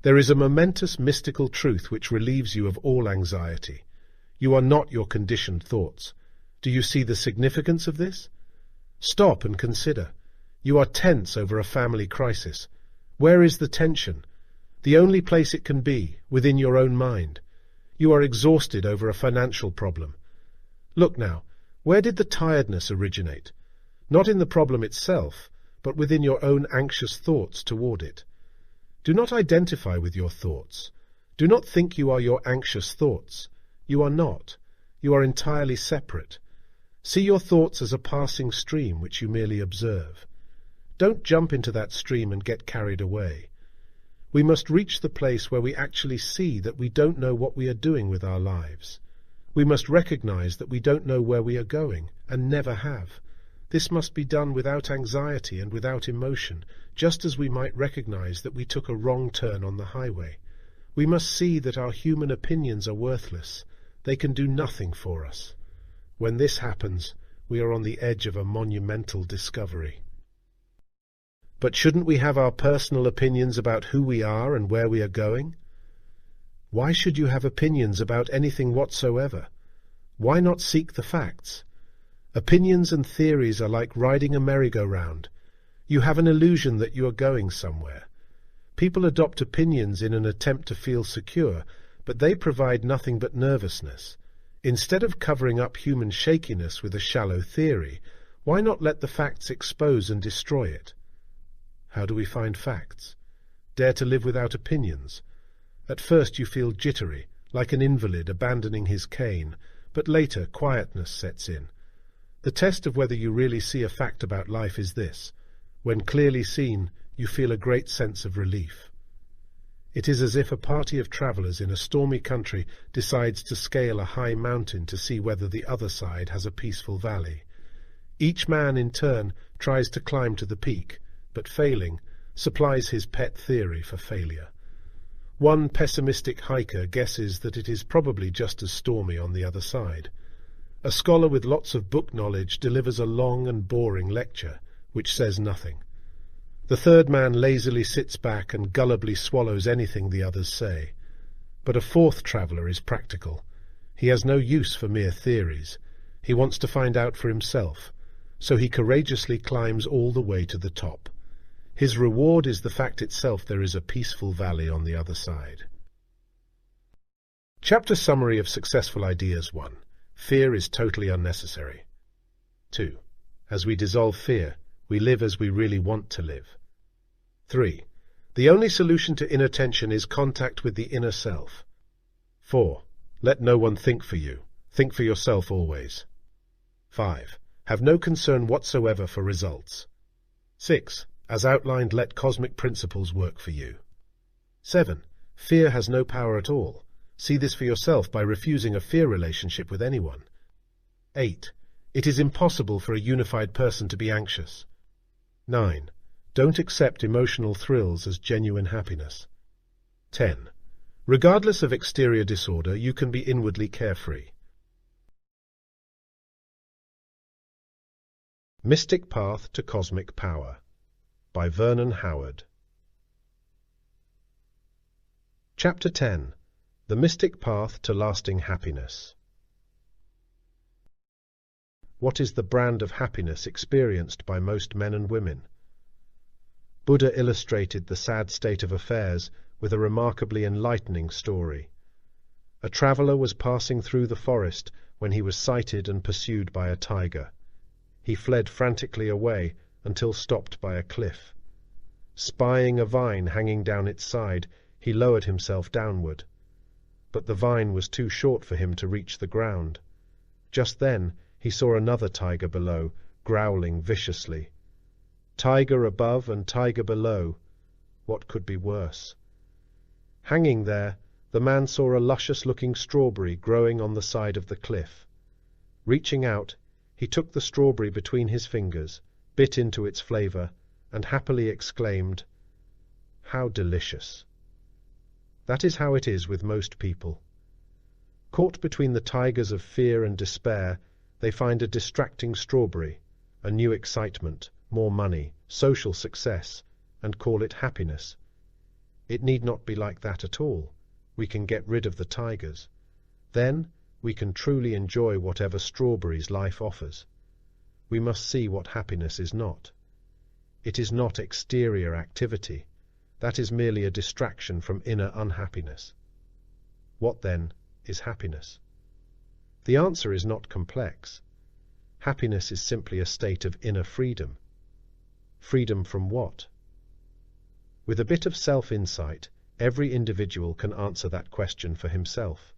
Speaker 1: There is a momentous mystical truth which relieves you of all anxiety. You are not your conditioned thoughts. Do you see the significance of this? Stop and consider. You are tense over a family crisis. Where is the tension? The only place it can be, within your own mind. You are exhausted over a financial problem. Look now, where did the tiredness originate? Not in the problem itself, but within your own anxious thoughts toward it. Do not identify with your thoughts. Do not think you are your anxious thoughts. You are not. You are entirely separate. See your thoughts as a passing stream which you merely observe. Don't jump into that stream and get carried away. We must reach the place where we actually see that we don't know what we are doing with our lives. We must recognize that we don't know where we are going, and never have. This must be done without anxiety and without emotion, just as we might recognize that we took a wrong turn on the highway. We must see that our human opinions are worthless. They can do nothing for us. When this happens, we are on the edge of a monumental discovery. But shouldn't we have our personal opinions about who we are and where we are going? Why should you have opinions about anything whatsoever? Why not seek the facts? Opinions and theories are like riding a merry-go-round. You have an illusion that you are going somewhere. People adopt opinions in an attempt to feel secure, but they provide nothing but nervousness. Instead of covering up human shakiness with a shallow theory, why not let the facts expose and destroy it? How do we find facts? Dare to live without opinions. At first you feel jittery, like an invalid abandoning his cane, but later quietness sets in. The test of whether you really see a fact about life is this. When clearly seen, you feel a great sense of relief. It is as if a party of travellers in a stormy country decides to scale a high mountain to see whether the other side has a peaceful valley. Each man in turn tries to climb to the peak, but failing, supplies his pet theory for failure. One pessimistic hiker guesses that it is probably just as stormy on the other side. A scholar with lots of book knowledge delivers a long and boring lecture, which says nothing. The third man lazily sits back and gullibly swallows anything the others say. But a fourth traveller is practical. He has no use for mere theories. He wants to find out for himself, so he courageously climbs all the way to the top. His reward is the fact itself there is a peaceful valley on the other side. Chapter Summary of Successful Ideas 1. Fear is totally unnecessary. 2. As we dissolve fear, we live as we really want to live. 3. The only solution to inner tension is contact with the inner self. 4. Let no one think for you. Think for yourself always. 5. Have no concern whatsoever for results. 6. As outlined, let cosmic principles work for you. 7. Fear has no power at all. See this for yourself by refusing a fear relationship with anyone. 8. It is impossible for a unified person to be anxious. 9. Don't accept emotional thrills as genuine happiness. 10. Regardless of exterior disorder, you can be inwardly carefree. Mystic Path to Cosmic Power by Vernon Howard. Chapter 10. The Mystic Path to Lasting Happiness. What is the brand of happiness experienced by most men and women? Buddha illustrated the sad state of affairs with a remarkably enlightening story. A traveller was passing through the forest when he was sighted and pursued by a tiger. He fled frantically away until stopped by a cliff. Spying a vine hanging down its side, he lowered himself downward. But the vine was too short for him to reach the ground. Just then he saw another tiger below, growling viciously. Tiger above and tiger below. What could be worse? Hanging there, the man saw a luscious-looking strawberry growing on the side of the cliff. Reaching out, he took the strawberry between his fingers, bit into its flavour, and happily exclaimed, "How delicious!" That is how it is with most people. Caught between the tigers of fear and despair, they find a distracting strawberry, a new excitement, more money, social success, and call it happiness. It need not be like that at all. We can get rid of the tigers. Then we can truly enjoy whatever strawberries life offers. We must see what happiness is not. It is not exterior activity. That is merely a distraction from inner unhappiness. What, then, is happiness? The answer is not complex. Happiness is simply a state of inner freedom. Freedom from what? With a bit of self-insight, every individual can answer that question for himself.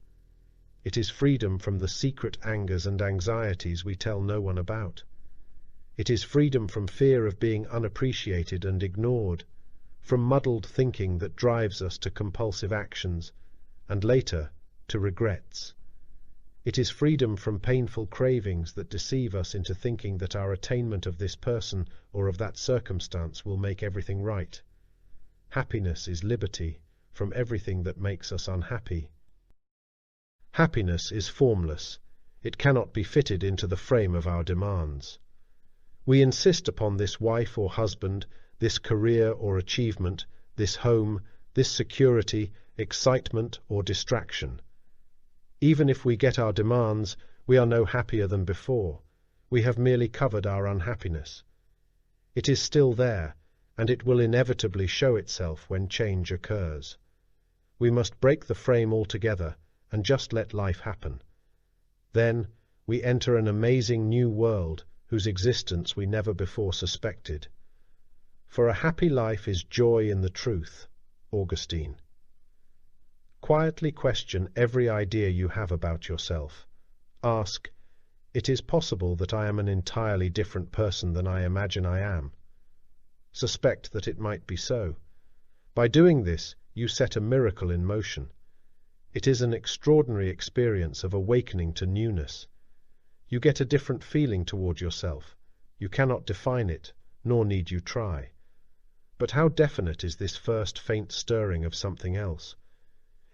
Speaker 1: It is freedom from the secret angers and anxieties we tell no one about. It is freedom from fear of being unappreciated and ignored, from muddled thinking that drives us to compulsive actions, and later to regrets. It is freedom from painful cravings that deceive us into thinking that our attainment of this person or of that circumstance will make everything right. Happiness is liberty from everything that makes us unhappy. Happiness is formless. It cannot be fitted into the frame of our demands. We insist upon this wife or husband, this career or achievement, this home, this security, excitement or distraction. Even if we get our demands, we are no happier than before. We have merely covered our unhappiness. It is still there, and it will inevitably show itself when change occurs. We must break the frame altogether and just let life happen. Then we enter an amazing new world whose existence we never before suspected. For a happy life is joy in the truth. Augustine. Quietly question every idea you have about yourself. Ask, it is possible that I am an entirely different person than I imagine I am. Suspect that it might be so. By doing this, you set a miracle in motion. It is an extraordinary experience of awakening to newness. You get a different feeling toward yourself. You cannot define it, nor need you try. But how definite is this first faint stirring of something else?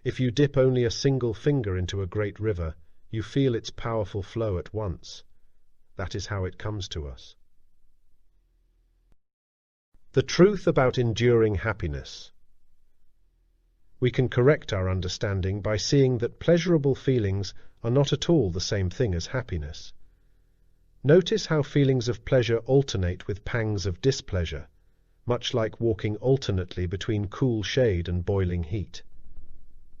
Speaker 1: If you dip only a single finger into a great river, you feel its powerful flow at once. That is how it comes to us. The truth about enduring happiness. We can correct our understanding by seeing that pleasurable feelings are not at all the same thing as happiness. Notice how feelings of pleasure alternate with pangs of displeasure, much like walking alternately between cool shade and boiling heat.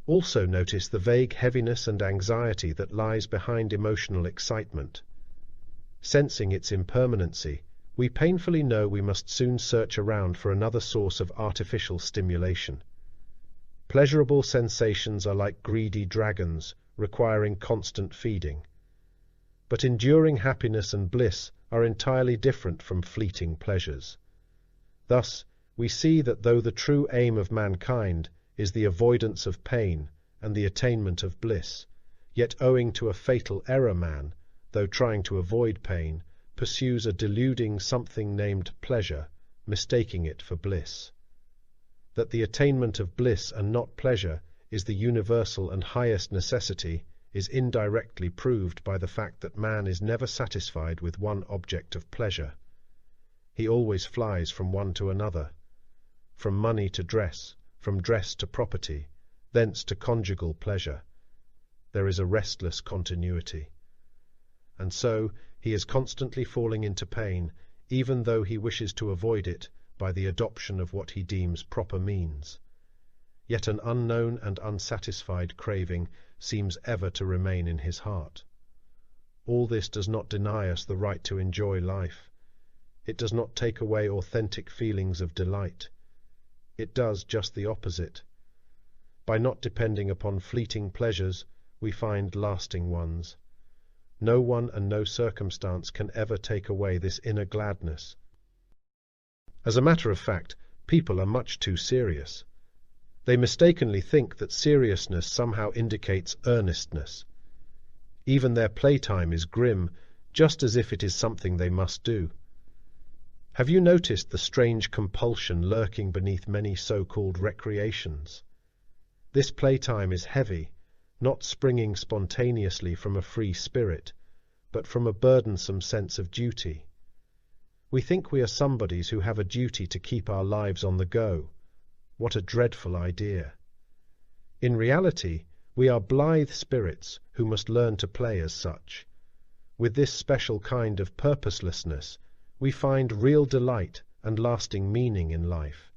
Speaker 1: Also notice the vague heaviness and anxiety that lies behind emotional excitement. Sensing its impermanency, we painfully know we must soon search around for another source of artificial stimulation. Pleasurable sensations are like greedy dragons, requiring constant feeding. But enduring happiness and bliss are entirely different from fleeting pleasures. Thus, we see that though the true aim of mankind is the avoidance of pain and the attainment of bliss, yet owing to a fatal error man, though trying to avoid pain, pursues a deluding something named pleasure, mistaking it for bliss. That the attainment of bliss and not pleasure is the universal and highest necessity is indirectly proved by the fact that man is never satisfied with one object of pleasure. He always flies from one to another, from money to dress, from dress to property, thence to conjugal pleasure. There is a restless continuity. And so he is constantly falling into pain, even though he wishes to avoid it by the adoption of what he deems proper means. Yet an unknown and unsatisfied craving seems ever to remain in his heart. All this does not deny us the right to enjoy life. It does not take away authentic feelings of delight. It does just the opposite. By not depending upon fleeting pleasures, we find lasting ones. No one and no circumstance can ever take away this inner gladness. As a matter of fact, people are much too serious. They mistakenly think that seriousness somehow indicates earnestness. Even their playtime is grim, just as if it is something they must do. Have you noticed the strange compulsion lurking beneath many so-called recreations? This playtime is heavy, not springing spontaneously from a free spirit, but from a burdensome sense of duty. We think we are somebodies who have a duty to keep our lives on the go, What a dreadful idea! In reality, we are blithe spirits who must learn to play as such. With this special kind of purposelessness, we find real delight and lasting meaning in life.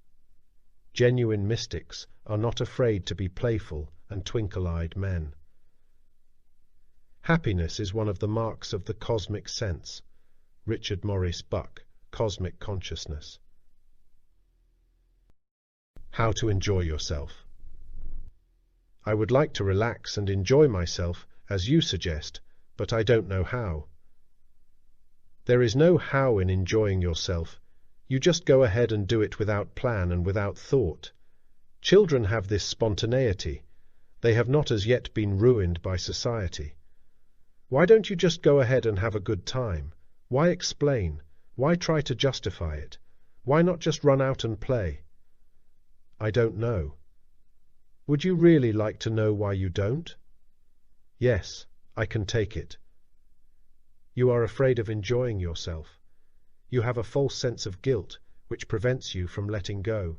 Speaker 1: Genuine mystics are not afraid to be playful and twinkle-eyed men. Happiness is one of the marks of the cosmic sense. Richard Maurice Buck, Cosmic Consciousness. How to enjoy yourself. I would like to relax and enjoy myself, as you suggest, but I don't know how. There is no how in enjoying yourself. You just go ahead and do it without plan and without thought. Children have this spontaneity. They have not as yet been ruined by society. Why don't you just go ahead and have a good time? Why explain? Why try to justify it? Why not just run out and play? I don't know. Would you really like to know why you don't? Yes, I can take it. You are afraid of enjoying yourself. You have a false sense of guilt, which prevents you from letting go.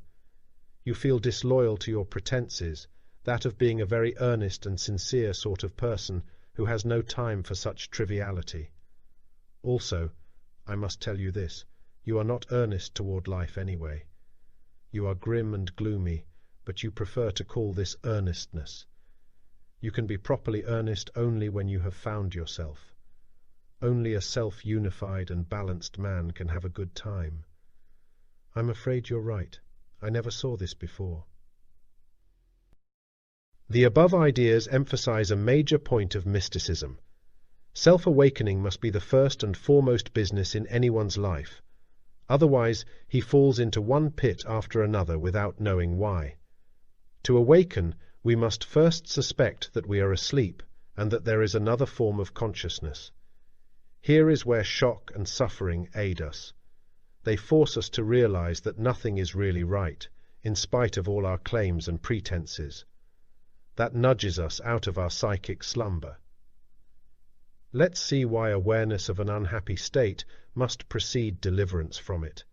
Speaker 1: You feel disloyal to your pretenses, that of being a very earnest and sincere sort of person who has no time for such triviality. Also, I must tell you this, you are not earnest toward life anyway. You are grim and gloomy, but you prefer to call this earnestness. You can be properly earnest only when you have found yourself. Only a self-unified and balanced man can have a good time. I'm afraid you're right. I never saw this before. The above ideas emphasize a major point of mysticism. Self-awakening must be the first and foremost business in anyone's life. Otherwise, he falls into one pit after another without knowing why. To awaken, we must first suspect that we are asleep and that there is another form of consciousness. Here is where shock and suffering aid us. They force us to realize that nothing is really right, in spite of all our claims and pretenses. That nudges us out of our psychic slumber. Let's see why awareness of an unhappy state must precede deliverance from it.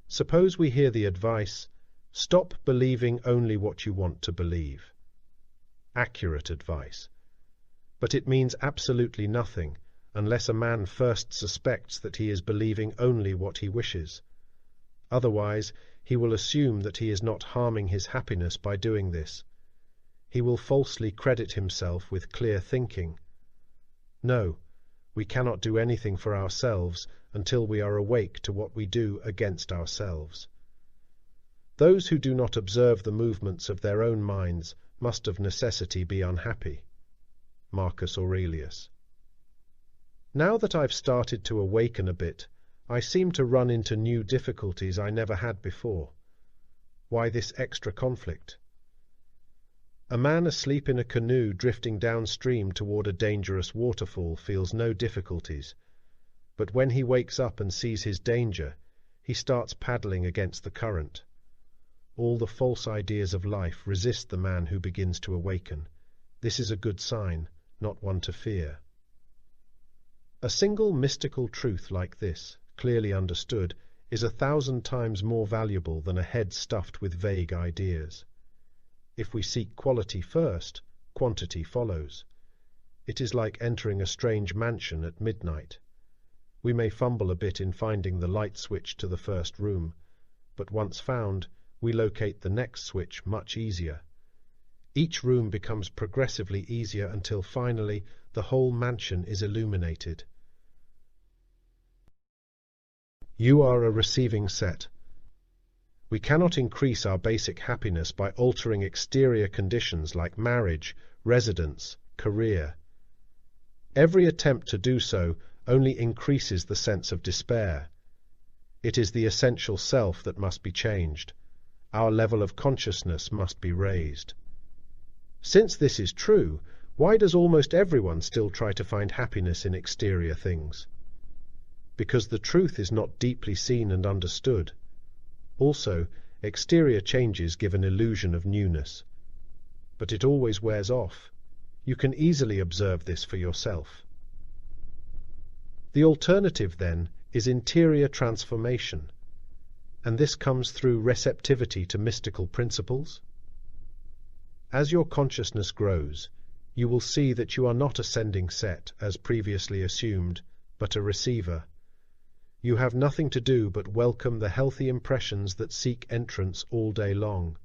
Speaker 1: Suppose we hear the advice, stop believing only what you want to believe. Accurate advice. But it means absolutely nothing unless a man first suspects that he is believing only what he wishes. Otherwise, he will assume that he is not harming his happiness by doing this. He will falsely credit himself with clear thinking. No, we cannot do anything for ourselves until we are awake to what we do against ourselves. Those who do not observe the movements of their own minds must of necessity be unhappy. Marcus Aurelius. Now that I've started to awaken a bit, I seem to run into new difficulties I never had before. Why this extra conflict? A man asleep in a canoe drifting downstream toward a dangerous waterfall feels no difficulties, but when he wakes up and sees his danger, he starts paddling against the current. All the false ideas of life resist the man who begins to awaken. This is a good sign, not one to fear. A single mystical truth like this, clearly understood, is 1,000 times more valuable than a head stuffed with vague ideas. If we seek quality first, quantity follows. It is like entering a strange mansion at midnight. We may fumble a bit in finding the light switch to the first room, but once found, we locate the next switch much easier. Each room becomes progressively easier until finally the whole mansion is illuminated. You are a receiving set. We cannot increase our basic happiness by altering exterior conditions like marriage, residence, career. Every attempt to do so only increases the sense of despair. It is the essential self that must be changed. Our level of consciousness must be raised. Since this is true, why does almost everyone still try to find happiness in exterior things? Because the truth is not deeply seen and understood. Also, exterior changes give an illusion of newness. But it always wears off. You can easily observe this for yourself. The alternative, then, is interior transformation. and this comes through receptivity to mystical principles. As your consciousness grows, you will see that you are not a sending set, as previously assumed, but a receiver. You have nothing to do but welcome the healthy impressions that seek entrance all day long.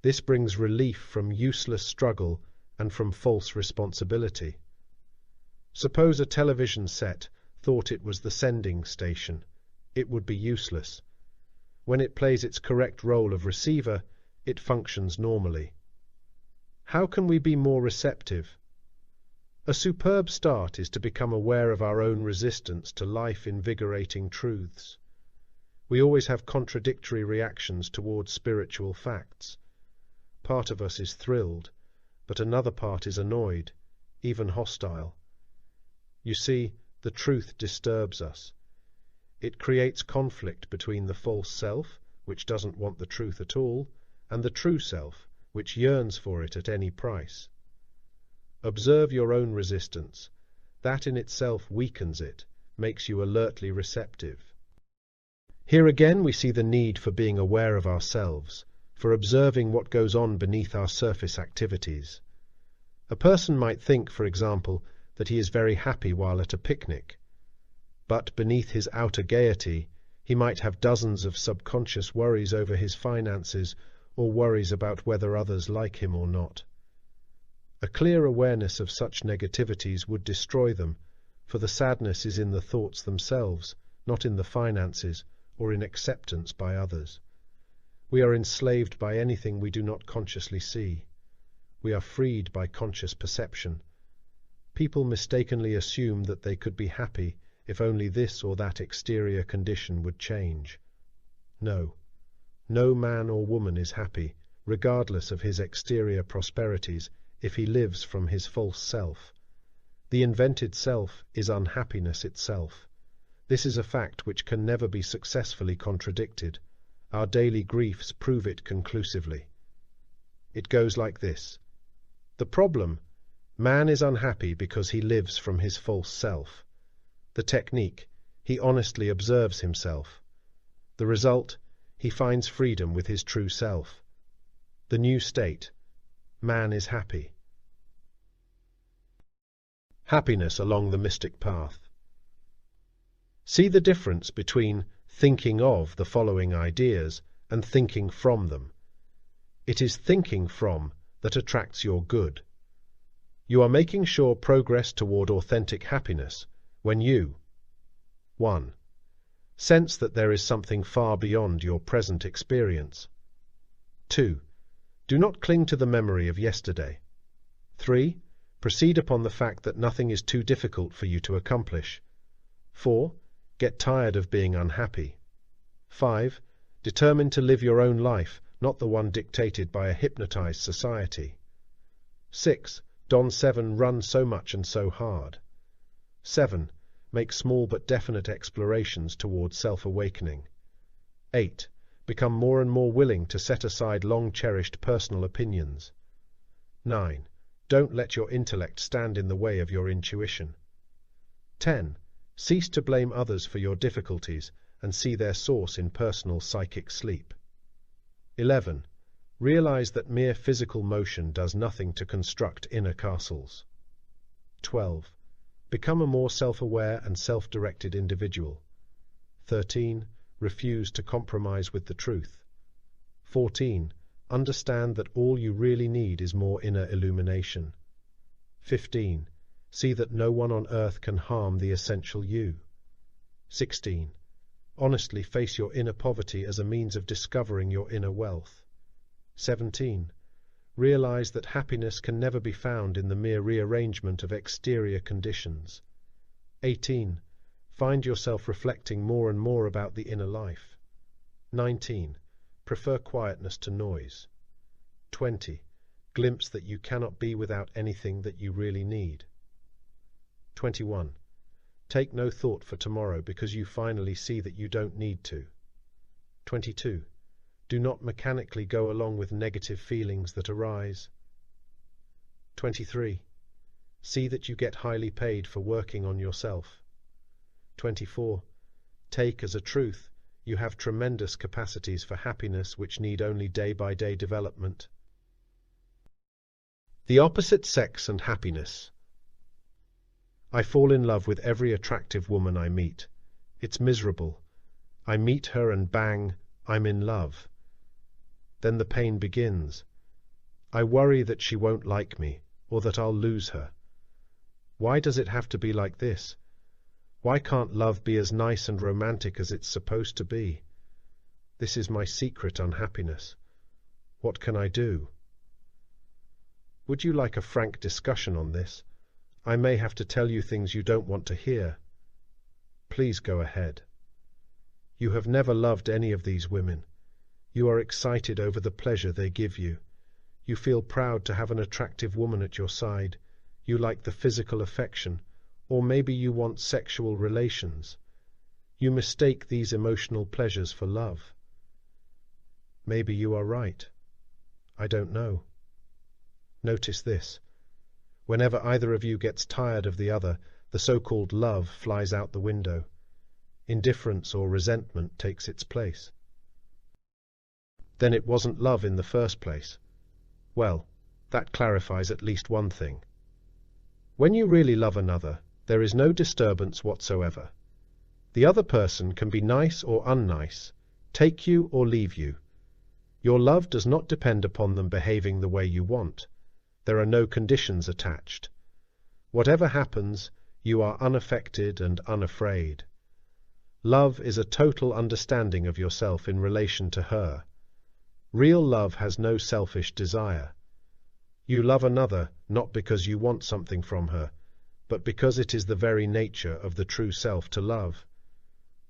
Speaker 1: This brings relief from useless struggle and from false responsibility. Suppose a television set thought it was the sending station. It would be useless. When it plays its correct role of receiver, it functions normally. How can we be more receptive? A superb start is to become aware of our own resistance to life-invigorating truths. We always have contradictory reactions towards spiritual facts. Part of us is thrilled, but another part is annoyed, even hostile. You see, the truth disturbs us. It creates conflict between the false self, which doesn't want the truth at all, and the true self, which yearns for it at any price. Observe your own resistance. That in itself weakens it, makes you alertly receptive. Here again we see the need for being aware of ourselves, for observing what goes on beneath our surface activities. A person might think, for example, that he is very happy while at a picnic, but beneath his outer gaiety, he might have dozens of subconscious worries over his finances or worries about whether others like him or not. A clear awareness of such negativities would destroy them, for the sadness is in the thoughts themselves, not in the finances or in acceptance by others. We are enslaved by anything we do not consciously see. We are freed by conscious perception. People mistakenly assume that they could be happy if only this or that exterior condition would change. No. No man or woman is happy, regardless of his exterior prosperities, if he lives from his false self. The invented self is unhappiness itself. This is a fact which can never be successfully contradicted. Our daily griefs prove it conclusively. It goes like this. The problem: man is unhappy because he lives from his false self. The technique: he honestly observes himself. The result: he finds freedom with his true self. The new state: man is happy. Happiness along the mystic path. See the difference between thinking of the following ideas and thinking from them. It is thinking from that attracts your good. You are making sure progress toward authentic happiness when you 1. Sense that there is something far beyond your present experience. 2. Do not cling to the memory of yesterday. 3. Proceed upon the fact that nothing is too difficult for you to accomplish. 4. Get tired of being unhappy. 5. Determine to live your own life, not the one dictated by a hypnotized society. 6. Don 7. Run so much and so hard. 7. Make small but definite explorations toward self-awakening. 8. Become more and more willing to set aside long-cherished personal opinions. 9. Don't let your intellect stand in the way of your intuition. 10. Cease to blame others for your difficulties and see their source in personal psychic sleep. 11. Realize that mere physical motion does nothing to construct inner castles. 12. Become a more self-aware and self-directed individual. 13. Refuse to compromise with the truth. 14. Understand that all you really need is more inner illumination. 15. See that no one on earth can harm the essential you. 16. Honestly face your inner poverty as a means of discovering your inner wealth. 17. Realize that happiness can never be found in the mere rearrangement of exterior conditions. 18. Find yourself reflecting more and more about the inner life. 19. Prefer quietness to noise. 20. Glimpse that you cannot be without anything that you really need. 21. Take no thought for tomorrow because you finally see that you don't need to. 22. Do not mechanically go along with negative feelings that arise. 23. See that you get highly paid for working on yourself. 24. Take as a truth, you have tremendous capacities for happiness which need only day-by-day development. The opposite sex and happiness. I fall in love with every attractive woman I meet. It's miserable. I meet her and bang, I'm in love. Then the pain begins. I worry that she won't like me, or that I'll lose her. Why does it have to be like this? Why can't love be as nice and romantic as it's supposed to be? This is my secret unhappiness. What can I do? Would you like a frank discussion on this? I may have to tell you things you don't want to hear. Please go ahead. You have never loved any of these women. You are excited over the pleasure they give you. You feel proud to have an attractive woman at your side. You like the physical affection, or maybe you want sexual relations. You mistake these emotional pleasures for love. Maybe you are right. I don't know. Notice this. Whenever either of you gets tired of the other, the so-called love flies out the window. Indifference or resentment takes its place. Then it wasn't love in the first place. Well, that clarifies at least one thing. When you really love another, there is no disturbance whatsoever. The other person can be nice or unnice, take you or leave you. Your love does not depend upon them behaving the way you want. There are no conditions attached. Whatever happens, you are unaffected and unafraid. Love is a total understanding of yourself in relation to her. Real love has no selfish desire. You love another not because you want something from her, but because it is the very nature of the true self to love.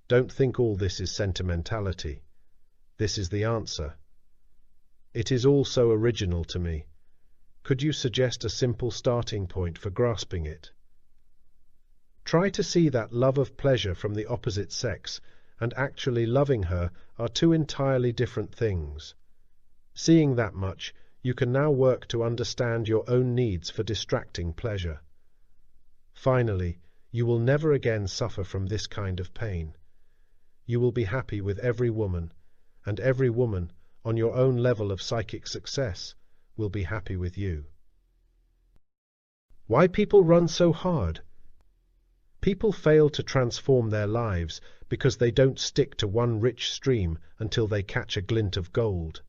Speaker 1: Don't think all this is sentimentality. This is the answer. It is all so original to me. Could you suggest a simple starting point for grasping it? Try to see that love of pleasure from the opposite sex and actually loving her are two entirely different things. Seeing that much, you can now work to understand your own needs for distracting pleasure. Finally, you will never again suffer from this kind of pain. You will be happy with every woman, and every woman, on your own level of psychic success, will be happy with you. Why people run so hard? People fail to transform their lives because they don't stick to one rich stream until they catch a glint of gold.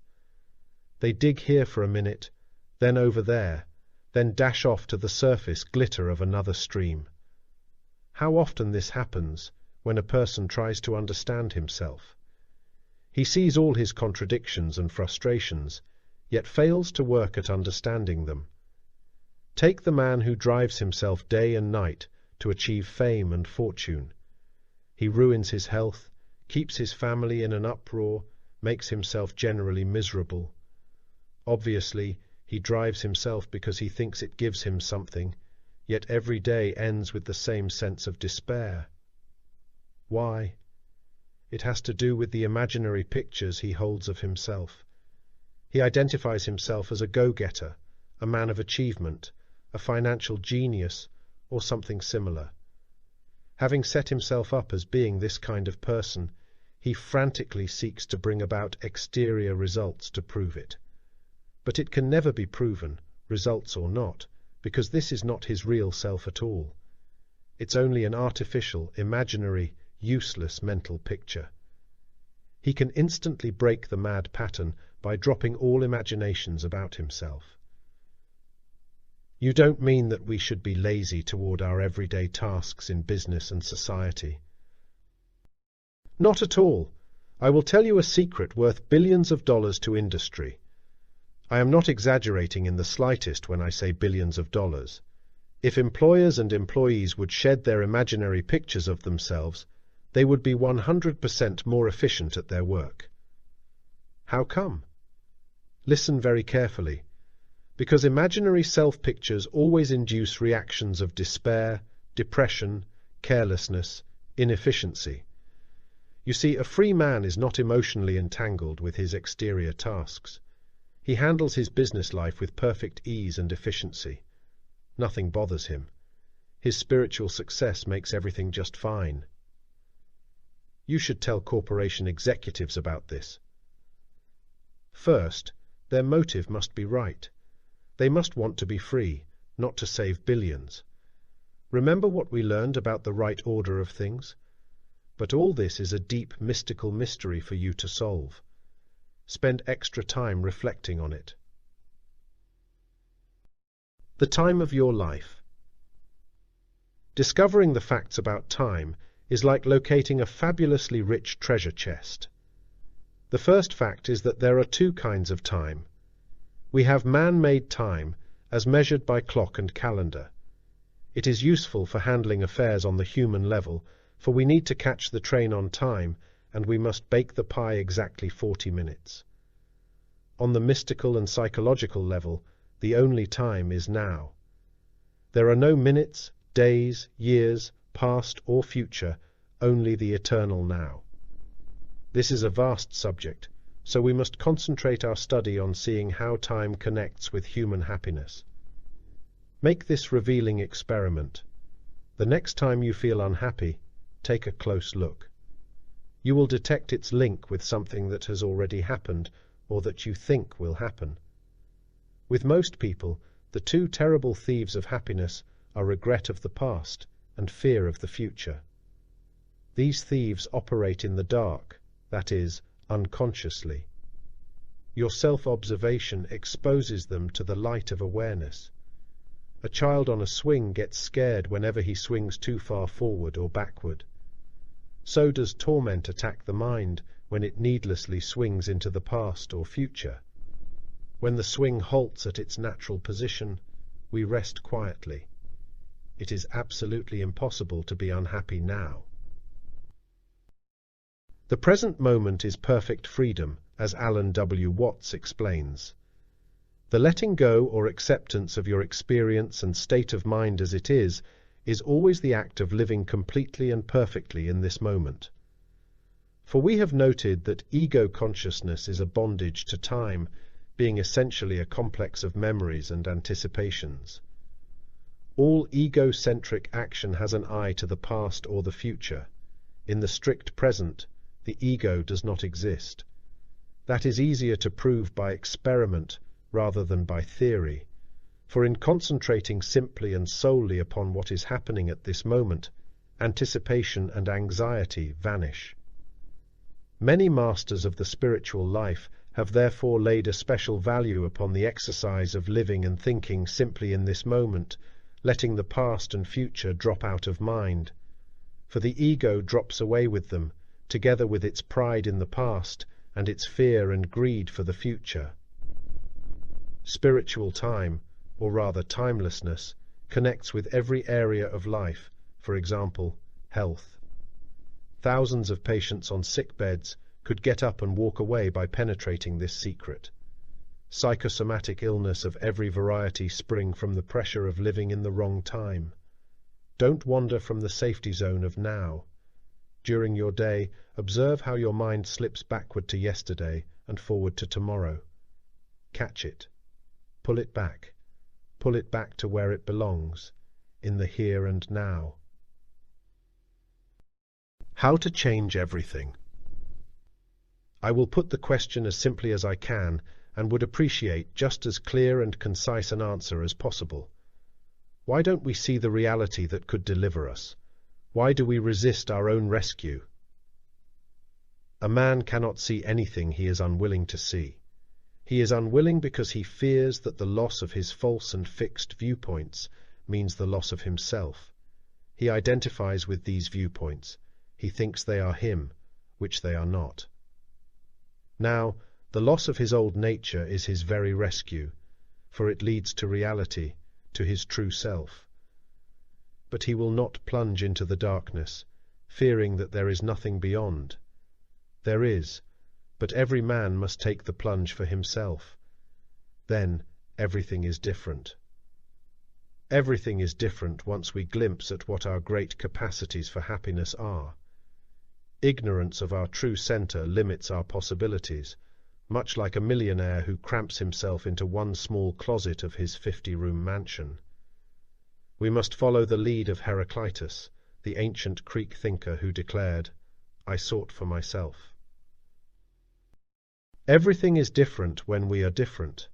Speaker 1: They dig here for a minute, then over there, then dash off to the surface glitter of another stream. How often this happens when a person tries to understand himself. He sees all his contradictions and frustrations, yet fails to work at understanding them. Take the man who drives himself day and night to achieve fame and fortune. He ruins his health, keeps his family in an uproar, makes himself generally miserable. Obviously, he drives himself because he thinks it gives him something, yet every day ends with the same sense of despair. Why? It has to do with the imaginary pictures he holds of himself. He identifies himself as a go-getter, a man of achievement, a financial genius, or something similar. Having set himself up as being this kind of person, he frantically seeks to bring about exterior results to prove it. But it can never be proven, results or not, because this is not his real self at all. It's only an artificial, imaginary, useless mental picture. He can instantly break the mad pattern by dropping all imaginations about himself. You don't mean that we should be lazy toward our everyday tasks in business and society? Not at all. I will tell you a secret worth billions of dollars to industry. I am not exaggerating in the slightest when I say billions of dollars. If employers and employees would shed their imaginary pictures of themselves, they would be 100% more efficient at their work. How come? Listen very carefully. Because imaginary self-pictures always induce reactions of despair, depression, carelessness, inefficiency. You see, a free man is not emotionally entangled with his exterior tasks. He handles his business life with perfect ease and efficiency. Nothing bothers him. His spiritual success makes everything just fine. You should tell corporation executives about this. First, their motive must be right. They must want to be free, not to save billions. Remember what we learned about the right order of things? But all this is a deep mystical mystery for you to solve. Spend extra time reflecting on it. The time of your life. Discovering the facts about time is like locating a fabulously rich treasure chest. The first fact is that there are two kinds of time. We have man-made time, as measured by clock and calendar. It is useful for handling affairs on the human level, for we need to catch the train on time, and we must bake the pie exactly 40 minutes. On the mystical and psychological level, the only time is now. There are no minutes, days, years, past or future, only the eternal now. This is a vast subject, so we must concentrate our study on seeing how time connects with human happiness. Make this revealing experiment. The next time you feel unhappy, take a close look. You will detect its link with something that has already happened or that you think will happen. With most people, the two terrible thieves of happiness are regret of the past and fear of the future. These thieves operate in the dark, that is, unconsciously. Your self-observation exposes them to the light of awareness. A child on a swing gets scared whenever he swings too far forward or backward. So does torment attack the mind when it needlessly swings into the past or future. When the swing halts at its natural position, we rest quietly. It is absolutely impossible to be unhappy now. The present moment is perfect freedom, as Alan W. Watts explains. The letting go or acceptance of your experience and state of mind as it is always the act of living completely and perfectly in this moment. For we have noted that ego consciousness is a bondage to time, being essentially a complex of memories and anticipations. All egocentric action has an eye to the past or the future. In the strict present, the ego does not exist. That is easier to prove by experiment rather than by theory, for in concentrating simply and solely upon what is happening at this moment, anticipation and anxiety vanish. Many masters of the spiritual life have therefore laid a special value upon the exercise of living and thinking simply in this moment, letting the past and future drop out of mind, for the ego drops away with them, together with its pride in the past and its fear and greed for the future. Spiritual time, or rather timelessness, connects with every area of life, for example, health. Thousands of patients on sick beds could get up and walk away by penetrating this secret. Psychosomatic illness of every variety spring from the pressure of living in the wrong time. Don't wander from the safety zone of now. During your day, observe how your mind slips backward to yesterday and forward to tomorrow. Catch it. Pull it back. Pull it back to where it belongs, in the here and now. How to change everything. I will put the question as simply as I can and would appreciate just as clear and concise an answer as possible. Why don't we see the reality that could deliver us? Why do we resist our own rescue? A man cannot see anything he is unwilling to see. He is unwilling because he fears that the loss of his false and fixed viewpoints means the loss of himself. He identifies with these viewpoints. He thinks they are him, which they are not. Now, the loss of his old nature is his very rescue, for it leads to reality, to his true self. But he will not plunge into the darkness, fearing that there is nothing beyond. There is, but every man must take the plunge for himself. Then everything is different. Everything is different once we glimpse at what our great capacities for happiness are. Ignorance of our true center limits our possibilities, much like a millionaire who cramps himself into one small closet of his 50-room mansion. We must follow the lead of Heraclitus, the ancient Greek thinker who declared, I sought for myself. Everything is different when we are different.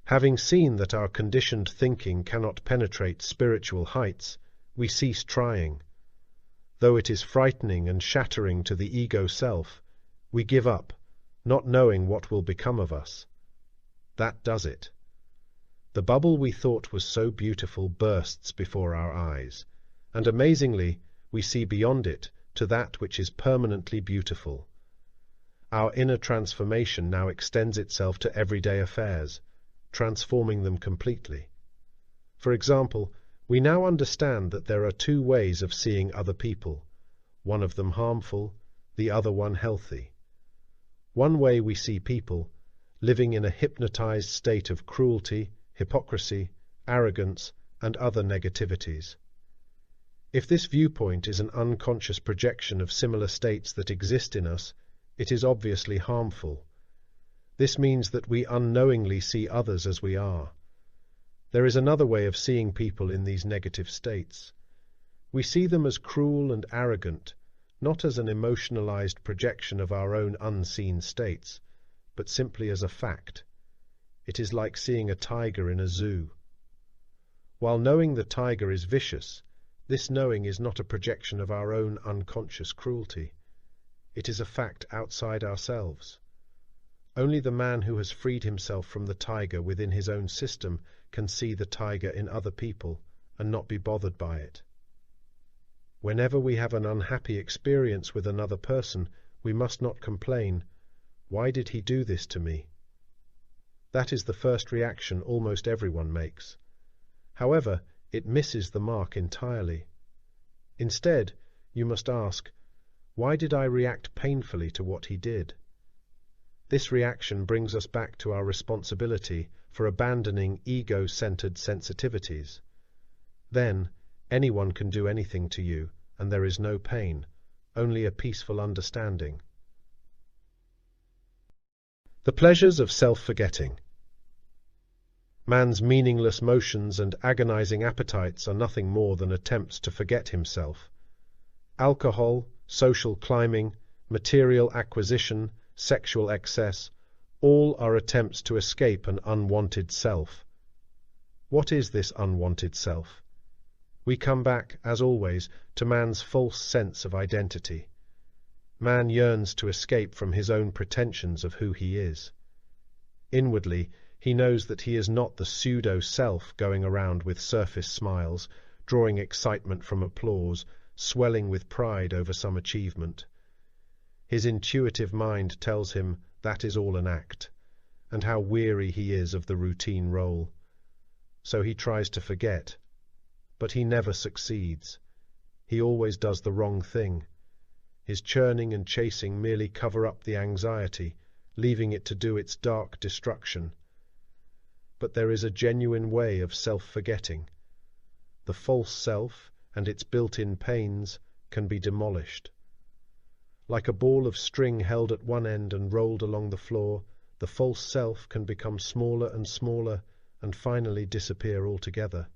Speaker 1: Having seen that our conditioned thinking cannot penetrate spiritual heights, we cease trying. Though it is frightening and shattering to the ego self, we give up, not knowing what will become of us. That does it. The bubble we thought was so beautiful bursts before our eyes, and amazingly, we see beyond it to that which is permanently beautiful. Our inner transformation now extends itself to everyday affairs, transforming them completely. For example, we now understand that there are two ways of seeing other people, one of them harmful, the other one healthy. One way we see people, living in a hypnotized state of cruelty, hypocrisy, arrogance, and other negativities. If this viewpoint is an unconscious projection of similar states that exist in us, it is obviously harmful. This means that we unknowingly see others as we are. There is another way of seeing people in these negative states. We see them as cruel and arrogant, not as an emotionalized projection of our own unseen states, but simply as a fact. It is like seeing a tiger in a zoo. While knowing the tiger is vicious, this knowing is not a projection of our own unconscious cruelty. It is a fact outside ourselves. Only the man who has freed himself from the tiger within his own system can see the tiger in other people and not be bothered by it. Whenever we have an unhappy experience with another person, we must not complain, "Why did he do this to me?" That is the first reaction almost everyone makes. However, it misses the mark entirely. Instead, you must ask, "Why did I react painfully to what he did?" This reaction brings us back to our responsibility for abandoning ego-centered sensitivities. Then, anyone can do anything to you, and there is no pain, only a peaceful understanding. The pleasures of self-forgetting. Man's meaningless motions and agonizing appetites are nothing more than attempts to forget himself. Alcohol, social climbing, material acquisition, sexual excess, all are attempts to escape an unwanted self. What is this unwanted self? We come back, as always, to man's false sense of identity. Man yearns to escape from his own pretensions of who he is. Inwardly, he knows that he is not the pseudo-self going around with surface smiles, drawing excitement from applause, swelling with pride over some achievement. His intuitive mind tells him that is all an act, and how weary he is of the routine role. So he tries to forget, but he never succeeds. He always does the wrong thing. His churning and chasing merely cover up the anxiety, leaving it to do its dark destruction. But there is a genuine way of self-forgetting. The false self and its built-in pains can be demolished. Like a ball of string held at one end and rolled along the floor, the false self can become smaller and smaller and finally disappear altogether.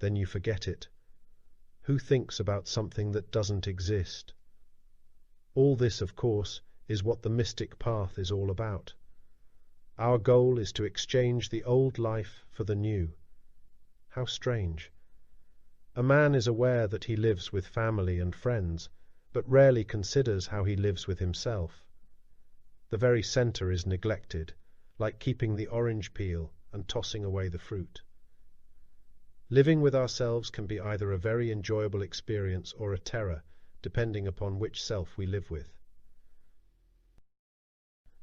Speaker 1: Then you forget it. Who thinks about something that doesn't exist? All this, of course, is what the mystic path is all about. Our goal is to exchange the old life for the new. How strange. A man is aware that he lives with family and friends, but rarely considers how he lives with himself. The very center is neglected, like keeping the orange peel and tossing away the fruit. Living with ourselves can be either a very enjoyable experience or a terror, depending upon which self we live with.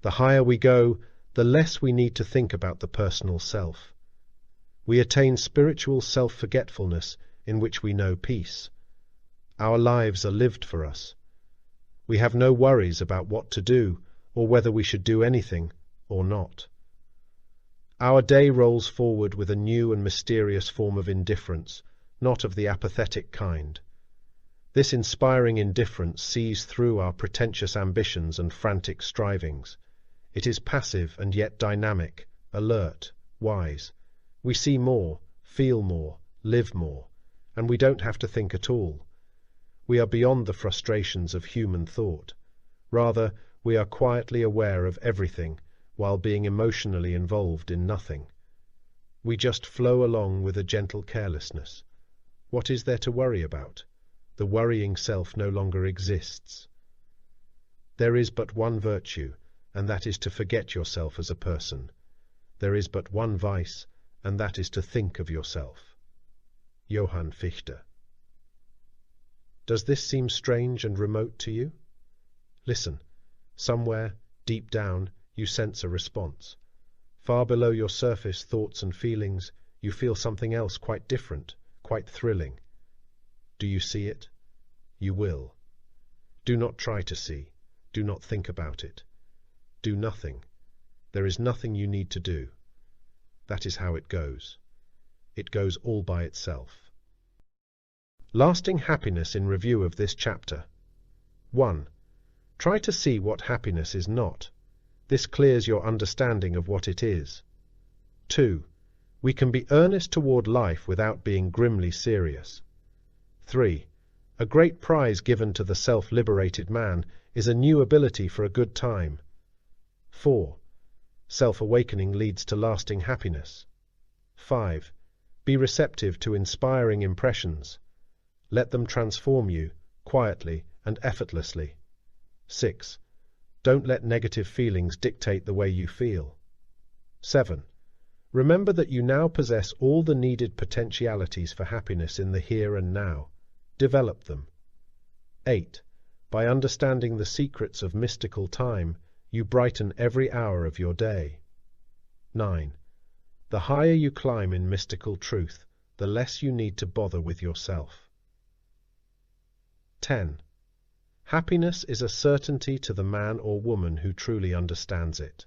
Speaker 1: The higher we go, the less we need to think about the personal self. We attain spiritual self-forgetfulness in which we know peace. Our lives are lived for us. We have no worries about what to do or whether we should do anything or not. Our day rolls forward with a new and mysterious form of indifference, not of the apathetic kind. This inspiring indifference sees through our pretentious ambitions and frantic strivings. It is passive and yet dynamic, alert, wise. We see more, feel more, live more, and we don't have to think at all. We are beyond the frustrations of human thought. Rather, we are quietly aware of everything while being emotionally involved in nothing. We just flow along with a gentle carelessness. What is there to worry about? The worrying self no longer exists. There is but one virtue, and that is to forget yourself as a person. There is but one vice, and that is to think of yourself. Johann Fichte. Does this seem strange and remote to you? Listen. Somewhere, deep down, you sense a response. Far below your surface thoughts and feelings, you feel something else quite different, quite thrilling. Do you see it? You will. Do not try to see. Do not think about it. Do nothing. There is nothing you need to do. That is how it goes. It goes all by itself. Lasting happiness in review of this chapter. 1. Try to see what happiness is not. This clears your understanding of what it is. 2. We can be earnest toward life without being grimly serious. 3. A great prize given to the self-liberated man is a new ability for a good time. 4. Self-awakening leads to lasting happiness. 5. Be receptive to inspiring impressions. Let them transform you, quietly and effortlessly. 6. Don't let negative feelings dictate the way you feel. 7. Remember that you now possess all the needed potentialities for happiness in the here and now. Develop them. 8. By understanding the secrets of mystical time, you brighten every hour of your day. 9. The higher you climb in mystical truth, the less you need to bother with yourself. 10. Happiness is a certainty to the man or woman who truly understands it.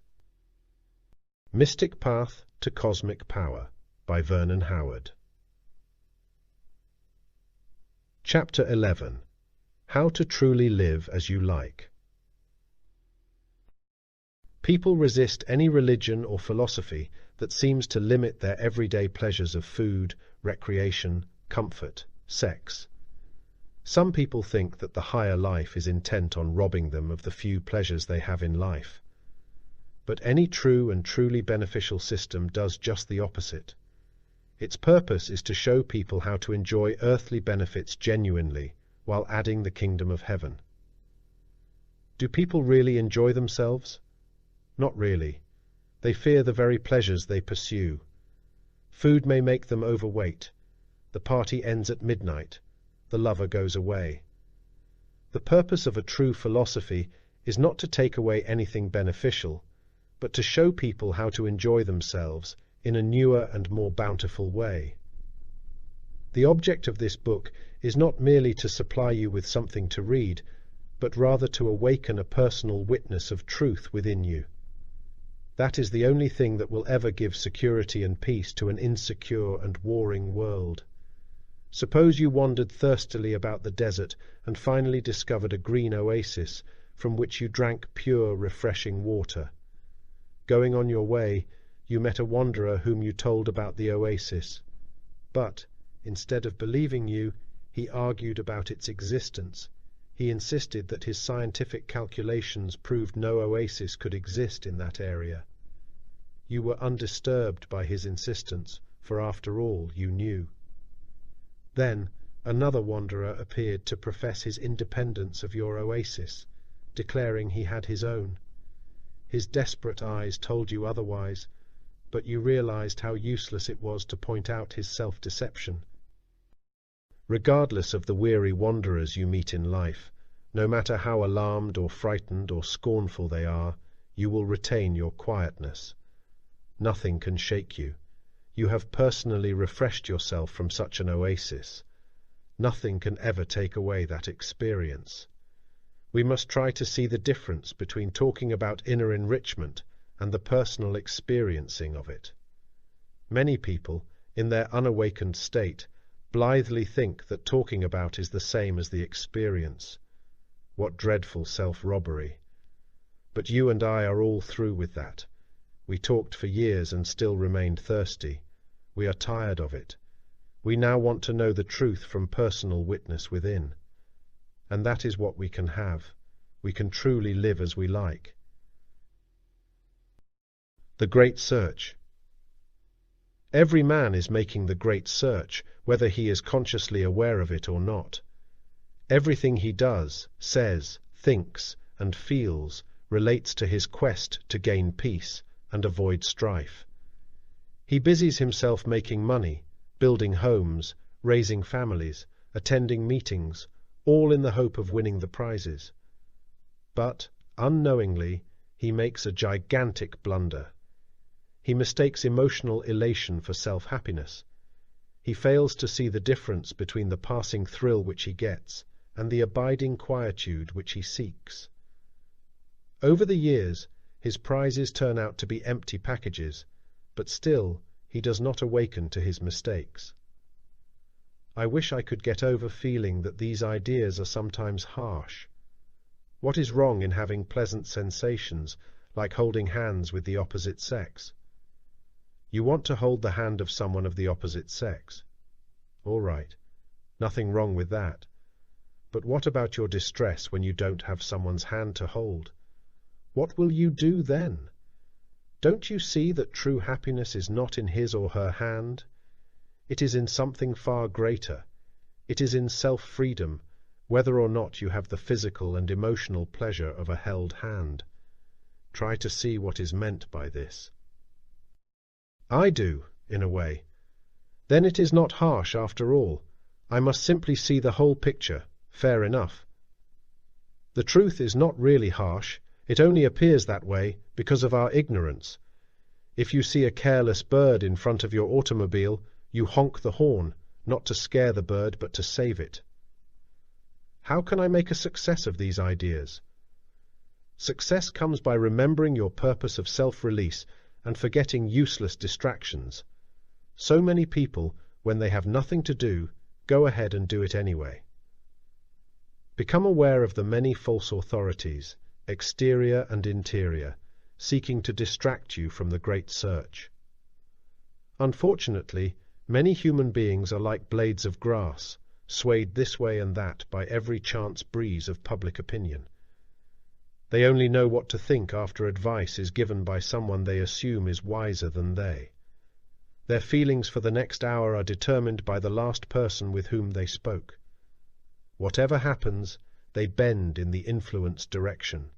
Speaker 1: Mystic Path to Cosmic Power by Vernon Howard. Chapter 11. How to Truly Live as You Like. People resist any religion or philosophy that seems to limit their everyday pleasures of food, recreation, comfort, sex. Some people think that the higher life is intent on robbing them of the few pleasures they have in life. But any true and truly beneficial system does just the opposite. Its purpose is to show people how to enjoy earthly benefits genuinely while adding the kingdom of heaven. Do people really enjoy themselves? Not really. They fear the very pleasures they pursue. Food may make them overweight. The party ends at midnight. The lover goes away. The purpose of a true philosophy is not to take away anything beneficial, but to show people how to enjoy themselves in a newer and more bountiful way. The object of this book is not merely to supply you with something to read, but rather to awaken a personal witness of truth within you. That is the only thing that will ever give security and peace to an insecure and warring world. Suppose you wandered thirstily about the desert and finally discovered a green oasis from which you drank pure, refreshing water. Going on your way, you met a wanderer whom you told about the oasis. But, instead of believing you, he argued about its existence. He insisted that his scientific calculations proved no oasis could exist in that area. You were undisturbed by his insistence, for after all, you knew. Then another wanderer appeared to profess his independence of your oasis, declaring he had his own. His desperate eyes told you otherwise, but you realized how useless it was to point out his self-deception. Regardless of the weary wanderers you meet in life, no matter how alarmed or frightened or scornful they are, you will retain your quietness. Nothing can shake you. You have personally refreshed yourself from such an oasis. Nothing can ever take away that experience. We must try to see the difference between talking about inner enrichment and the personal experiencing of it. Many people, in their unawakened state, blithely think that talking about is the same as the experience. What dreadful self-robbery! But you and I are all through with that. We talked for years and still remained thirsty. We are tired of it. We now want to know the truth from personal witness within. and that is what we can have. We can truly live as we like. The Great Search. Every man is making the great search, whether he is consciously aware of it or not. Everything he does, says, thinks, and feels relates to his quest to gain peace and avoid strife. He busies himself making money, building homes, raising families, attending meetings, all in the hope of winning the prizes. But, unknowingly, he makes a gigantic blunder. He mistakes emotional elation for self-happiness. He fails to see the difference between the passing thrill which he gets and the abiding quietude which he seeks. Over the years, his prizes turn out to be empty packages, but still he does not awaken to his mistakes. I wish I could get over feeling that these ideas are sometimes harsh. What is wrong in having pleasant sensations, like holding hands with the opposite sex? You want to hold the hand of someone of the opposite sex. All right, nothing wrong with that. But what about your distress when you don't have someone's hand to hold? What will you do then? Don't you see that true happiness is not in his or her hand? It is in something far greater. It is in self-freedom, whether or not you have the physical and emotional pleasure of a held hand. Try to see what is meant by this. I do, in a way. Then it is not harsh after all. I must simply see the whole picture. Fair enough. The truth is not really harsh. It only appears that way because of our ignorance. If you see a careless bird in front of your automobile, you honk the horn, not to scare the bird but to save it. How can I make a success of these ideas? Success comes by remembering your purpose of self-release and forgetting useless distractions. So many people, when they have nothing to do, go ahead and do it anyway. Become aware of the many false authorities, exterior and interior, seeking to distract you from the great search. Unfortunately, many human beings are like blades of grass, swayed this way and that by every chance breeze of public opinion. They only know what to think after advice is given by someone they assume is wiser than they. Their feelings for the next hour are determined by the last person with whom they spoke. Whatever happens, they bend in the influenced direction.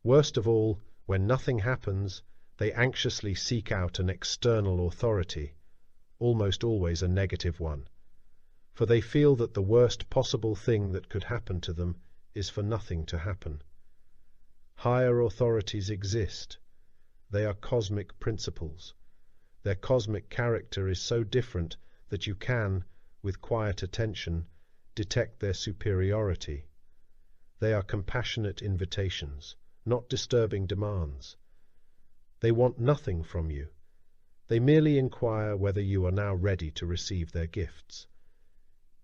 Speaker 1: Worst of all, when nothing happens, they anxiously seek out an external authority, almost always a negative one, for they feel that the worst possible thing that could happen to them is for nothing to happen. Higher authorities exist. They are cosmic principles. Their cosmic character is so different that you can, with quiet attention, detect their superiority. They are compassionate invitations, not disturbing demands. They want nothing from you. They merely inquire whether you are now ready to receive their gifts.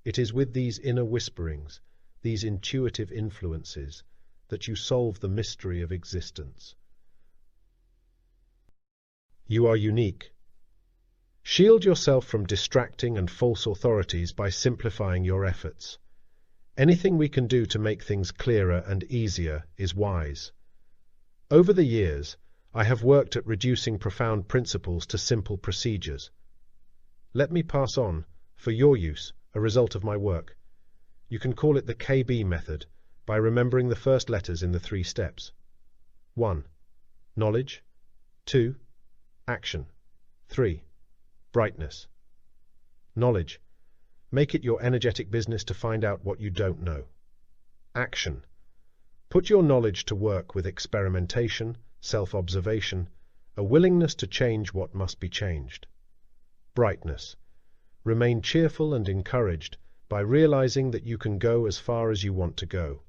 Speaker 1: It is with these inner whisperings, these intuitive influences, that you solve the mystery of existence. You are unique. Shield yourself from distracting and false authorities by simplifying your efforts. Anything we can do to make things clearer and easier is wise. Over the years, I have worked at reducing profound principles to simple procedures. Let me pass on, for your use, a result of my work. You can call it the KB method, by remembering the first letters in the 3 steps. 1. Knowledge. 2. Action. 3. Brightness. Knowledge. Make it your energetic business to find out what you don't know. Action. Put your knowledge to work with experimentation, self-observation, a willingness to change what must be changed. Brightness. Remain cheerful and encouraged by realizing that you can go as far as you want to go.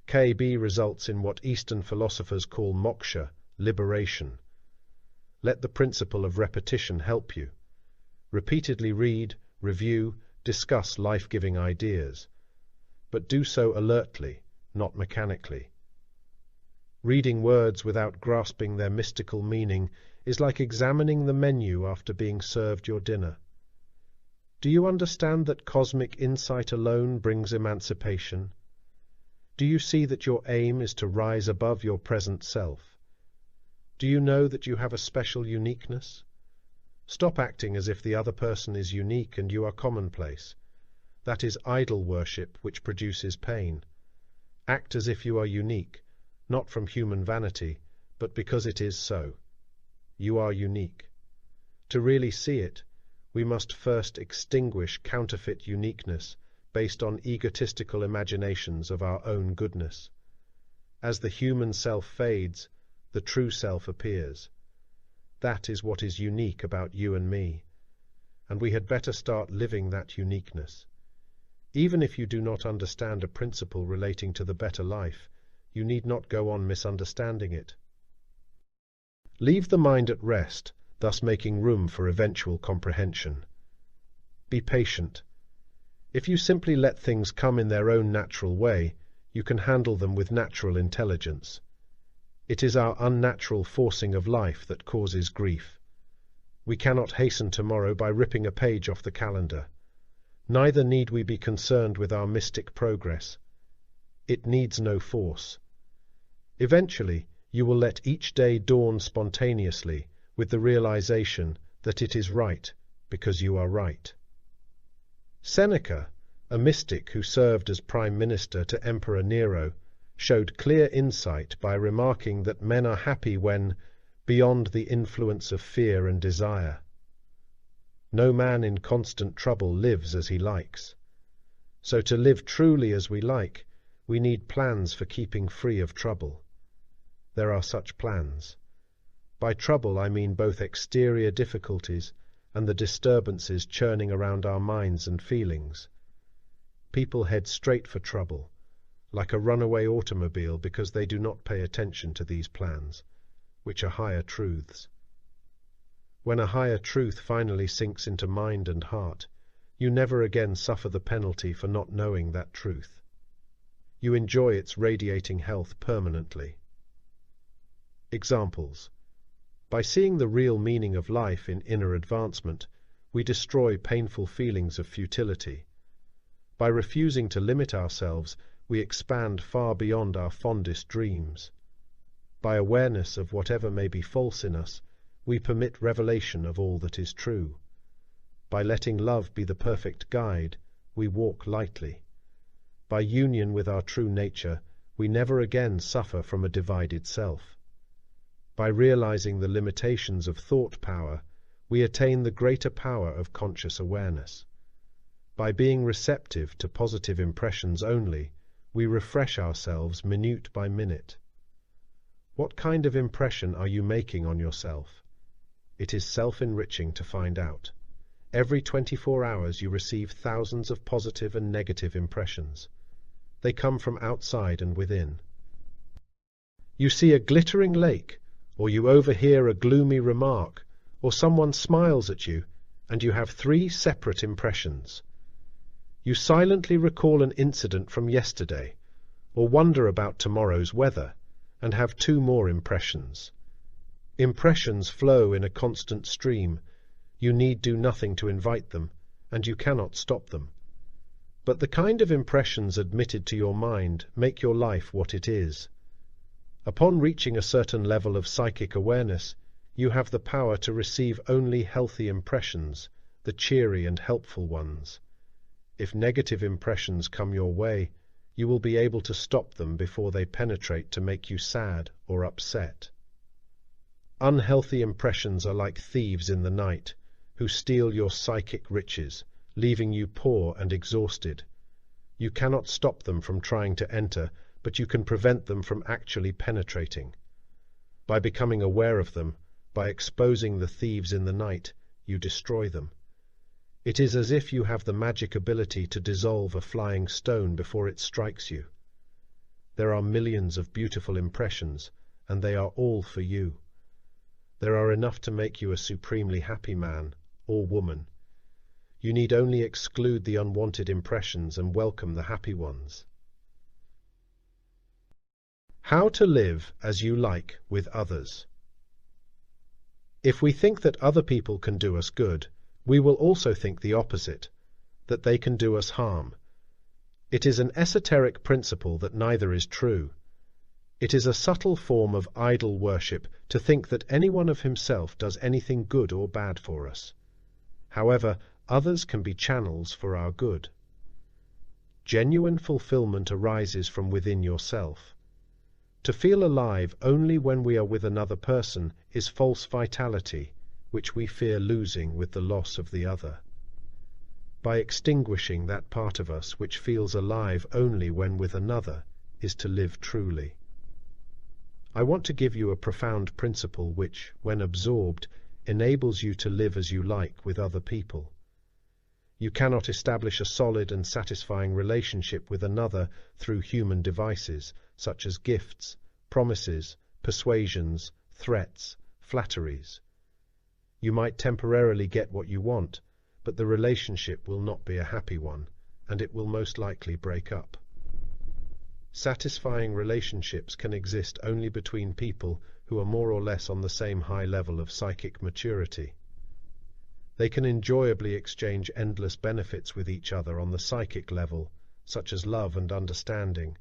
Speaker 1: KB results in what Eastern philosophers call moksha, liberation. Let the principle of repetition help you. Repeatedly read, review, discuss life-giving ideas, but do so alertly, not mechanically. Reading words without grasping their mystical meaning is like examining the menu after being served your dinner. Do you understand that cosmic insight alone brings emancipation? Do you see that your aim is to rise above your present self? Do you know that you have a special uniqueness? Stop acting as if the other person is unique and you are commonplace. That is idol worship which produces pain. Act as if you are unique, not from human vanity, but because it is so. You are unique. To really see it, we must first extinguish counterfeit uniqueness based on egotistical imaginations of our own goodness. As the human self fades, the true self appears. That is what is unique about you and me, and we had better start living that uniqueness. Even if you do not understand a principle relating to the better life, you need not go on misunderstanding it. Leave the mind at rest, thus making room for eventual comprehension. Be patient. If you simply let things come in their own natural way, you can handle them with natural intelligence. It is our unnatural forcing of life that causes grief. We cannot hasten tomorrow by ripping a page off the calendar. Neither need we be concerned with our mystic progress. It needs no force. Eventually, you will let each day dawn spontaneously with the realization that it is right because you are right. Seneca, a mystic who served as prime minister to Emperor Nero, showed clear insight by remarking that men are happy when beyond the influence of fear and desire. No man in constant trouble lives as he likes. So to live truly as we like, we need plans for keeping free of trouble. There are such plans. By trouble I mean both exterior difficulties and the disturbances churning around our minds and feelings. People head straight for trouble, like a runaway automobile, because they do not pay attention to these plans, which are higher truths. When a higher truth finally sinks into mind and heart, you never again suffer the penalty for not knowing that truth. You enjoy its radiating health permanently. Examples. By seeing the real meaning of life in inner advancement, we destroy painful feelings of futility. By refusing to limit ourselves, we expand far beyond our fondest dreams. By awareness of whatever may be false in us, we permit revelation of all that is true. By letting love be the perfect guide, we walk lightly. By union with our true nature, we never again suffer from a divided self. By realizing the limitations of thought power, we attain the greater power of conscious awareness. By being receptive to positive impressions only, we refresh ourselves minute by minute. What kind of impression are you making on yourself? It is self-enriching to find out. Every 24 hours you receive thousands of positive and negative impressions. They come from outside and within. You see a glittering lake, or you overhear a gloomy remark, or someone smiles at you, and you have 3 separate impressions. You silently recall an incident from yesterday, or wonder about tomorrow's weather, and have 2 more impressions. Impressions flow in a constant stream. You need do nothing to invite them, and you cannot stop them. But the kind of impressions admitted to your mind make your life what it is. Upon reaching a certain level of psychic awareness, you have the power to receive only healthy impressions, the cheery and helpful ones. If negative impressions come your way, you will be able to stop them before they penetrate to make you sad or upset. Unhealthy impressions are like thieves in the night, who steal your psychic riches, leaving you poor and exhausted. You cannot stop them from trying to enter, but you can prevent them from actually penetrating. By becoming aware of them, by exposing the thieves in the night, you destroy them. It is as if you have the magic ability to dissolve a flying stone before it strikes you. There are millions of beautiful impressions, and they are all for you. There are enough to make you a supremely happy man or woman. You need only exclude the unwanted impressions and welcome the happy ones. How to live as you like with others. If we think that other people can do us good, we will also think the opposite, that they can do us harm. It is an esoteric principle that neither is true. It is a subtle form of idol worship to think that anyone of himself does anything good or bad for us. However, others can be channels for our good. Genuine fulfillment arises from within yourself. To feel alive only when we are with another person is false vitality, which we fear losing with the loss of the other. By extinguishing that part of us which feels alive only when with another is to live truly. I want to give you a profound principle which, when absorbed, enables you to live as you like with other people. You cannot establish a solid and satisfying relationship with another through human devices, such as gifts, promises, persuasions, threats, flatteries. You might temporarily get what you want, but the relationship will not be a happy one, and it will most likely break up. Satisfying relationships can exist only between people who are more or less on the same high level of psychic maturity. They can enjoyably exchange endless benefits with each other on the psychic level, such as love and understanding.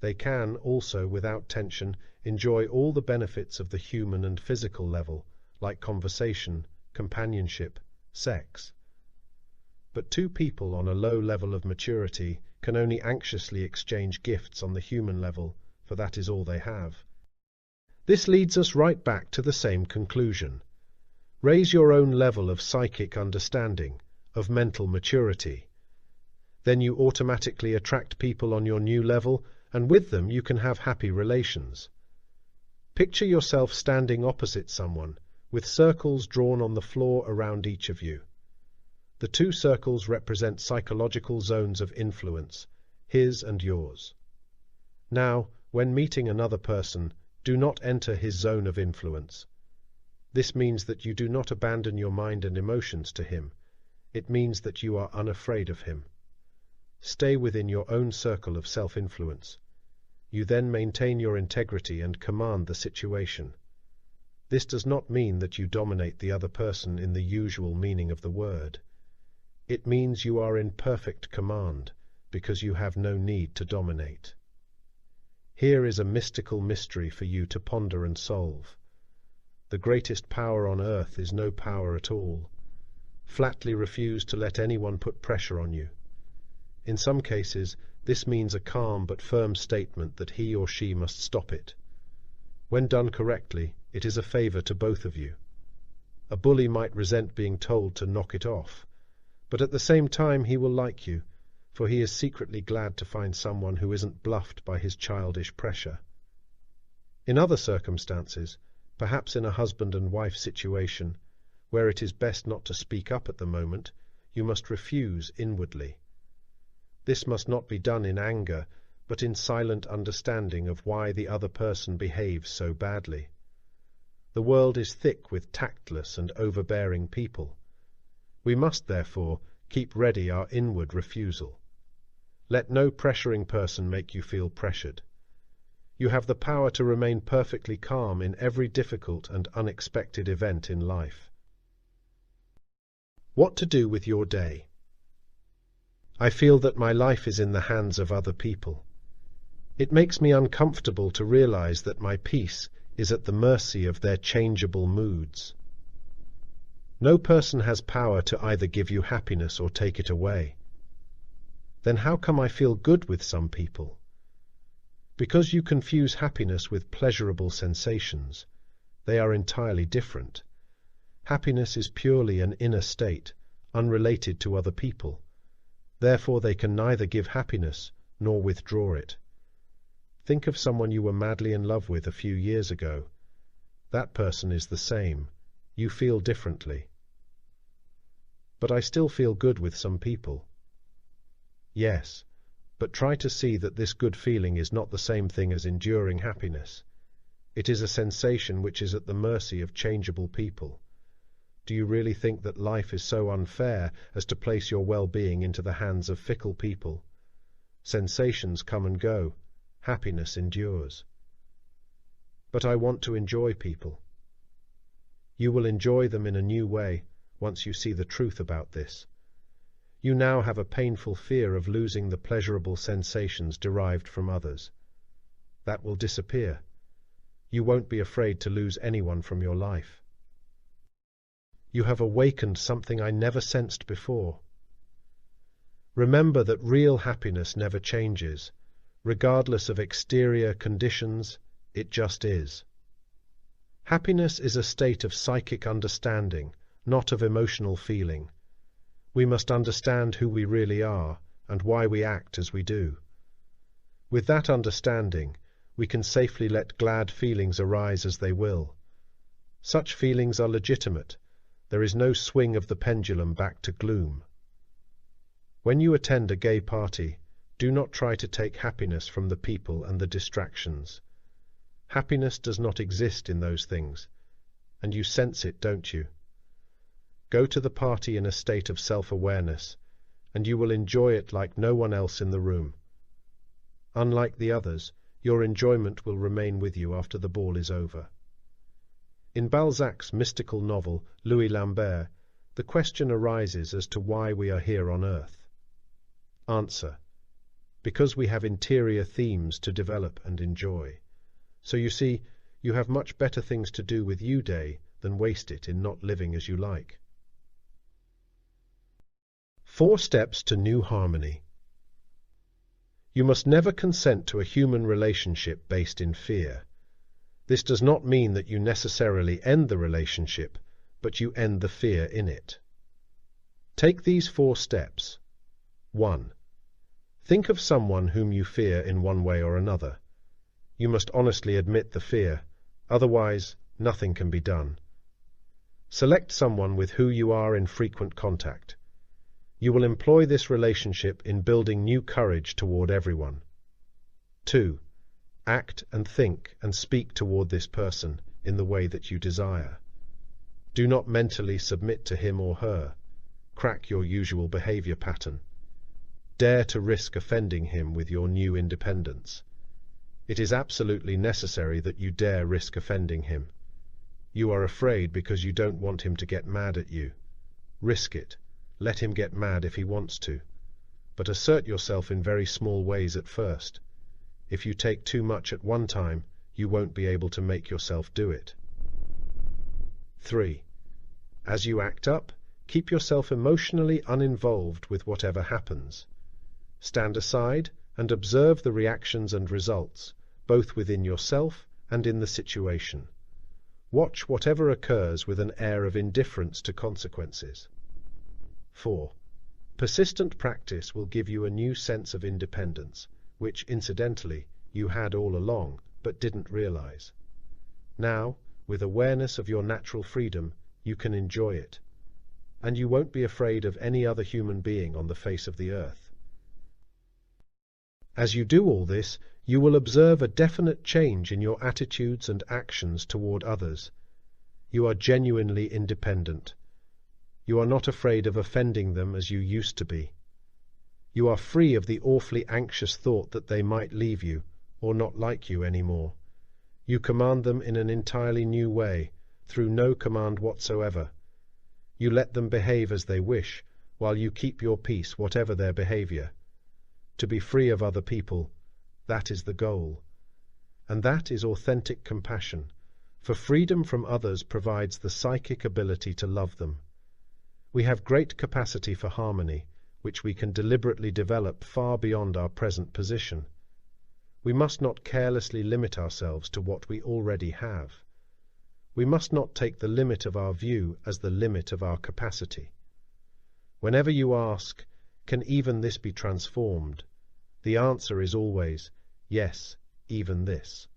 Speaker 1: They can also, without tension, enjoy all the benefits of the human and physical level, like conversation, companionship, sex. But two people on a low level of maturity can only anxiously exchange gifts on the human level, for that is all they have. This leads us right back to the same conclusion. Raise your own level of psychic understanding, of mental maturity. Then you automatically attract people on your new level, and with them you can have happy relations. Picture yourself standing opposite someone, with circles drawn on the floor around each of you. The two circles represent psychological zones of influence, his and yours. Now, when meeting another person, do not enter his zone of influence. This means that you do not abandon your mind and emotions to him. It means that you are unafraid of him. Stay within your own circle of self-influence. You then maintain your integrity and command the situation. This does not mean that you dominate the other person in the usual meaning of the word. It means you are in perfect command, because you have no need to dominate. Here is a mystical mystery for you to ponder and solve. The greatest power on earth is no power at all. Flatly refuse to let anyone put pressure on you. In some cases, this means a calm but firm statement that he or she must stop it. When done correctly, it is a favor to both of you. A bully might resent being told to knock it off, but at the same time he will like you, for he is secretly glad to find someone who isn't bluffed by his childish pressure. In other circumstances, perhaps in a husband and wife situation, where it is best not to speak up at the moment, you must refuse inwardly. This must not be done in anger, but in silent understanding of why the other person behaves so badly. The world is thick with tactless and overbearing people. We must, therefore, keep ready our inward refusal. Let no pressuring person make you feel pressured. You have the power to remain perfectly calm in every difficult and unexpected event in life. What to do with your day? I feel that my life is in the hands of other people. It makes me uncomfortable to realize that my peace is at the mercy of their changeable moods. No person has power to either give you happiness or take it away. Then how come I feel good with some people? Because you confuse happiness with pleasurable sensations. They are entirely different. Happiness is purely an inner state, unrelated to other people. Therefore they can neither give happiness nor withdraw it. Think of someone you were madly in love with a few years ago. That person is the same. You feel differently. But I still feel good with some people. Yes, but try to see that this good feeling is not the same thing as enduring happiness. It is a sensation which is at the mercy of changeable people. Do you really think that life is so unfair as to place your well-being into the hands of fickle people? Sensations come and go. Happiness endures. But I want to enjoy people. You will enjoy them in a new way once you see the truth about this. You now have a painful fear of losing the pleasurable sensations derived from others. That will disappear. You won't be afraid to lose anyone from your life. You have awakened something I never sensed before. Remember that real happiness never changes. Regardless of exterior conditions, it just is. Happiness is a state of psychic understanding, not of emotional feeling. We must understand who we really are and why we act as we do. With that understanding, we can safely let glad feelings arise as they will. Such feelings are legitimate. There is no swing of the pendulum back to gloom. When you attend a gay party, do not try to take happiness from the people and the distractions. Happiness does not exist in those things, and you sense it, don't you? Go to the party in a state of self-awareness, and you will enjoy it like no one else in the room. Unlike the others, your enjoyment will remain with you after the ball is over. In Balzac's mystical novel, Louis Lambert, the question arises as to why we are here on earth. Answer: because we have interior themes to develop and enjoy. So you see, you have much better things to do with your day than waste it in not living as you like. 4 steps to new harmony. You must never consent to a human relationship based in fear. This does not mean that you necessarily end the relationship, but you end the fear in it. Take these 4 steps. 1. Think of someone whom you fear in one way or another. You must honestly admit the fear, otherwise nothing can be done. Select someone with who you are in frequent contact. You will employ this relationship in building new courage toward everyone. 2. Act and think and speak toward this person in the way that you desire. Do not mentally submit to him or her. Crack your usual behavior pattern. Dare to risk offending him with your new independence. It is absolutely necessary that you dare risk offending him. You are afraid because you don't want him to get mad at you. Risk it. Let him get mad if he wants to. But assert yourself in very small ways at first. If you take too much at one time, you won't be able to make yourself do it. 3. As you act up, keep yourself emotionally uninvolved with whatever happens. Stand aside and observe the reactions and results, both within yourself and in the situation. Watch whatever occurs with an air of indifference to consequences. 4. Persistent practice will give you a new sense of independence, which, incidentally, you had all along, but didn't realize. Now, with awareness of your natural freedom, you can enjoy it. And you won't be afraid of any other human being on the face of the earth. As you do all this, you will observe a definite change in your attitudes and actions toward others. You are genuinely independent. You are not afraid of offending them as you used to be. You are free of the awfully anxious thought that they might leave you, or not like you anymore. You command them in an entirely new way, through no command whatsoever. You let them behave as they wish, while you keep your peace whatever their behavior. To be free of other people, that is the goal. And that is authentic compassion, for freedom from others provides the psychic ability to love them. We have great capacity for harmony, which we can deliberately develop far beyond our present position. We must not carelessly limit ourselves to what we already have. We must not take the limit of our view as the limit of our capacity. Whenever you ask, "Can even this be transformed?" the answer is always, yes, even this.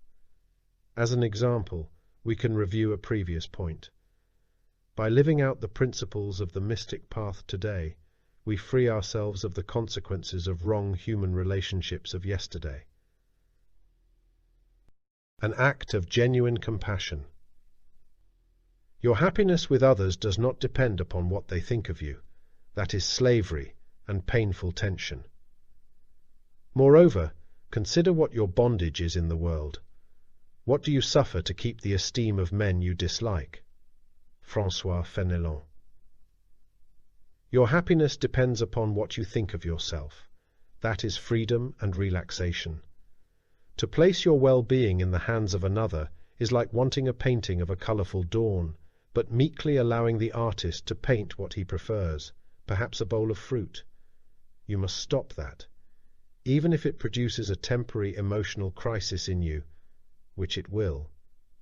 Speaker 1: As an example, we can review a previous point. By living out the principles of the mystic path today, we free ourselves of the consequences of wrong human relationships of yesterday. An act of genuine compassion. Your happiness with others does not depend upon what they think of you. That is slavery and painful tension. Moreover, consider what your bondage is in the world. What do you suffer to keep the esteem of men you dislike? François Fenelon. Your happiness depends upon what you think of yourself. That is freedom and relaxation. To place your well-being in the hands of another is like wanting a painting of a colorful dawn, but meekly allowing the artist to paint what he prefers, perhaps a bowl of fruit. You must stop that. Even if it produces a temporary emotional crisis in you, which it will,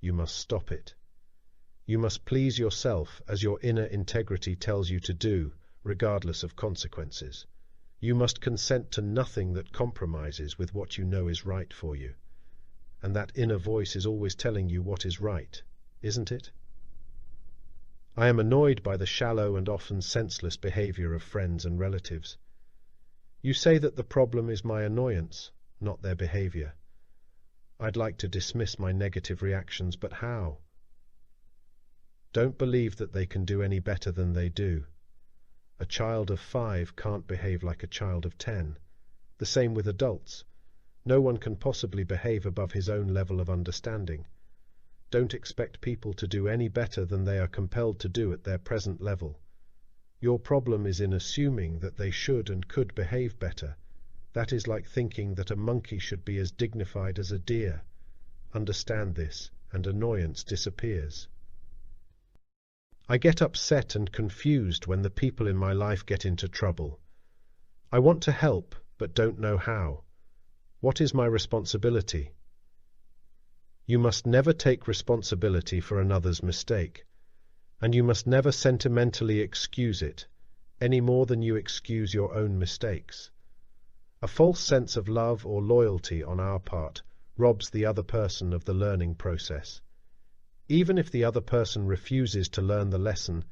Speaker 1: you must stop it. You must please yourself as your inner integrity tells you to do, regardless of consequences. You must consent to nothing that compromises with what you know is right for you. And that inner voice is always telling you what is right, isn't it? I am annoyed by the shallow and often senseless behavior of friends and relatives. You say that the problem is my annoyance, not their behavior. I'd like to dismiss my negative reactions, but how? Don't believe that they can do any better than they do. A child of 5 can't behave like a child of 10. The same with adults. No one can possibly behave above his own level of understanding. Don't expect people to do any better than they are compelled to do at their present level. Your problem is in assuming that they should and could behave better. That is like thinking that a monkey should be as dignified as a deer. Understand this, and annoyance disappears. I get upset and confused when the people in my life get into trouble. I want to help, but don't know how. What is my responsibility? You must never take responsibility for another's mistake, and you must never sentimentally excuse it, any more than you excuse your own mistakes. A false sense of love or loyalty on our part robs the other person of the learning process. Even if the other person refuses to learn the lesson,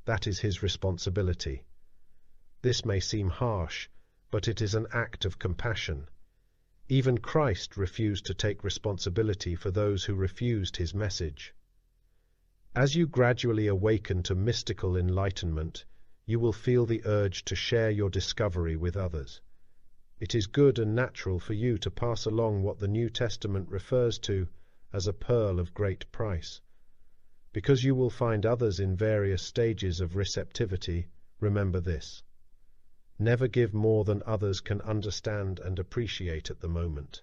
Speaker 1: that is his responsibility. This may seem harsh, but it is an act of compassion. Even Christ refused to take responsibility for those who refused his message. As you gradually awaken to mystical enlightenment, you will feel the urge to share your discovery with others. It is good and natural for you to pass along what the New Testament refers to as a pearl of great price. Because you will find others in various stages of receptivity, remember this. Never give more than others can understand and appreciate at the moment.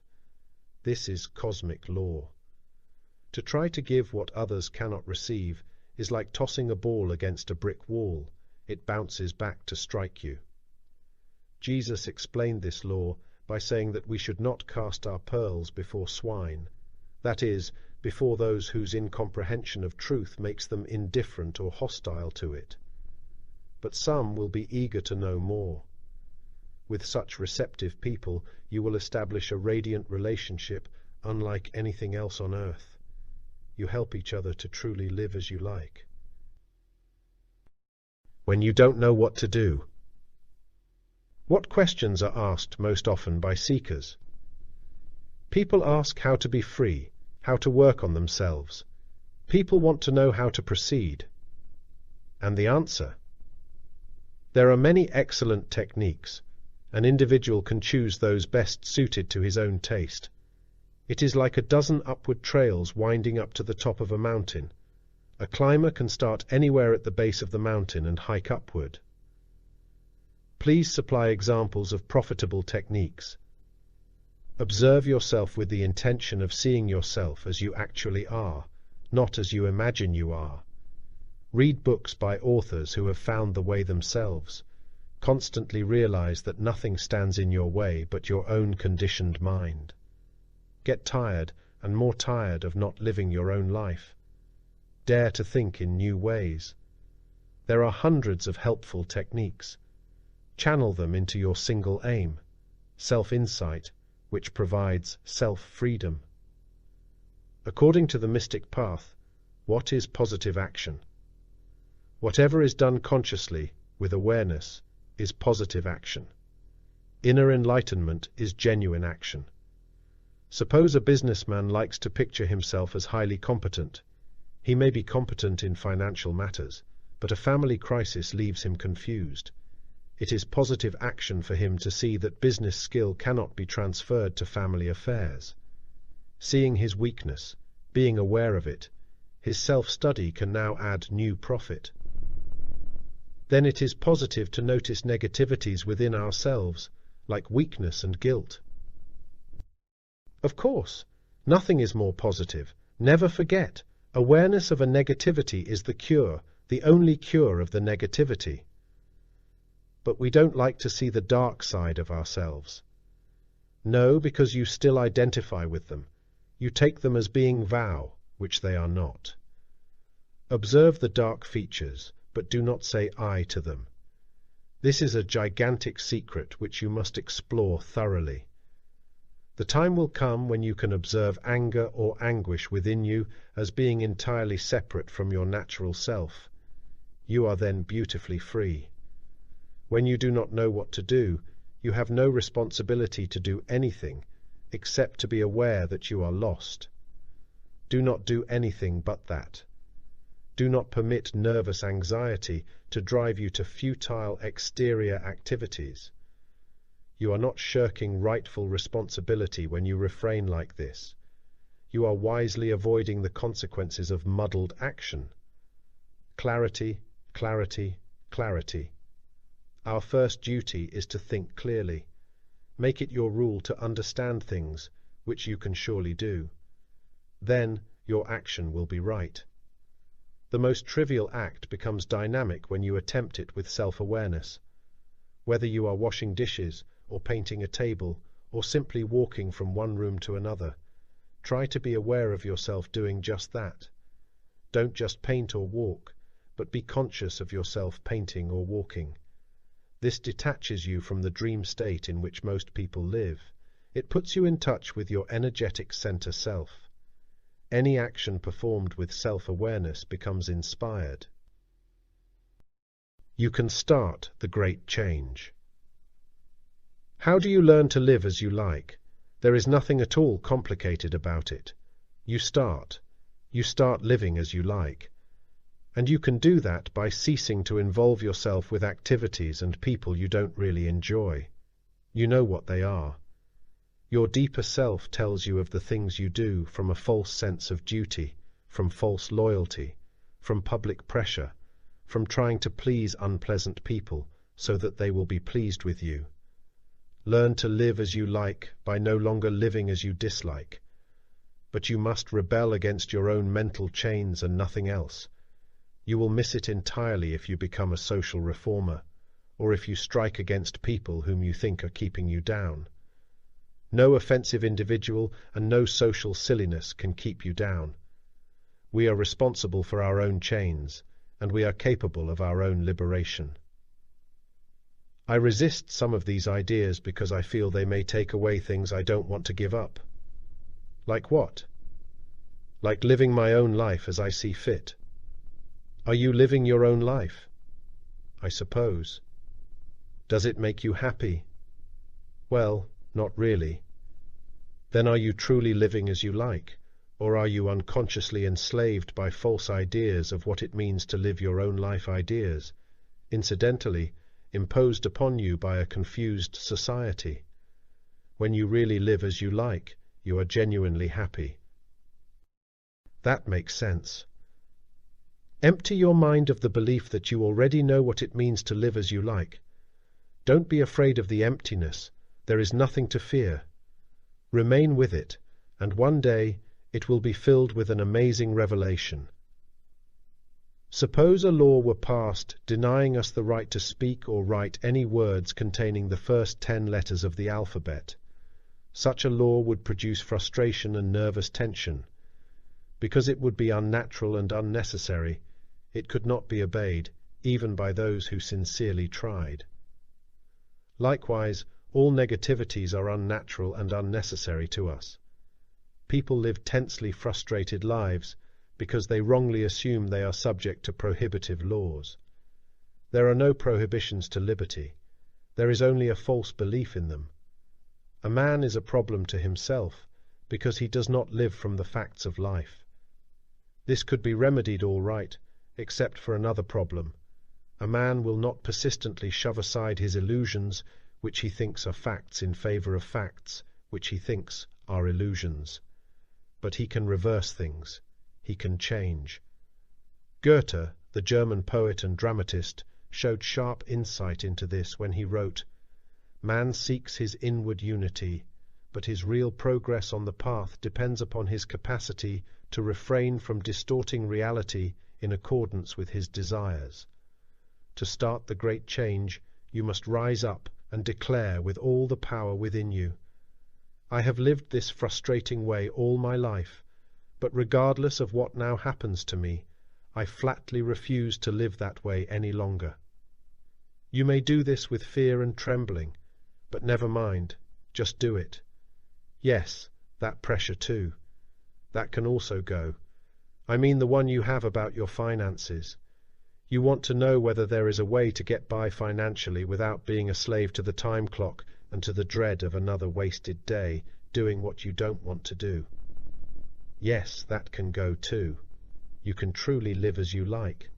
Speaker 1: This is cosmic law. To try to give what others cannot receive is like tossing a ball against a brick wall. It bounces back to strike you. Jesus explained this law by saying that we should not cast our pearls before swine, that is, before those whose incomprehension of truth makes them indifferent or hostile to it. But some will be eager to know more. With such receptive people, you will establish a radiant relationship unlike anything else on earth. You help each other to truly live as you like. When you don't know what to do. What questions are asked most often by seekers? People ask how to be free, how to work on themselves. People want to know how to proceed. And the answer? There are many excellent techniques. An individual can choose those best suited to his own taste. It is like a dozen upward trails winding up to the top of a mountain. A climber can start anywhere at the base of the mountain and hike upward. Please supply examples of profitable techniques. Observe yourself with the intention of seeing yourself as you actually are, not as you imagine you are. Read books by authors who have found the way themselves. Constantly realize that nothing stands in your way but your own conditioned mind. Get tired and more tired of not living your own life. Dare to think in new ways. There are hundreds of helpful techniques. Channel them into your single aim, self-insight, which provides self-freedom. According to the mystic path, what is positive action? Whatever is done consciously, with awareness, is positive action. Inner enlightenment is genuine action. Suppose a businessman likes to picture himself as highly competent. He may be competent in financial matters, but a family crisis leaves him confused. It is positive action for him to see that business skill cannot be transferred to family affairs. Seeing his weakness, being aware of it, his self-study can now add new profit. Then it is positive to notice negativities within ourselves, like weakness and guilt. Of course, nothing is more positive. Never forget, awareness of a negativity is the cure, the only cure of the negativity. But we don't like to see the dark side of ourselves. No, because you still identify with them. You take them as being thou, which they are not. Observe the dark features, but do not say I to them. This is a gigantic secret which you must explore thoroughly. The time will come when you can observe anger or anguish within you as being entirely separate from your natural self. You are then beautifully free. When you do not know what to do, you have no responsibility to do anything except to be aware that you are lost. Do not do anything but that. Do not permit nervous anxiety to drive you to futile exterior activities. You are not shirking rightful responsibility when you refrain like this. You are wisely avoiding the consequences of muddled action. Clarity, clarity, clarity. Our first duty is to think clearly. Make it your rule to understand things, which you can surely do. Then your action will be right. The most trivial act becomes dynamic when you attempt it with self-awareness. Whether you are washing dishes, or painting a table, or simply walking from one room to another, try to be aware of yourself doing just that. Don't just paint or walk, but be conscious of yourself painting or walking. This detaches you from the dream state in which most people live. It puts you in touch with your energetic center self. Any action performed with self-awareness becomes inspired. You can start the great change. How do you learn to live as you like? There is nothing at all complicated about it. You start living as you like. And you can do that by ceasing to involve yourself with activities and people you don't really enjoy. You know what they are. Your deeper self tells you of the things you do from a false sense of duty, from false loyalty, from public pressure, from trying to please unpleasant people so that they will be pleased with you. Learn to live as you like by no longer living as you dislike. But you must rebel against your own mental chains and nothing else. You will miss it entirely if you become a social reformer, or if you strike against people whom you think are keeping you down. No offensive individual and no social silliness can keep you down. We are responsible for our own chains, and we are capable of our own liberation. I resist some of these ideas because I feel they may take away things I don't want to give up. Like what? Like living my own life as I see fit. Are you living your own life? I suppose. Does it make you happy? Well, not really. Then are you truly living as you like, or are you unconsciously enslaved by false ideas of what it means to live your own life ideas, incidentally, imposed upon you by a confused society? When you really live as you like, you are genuinely happy. That makes sense. Empty your mind of the belief that you already know what it means to live as you like. Don't be afraid of the emptiness. There is nothing to fear. Remain with it, and one day it will be filled with an amazing revelation. Suppose a law were passed denying us the right to speak or write any words containing the first 10 letters of the alphabet. Such a law would produce frustration and nervous tension. Because it would be unnatural and unnecessary, it could not be obeyed, even by those who sincerely tried. Likewise, all negativities are unnatural and unnecessary to us. People live tensely frustrated lives because they wrongly assume they are subject to prohibitive laws. There are no prohibitions to liberty. There is only a false belief in them. A man is a problem to himself because he does not live from the facts of life. This could be remedied all right, except for another problem. A man will not persistently shove aside his illusions, which he thinks are facts, in favor of facts, which he thinks are illusions. But he can reverse things. He can change. Goethe, the German poet and dramatist, showed sharp insight into this when he wrote, "Man seeks his inward unity, but his real progress on the path depends upon his capacity to refrain from distorting reality in accordance with his desires. To start the great change, you must rise up and declare with all the power within you, 'I have lived this frustrating way all my life, but regardless of what now happens to me, I flatly refuse to live that way any longer.' You may do this with fear and trembling, but never mind, just do it. Yes, that pressure too. That can also go. I mean the one you have about your finances. You want to know whether there is a way to get by financially without being a slave to the time clock and to the dread of another wasted day, doing what you don't want to do. Yes, that can go too. You can truly live as you like.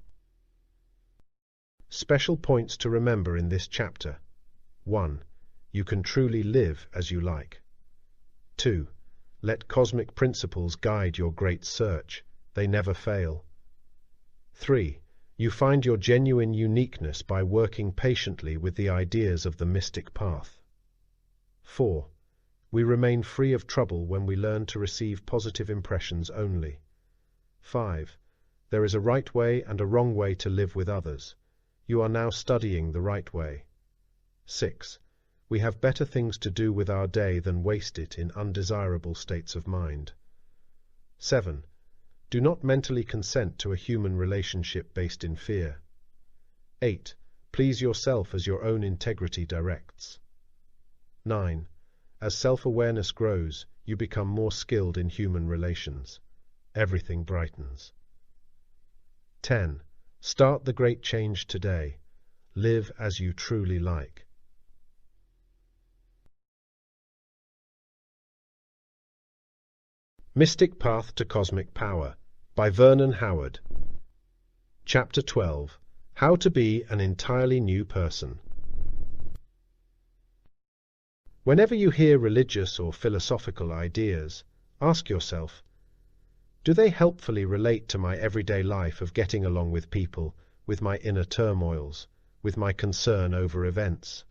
Speaker 1: Special points to remember in this chapter. 1. You can truly live as you like. 2. Let cosmic principles guide your great search. They never fail. 3. You find your genuine uniqueness by working patiently with the ideas of the mystic path. 4. We remain free of trouble when we learn to receive positive impressions only. 5. There is a right way and a wrong way to live with others. You are now studying the right way. 6. We have better things to do with our day than waste it in undesirable states of mind. 7. Do not mentally consent to a human relationship based in fear. 8. Please yourself as your own integrity directs. 9. As self-awareness grows, you become more skilled in human relations. Everything brightens. 10. Start the great change today. Live as you truly like. Mystic Path to Cosmic Power by Vernon Howard. Chapter 12. How to be an entirely new person. Whenever you hear religious or philosophical ideas, ask yourself, do they helpfully relate to my everyday life of getting along with people, with my inner turmoils, with my concern over events?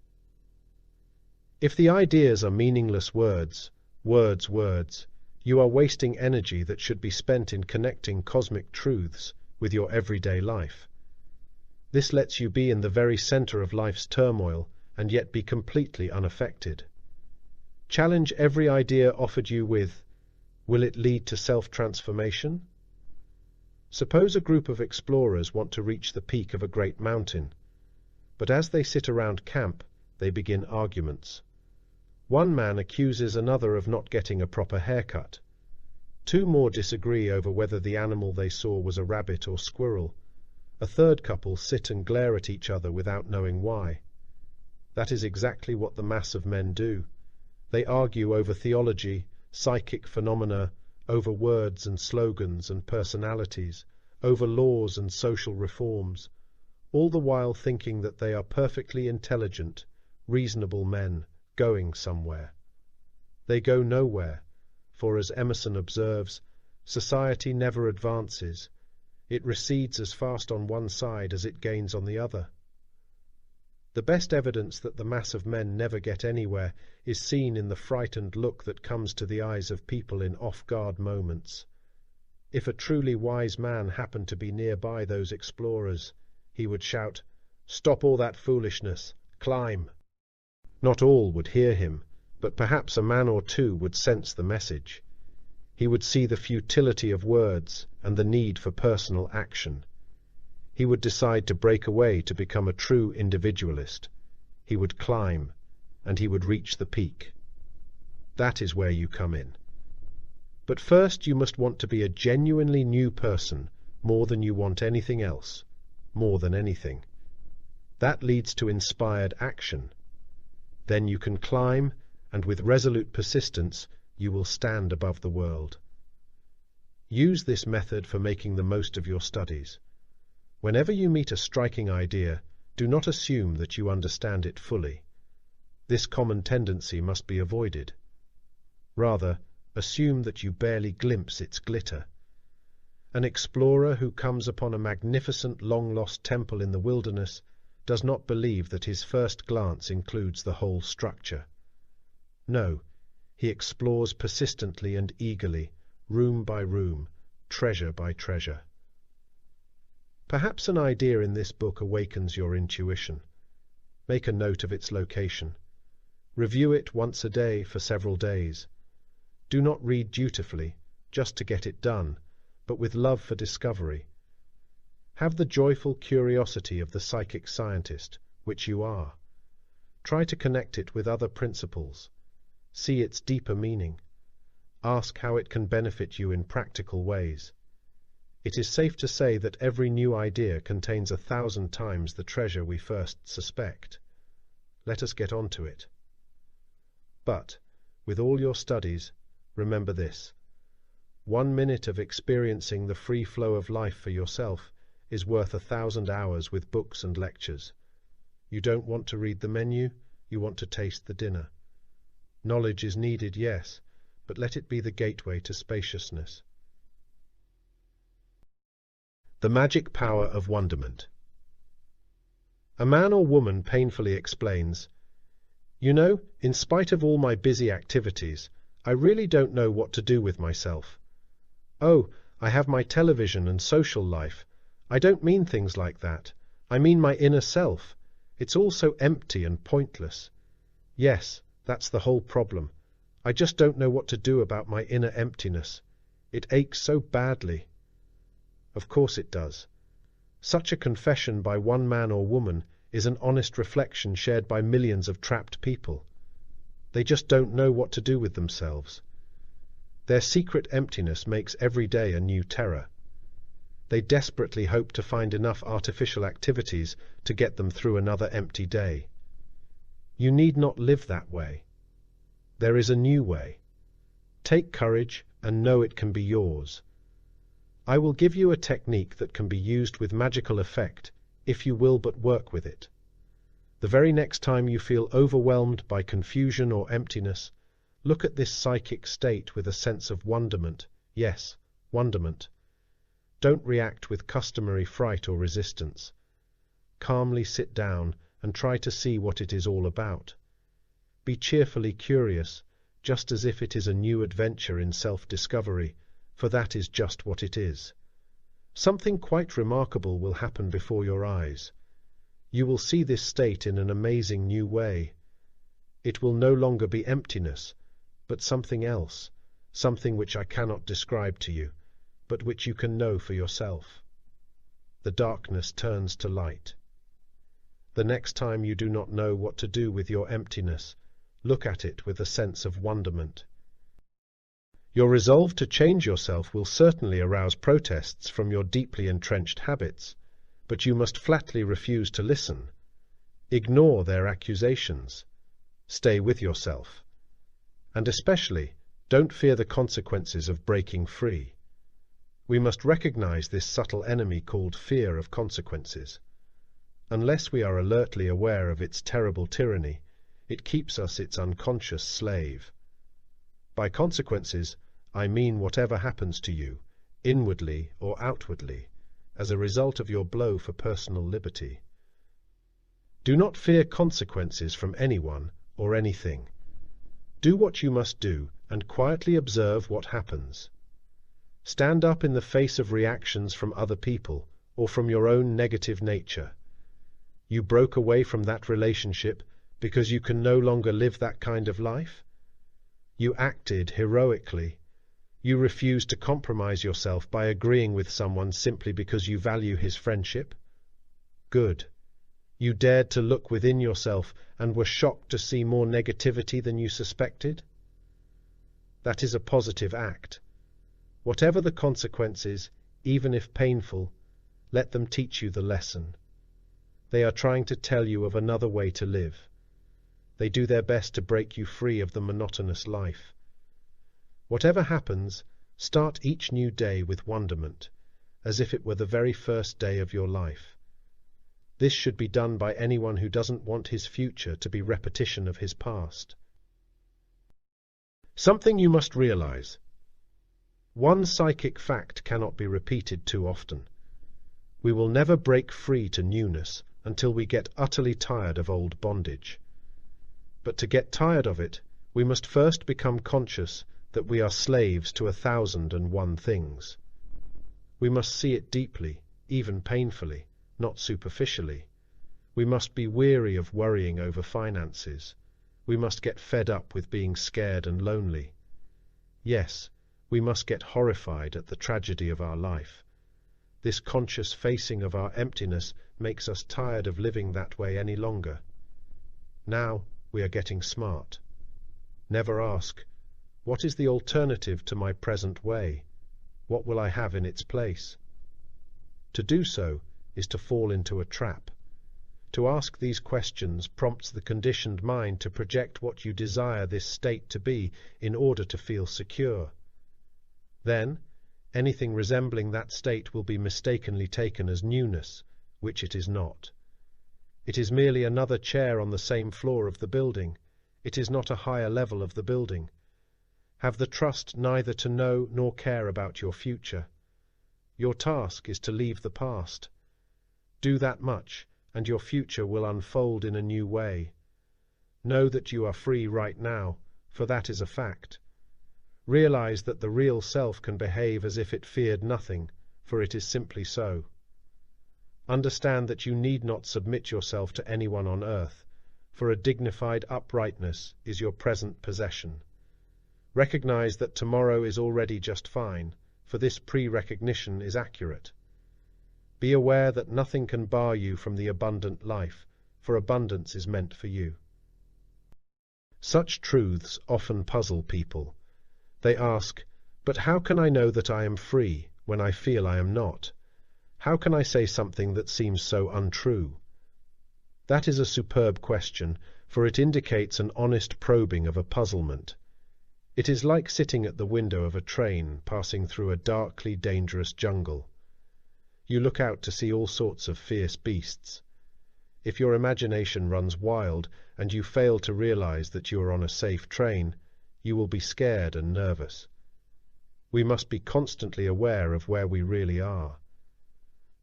Speaker 1: If the ideas are meaningless words, you are wasting energy that should be spent in connecting cosmic truths with your everyday life. This lets you be in the very center of life's turmoil and yet be completely unaffected. Challenge every idea offered you with, will it lead to self-transformation? Suppose a group of explorers want to reach the peak of a great mountain, but as they sit around camp, they begin arguments. One man accuses another of not getting a proper haircut. 2 more disagree over whether the animal they saw was a rabbit or squirrel. A third couple sit and glare at each other without knowing why. That is exactly what the mass of men do. They argue over theology, psychic phenomena, over words and slogans and personalities, over laws and social reforms, all the while thinking that they are perfectly intelligent, reasonable men going somewhere. They go nowhere, for as Emerson observes, society never advances. It recedes as fast on one side as it gains on the other. The best evidence that the mass of men never get anywhere is seen in the frightened look that comes to the eyes of people in off-guard moments. If a truly wise man happened to be nearby those explorers, he would shout, "Stop all that foolishness! Climb!" Not all would hear him, but perhaps a man or 2 would sense the message. He would see the futility of words and the need for personal action. He would decide to break away to become a true individualist. He would climb, and he would reach the peak. That is where you come in. But first you must want to be a genuinely new person more than you want anything else, more than anything. That leads to inspired action. Then you can climb, and with resolute persistence you will stand above the world. Use this method for making the most of your studies. Whenever you meet a striking idea, do not assume that you understand it fully. This common tendency must be avoided. Rather, assume that you barely glimpse its glitter. An explorer who comes upon a magnificent long-lost temple in the wilderness does not believe that his first glance includes the whole structure. No, he explores persistently and eagerly, room by room, treasure by treasure. Perhaps an idea in this book awakens your intuition. Make a note of its location. Review it once a day for several days. Do not read dutifully, just to get it done, but with love for discovery. Have the joyful curiosity of the psychic scientist, which you are. Try to connect it with other principles. See its deeper meaning. Ask how it can benefit you in practical ways. It is safe to say that every new idea contains 1,000 times the treasure we first suspect. Let us get on to it. But, with all your studies, remember this. 1 minute of experiencing the free flow of life for yourself is worth 1,000 hours with books and lectures. You don't want to read the menu, you want to taste the dinner. Knowledge is needed, yes, but let it be the gateway to spaciousness. The magic power of wonderment. A man or woman painfully explains, "You know, in spite of all my busy activities, I really don't know what to do with myself. Oh, I have my television and social life. I don't mean things like that. I mean my inner self. It's all so empty and pointless. Yes, that's the whole problem. I just don't know what to do about my inner emptiness. It aches so badly." Of course it does. Such a confession by one man or woman is an honest reflection shared by millions of trapped people. They just don't know what to do with themselves. Their secret emptiness makes every day a new terror. They desperately hope to find enough artificial activities to get them through another empty day. You need not live that way. There is a new way. Take courage and know it can be yours. I will give you a technique that can be used with magical effect if you will but work with it. The very next time you feel overwhelmed by confusion or emptiness, look at this psychic state with a sense of wonderment. Yes, wonderment. Don't react with customary fright or resistance. Calmly sit down and try to see what it is all about. Be cheerfully curious, just as if it is a new adventure in self-discovery, for that is just what it is. Something quite remarkable will happen before your eyes. You will see this state in an amazing new way. It will no longer be emptiness, but something else, something which I cannot describe to you, but which you can know for yourself. The darkness turns to light. The next time you do not know what to do with your emptiness, look at it with a sense of wonderment. Your resolve to change yourself will certainly arouse protests from your deeply entrenched habits, but you must flatly refuse to listen. Ignore their accusations. Stay with yourself. And especially, don't fear the consequences of breaking free. We must recognize this subtle enemy called fear of consequences. Unless we are alertly aware of its terrible tyranny, it keeps us its unconscious slave. By consequences, I mean whatever happens to you, inwardly or outwardly, as a result of your blow for personal liberty. Do not fear consequences from anyone or anything. Do what you must do and quietly observe what happens. Stand up in the face of reactions from other people or from your own negative nature. You broke away from that relationship because you can no longer live that kind of life? You acted heroically. You refused to compromise yourself by agreeing with someone simply because you value his friendship? Good. You dared to look within yourself and were shocked to see more negativity than you suspected? That is a positive act. Whatever the consequences, even if painful, let them teach you the lesson. They are trying to tell you of another way to live. They do their best to break you free of the monotonous life. Whatever happens, start each new day with wonderment, as if it were the very first day of your life. This should be done by anyone who doesn't want his future to be repetition of his past. Something you must realize. One psychic fact cannot be repeated too often. We will never break free to newness until we get utterly tired of old bondage. But to get tired of it, we must first become conscious that we are slaves to 1,001 things. We must see it deeply, even painfully, not superficially. We must be weary of worrying over finances. We must get fed up with being scared and lonely. Yes, we must get horrified at the tragedy of our life. This conscious facing of our emptiness makes us tired of living that way any longer. Now we are getting smart. Never ask, what is the alternative to my present way? What will I have in its place? To do so is to fall into a trap. To ask these questions prompts the conditioned mind to project what you desire this state to be in order to feel secure. Then, anything resembling that state will be mistakenly taken as newness, which it is not. It is merely another chair on the same floor of the building. It is not a higher level of the building. Have the trust neither to know nor care about your future. Your task is to leave the past. Do that much, and your future will unfold in a new way. Know that you are free right now, for that is a fact. Realize that the real self can behave as if it feared nothing, for it is simply so. Understand that you need not submit yourself to anyone on earth, for a dignified uprightness is your present possession. Recognize that tomorrow is already just fine, for this pre-recognition is accurate. Be aware that nothing can bar you from the abundant life, for abundance is meant for you. Such truths often puzzle people. They ask, but how can I know that I am free when I feel I am not? How can I say something that seems so untrue? That is a superb question, for it indicates an honest probing of a puzzlement. It is like sitting at the window of a train passing through a darkly dangerous jungle. You look out to see all sorts of fierce beasts. If your imagination runs wild and you fail to realize that you are on a safe train, you will be scared and nervous. We must be constantly aware of where we really are.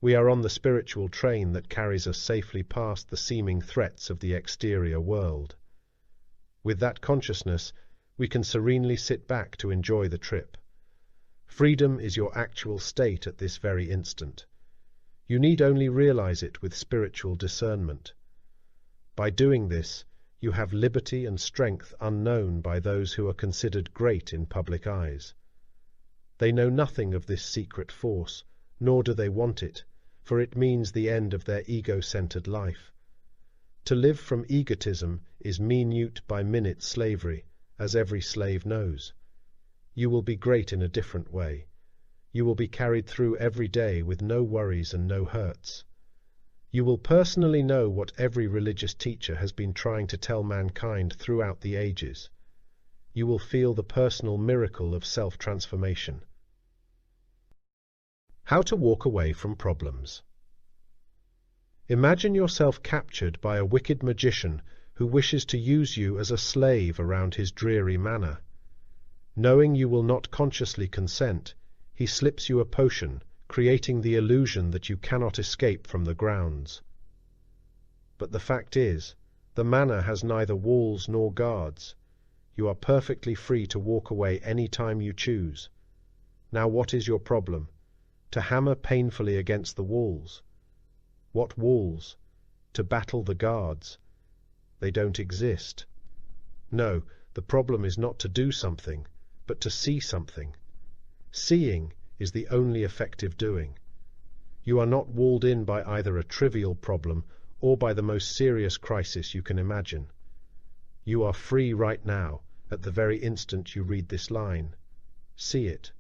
Speaker 1: We are on the spiritual train that carries us safely past the seeming threats of the exterior world. With that consciousness, we can serenely sit back to enjoy the trip. Freedom is your actual state at this very instant. You need only realize it with spiritual discernment. By doing this, you have liberty and strength unknown by those who are considered great in public eyes. They know nothing of this secret force, nor do they want it, for it means the end of their ego-centered life. To live from egotism is minute-by-minute slavery, as every slave knows. You will be great in a different way. You will be carried through every day with no worries and no hurts. You will personally know what every religious teacher has been trying to tell mankind throughout the ages. You will feel the personal miracle of self-transformation. How to walk away from problems. Imagine yourself captured by a wicked magician who wishes to use you as a slave around his dreary manor. Knowing you will not consciously consent, he slips you a potion, creating the illusion that you cannot escape from the grounds. But the fact is, the manor has neither walls nor guards. You are perfectly free to walk away any time you choose. Now what is your problem? To hammer painfully against the walls. What walls? To battle the guards. They don't exist. No, the problem is not to do something, but to see something. Seeing is the only effective doing. You are not walled in by either a trivial problem or by the most serious crisis you can imagine. You are free right now, at the very instant you read this line. See it.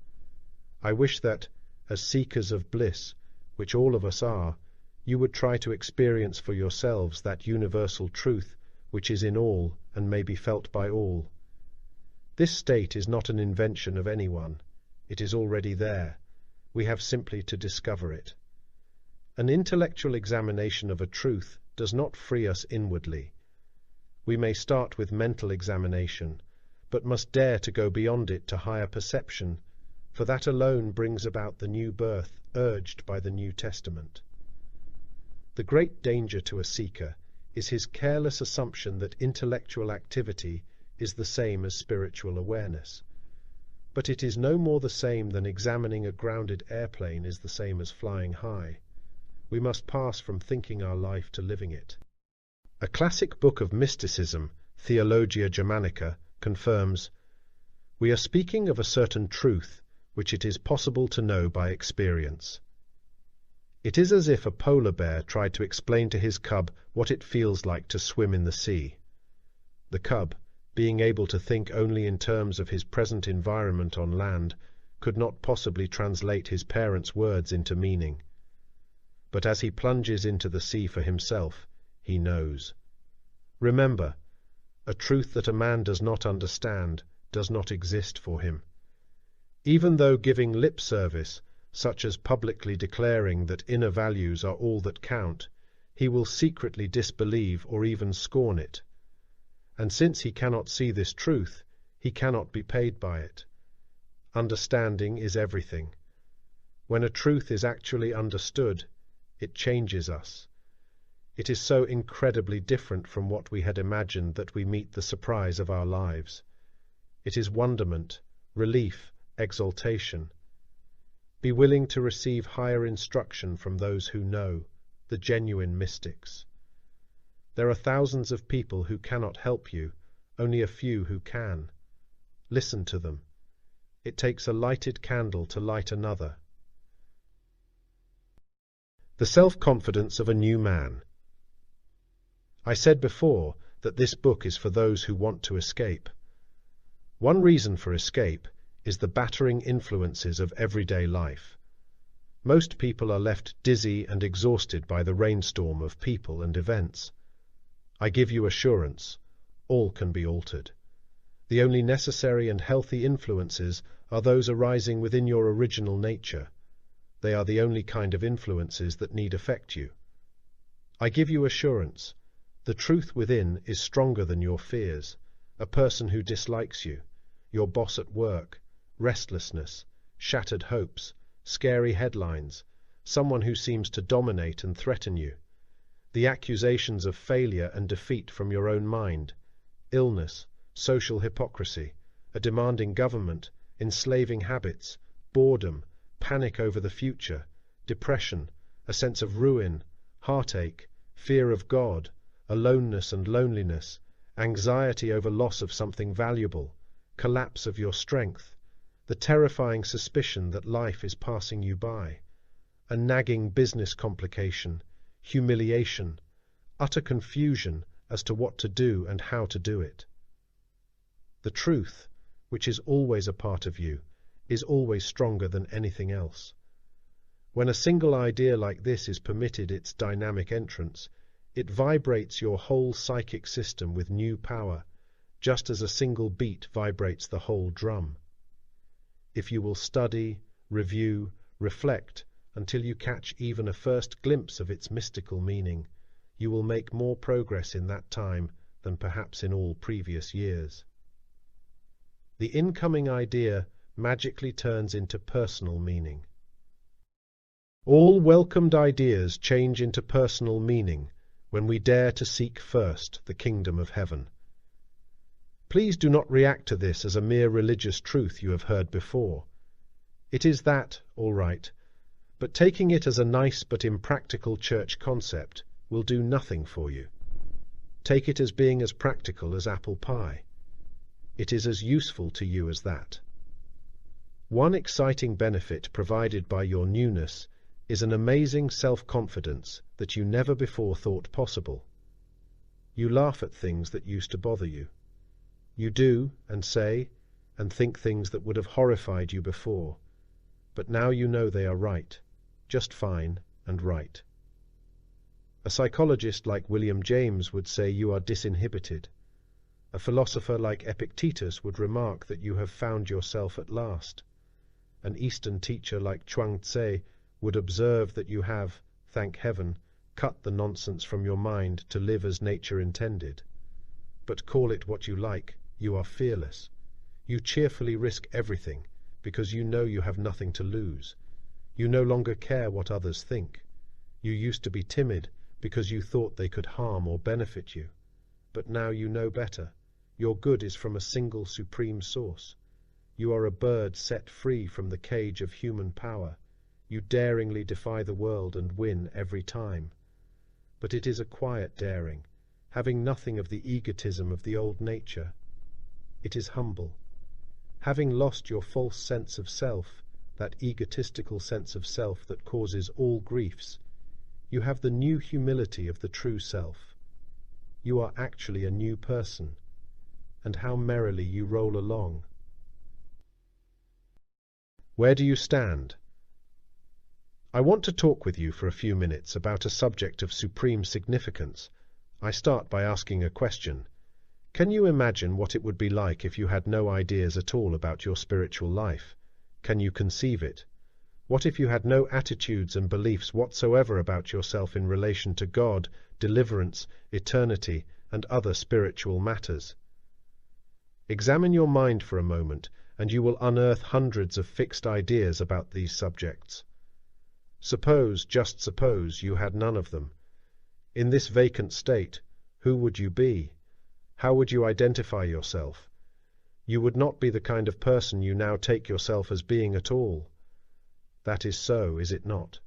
Speaker 1: I wish that, as seekers of bliss, which all of us are, you would try to experience for yourselves that universal truth which is in all and may be felt by all. This state is not an invention of anyone. It is already there. We have simply to discover it. An intellectual examination of a truth does not free us inwardly. We may start with mental examination, but must dare to go beyond it to higher perception, for that alone brings about the new birth urged by the New Testament. The great danger to a seeker is his careless assumption that intellectual activity is the same as spiritual awareness. But it is no more the same than examining a grounded airplane is the same as flying high. We must pass from thinking our life to living it. A classic book of mysticism, Theologia Germanica, confirms, "We are speaking of a certain truth which it is possible to know by experience." It is as if a polar bear tried to explain to his cub what it feels like to swim in the sea. The cub, being able to think only in terms of his present environment on land, could not possibly translate his parents' words into meaning. But as he plunges into the sea for himself, he knows. Remember, a truth that a man does not understand does not exist for him. Even though giving lip service, such as publicly declaring that inner values are all that count, he will secretly disbelieve or even scorn it. And since he cannot see this truth, he cannot be paid by it. Understanding is everything. When a truth is actually understood, it changes us. It is so incredibly different from what we had imagined that we meet the surprise of our lives. It is wonderment, relief, exaltation. Be willing to receive higher instruction from those who know, the genuine mystics. There are thousands of people who cannot help you, only a few who can. Listen to them. It takes a lighted candle to light another. The self-confidence of a new man. I said before that this book is for those who want to escape. One reason for escape is the battering influences of everyday life. Most people are left dizzy and exhausted by the rainstorm of people and events. I give you assurance, all can be altered. The only necessary and healthy influences are those arising within your original nature. They are the only kind of influences that need affect you. I give you assurance, the truth within is stronger than your fears. A person who dislikes you, your boss at work, restlessness, shattered hopes, scary headlines, someone who seems to dominate and threaten you, the accusations of failure and defeat from your own mind, illness, social hypocrisy, a demanding government, enslaving habits, boredom, panic over the future, depression, a sense of ruin, heartache, fear of God, aloneness and loneliness, anxiety over loss of something valuable, collapse of your strength, the terrifying suspicion that life is passing you by, a nagging business complication, humiliation, utter confusion as to what to do and how to do it. The truth, which is always a part of you, is always stronger than anything else. When a single idea like this is permitted its dynamic entrance, it vibrates your whole psychic system with new power, just as a single beat vibrates the whole drum. If you will study, review, reflect, until you catch even a first glimpse of its mystical meaning, you will make more progress in that time than perhaps in all previous years. The incoming idea magically turns into personal meaning. All welcomed ideas change into personal meaning when we dare to seek first the kingdom of heaven. Please do not react to this as a mere religious truth you have heard before. It is that, all right, but taking it as a nice but impractical church concept will do nothing for you. Take it as being as practical as apple pie. It is as useful to you as that. One exciting benefit provided by your newness is an amazing self-confidence that you never before thought possible. You laugh at things that used to bother you. You do and say and think things that would have horrified you before, but now you know they are right, just fine and right. A psychologist like William James would say you are disinhibited. A philosopher like Epictetus would remark that you have found yourself at last. An Eastern teacher like Chuang Tse would observe that you have, thank heaven, cut the nonsense from your mind to live as nature intended. But call it what you like, you are fearless. You cheerfully risk everything because you know you have nothing to lose. You no longer care what others think. You used to be timid, because you thought they could harm or benefit you. But now you know better. Your good is from a single supreme source. You are a bird set free from the cage of human power. You daringly defy the world and win every time. But it is a quiet daring, having nothing of the egotism of the old nature. It is humble. Having lost your false sense of self, that egotistical sense of self that causes all griefs, you have the new humility of the true self. You are actually a new person, and how merrily you roll along. Where do you stand? I want to talk with you for a few minutes about a subject of supreme significance. I start by asking a question. Can you imagine what it would be like if you had no ideas at all about your spiritual life? Can you conceive it? What if you had no attitudes and beliefs whatsoever about yourself in relation to God, deliverance, eternity, and other spiritual matters? Examine your mind for a moment, and you will unearth hundreds of fixed ideas about these subjects. Suppose, just suppose, you had none of them. In this vacant state, who would you be? How would you identify yourself? You would not be the kind of person you now take yourself as being at all. That is so, is it not?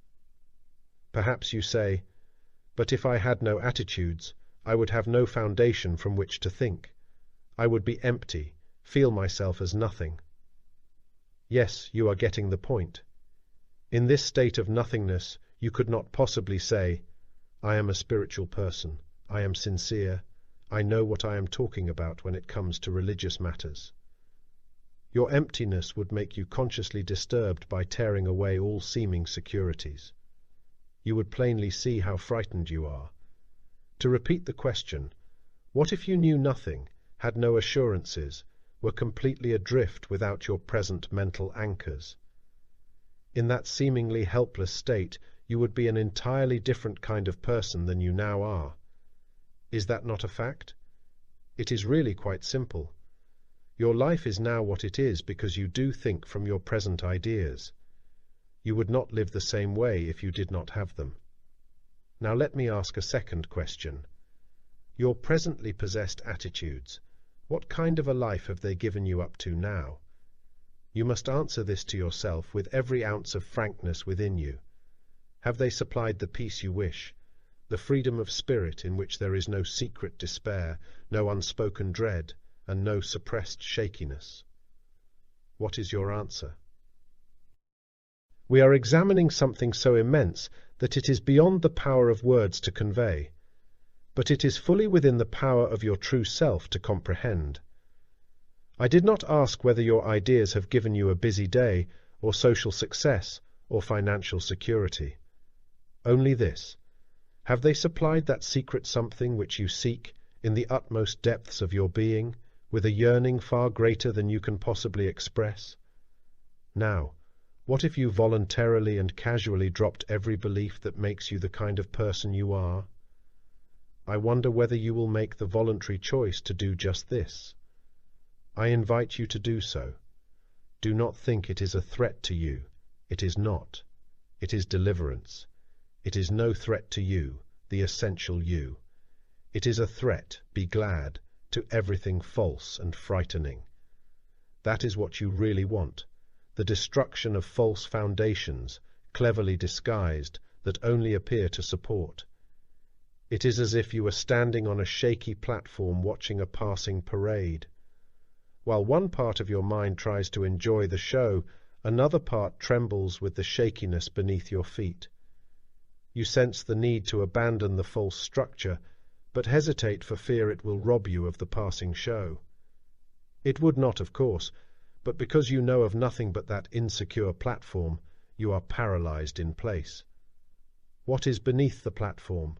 Speaker 1: Perhaps you say, but if I had no attitudes, I would have no foundation from which to think. I would be empty, feel myself as nothing. Yes, you are getting the point. In this state of nothingness, you could not possibly say, I am a spiritual person, I am sincere, I know what I am talking about when it comes to religious matters. Your emptiness would make you consciously disturbed by tearing away all seeming securities. You would plainly see how frightened you are. To repeat the question, what if you knew nothing, had no assurances, were completely adrift without your present mental anchors? In that seemingly helpless state, you would be an entirely different kind of person than you now are. Is that not a fact? It is really quite simple. Your life is now what it is because you do think from your present ideas. You would not live the same way if you did not have them. Now let me ask a second question. Your presently possessed attitudes, what kind of a life have they given you up to now? You must answer this to yourself with every ounce of frankness within you. Have they supplied the peace you wish, the freedom of spirit in which there is no secret despair, no unspoken dread, and no suppressed shakiness? What is your answer? We are examining something so immense that it is beyond the power of words to convey, but it is fully within the power of your true self to comprehend. I did not ask whether your ideas have given you a busy day, or social success, or financial security. Only this. Have they supplied that secret something which you seek in the utmost depths of your being, with a yearning far greater than you can possibly express? Now, what if you voluntarily and casually dropped every belief that makes you the kind of person you are? I wonder whether you will make the voluntary choice to do just this. I invite you to do so. Do not think it is a threat to you. It is not. It is deliverance. It is no threat to you, the essential you. It is a threat, be glad, to everything false and frightening. That is what you really want, the destruction of false foundations, cleverly disguised, that only appear to support. It is as if you were standing on a shaky platform watching a passing parade. While one part of your mind tries to enjoy the show, another part trembles with the shakiness beneath your feet. You sense the need to abandon the false structure, but hesitate for fear it will rob you of the passing show. It would not, of course, but because you know of nothing but that insecure platform, you are paralyzed in place. What is beneath the platform?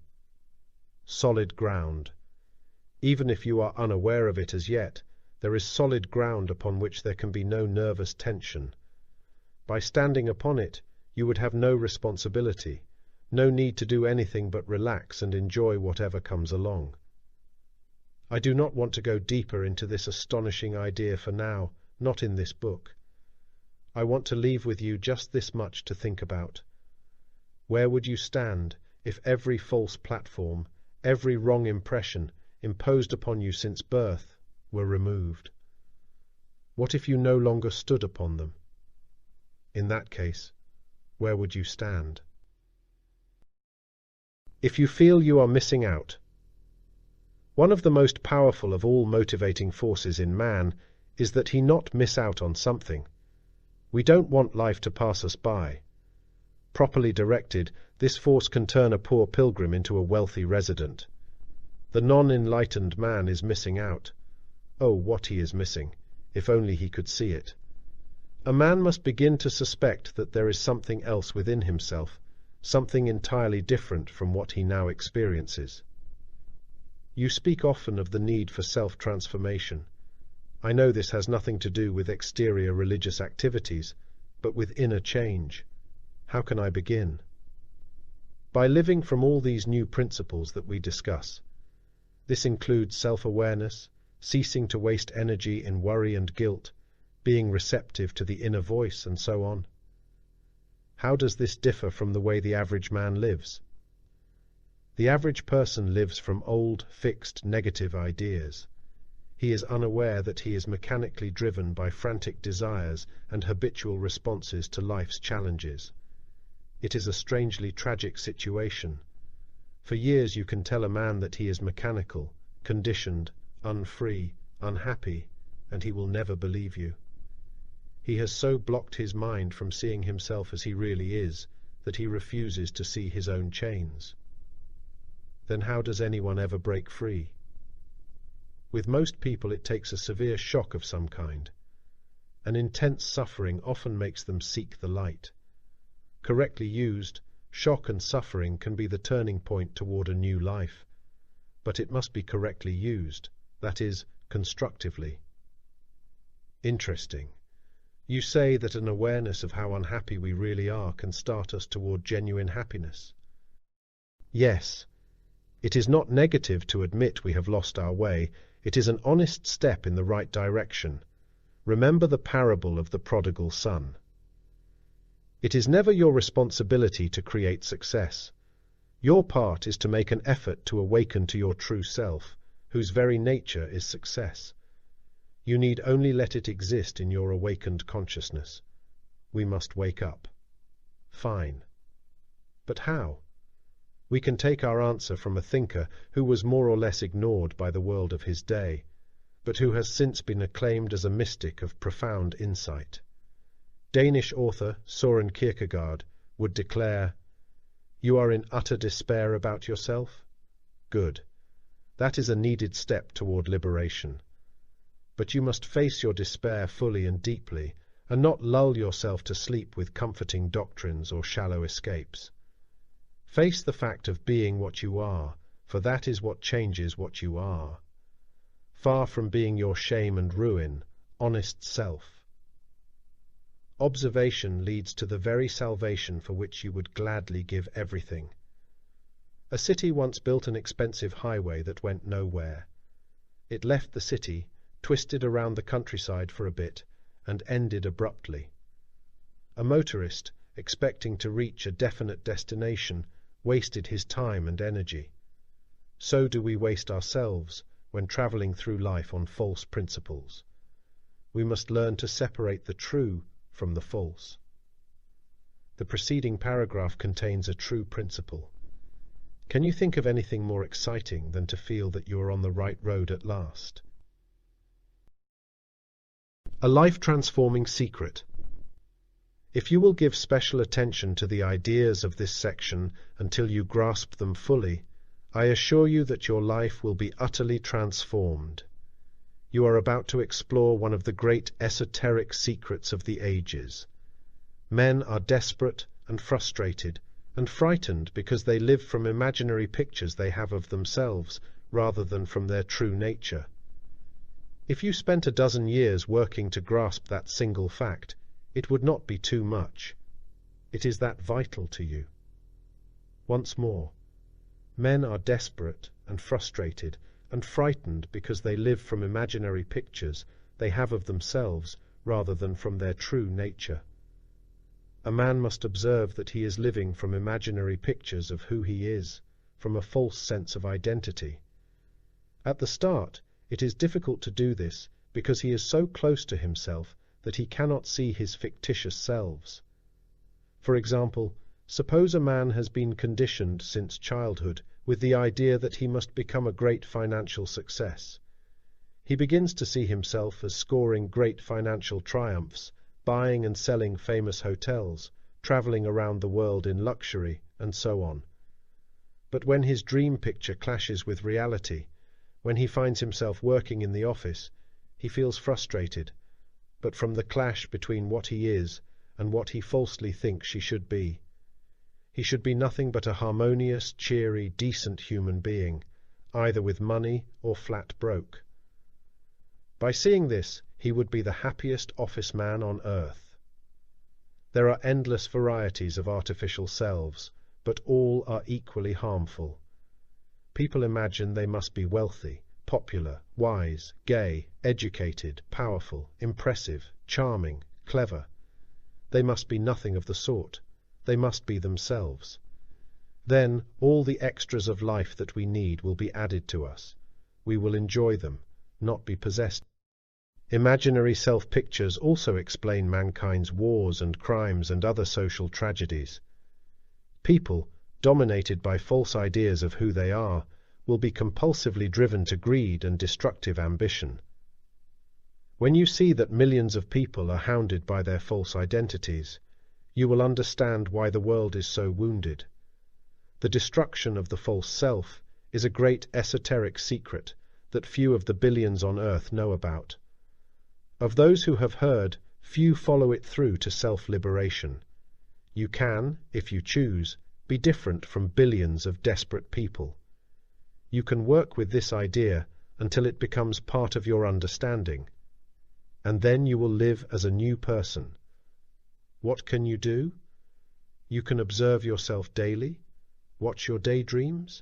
Speaker 1: Solid ground. Even if you are unaware of it as yet, there is solid ground upon which there can be no nervous tension. By standing upon it, you would have no responsibility, no need to do anything but relax and enjoy whatever comes along. I do not want to go deeper into this astonishing idea for now, not in this book. I want to leave with you just this much to think about. Where would you stand if every false platform, every wrong impression imposed upon you since birth were removed? What if you no longer stood upon them? In that case, where would you stand? If you feel you are missing out, one of the most powerful of all motivating forces in man is that he not miss out on something. We don't want life to pass us by. Properly directed, this force can turn a poor pilgrim into a wealthy resident. The non-enlightened man is missing out. Oh, what he is missing, if only he could see it. A man must begin to suspect that there is something else within himself, something entirely different from what he now experiences. You speak often of the need for self-transformation. I know this has nothing to do with exterior religious activities, but with inner change. How can I begin? By living from all these new principles that we discuss. This includes self-awareness, ceasing to waste energy in worry and guilt, being receptive to the inner voice, and so on. How does this differ from the way the average man lives? The average person lives from old, fixed, negative ideas. He is unaware that he is mechanically driven by frantic desires and habitual responses to life's challenges. It is a strangely tragic situation. For years you can tell a man that he is mechanical, conditioned, unfree, unhappy, and he will never believe you. He has so blocked his mind from seeing himself as he really is that he refuses to see his own chains. Then how does anyone ever break free? With most people it takes a severe shock of some kind. An intense suffering often makes them seek the light. Correctly used, shock and suffering can be the turning point toward a new life. But it must be correctly used, that is, constructively. Interesting. You say that an awareness of how unhappy we really are can start us toward genuine happiness. Yes. It is not negative to admit we have lost our way. It is an honest step in the right direction. Remember the parable of the prodigal son. It is never your responsibility to create success. Your part is to make an effort to awaken to your true self, whose very nature is success. You need only let it exist in your awakened consciousness. We must wake up. Fine. But how? We can take our answer from a thinker who was more or less ignored by the world of his day, but who has since been acclaimed as a mystic of profound insight. Danish author Søren Kierkegaard would declare, "You are in utter despair about yourself? Good. That is a needed step toward liberation. But you must face your despair fully and deeply, and not lull yourself to sleep with comforting doctrines or shallow escapes. Face the fact of being what you are, for that is what changes what you are. Far from being your shame and ruin, honest self. Observation leads to the very salvation for which you would gladly give everything. A city once built an expensive highway that went nowhere. It left the city, twisted around the countryside for a bit, and ended abruptly. A motorist, expecting to reach a definite destination, wasted his time and energy. So do we waste ourselves when traveling through life on false principles. We must learn to separate the true from the false. The preceding paragraph contains a true principle. Can you think of anything more exciting than to feel that you are on the right road at last? A life-transforming secret. If you will give special attention to the ideas of this section until you grasp them fully, I assure you that your life will be utterly transformed. You are about to explore one of the great esoteric secrets of the ages. Men are desperate and frustrated and frightened because they live from imaginary pictures they have of themselves rather than from their true nature. If you spent a dozen years working to grasp that single fact, it would not be too much. It is that vital to you. Once more, men are desperate and frustrated and frightened because they live from imaginary pictures they have of themselves rather than from their true nature. A man must observe that he is living from imaginary pictures of who he is, from a false sense of identity. At the start, it is difficult to do this because he is so close to himself that he cannot see his fictitious selves. For example, suppose a man has been conditioned since childhood with the idea that he must become a great financial success. He begins to see himself as scoring great financial triumphs, buying and selling famous hotels, traveling around the world in luxury, and so on. But when his dream picture clashes with reality, when he finds himself working in the office, he feels frustrated, but from the clash between what he is and what he falsely thinks he should be. He should be nothing but a harmonious, cheery, decent human being, either with money or flat broke. By seeing this, he would be the happiest office man on earth. There are endless varieties of artificial selves, but all are equally harmful. People imagine they must be wealthy, popular, wise, gay, educated, powerful, impressive, charming, clever. They must be nothing of the sort. They must be themselves. Then all the extras of life that we need will be added to us. We will enjoy them, not be possessed. Imaginary self-pictures also explain mankind's wars and crimes and other social tragedies. People, dominated by false ideas of who they are, will be compulsively driven to greed and destructive ambition. When you see that millions of people are hounded by their false identities, you will understand why the world is so wounded. The destruction of the false self is a great esoteric secret that few of the billions on earth know about. Of those who have heard, few follow it through to self-liberation. You can, if you choose, be different from billions of desperate people. You can work with this idea until it becomes part of your understanding, and then you will live as a new person. What can you do? You can observe yourself daily, watch your daydreams.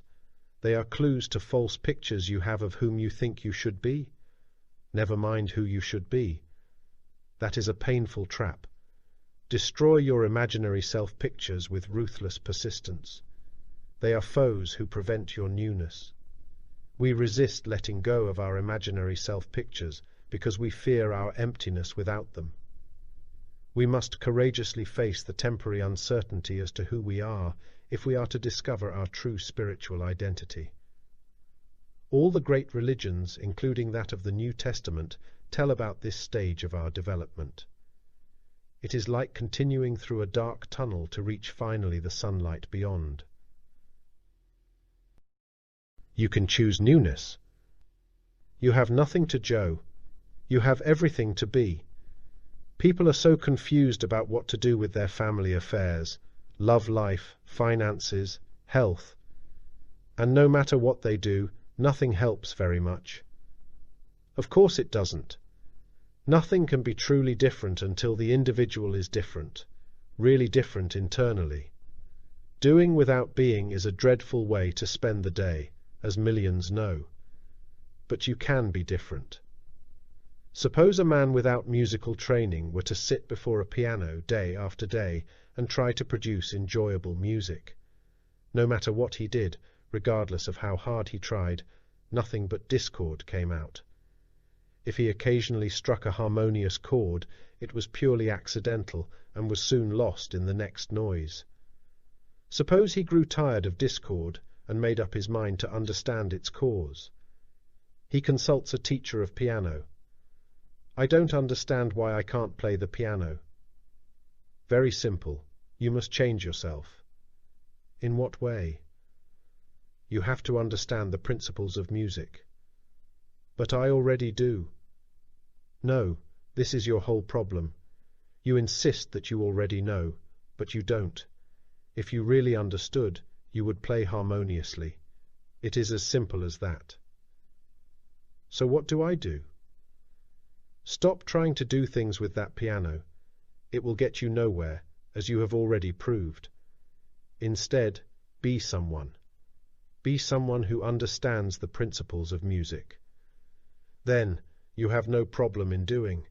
Speaker 1: They are clues to false pictures you have of whom you think you should be. Never mind who you should be. That is a painful trap. Destroy your imaginary self-pictures with ruthless persistence. They are foes who prevent your newness. We resist letting go of our imaginary self-pictures because we fear our emptiness without them. We must courageously face the temporary uncertainty as to who we are if we are to discover our true spiritual identity. All the great religions, including that of the New Testament, tell about this stage of our development. It is like continuing through a dark tunnel to reach finally the sunlight beyond. You can choose newness. You have nothing to Joe. You have everything to be. People are so confused about what to do with their family affairs, love life, finances, health. And no matter what they do, nothing helps very much. Of course it doesn't. Nothing can be truly different until the individual is different, really different internally. Doing without being is a dreadful way to spend the day, as millions know. But you can be different. Suppose a man without musical training were to sit before a piano day after day and try to produce enjoyable music. No matter what he did, regardless of how hard he tried, nothing but discord came out. If he occasionally struck a harmonious chord, it was purely accidental and was soon lost in the next noise. Suppose he grew tired of discord and made up his mind to understand its cause. He consults a teacher of piano. I don't understand why I can't play the piano. Very simple. You must change yourself. In what way? You have to understand the principles of music. But I already do. No, this is your whole problem. You insist that you already know, but you don't. If you really understood, you would play harmoniously. It is as simple as that. So what do I do? Stop trying to do things with that piano. It will get you nowhere, as you have already proved. Instead, be someone. Be someone who understands the principles of music. Then, you have no problem in doing.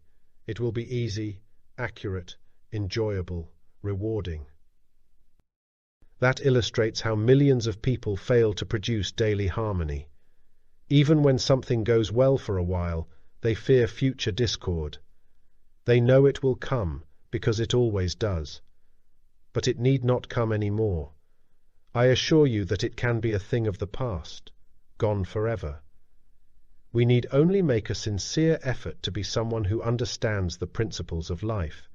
Speaker 1: It will be easy, accurate, enjoyable, rewarding. That illustrates how millions of people fail to produce daily harmony. Even when something goes well for a while, they fear future discord. They know it will come, because it always does. But it need not come any more. I assure you that it can be a thing of the past, gone forever. We need only make a sincere effort to be someone who understands the principles of life.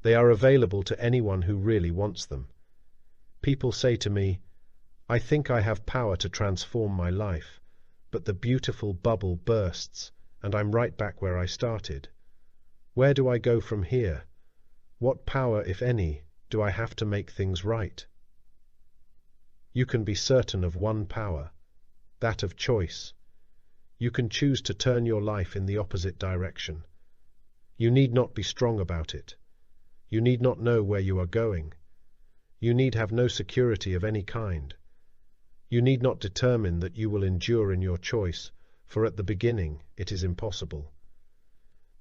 Speaker 1: They are available to anyone who really wants them. People say to me, "I think I have power to transform my life," but the beautiful bubble bursts, and I'm right back where I started. Where do I go from here? What power, if any, do I have to make things right? You can be certain of one power, that of choice. You can choose to turn your life in the opposite direction. You need not be strong about it. You need not know where you are going. You need have no security of any kind. You need not determine that you will endure in your choice, for at the beginning it is impossible.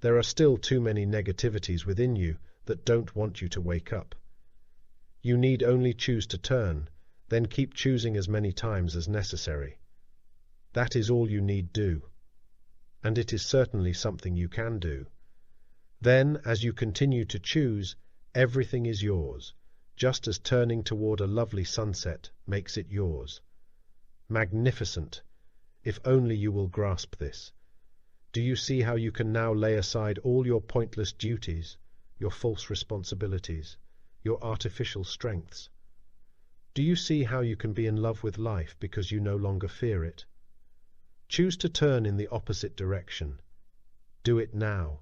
Speaker 1: There are still too many negativities within you that don't want you to wake up. You need only choose to turn, then keep choosing as many times as necessary. That is all you need do. And it is certainly something you can do. Then, as you continue to choose, everything is yours, just as turning toward a lovely sunset makes it yours. Magnificent, if only you will grasp this. Do you see how you can now lay aside all your pointless duties, your false responsibilities, your artificial strengths? Do you see how you can be in love with life because you no longer fear it? Choose to turn in the opposite direction. Do it now.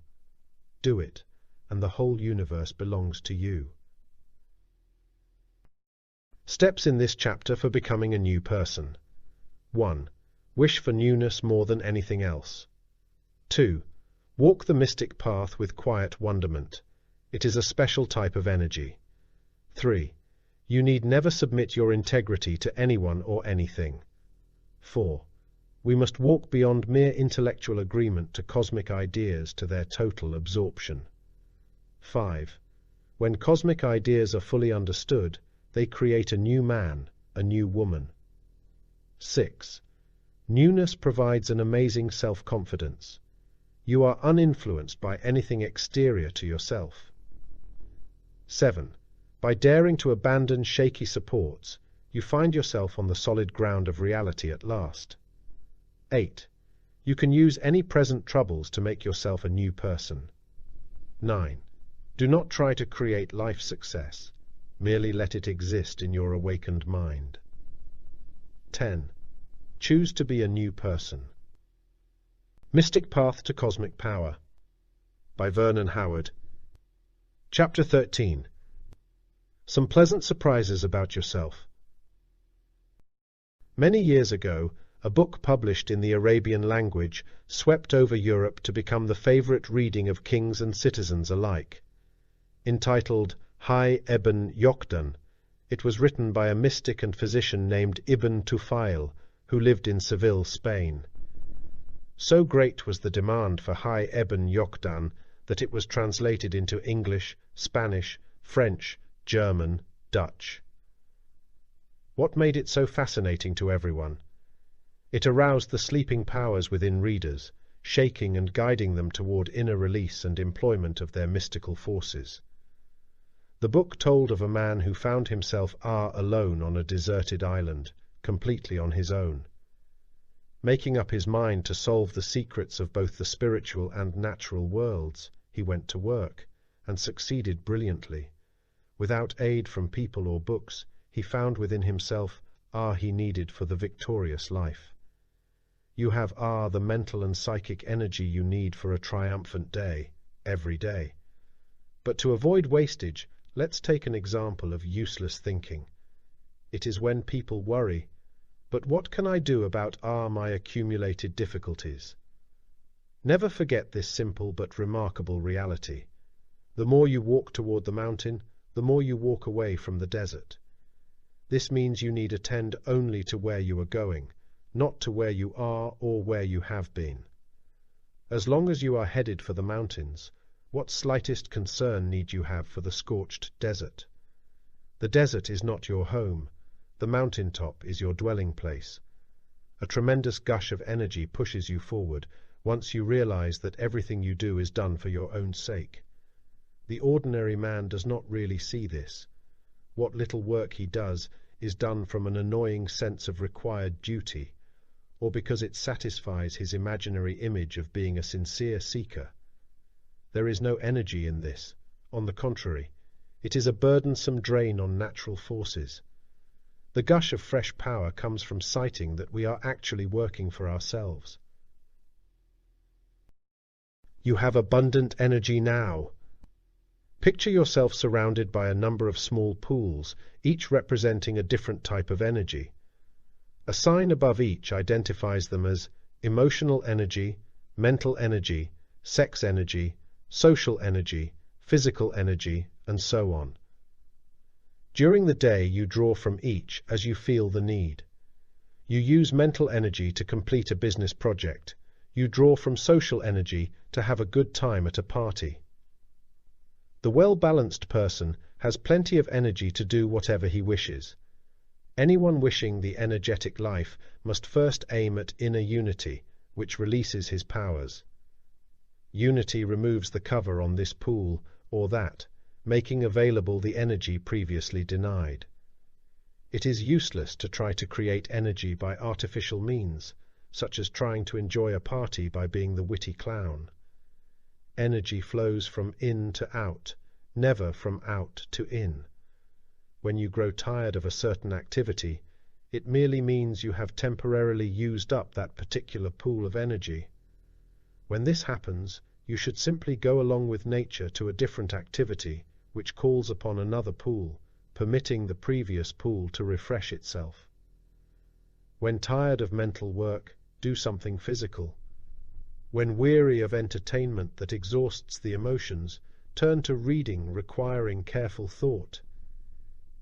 Speaker 1: Do it, and the whole universe belongs to you. Steps in this chapter for becoming a new person. 1. Wish for newness more than anything else. 2. Walk the mystic path with quiet wonderment. It is a special type of energy. 3. You need never submit your integrity to anyone or anything. 4. We must walk beyond mere intellectual agreement to cosmic ideas to their total absorption. 5. When cosmic ideas are fully understood, they create a new man, a new woman. 6. Newness provides an amazing self-confidence. You are uninfluenced by anything exterior to yourself. 7. By daring to abandon shaky supports, you find yourself on the solid ground of reality at last. 8. You can use any present troubles to make yourself a new person. 9. Do not try to create life success. Merely let it exist in your awakened mind. 10. Choose to be a new person. Mystic Path to Cosmic Power by Vernon Howard. Chapter 13. Some pleasant surprises about yourself. Many years ago, a book published in the Arabian language swept over Europe to become the favorite reading of kings and citizens alike. Entitled Hay Ibn Yokdan, it was written by a mystic and physician named Ibn Tufail, who lived in Seville, Spain. So great was the demand for Hay Ibn Yokdan that it was translated into English, Spanish, French, German, Dutch. What made it so fascinating to everyone? It aroused the sleeping powers within readers, shaking and guiding them toward inner release and employment of their mystical forces. The book told of a man who found himself alone on a deserted island, completely on his own. Making up his mind to solve the secrets of both the spiritual and natural worlds, he went to work, and succeeded brilliantly. Without aid from people or books, he found within himself he needed for the victorious life. You have the mental and psychic energy you need for a triumphant day, every day. But to avoid wastage, let's take an example of useless thinking. It is when people worry, but what can I do about my accumulated difficulties? Never forget this simple but remarkable reality. The more you walk toward the mountain, the more you walk away from the desert. This means you need attend only to where you are going, not to where you are or where you have been. As long as you are headed for the mountains, What slightest concern need you have for the scorched desert? The desert is not your home. The mountaintop is your dwelling place. A tremendous gush of energy pushes you forward once you realize that everything you do is done for your own sake. The ordinary man does not really see this. What little work he does is done from an annoying sense of required duty, or because it satisfies his imaginary image of being a sincere seeker. There is no energy in this. On the contrary, it is a burdensome drain on natural forces. The gush of fresh power comes from sighting that we are actually working for ourselves. You have abundant energy now. Picture yourself surrounded by a number of small pools, each representing a different type of energy. A sign above each identifies them as emotional energy, mental energy, sex energy, social energy, physical energy, and so on. During the day, you draw from each as you feel the need. You use mental energy to complete a business project. You draw from social energy to have a good time at a party. The well-balanced person has plenty of energy to do whatever he wishes. Anyone wishing the energetic life must first aim at inner unity, which releases his powers. Unity removes the cover on this pool or that, making available the energy previously denied. It is useless to try to create energy by artificial means, such as trying to enjoy a party by being the witty clown. Energy flows from in to out, never from out to in. When you grow tired of a certain activity, it merely means you have temporarily used up that particular pool of energy. When this happens, you should simply go along with nature to a different activity, which calls upon another pool, permitting the previous pool to refresh itself. When tired of mental work, do something physical. When weary of entertainment that exhausts the emotions, turn to reading requiring careful thought.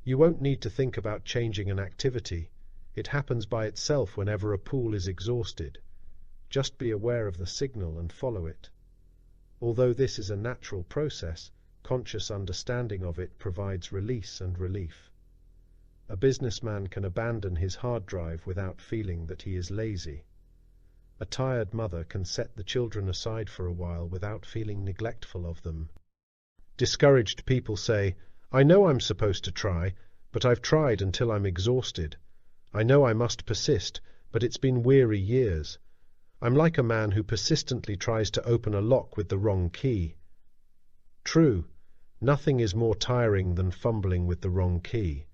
Speaker 1: You won't need to think about changing an activity. It happens by itself whenever a pool is exhausted. Just be aware of the signal and follow it. Although this is a natural process, conscious understanding of it provides release and relief. A businessman can abandon his hard drive without feeling that he is lazy. A tired mother can set the children aside for a while without feeling neglectful of them. Discouraged people say, "I know I'm supposed to try, but I've tried until I'm exhausted. I know I must persist, but it's been weary years. I'm like a man who persistently tries to open a lock with the wrong key." True, nothing is more tiring than fumbling with the wrong key.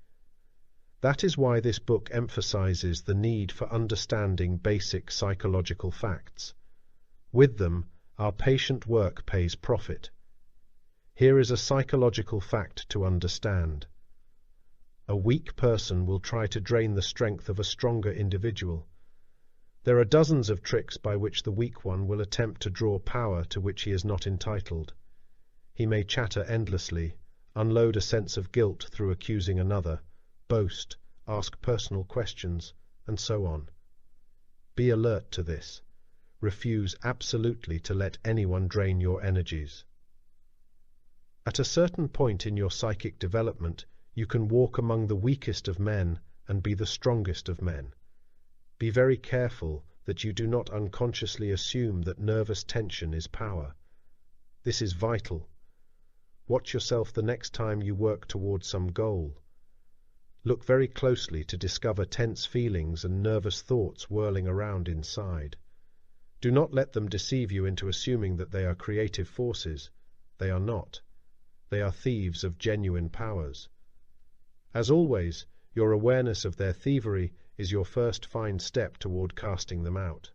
Speaker 1: That is why this book emphasizes the need for understanding basic psychological facts. With them, our patient work pays profit. Here is a psychological fact to understand. A weak person will try to drain the strength of a stronger individual. There are dozens of tricks by which the weak one will attempt to draw power to which he is not entitled. He may chatter endlessly, unload a sense of guilt through accusing another, boast, ask personal questions, and so on. Be alert to this. Refuse absolutely to let anyone drain your energies. At a certain point in your psychic development, you can walk among the weakest of men and be the strongest of men. Be very careful that you do not unconsciously assume that nervous tension is power. This is vital. Watch yourself the next time you work towards some goal. Look very closely to discover tense feelings and nervous thoughts whirling around inside. Do not let them deceive you into assuming that they are creative forces. They are not. They are thieves of genuine powers. As always, your awareness of their thievery is your first fine step toward casting them out.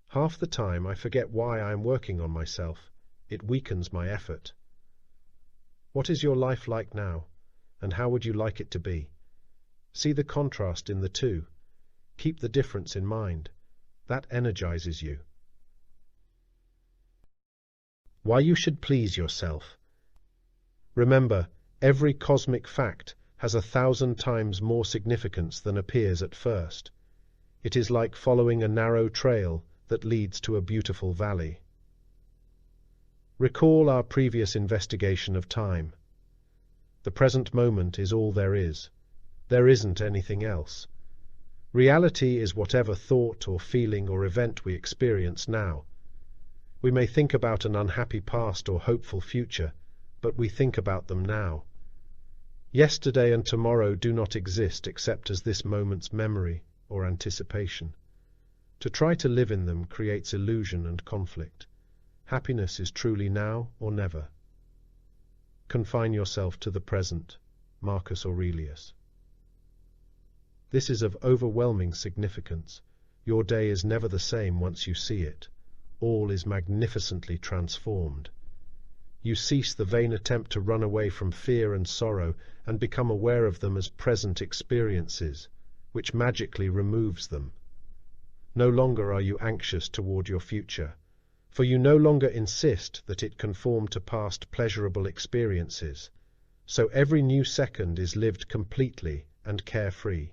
Speaker 1: Half the time I forget why I am working on myself. It weakens my effort. What is your life like now, and how would you like it to be? See the contrast in the two. Keep the difference in mind. That energizes you. Why you should please yourself. Remember, every cosmic fact has 1,000 times more significance than appears at first. It is like following a narrow trail that leads to a beautiful valley. Recall our previous investigation of time. The present moment is all there is. There isn't anything else. Reality is whatever thought or feeling or event we experience now. We may think about an unhappy past or hopeful future, but we think about them now. Yesterday and tomorrow do not exist except as this moment's memory or anticipation. To try to live in them creates illusion and conflict. Happiness is truly now or never. Confine yourself to the present. Marcus Aurelius. This is of overwhelming significance. Your day is never the same once you see it. All is magnificently transformed. You cease the vain attempt to run away from fear and sorrow and become aware of them as present experiences, which magically removes them. No longer are you anxious toward your future, for you no longer insist that it conform to past pleasurable experiences, so every new second is lived completely and carefree.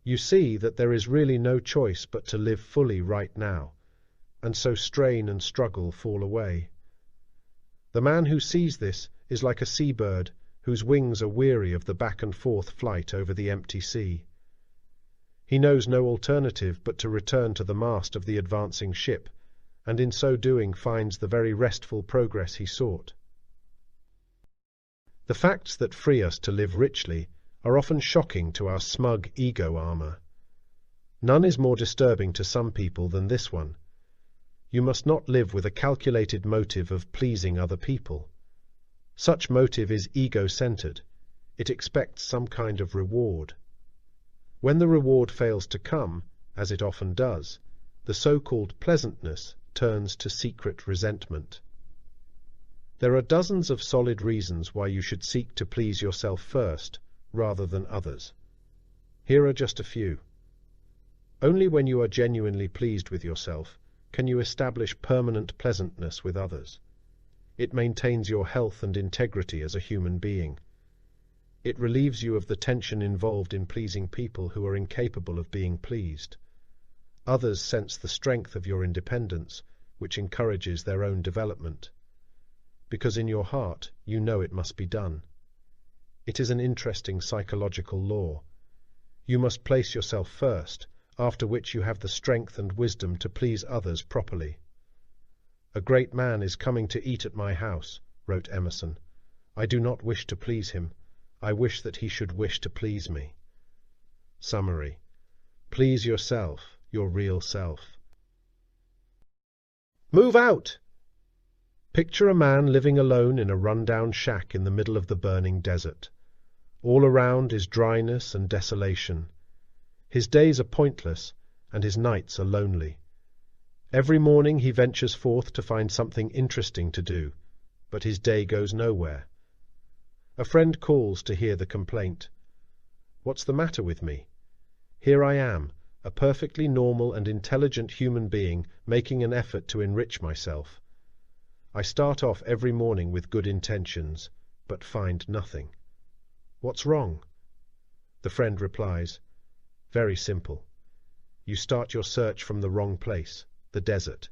Speaker 1: You see that there is really no choice but to live fully right now, and so strain and struggle fall away. The man who sees this is like a seabird whose wings are weary of the back and forth flight over the empty sea. He knows no alternative but to return to the mast of the advancing ship, and in so doing finds the very restful progress he sought. The facts that free us to live richly are often shocking to our smug ego armor. None is more disturbing to some people than this one. You must not live with a calculated motive of pleasing other people. Such motive is ego-centered. It expects some kind of reward. When the reward fails to come, as it often does, the so-called pleasantness turns to secret resentment. There are dozens of solid reasons why you should seek to please yourself first, rather than others. Here are just a few. Only when you are genuinely pleased with yourself can you establish permanent pleasantness with others. It maintains your health and integrity as a human being. It relieves you of the tension involved in pleasing people who are incapable of being pleased. Others sense the strength of your independence, which encourages their own development. Because in your heart you know it must be done. It is an interesting psychological law. You must place yourself first, after which you have the strength and wisdom to please others properly. "A great man is coming to eat at my house," wrote Emerson. "I do not wish to please him. I wish that he should wish to please me." Summary: please yourself, your real self. Move out! Picture a man living alone in a run-down shack in the middle of the burning desert. All around is dryness and desolation. His days are pointless, and his nights are lonely. Every morning he ventures forth to find something interesting to do, but his day goes nowhere. A friend calls to hear the complaint. What's the matter with me? Here I am, a perfectly normal and intelligent human being making an effort to enrich myself. I start off every morning with good intentions, but find nothing. What's wrong? The friend replies, very simple. You start your search from the wrong place, the desert.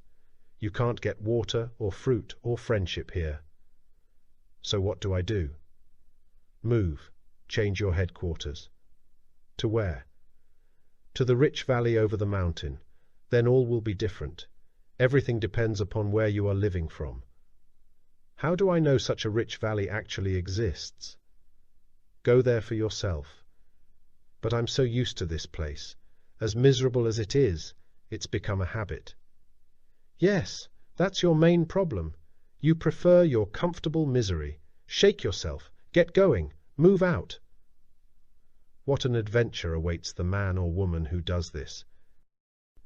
Speaker 1: You can't get water or fruit or friendship here. So what do I do? Move, change your headquarters. To where? To the rich valley over the mountain. Then all will be different. Everything depends upon where you are living from. How do I know such a rich valley actually exists? Go there for yourself. But I'm so used to this place. As miserable as it is, it's become a habit. Yes, that's your main problem. You prefer your comfortable misery. Shake yourself. Get going. Move out. What an adventure awaits the man or woman who does this.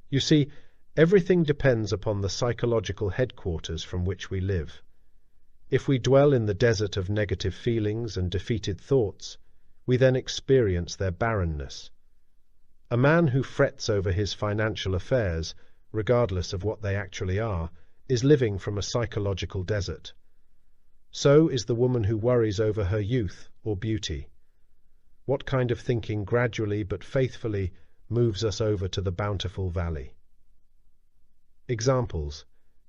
Speaker 1: You see, everything depends upon the psychological headquarters from which we live. If we dwell in the desert of negative feelings and defeated thoughts, we then experience their barrenness. A man who frets over his financial affairs, regardless of what they actually are, is living from a psychological desert. So is the woman who worries over her youth or beauty. What kind of thinking gradually but faithfully moves us over to the bountiful valley? Examples: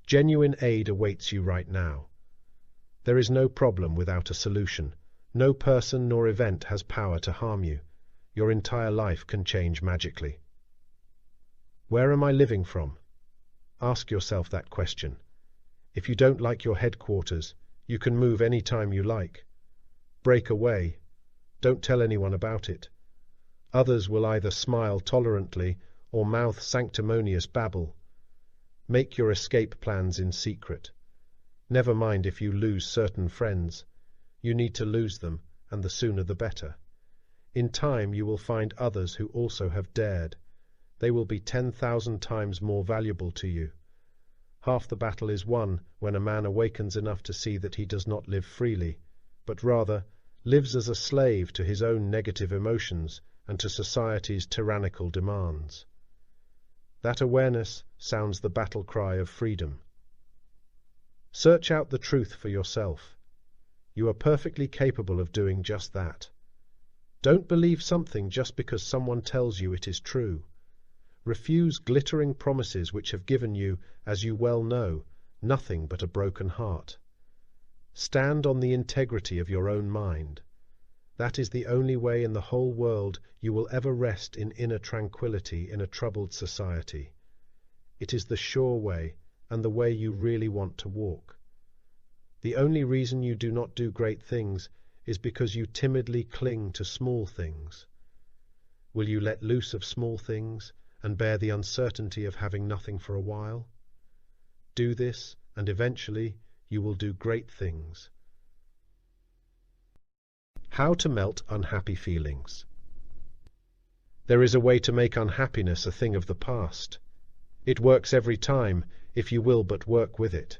Speaker 1: Genuine aid awaits you right now. There is no problem without a solution. No person nor event has power to harm you. Your entire life can change magically. Where am I living from? Ask yourself that question. If you don't like your headquarters, you can move any time you like. Break away. Don't tell anyone about it. Others will either smile tolerantly or mouth sanctimonious babble. Make your escape plans in secret. Never mind if you lose certain friends. You need to lose them, and the sooner the better. In time you will find others who also have dared. They will be 10,000 times more valuable to you. Half the battle is won when a man awakens enough to see that he does not live freely, but rather lives as a slave to his own negative emotions and to society's tyrannical demands. That awareness sounds the battle cry of freedom. Search out the truth for yourself. You are perfectly capable of doing just that. Don't believe something just because someone tells you it is true. Refuse glittering promises which have given you, as you well know, nothing but a broken heart. Stand on the integrity of your own mind. That is the only way in the whole world you will ever rest in inner tranquility in a troubled society. It is the sure way, and the way you really want to walk. The only reason you do not do great things is because you timidly cling to small things. Will you let loose of small things and bear the uncertainty of having nothing for a while? Do this, and eventually you will do great things. How to melt unhappy feelings. There is a way to make unhappiness a thing of the past. It works every time, if you will but work with it.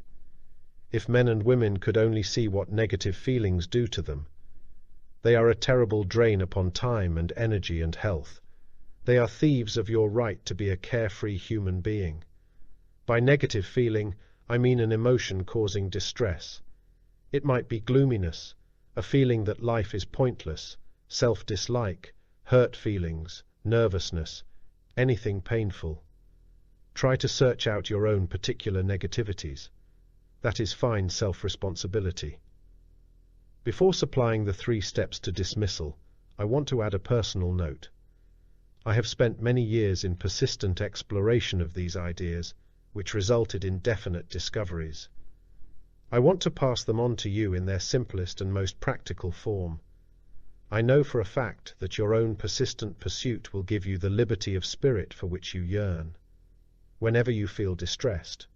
Speaker 1: If men and women could only see what negative feelings do to them. They are a terrible drain upon time and energy and health. They are thieves of your right to be a carefree human being. By negative feeling, I mean an emotion causing distress. It might be gloominess, a feeling that life is pointless, self-dislike, hurt feelings, nervousness, anything painful. Try to search out your own particular negativities. That is fine self-responsibility. Before supplying the 3 steps to dismissal, I want to add a personal note. I have spent many years in persistent exploration of these ideas, which resulted in definite discoveries. I want to pass them on to you in their simplest and most practical form. I know for a fact that your own persistent pursuit will give you the liberty of spirit for which you yearn. Whenever you feel distressed.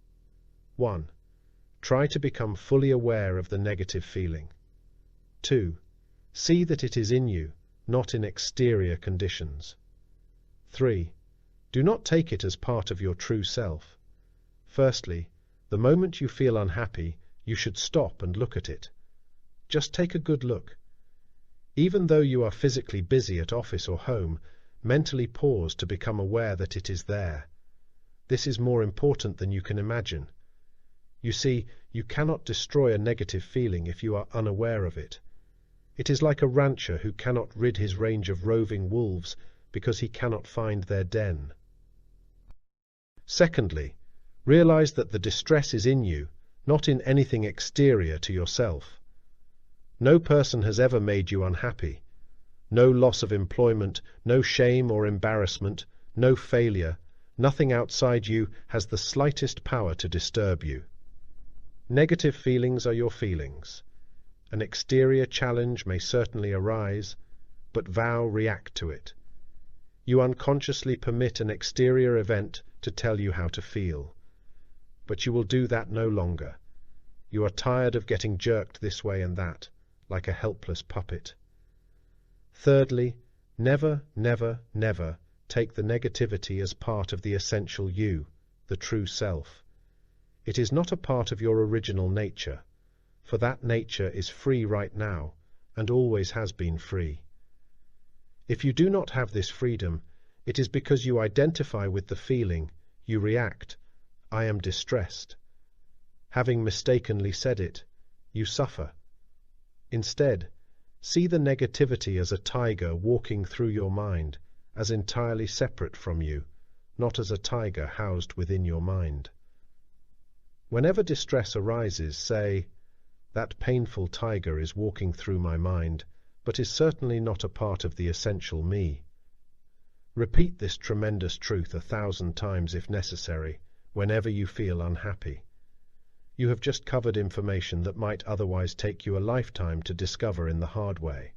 Speaker 1: 1. Try to become fully aware of the negative feeling. 2. See that it is in you, not in exterior conditions. 3. Do not take it as part of your true self. Firstly, the moment you feel unhappy, you should stop and look at it. Just take a good look. Even though you are physically busy at office or home, mentally pause to become aware that it is there. This is more important than you can imagine. You see, you cannot destroy a negative feeling if you are unaware of it. It is like a rancher who cannot rid his range of roving wolves because he cannot find their den. Secondly, realize that the distress is in you, not in anything exterior to yourself. No person has ever made you unhappy. No loss of employment, no shame or embarrassment, no failure, nothing outside you has the slightest power to disturb you. Negative feelings are your feelings. An exterior challenge may certainly arise, but vow react to it. You unconsciously permit an exterior event to tell you how to feel. But you will do that no longer. You are tired of getting jerked this way and that, like a helpless puppet. Thirdly, never, never, never take the negativity as part of the essential you, the true self. It is not a part of your original nature, for that nature is free right now, and always has been free. If you do not have this freedom, it is because you identify with the feeling, you react, I am distressed. Having mistakenly said it, you suffer. Instead, see the negativity as a tiger walking through your mind, as entirely separate from you, not as a tiger housed within your mind. Whenever distress arises, say, "That painful tiger is walking through my mind, but is certainly not a part of the essential me." Repeat this tremendous truth 1,000 times if necessary, whenever you feel unhappy. You have just covered information that might otherwise take you a lifetime to discover in the hard way.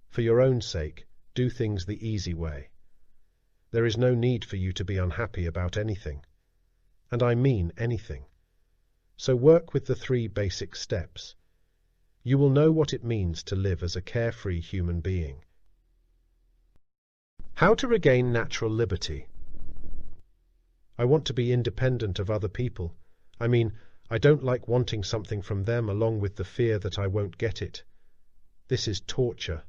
Speaker 1: For your own sake, do things the easy way. There is no need for you to be unhappy about anything. And I mean anything. So work with the 3 basic steps. You will know what it means to live as a carefree human being. How to regain natural liberty. I want to be independent of other people. I don't like wanting something from them along with the fear that I won't get it. This is torture.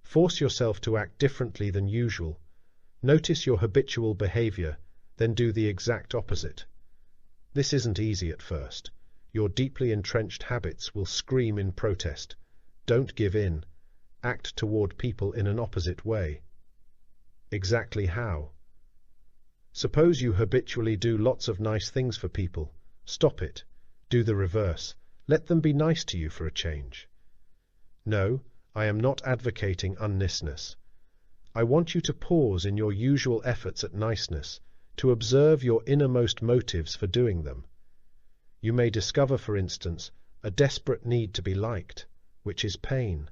Speaker 1: Force yourself to act differently than usual. Notice your habitual behavior, then do the exact opposite. This isn't easy at first. Your deeply entrenched habits will scream in protest. Don't give in. Act toward people in an opposite way. Exactly how? Suppose you habitually do lots of nice things for people. Stop it. Do the reverse. Let them be nice to you for a change. No, I am not advocating unniceness. I want you to pause in your usual efforts at niceness, to observe your innermost motives for doing them. You may discover, for instance, a desperate need to be liked, which is pain.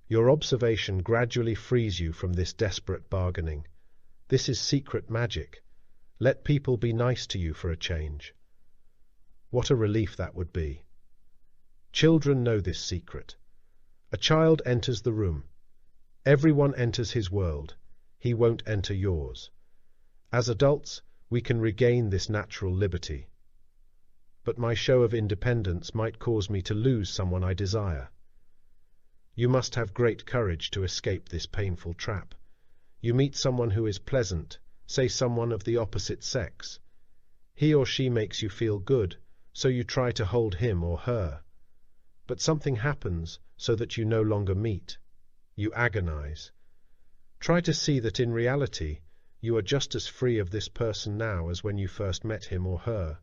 Speaker 1: Your observation gradually frees you from this desperate bargaining. This is secret magic. Let people be nice to you for a change. What a relief that would be. Children know this secret. A child enters the room. Everyone enters his world. He won't enter yours. As adults, we can regain this natural liberty. But my show of independence might cause me to lose someone I desire. You must have great courage to escape this painful trap. You meet someone who is pleasant, say someone of the opposite sex. He or she makes you feel good, so you try to hold him or her. But something happens so that you no longer meet. You agonize. Try to see that in reality, you are just as free of this person now as when you first met him or her.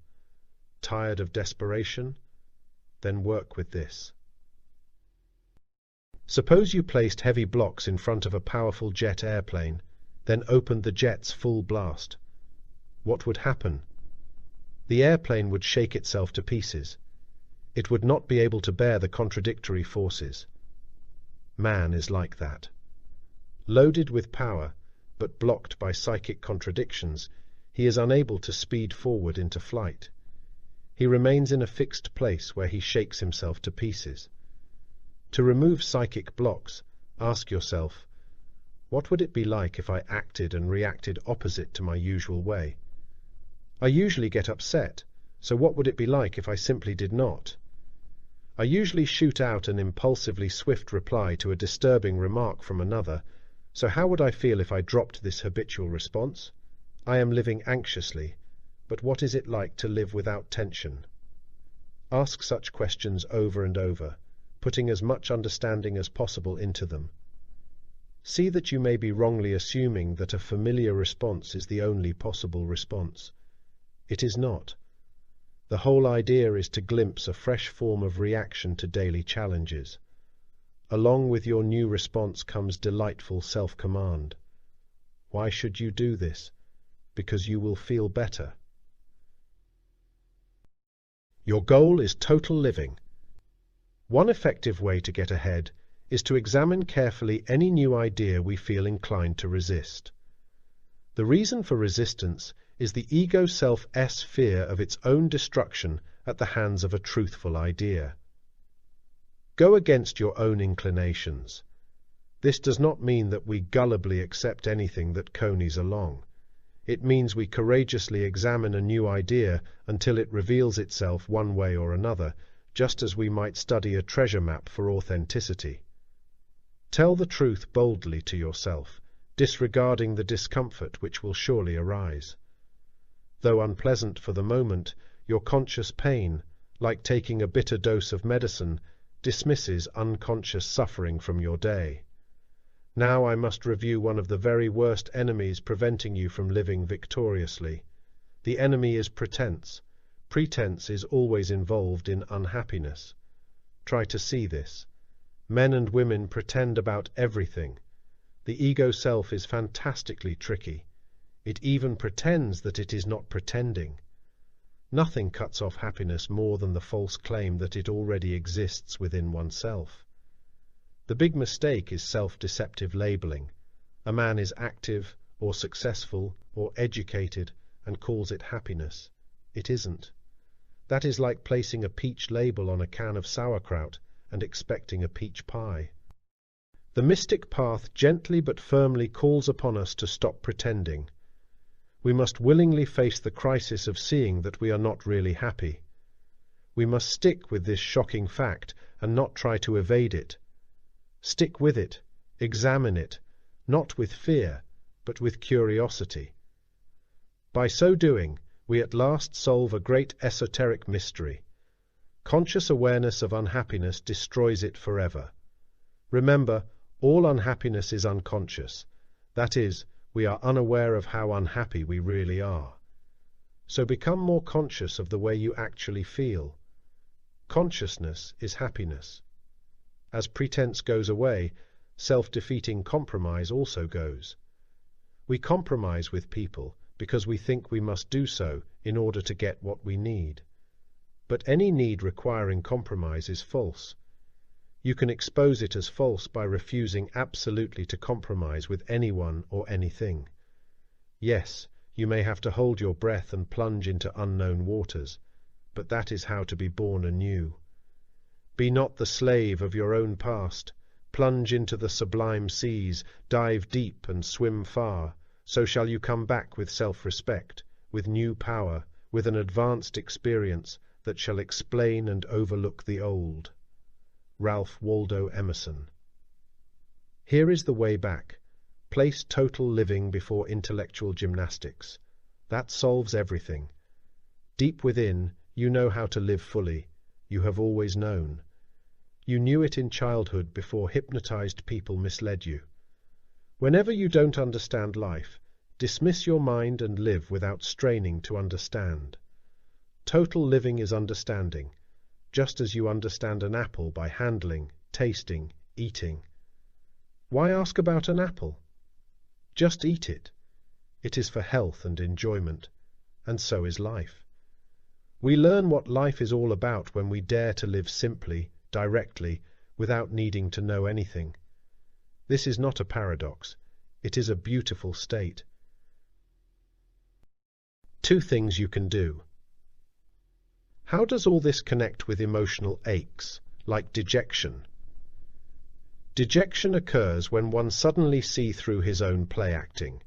Speaker 1: Tired of desperation? Then work with this. Suppose you placed heavy blocks in front of a powerful jet airplane, then opened the jets full blast. What would happen? The airplane would shake itself to pieces. It would not be able to bear the contradictory forces. Man is like that. Loaded with power, but blocked by psychic contradictions, he is unable to speed forward into flight. He remains in a fixed place where he shakes himself to pieces. To remove psychic blocks, ask yourself, what would it be like if I acted and reacted opposite to my usual way? I usually get upset, so what would it be like if I simply did not? I usually shoot out an impulsively swift reply to a disturbing remark from another, so how would I feel if I dropped this habitual response? I am living anxiously, but what is it like to live without tension? Ask such questions over and over, putting as much understanding as possible into them. See that you may be wrongly assuming that a familiar response is the only possible response. It is not. The whole idea is to glimpse a fresh form of reaction to daily challenges. Along with your new response comes delightful self-command. Why should you do this? Because you will feel better. Your goal is total living. One effective way to get ahead is to examine carefully any new idea we feel inclined to resist. The reason for resistance is the ego self's fear of its own destruction at the hands of a truthful idea. Go against your own inclinations. This does not mean that we gullibly accept anything that conies along. It means we courageously examine a new idea until it reveals itself one way or another, just as we might study a treasure map for authenticity. Tell the truth boldly to yourself, disregarding the discomfort which will surely arise. Though unpleasant for the moment, your conscious pain, like taking a bitter dose of medicine, dismisses unconscious suffering from your day. Now I must review one of the very worst enemies preventing you from living victoriously. The enemy is pretense. Pretense is always involved in unhappiness. Try to see this. Men and women pretend about everything. The ego self is fantastically tricky. It even pretends that it is not pretending. Nothing cuts off happiness more than the false claim that it already exists within oneself. The big mistake is self-deceptive labeling. A man is active, or successful, or educated, and calls it happiness. It isn't. That is like placing a peach label on a can of sauerkraut and expecting a peach pie. The mystic path gently but firmly calls upon us to stop pretending. We must willingly face the crisis of seeing that we are not really happy. We must stick with this shocking fact and not try to evade it. Stick with it, examine it, not with fear, but with curiosity. By so doing, we at last solve a great esoteric mystery. Conscious awareness of unhappiness destroys it forever. Remember, all unhappiness is unconscious. That is, we are unaware of how unhappy we really are. So become more conscious of the way you actually feel. Consciousness is happiness. As pretense goes away, self-defeating compromise also goes. We compromise with people because we think we must do so in order to get what we need. But any need requiring compromise is false. You can expose it as false by refusing absolutely to compromise with anyone or anything. Yes, you may have to hold your breath and plunge into unknown waters, but that is how to be born anew. Be not the slave of your own past. Plunge into the sublime seas, dive deep and swim far. So shall you come back with self-respect, with new power, with an advanced experience that shall explain and overlook the old. Ralph Waldo Emerson. Here is the way back. Place total living before intellectual gymnastics. That solves everything. Deep within, you know how to live fully. You have always known. You knew it in childhood before hypnotized people misled you. Whenever you don't understand life, dismiss your mind and live without straining to understand. Total living is understanding, just as you understand an apple by handling, tasting, eating. Why ask about an apple? Just eat it. It is for health and enjoyment, and so is life. We learn what life is all about when we dare to live simply, directly, without needing to know anything. This is not a paradox. It is a beautiful state. 2 things you can do. How does all this connect with emotional aches, like dejection? Dejection occurs when one suddenly sees through his own play-acting.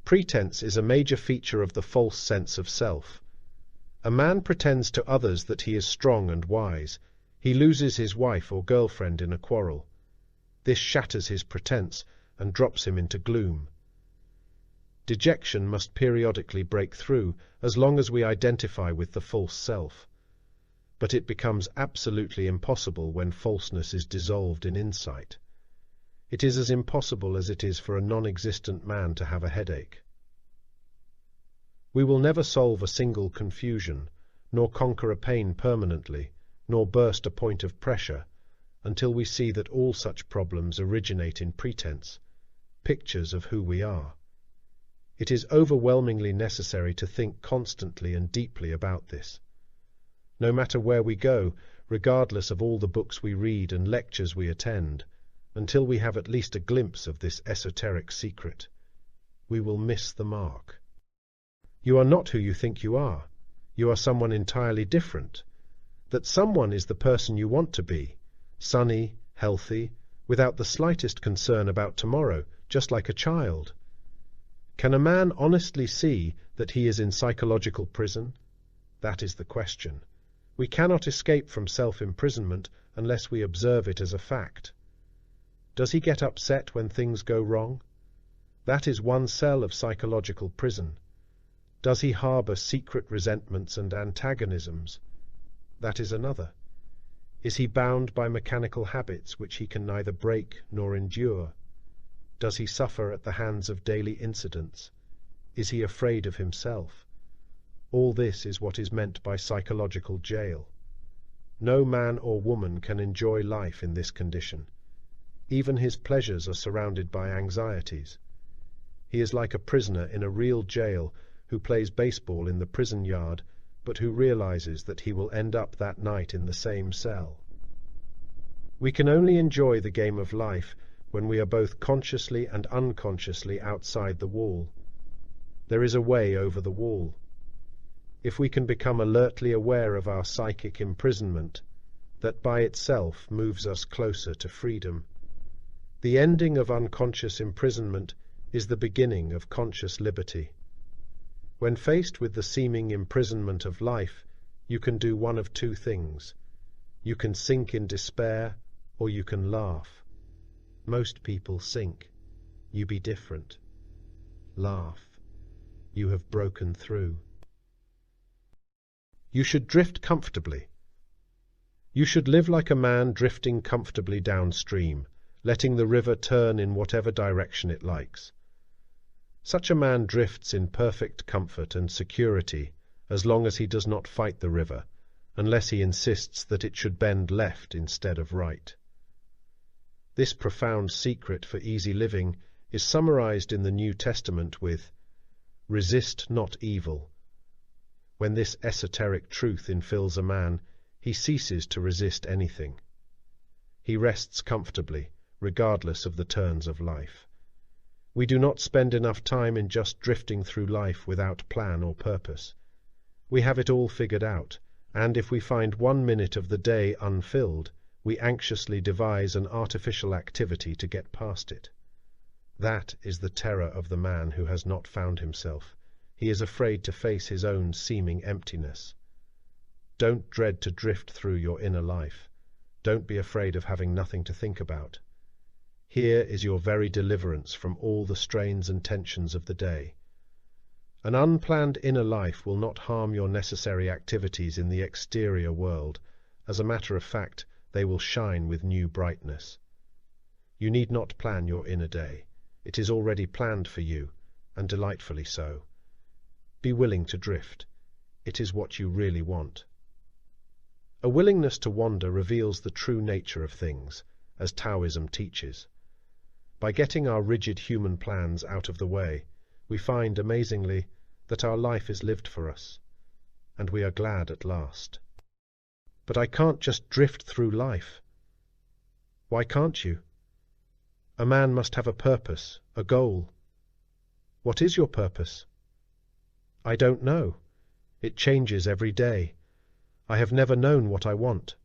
Speaker 1: Pretense is a major feature of the false sense of self. A man pretends to others that he is strong and wise. He loses his wife or girlfriend in a quarrel. This shatters his pretense and drops him into gloom. Dejection must periodically break through as long as we identify with the false self. But it becomes absolutely impossible when falseness is dissolved in insight. It is as impossible as it is for a non-existent man to have a headache. We will never solve a single confusion, nor conquer a pain permanently, nor burst a point of pressure, until we see that all such problems originate in pretense, pictures of who we are. It is overwhelmingly necessary to think constantly and deeply about this. No matter where we go, regardless of all the books we read and lectures we attend, until we have at least a glimpse of this esoteric secret, we will miss the mark. You are not who you think you are. You are someone entirely different. That someone is the person you want to be, sunny, healthy, without the slightest concern about tomorrow, just like a child. Can a man honestly see that he is in psychological prison? That is the question. We cannot escape from self-imprisonment unless we observe it as a fact. Does he get upset when things go wrong? That is one cell of psychological prison. Does he harbor secret resentments and antagonisms? That is another. Is he bound by mechanical habits which he can neither break nor endure? Does he suffer at the hands of daily incidents? Is he afraid of himself? All this is what is meant by psychological jail. No man or woman can enjoy life in this condition. Even his pleasures are surrounded by anxieties. He is like a prisoner in a real jail who plays baseball in the prison yard, but who realizes that he will end up that night in the same cell. We can only enjoy the game of life when we are both consciously and unconsciously outside the wall. There is a way over the wall. If we can become alertly aware of our psychic imprisonment, that by itself moves us closer to freedom. The ending of unconscious imprisonment is the beginning of conscious liberty. When faced with the seeming imprisonment of life, you can do one of two things. You can sink in despair, or you can laugh. Most people sink. You be different. Laugh. You have broken through. You should drift comfortably. You should live like a man drifting comfortably downstream, letting the river turn in whatever direction it likes. Such a man drifts in perfect comfort and security as long as he does not fight the river, unless he insists that it should bend left instead of right. This profound secret for easy living is summarized in the New Testament with, "Resist not evil." When this esoteric truth infills a man, he ceases to resist anything. He rests comfortably, regardless of the turns of life. We do not spend enough time in just drifting through life without plan or purpose. We have it all figured out, and if we find 1 minute of the day unfilled, we anxiously devise an artificial activity to get past it. That is the terror of the man who has not found himself. He is afraid to face his own seeming emptiness. Don't dread to drift through your inner life. Don't be afraid of having nothing to think about. Here is your very deliverance from all the strains and tensions of the day. An unplanned inner life will not harm your necessary activities in the exterior world. As a matter of fact, they will shine with new brightness. You need not plan your inner day. It is already planned for you, and delightfully so. Be willing to drift. It is what you really want. A willingness to wander reveals the true nature of things, as Taoism teaches. By getting our rigid human plans out of the way, we find, amazingly, that our life is lived for us, and we are glad at last. But I can't just drift through life. Why can't you? A man must have a purpose, a goal. What is your purpose? I don't know. It changes every day. I have never known what I want.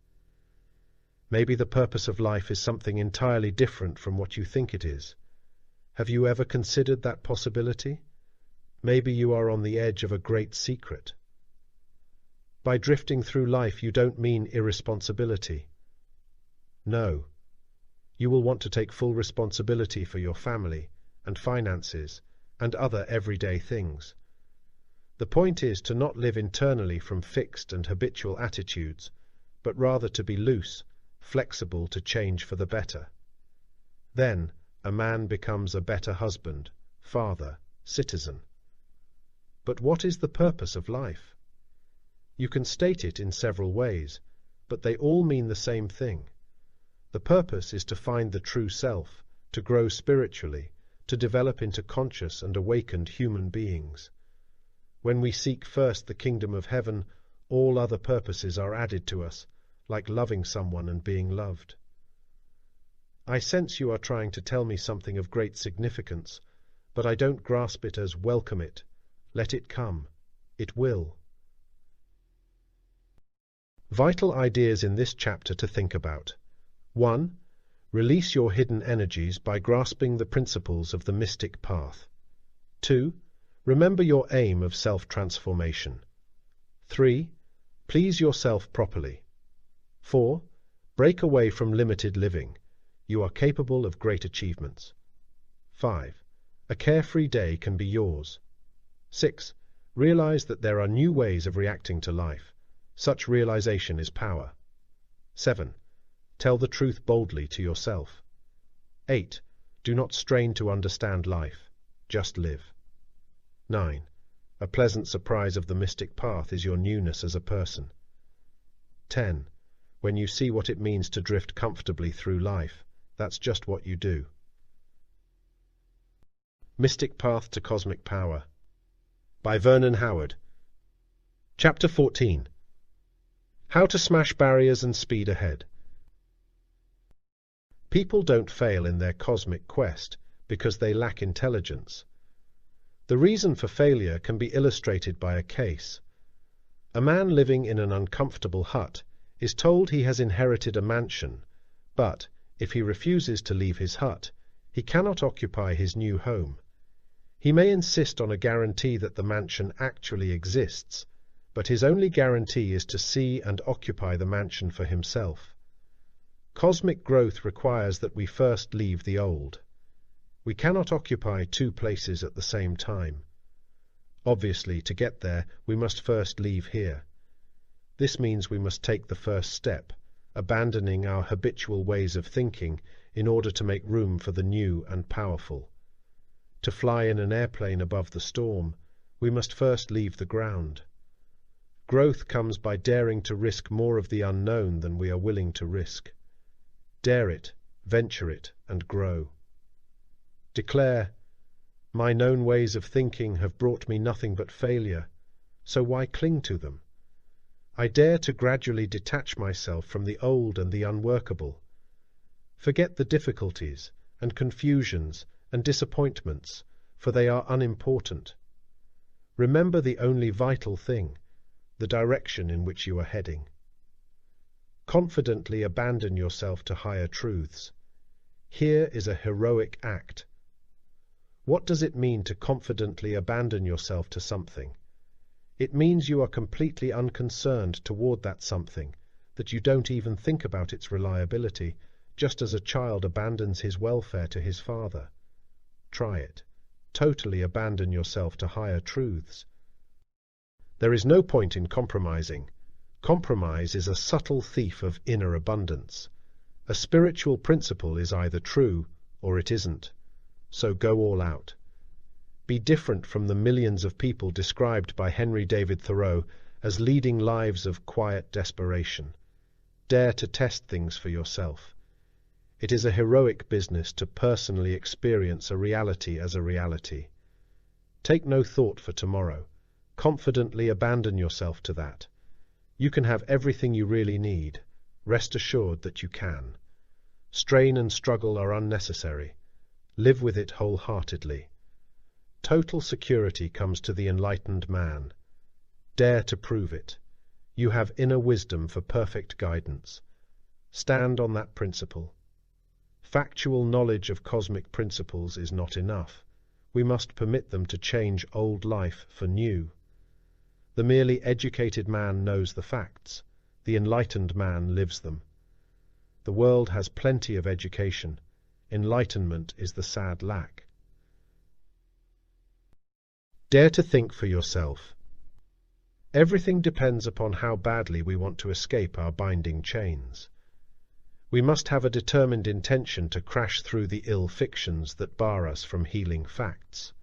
Speaker 1: Maybe the purpose of life is something entirely different from what you think it is. Have you ever considered that possibility? Maybe you are on the edge of a great secret. By drifting through life, you don't mean irresponsibility. No. You will want to take full responsibility for your family and finances and other everyday things. The point is to not live internally from fixed and habitual attitudes, but rather to be loose, flexible to change for the better. Then a man becomes a better husband, father, citizen. But what is the purpose of life? You can state it in several ways, but they all mean the same thing. The purpose is to find the true self, to grow spiritually, to develop into conscious and awakened human beings. When we seek first the kingdom of heaven, all other purposes are added to us, like loving someone and being loved. I sense you are trying to tell me something of great significance, but I don't grasp it as welcome it. Let it come. It will. Vital ideas in this chapter to think about. 1. Release your hidden energies by grasping the principles of the mystic path. 2. Remember your aim of self-transformation. 3. Please yourself properly. 4. Break away from limited living. You are capable of great achievements. 5. A carefree day can be yours. 6. Realize that there are new ways of reacting to life. Such realization is power. 7. Tell the truth boldly to yourself. 8. Do not strain to understand life. Just live. 9. A pleasant surprise of the mystic path is your newness as a person. 10. When you see what it means to drift comfortably through life, that's just what you do. Mystic Path to Cosmic Power by Vernon Howard. Chapter 14. How to Smash Barriers and Speed Ahead. People don't fail in their cosmic quest because they lack intelligence. The reason for failure can be illustrated by a case. A man living in an uncomfortable hut is told he has inherited a mansion, but if he refuses to leave his hut, he cannot occupy his new home. He may insist on a guarantee that the mansion actually exists, but his only guarantee is to see and occupy the mansion for himself. Cosmic growth requires that we first leave the old. We cannot occupy two places at the same time. Obviously, to get there, we must first leave here. This means we must take the first step, abandoning our habitual ways of thinking in order to make room for the new and powerful. To fly in an airplane above the storm, we must first leave the ground. Growth comes by daring to risk more of the unknown than we are willing to risk. Dare it, venture it, and grow. Declare, "My known ways of thinking have brought me nothing but failure, so why cling to them? I dare to gradually detach myself from the old and the unworkable. Forget the difficulties and confusions and disappointments, for they are unimportant. Remember the only vital thing, the direction in which you are heading. Confidently abandon yourself to higher truths. Here is a heroic act. What does it mean to confidently abandon yourself to something? It means you are completely unconcerned toward that something, that you don't even think about its reliability, just as a child abandons his welfare to his father. Try it. Totally abandon yourself to higher truths. There is no point in compromising. Compromise is a subtle thief of inner abundance. A spiritual principle is either true or it isn't. So go all out. Be different from the millions of people described by Henry David Thoreau as leading lives of quiet desperation. Dare to test things for yourself. It is a heroic business to personally experience a reality as a reality. Take no thought for tomorrow. Confidently abandon yourself to that. You can have everything you really need. Rest assured that you can. Strain and struggle are unnecessary. Live with it wholeheartedly. Total security comes to the enlightened man. Dare to prove it. You have inner wisdom for perfect guidance. Stand on that principle. Factual knowledge of cosmic principles is not enough. We must permit them to change old life for new. The merely educated man knows the facts. The enlightened man lives them. The world has plenty of education. Enlightenment is the sad lack. Dare to think for yourself. Everything depends upon how badly we want to escape our binding chains. We must have a determined intention to crash through the ill fictions that bar us from healing facts.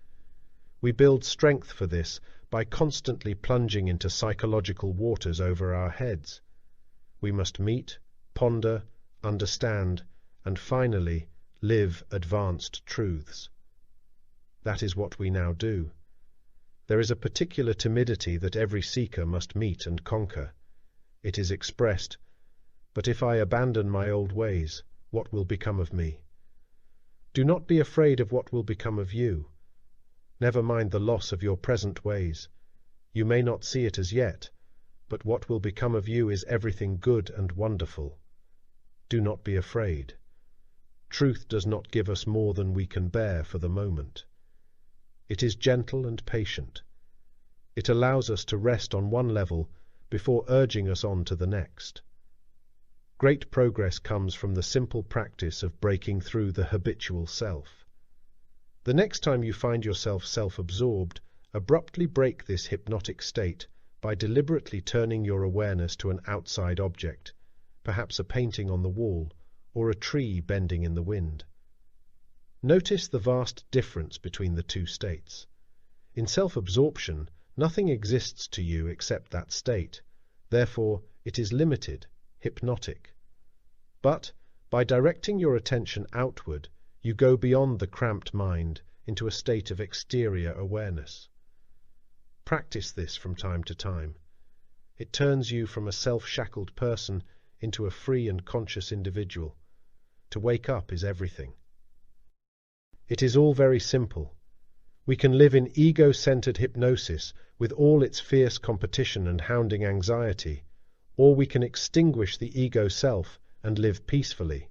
Speaker 1: We build strength for this by constantly plunging into psychological waters over our heads. We must meet, ponder, understand, and finally live advanced truths. That is what we now do. There is a particular timidity that every seeker must meet and conquer. It is expressed, "But if I abandon my old ways, what will become of me?" Do not be afraid of what will become of you. Never mind the loss of your present ways. You may not see it as yet, but what will become of you is everything good and wonderful. Do not be afraid. Truth does not give us more than we can bear for the moment. It is gentle and patient. It allows us to rest on one level before urging us on to the next. Great progress comes from the simple practice of breaking through the habitual self. The next time you find yourself self-absorbed, abruptly break this hypnotic state by deliberately turning your awareness to an outside object, perhaps a painting on the wall or a tree bending in the wind. Notice the vast difference between the two states. In self-absorption, Nothing exists to you except that state. Therefore, it is limited, hypnotic. But, by directing your attention outward, you go beyond the cramped mind into a state of exterior awareness. Practice this from time to time. It turns you from a self-shackled person into a free and conscious individual. To wake up is everything. It is all very simple. We can live in ego-centered hypnosis with all its fierce competition and hounding anxiety, or we can extinguish the ego self and live peacefully.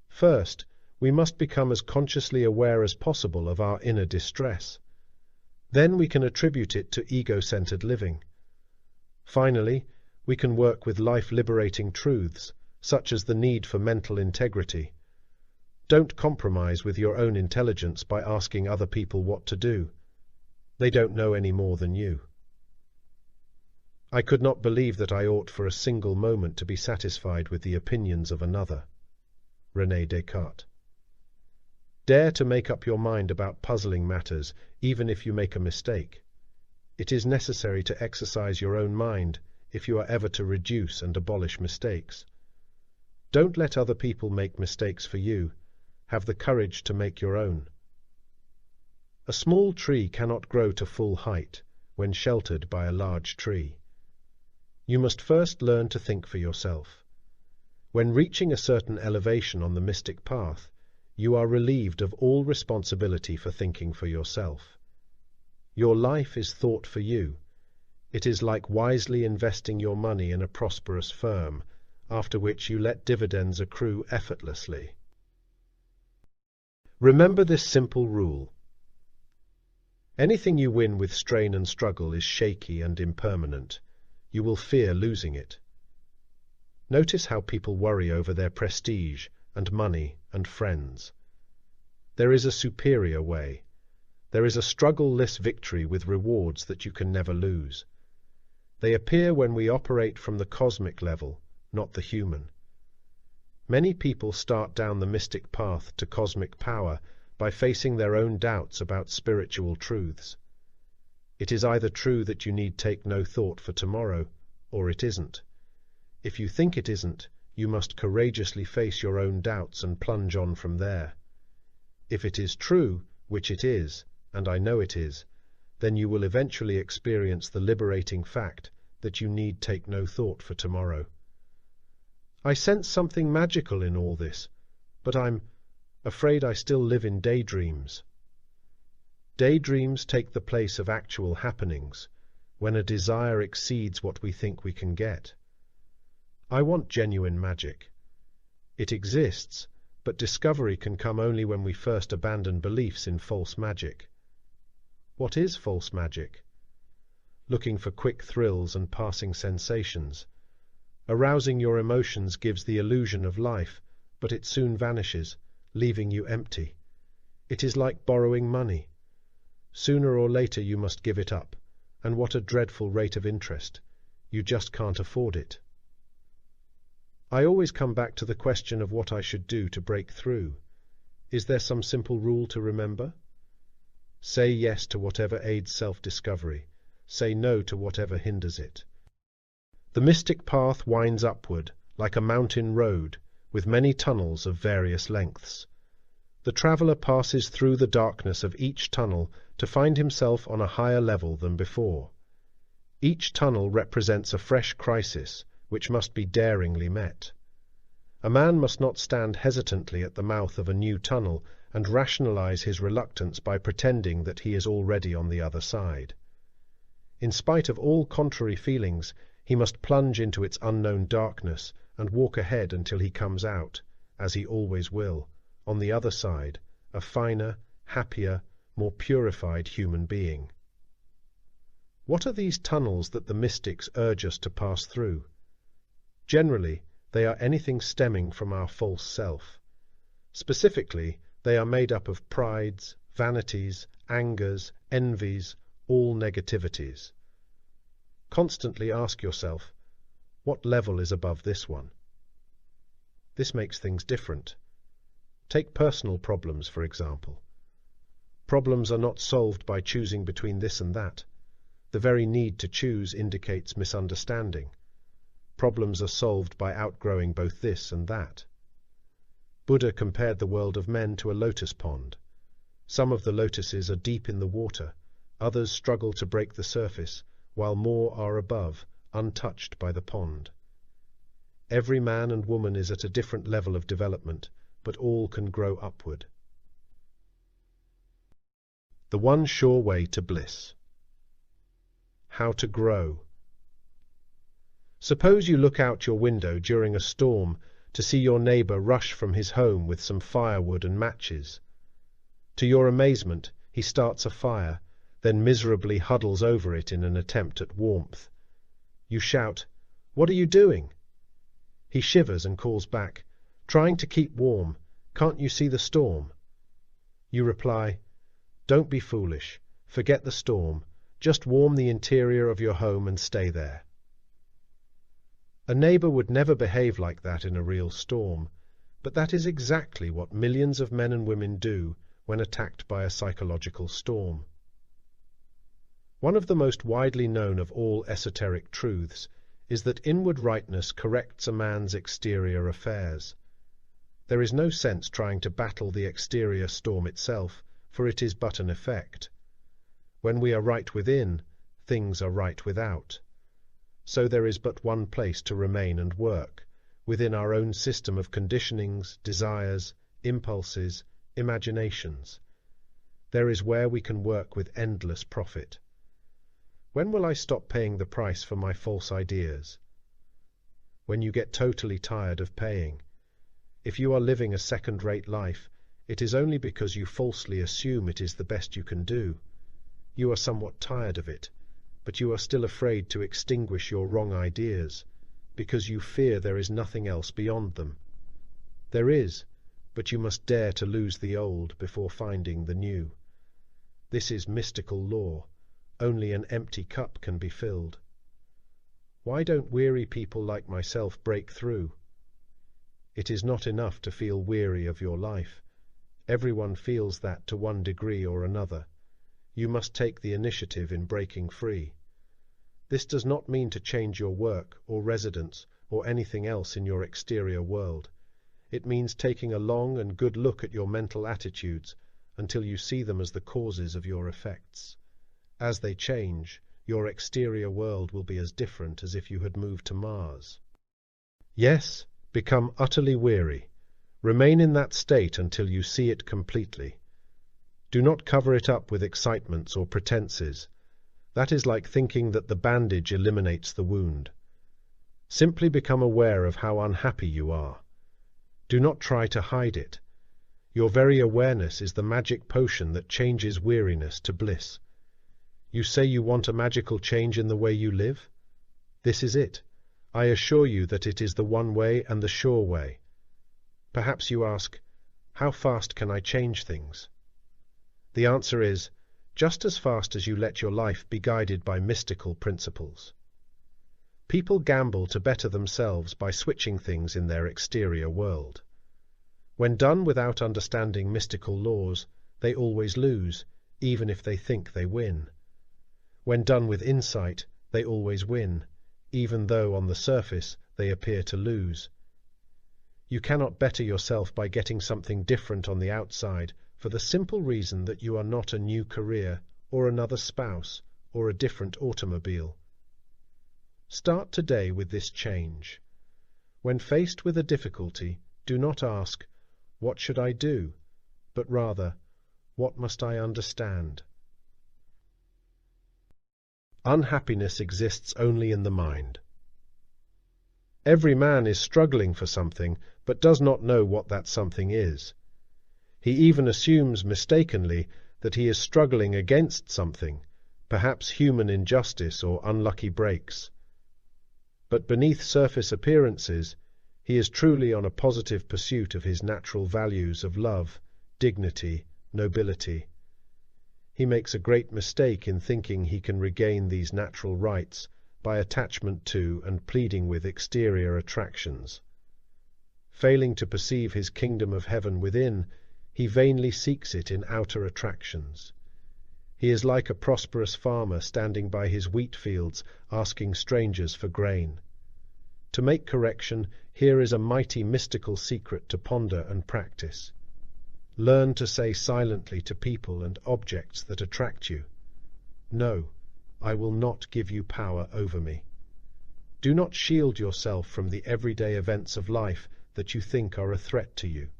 Speaker 1: First, we must become as consciously aware as possible of our inner distress. Then we can attribute it to ego-centered living. Finally, we can work with life-liberating truths, such as the need for mental integrity. Don't compromise with your own intelligence by asking other people what to do. They don't know any more than you. I could not believe that I ought for a single moment to be satisfied with the opinions of another. René Descartes. Dare to make up your mind about puzzling matters, even if you make a mistake. It is necessary to exercise your own mind if you are ever to reduce and abolish mistakes. Don't let other people make mistakes for you. Have the courage to make your own. A small tree cannot grow to full height when sheltered by a large tree. You must first learn to think for yourself. When reaching a certain elevation on the mystic path, you are relieved of all responsibility for thinking for yourself. Your life is thought for you. It is like wisely investing your money in a prosperous firm, after which you let dividends accrue effortlessly. Remember this simple rule. Anything you win with strain and struggle is shaky and impermanent. You will fear losing it. Notice how people worry over their prestige and money and friends. There is a superior way. There is a struggle-less victory with rewards that you can never lose. They appear when we operate from the cosmic level, not the human. Many people start down the mystic path to cosmic power by facing their own doubts about spiritual truths. It is either true that you need take no thought for tomorrow, or it isn't. If you think it isn't, you must courageously face your own doubts and plunge on from there. If it is true, which it is, and I know it is, then you will eventually experience the liberating fact that you need take no thought for tomorrow. I sense something magical in all this, but I'm afraid I still live in daydreams. Daydreams take the place of actual happenings, when a desire exceeds what we think we can get. I want genuine magic. It exists, but discovery can come only when we first abandon beliefs in false magic. What is false magic? Looking for quick thrills and passing sensations. Arousing your emotions gives the illusion of life, but it soon vanishes, leaving you empty. It is like borrowing money. Sooner or later you must give it up, and what a dreadful rate of interest. You just can't afford it. I always come back to the question of what I should do to break through. Is there some simple rule to remember? Say yes to whatever aids self-discovery. Say no to whatever hinders it. The mystic path winds upward, like a mountain road, with many tunnels of various lengths. The traveller passes through the darkness of each tunnel to find himself on a higher level than before. Each tunnel represents a fresh crisis, which must be daringly met. A man must not stand hesitantly at the mouth of a new tunnel and rationalize his reluctance by pretending that he is already on the other side. In spite of all contrary feelings, he must plunge into its unknown darkness and walk ahead until he comes out, as he always will, on the other side, a finer, happier, more purified human being. What are these tunnels that the mystics urge us to pass through? Generally, they are anything stemming from our false self. Specifically, they are made up of prides, vanities, angers, envies, all negativities. Constantly ask yourself, what level is above this one? This makes things different. Take personal problems, for example. Problems are not solved by choosing between this and that. The very need to choose indicates misunderstanding. Problems are solved by outgrowing both this and that. Buddha compared the world of men to a lotus pond. Some of the lotuses are deep in the water, others struggle to break the surface, while more are above, untouched by the pond. Every man and woman is at a different level of development, but all can grow upward. The one sure way to bliss. How to grow. Suppose you look out your window during a storm to see your neighbor rush from his home with some firewood and matches. To your amazement, he starts a fire, then miserably huddles over it in an attempt at warmth. You shout, "What are you doing?" He shivers and calls back, "Trying to keep warm. Can't you see the storm?" You reply, "Don't be foolish. Forget the storm. Just warm the interior of your home and stay there." A neighbor would never behave like that in a real storm, but that is exactly what millions of men and women do when attacked by a psychological storm. One of the most widely known of all esoteric truths is that inward rightness corrects a man's exterior affairs. There is no sense trying to battle the exterior storm itself, for it is but an effect. When we are right within, things are right without. So there is but one place to remain and work, within our own system of conditionings, desires, impulses, imaginations. There is where we can work with endless profit. When will I stop paying the price for my false ideas? When you get totally tired of paying. If you are living a second-rate life, it is only because you falsely assume it is the best you can do. You are somewhat tired of it, but you are still afraid to extinguish your wrong ideas, because you fear there is nothing else beyond them. There is, but you must dare to lose the old before finding the new. This is mystical law. Only an empty cup can be filled. Why don't weary people like myself break through? It is not enough to feel weary of your life. Everyone feels that to one degree or another. You must take the initiative in breaking free. This does not mean to change your work or residence or anything else in your exterior world. It means taking a long and good look at your mental attitudes until you see them as the causes of your effects. As they change, your exterior world will be as different as if you had moved to Mars. Yes, become utterly weary. Remain in that state until you see it completely. Do not cover it up with excitements or pretenses. That is like thinking that the bandage eliminates the wound. Simply become aware of how unhappy you are. Do not try to hide it. Your very awareness is the magic potion that changes weariness to bliss. You say you want a magical change in the way you live? This is it. I assure you that it is the one way and the sure way. Perhaps you ask, how fast can I change things? The answer is, just as fast as you let your life be guided by mystical principles. People gamble to better themselves by switching things in their exterior world. When done without understanding mystical laws, they always lose, even if they think they win. When done with insight, they always win, even though on the surface they appear to lose. You cannot better yourself by getting something different on the outside for the simple reason that you are not a new career, or another spouse, or a different automobile. Start today with this change. When faced with a difficulty, do not ask, "What should I do?" but rather, "What must I understand?" Unhappiness exists only in the mind. Every man is struggling for something, but does not know what that something is. He even assumes mistakenly that he is struggling against something, perhaps human injustice or unlucky breaks. But beneath surface appearances, he is truly on a positive pursuit of his natural values of love, dignity, nobility. He makes a great mistake in thinking he can regain these natural rights by attachment to and pleading with exterior attractions. Failing to perceive his kingdom of heaven within, he vainly seeks it in outer attractions. He is like a prosperous farmer standing by his wheat fields, asking strangers for grain. To make correction, here is a mighty mystical secret to ponder and practice. Learn to say silently to people and objects that attract you, "No, I will not give you power over me." Do not shield yourself from the everyday events of life that you think are a threat to you.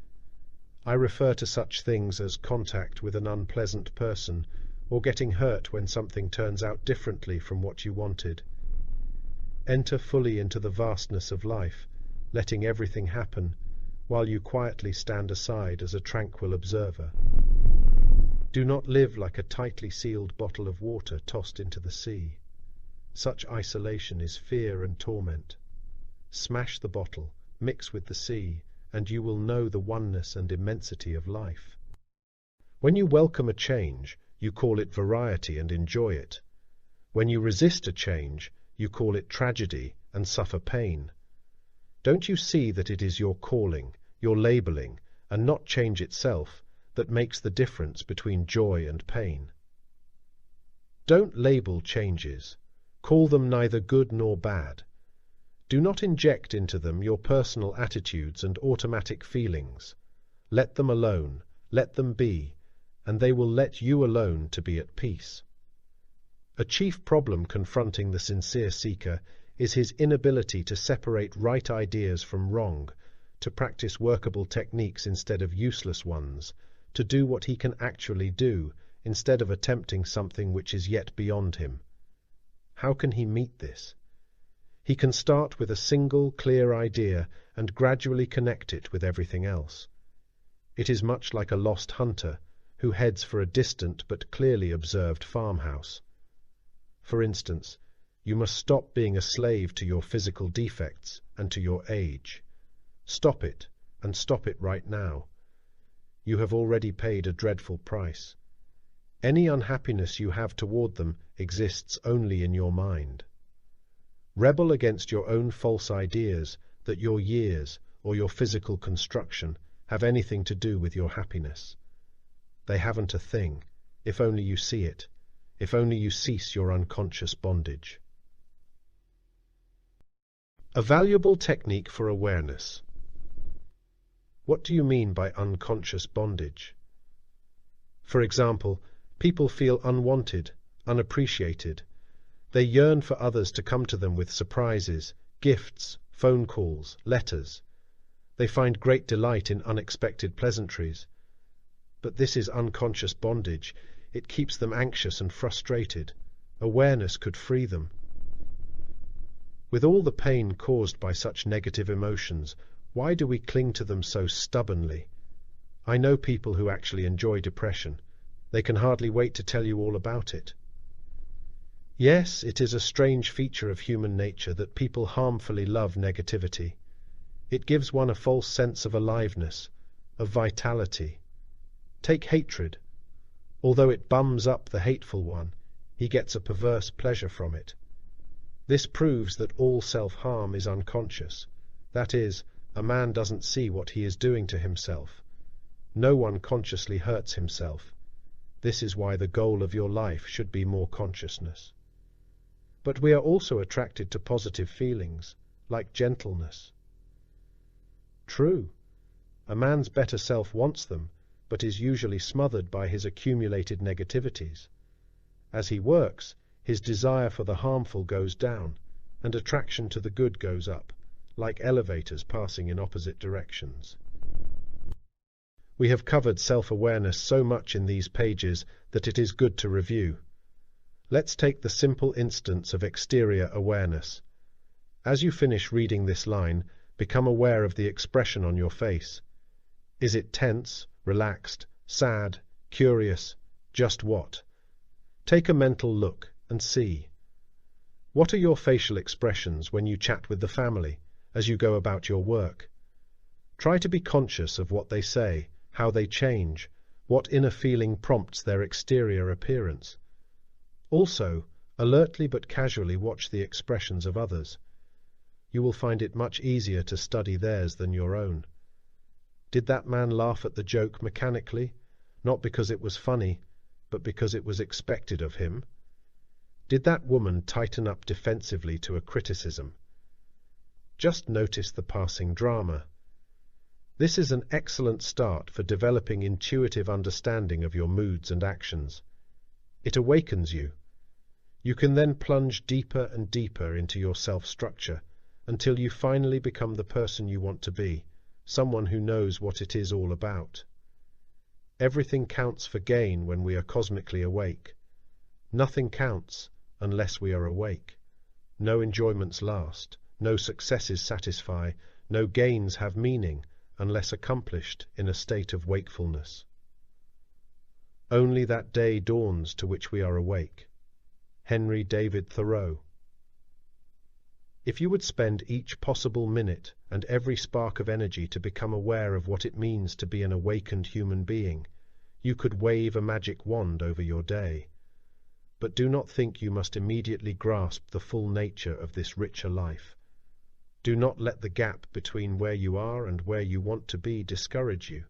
Speaker 1: I refer to such things as contact with an unpleasant person, or getting hurt when something turns out differently from what you wanted. Enter fully into the vastness of life, letting everything happen, while you quietly stand aside as a tranquil observer. Do not live like a tightly sealed bottle of water tossed into the sea. Such isolation is fear and torment. Smash the bottle, mix with the sea, and you will know the oneness and immensity of life. When you welcome a change, you call it variety and enjoy it. When you resist a change, you call it tragedy and suffer pain. Don't you see that it is your calling, your labeling, and not change itself, that makes the difference between joy and pain? Don't label changes. Call them neither good nor bad. Do not inject into them your personal attitudes and automatic feelings. Let them alone, let them be, and they will let you alone to be at peace. A chief problem confronting the sincere seeker is his inability to separate right ideas from wrong, to practice workable techniques instead of useless ones, to do what he can actually do instead of attempting something which is yet beyond him. How can he meet this? He can start with a single, clear idea and gradually connect it with everything else. It is much like a lost hunter who heads for a distant but clearly observed farmhouse. For instance, you must stop being a slave to your physical defects and to your age. Stop it, and stop it right now. You have already paid a dreadful price. Any unhappiness you have toward them exists only in your mind. Rebel against your own false ideas that your years or your physical construction have anything to do with your happiness. They haven't a thing, if only you see it, if only you cease your unconscious bondage. A valuable technique for awareness. What do you mean by unconscious bondage? For example, people feel unwanted, unappreciated. They yearn for others to come to them with surprises, gifts, phone calls, letters. They find great delight in unexpected pleasantries. But this is unconscious bondage. It keeps them anxious and frustrated. Awareness could free them. With all the pain caused by such negative emotions, why do we cling to them so stubbornly? I know people who actually enjoy depression. They can hardly wait to tell you all about it. Yes, it is a strange feature of human nature that people harmfully love negativity. It gives one a false sense of aliveness, of vitality. Take hatred. Although it bums up the hateful one, he gets a perverse pleasure from it. This proves that all self-harm is unconscious. That is, a man doesn't see what he is doing to himself. No one consciously hurts himself. This is why the goal of your life should be more consciousness. But we are also attracted to positive feelings, like gentleness. True, a man's better self wants them, but is usually smothered by his accumulated negativities. As he works, his desire for the harmful goes down, and attraction to the good goes up, like elevators passing in opposite directions. We have covered self-awareness so much in these pages that it is good to review. Let's take the simple instance of exterior awareness. As you finish reading this line, become aware of the expression on your face. Is it tense, relaxed, sad, curious, just what? Take a mental look and see. What are your facial expressions when you chat with the family, as you go about your work? Try to be conscious of what they say, how they change, what inner feeling prompts their exterior appearance. Also, alertly but casually watch the expressions of others. You will find it much easier to study theirs than your own. Did that man laugh at the joke mechanically, not because it was funny, but because it was expected of him? Did that woman tighten up defensively to a criticism? Just notice the passing drama. This is an excellent start for developing intuitive understanding of your moods and actions. It awakens you. You can then plunge deeper and deeper into your self-structure until you finally become the person you want to be, someone who knows what it is all about. Everything counts for gain when we are cosmically awake. Nothing counts unless we are awake. No enjoyments last, no successes satisfy, no gains have meaning unless accomplished in a state of wakefulness. Only that day dawns to which we are awake. Henry David Thoreau. If you would spend each possible minute and every spark of energy to become aware of what it means to be an awakened human being, you could wave a magic wand over your day. But do not think you must immediately grasp the full nature of this richer life. Do not let the gap between where you are and where you want to be discourage you.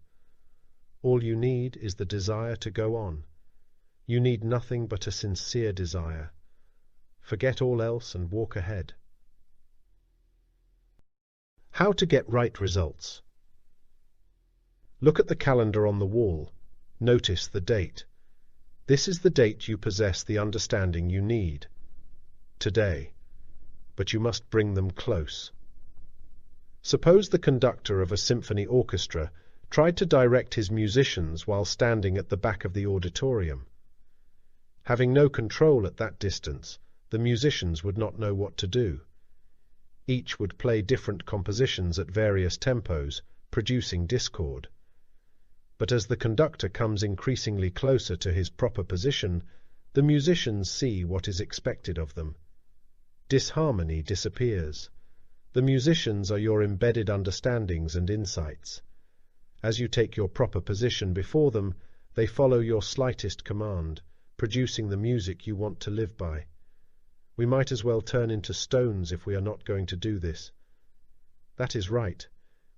Speaker 1: All you need is the desire to go on. You need nothing but a sincere desire. Forget all else and walk ahead. How to get right results. Look at the calendar on the wall. Notice the date. This is the date you possess the understanding you need. Today. But you must bring them close. Suppose the conductor of a symphony orchestra tried to direct his musicians while standing at the back of the auditorium. Having no control at that distance, the musicians would not know what to do. Each would play different compositions at various tempos, producing discord. But as the conductor comes increasingly closer to his proper position, the musicians see what is expected of them. Disharmony disappears. The musicians are your embedded understandings and insights. As you take your proper position before them, they follow your slightest command, producing the music you want to live by. We might as well turn into stones if we are not going to do this. That is right.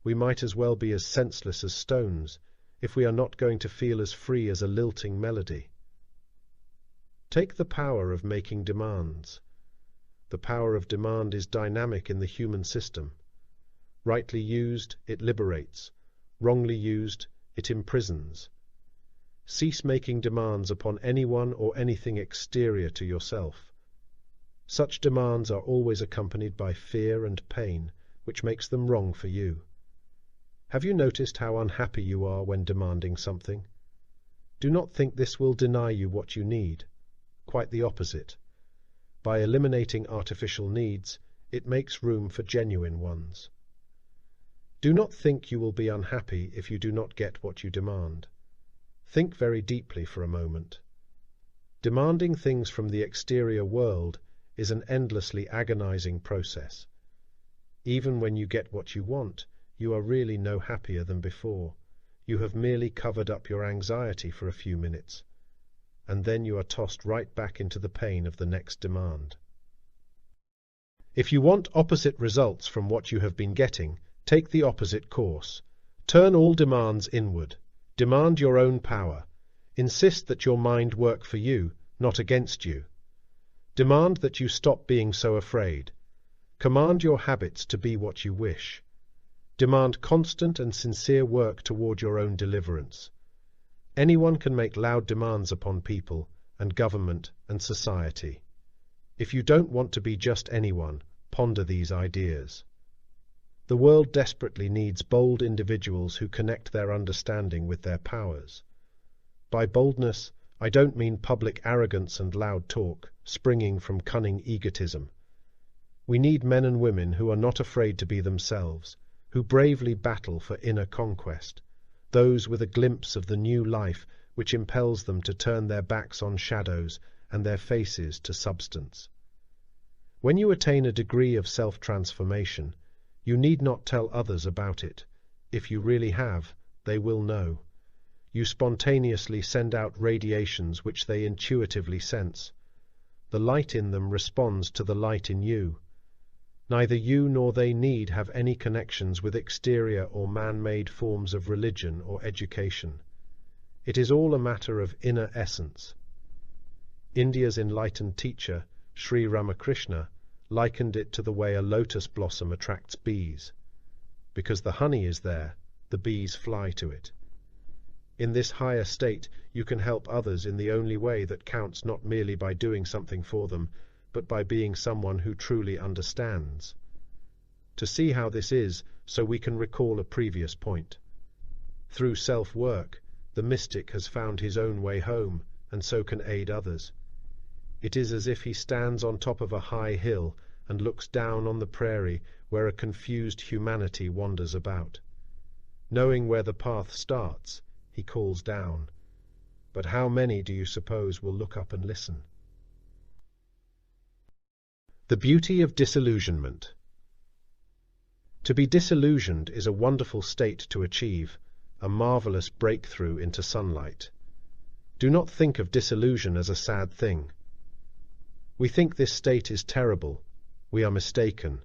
Speaker 1: We might as well be as senseless as stones if we are not going to feel as free as a lilting melody. Take the power of making demands. The power of demand is dynamic in the human system. Rightly used, it liberates. Wrongly used, it imprisons. Cease making demands upon anyone or anything exterior to yourself. Such demands are always accompanied by fear and pain, which makes them wrong for you. Have you noticed how unhappy you are when demanding something? Do not think this will deny you what you need. Quite the opposite. By eliminating artificial needs, it makes room for genuine ones. Do not think you will be unhappy if you do not get what you demand. Think very deeply for a moment. Demanding things from the exterior world is an endlessly agonizing process. Even when you get what you want, you are really no happier than before. You have merely covered up your anxiety for a few minutes, and then you are tossed right back into the pain of the next demand. If you want opposite results from what you have been getting, take the opposite course. Turn all demands inward. Demand your own power. Insist that your mind work for you, not against you. Demand that you stop being so afraid. Command your habits to be what you wish. Demand constant and sincere work toward your own deliverance. Anyone can make loud demands upon people and government and society. If you don't want to be just anyone, ponder these ideas. The world desperately needs bold individuals who connect their understanding with their powers. By boldness, I don't mean public arrogance and loud talk, springing from cunning egotism. We need men and women who are not afraid to be themselves, who bravely battle for inner conquest, those with a glimpse of the new life which impels them to turn their backs on shadows and their faces to substance. When you attain a degree of self-transformation, you need not tell others about it. If you really have, they will know. You spontaneously send out radiations which they intuitively sense. The light in them responds to the light in you. Neither you nor they need have any connections with exterior or man-made forms of religion or education. It is all a matter of inner essence. India's enlightened teacher, Sri Ramakrishna, likened it to the way a lotus blossom attracts bees. Because the honey is there, the bees fly to it. In this higher state, you can help others in the only way that counts, not merely by doing something for them, but by being someone who truly understands. To see how this is, so we can recall a previous point. Through self-work, the mystic has found his own way home, and so can aid others. It is as if he stands on top of a high hill and looks down on the prairie where a confused humanity wanders about. Knowing where the path starts, he calls down. But how many do you suppose will look up and listen? The beauty of disillusionment. To be disillusioned is a wonderful state to achieve, a marvelous breakthrough into sunlight. Do not think of disillusion as a sad thing. We think this state is terrible. We are mistaken.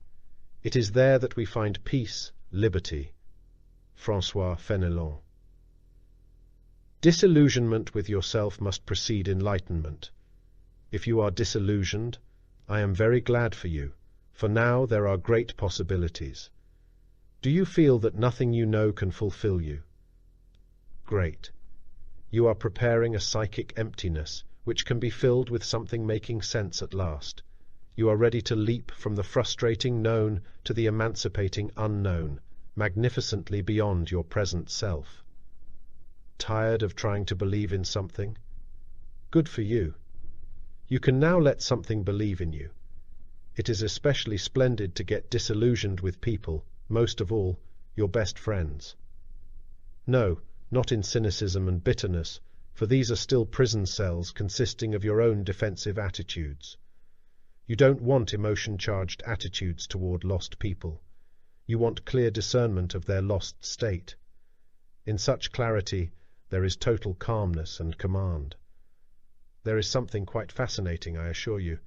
Speaker 1: It is there that we find peace, liberty. François Fenelon. Disillusionment with yourself must precede enlightenment. If you are disillusioned, I am very glad for you, for now there are great possibilities. Do you feel that nothing you know can fulfill you? Great. You are preparing a psychic emptiness, which can be filled with something making sense at last. You are ready to leap from the frustrating known to the emancipating unknown, magnificently beyond your present self. Tired of trying to believe in something? Good for you. You can now let something believe in you. It is especially splendid to get disillusioned with people, most of all, your best friends. No, not in cynicism and bitterness, for these are still prison cells consisting of your own defensive attitudes. You don't want emotion-charged attitudes toward lost people. You want clear discernment of their lost state. In such clarity, there is total calmness and command. There is something quite fascinating, I assure you,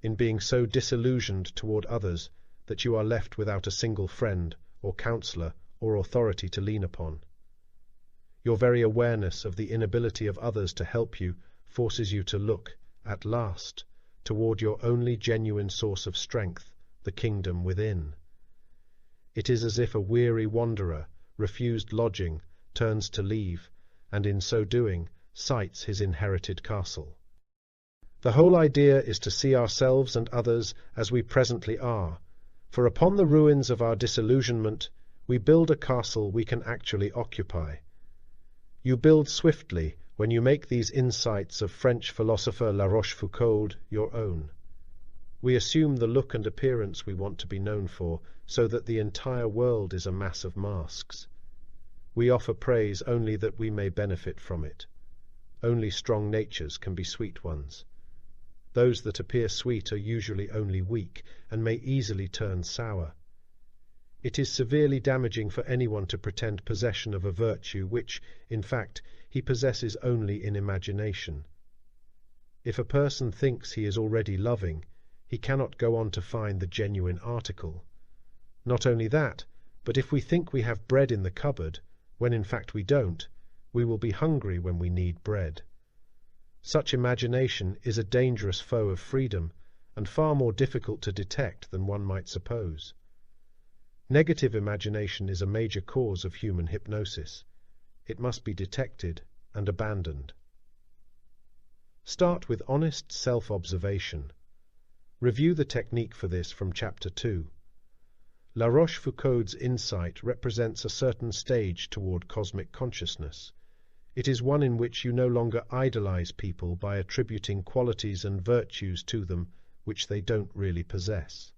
Speaker 1: in being so disillusioned toward others that you are left without a single friend or counselor or authority to lean upon. Your very awareness of the inability of others to help you forces you to look, at last, toward your only genuine source of strength, the kingdom within. It is as if a weary wanderer, refused lodging, turns to leave, and in so doing, sights his inherited castle. The whole idea is to see ourselves and others as we presently are, for upon the ruins of our disillusionment, we build a castle we can actually occupy. You build swiftly when you make these insights of French philosopher La Rochefoucauld your own. We assume the look and appearance we want to be known for, so that the entire world is a mass of masks. We offer praise only that we may benefit from it. Only strong natures can be sweet ones. Those that appear sweet are usually only weak, and may easily turn sour. It is severely damaging for anyone to pretend possession of a virtue which, in fact, he possesses only in imagination. If a person thinks he is already loving, he cannot go on to find the genuine article. Not only that, but if we think we have bread in the cupboard, when in fact we don't, we will be hungry when we need bread. Such imagination is a dangerous foe of freedom, and far more difficult to detect than one might suppose. Negative imagination is a major cause of human hypnosis. It must be detected and abandoned. Start with honest self-observation. Review the technique for this from Chapter 2. La Rochefoucauld's insight represents a certain stage toward cosmic consciousness. It is one in which you no longer idolize people by attributing qualities and virtues to them which they don't really possess.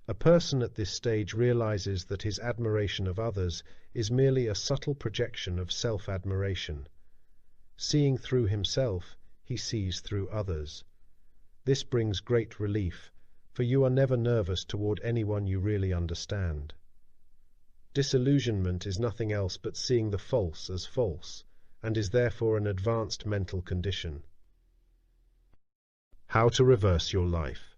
Speaker 1: A person at this stage realizes that his admiration of others is merely a subtle projection of self-admiration. Seeing through himself, he sees through others. This brings great relief, for you are never nervous toward anyone you really understand. Disillusionment is nothing else but seeing the false as false, and is therefore an advanced mental condition. How to reverse your life.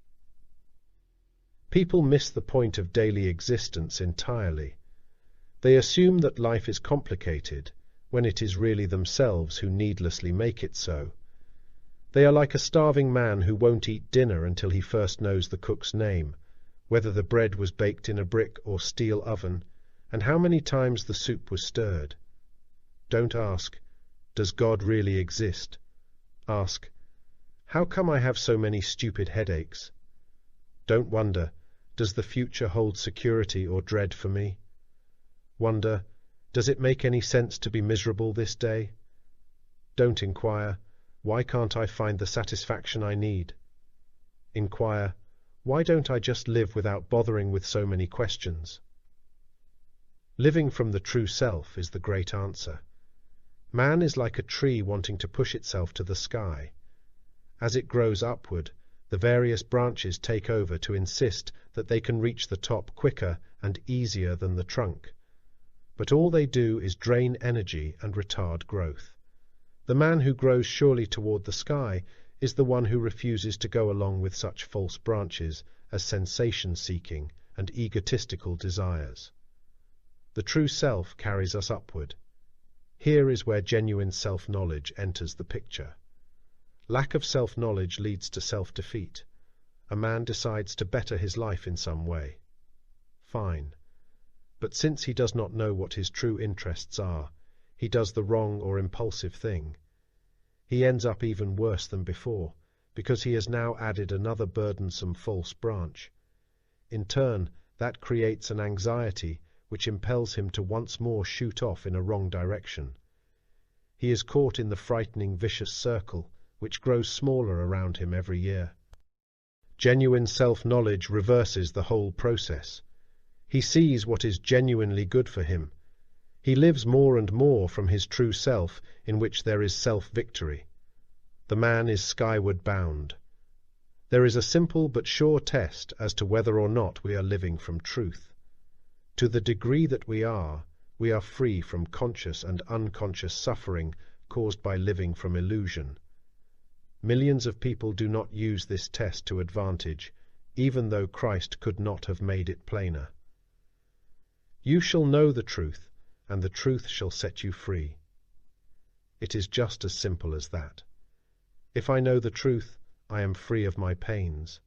Speaker 1: People miss the point of daily existence entirely. They assume that life is complicated, when it is really themselves who needlessly make it so. They are like a starving man who won't eat dinner until he first knows the cook's name, whether the bread was baked in a brick or steel oven, and how many times the soup was stirred. Don't ask, "Does God really exist?" Ask, "How come I have so many stupid headaches?" Don't wonder, "Does the future hold security or dread for me?" Wonder, "Does it make any sense to be miserable this day?" Don't inquire, "Why can't I find the satisfaction I need?" Inquire, "Why don't I just live without bothering with so many questions?" Living from the true self is the great answer. Man is like a tree wanting to push itself to the sky. As it grows upward, the various branches take over to insist that they can reach the top quicker and easier than the trunk. But all they do is drain energy and retard growth. The man who grows surely toward the sky is the one who refuses to go along with such false branches as sensation-seeking and egotistical desires. The true self carries us upward. Here is where genuine self-knowledge enters the picture. Lack of self-knowledge leads to self-defeat. A man decides to better his life in some way. Fine. But since he does not know what his true interests are, he does the wrong or impulsive thing. He ends up even worse than before, because he has now added another burdensome false branch. In turn, that creates an anxiety which impels him to once more shoot off in a wrong direction. He is caught in the frightening vicious circle, which grows smaller around him every year. Genuine self-knowledge reverses the whole process. He sees what is genuinely good for him. He lives more and more from his true self, in which there is self-victory. The man is skyward bound. There is a simple but sure test as to whether or not we are living from truth. To the degree that we are free from conscious and unconscious suffering caused by living from illusion. Millions of people do not use this test to advantage, even though Christ could not have made it plainer. You shall know the truth, and the truth shall set you free. It is just as simple as that. If I know the truth, I am free of my pains.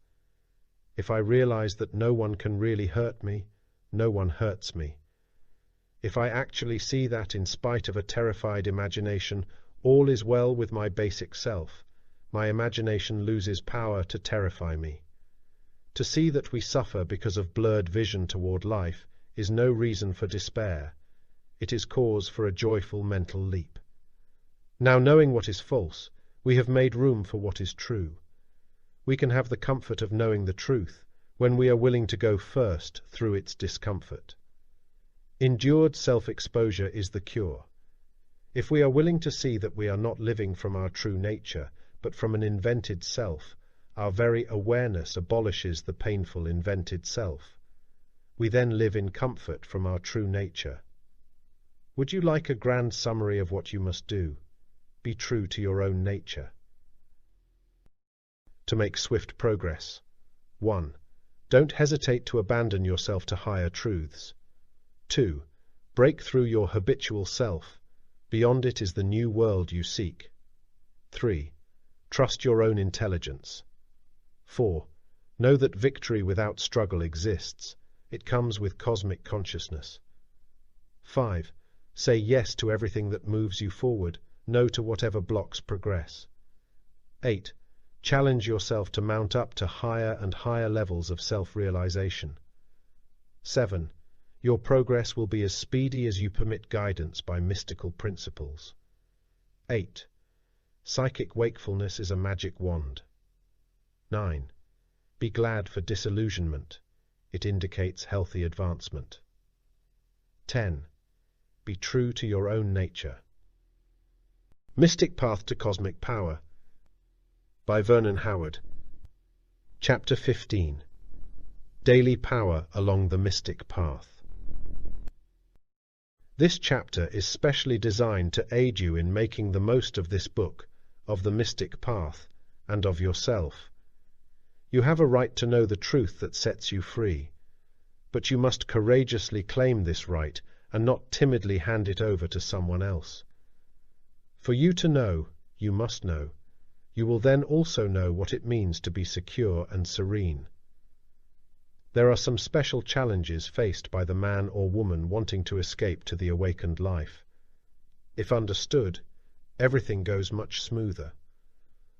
Speaker 1: If I realize that no one can really hurt me, no one hurts me. If I actually see that, in spite of a terrified imagination, all is well with my basic self, my imagination loses power to terrify me. To see that we suffer because of blurred vision toward life is no reason for despair. It is cause for a joyful mental leap. Now, knowing what is false, we have made room for what is true. We can have the comfort of knowing the truth when we are willing to go first through its discomfort. Endured self-exposure is the cure. If we are willing to see that we are not living from our true nature, but from an invented self, our very awareness abolishes the painful invented self. We then live in comfort from our true nature. Would you like a grand summary of what you must do? Be true to your own nature. To make swift progress. 1. Don't hesitate to abandon yourself to higher truths. 2. Break through your habitual self. Beyond it is the new world you seek. 3. Trust your own intelligence. 4. Know that victory without struggle exists. It comes with cosmic consciousness. 5. Say yes to everything that moves you forward, no to whatever blocks progress. 8. Challenge yourself to mount up to higher and higher levels of self-realization. 7. Your progress will be as speedy as you permit guidance by mystical principles. 8. Psychic wakefulness is a magic wand. 9. Be glad for disillusionment. It indicates healthy advancement. 10. Be true to your own nature. Mystic Path to Cosmic Power by Vernon Howard. Chapter 15. Daily Power Along the Mystic Path. This chapter is specially designed to aid you in making the most of this book, of the mystic path, and of yourself. You have a right to know the truth that sets you free, but you must courageously claim this right and not timidly hand it over to someone else. For you to know, you must know. You will then also know what it means to be secure and serene. There are some special challenges faced by the man or woman wanting to escape to the awakened life. If understood, everything goes much smoother.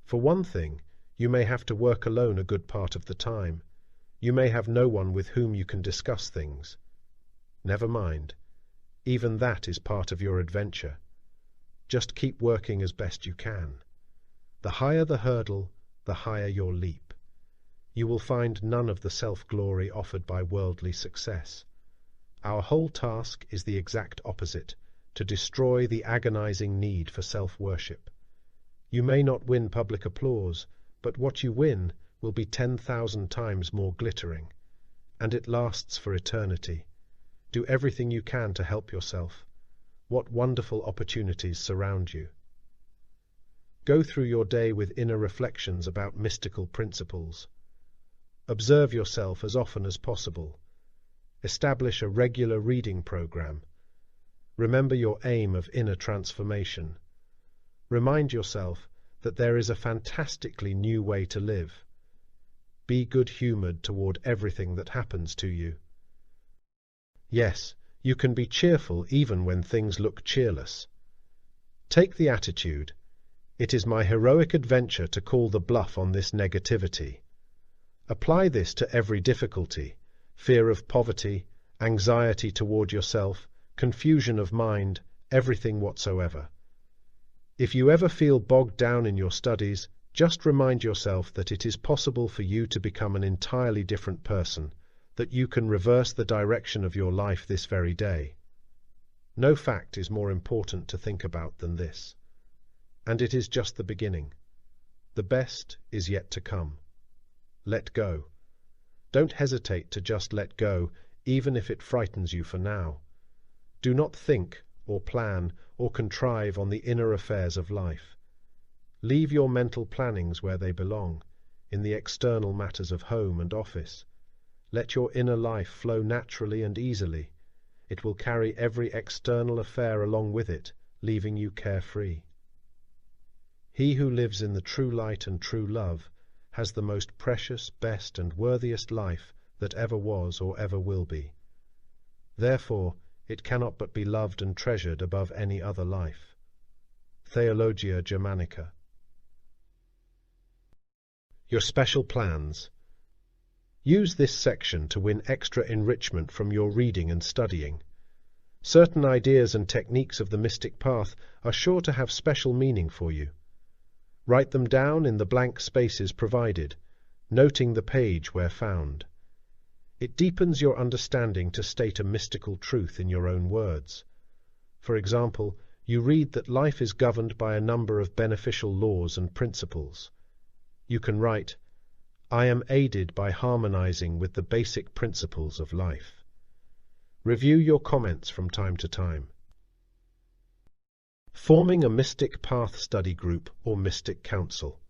Speaker 1: For one thing, you may have to work alone a good part of the time. You may have no one with whom you can discuss things. Never mind. Even that is part of your adventure. Just keep working as best you can. The higher the hurdle, the higher your leap. You will find none of the self-glory offered by worldly success. Our whole task is the exact opposite, to destroy the agonizing need for self-worship. You may not win public applause, but what you win will be 10,000 times more glittering, and it lasts for eternity. Do everything you can to help yourself. What wonderful opportunities surround you. Go through your day with inner reflections about mystical principles. Observe yourself as often as possible. Establish a regular reading program. Remember your aim of inner transformation. Remind yourself that there is a fantastically new way to live. Be good-humored toward everything that happens to you. Yes, you can be cheerful even when things look cheerless. Take the attitude, "It is my heroic adventure to call the bluff on this negativity." Apply this to every difficulty, fear of poverty, anxiety toward yourself, confusion of mind, everything whatsoever. If you ever feel bogged down in your studies, just remind yourself that it is possible for you to become an entirely different person, that you can reverse the direction of your life this very day. No fact is more important to think about than this. And it is just the beginning. The best is yet to come. Let go. Don't hesitate to just let go, even if it frightens you for now. Do not think, or plan, or contrive on the inner affairs of life. Leave your mental plannings where they belong, in the external matters of home and office. Let your inner life flow naturally and easily. It will carry every external affair along with it, leaving you carefree. He who lives in the true light and true love has the most precious, best, and worthiest life that ever was or ever will be. Therefore, it cannot but be loved and treasured above any other life. Theologia Germanica. Your special plans. Use this section to win extra enrichment from your reading and studying. Certain ideas and techniques of the mystic path are sure to have special meaning for you. Write them down in the blank spaces provided, noting the page where found. It deepens your understanding to state a mystical truth in your own words. For example, you read that life is governed by a number of beneficial laws and principles. You can write, "I am aided by harmonizing with the basic principles of life." Review your comments from time to time. Forming a Mystic Path Study Group or Mystic Council.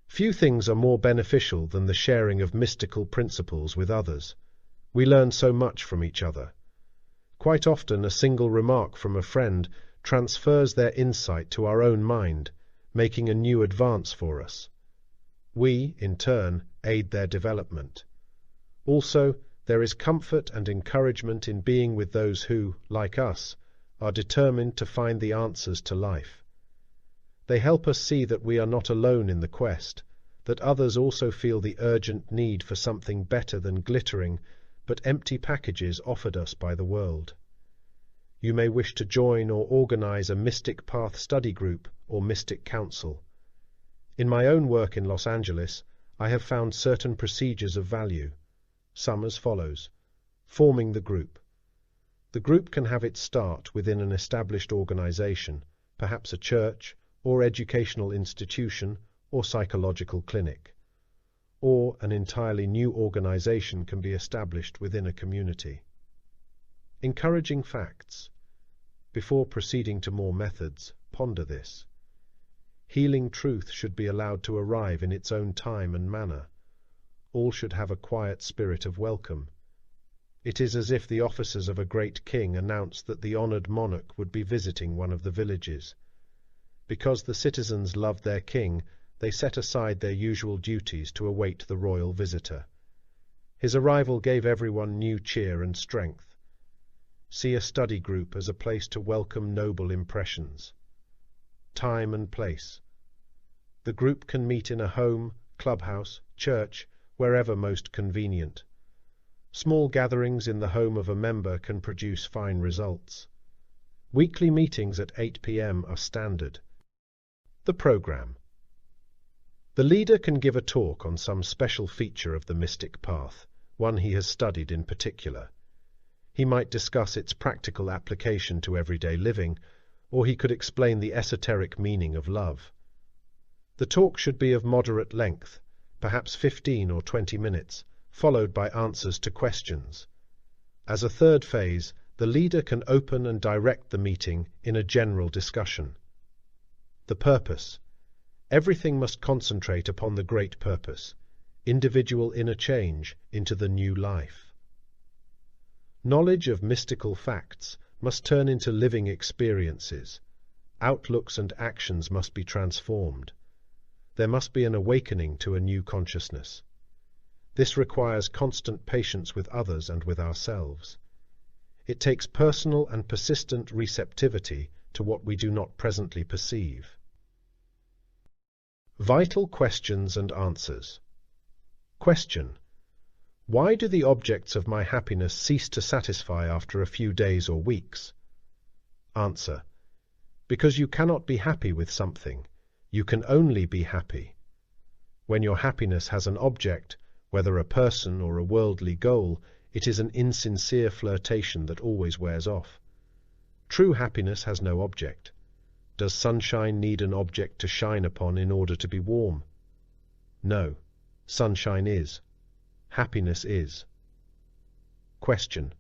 Speaker 1: Few things are more beneficial than the sharing of mystical principles with others. We learn so much from each other. Quite often a single remark from a friend transfers their insight to our own mind, making a new advance for us. We, in turn, aid their development. Also, there is comfort and encouragement in being with those who, like us, are determined to find the answers to life. They help us see that we are not alone in the quest, that others also feel the urgent need for something better than glittering but empty packages offered us by the world. You may wish to join or organize a Mystic Path study group or Mystic Council. In my own work in Los Angeles, I have found certain procedures of value. Some as follows. Forming the group. The group can have its start within an established organization, perhaps a church, or educational institution, or psychological clinic. Or an entirely new organization can be established within a community. Encouraging facts. Before proceeding to more methods, ponder this. Healing truth should be allowed to arrive in its own time and manner. All should have a quiet spirit of welcome. It is as if the officers of a great king announced that the honored monarch would be visiting one of the villages. Because the citizens loved their king, they set aside their usual duties to await the royal visitor. His arrival gave everyone new cheer and strength. See a study group as a place to welcome noble impressions. Time and place. The group can meet in a home, clubhouse, church, wherever most convenient. Small gatherings in the home of a member can produce fine results. Weekly meetings at 8 p.m. are standard. The program. The leader can give a talk on some special feature of the mystic path, one he has studied in particular. He might discuss its practical application to everyday living, or he could explain the esoteric meaning of love. The talk should be of moderate length, perhaps 15 or 20 minutes, followed by answers to questions. As a third phase, the leader can open and direct the meeting in a general discussion. The purpose. Everything must concentrate upon the great purpose, individual inner change into the new life. Knowledge of mystical facts must turn into living experiences. Outlooks and actions must be transformed. There must be an awakening to a new consciousness. This requires constant patience with others and with ourselves. It takes personal and persistent receptivity to what we do not presently perceive. Vital questions and answers. Question. Why do the objects of my happiness cease to satisfy after a few days or weeks? Answer. Because you cannot be happy with something. You can only be happy. When your happiness has an object, whether a person or a worldly goal, it is an insincere flirtation that always wears off. True happiness has no object. Does sunshine need an object to shine upon in order to be warm? No. Sunshine is. Happiness is. Question.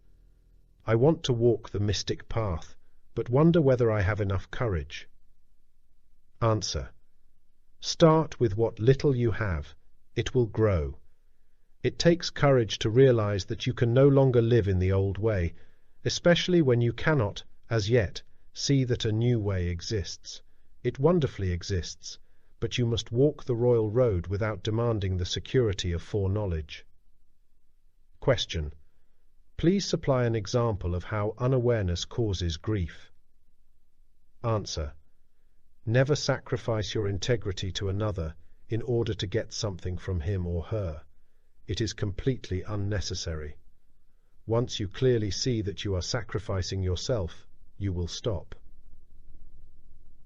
Speaker 1: I want to walk the mystic path, but wonder whether I have enough courage. Answer. Start with what little you have. It will grow. It takes courage to realize that you can no longer live in the old way, especially when you cannot, as yet, see that a new way exists. It wonderfully exists, but you must walk the royal road without demanding the security of foreknowledge. Question. Please supply an example of how unawareness causes grief. Answer. Never sacrifice your integrity to another in order to get something from him or her. It is completely unnecessary. Once you clearly see that you are sacrificing yourself, you will stop.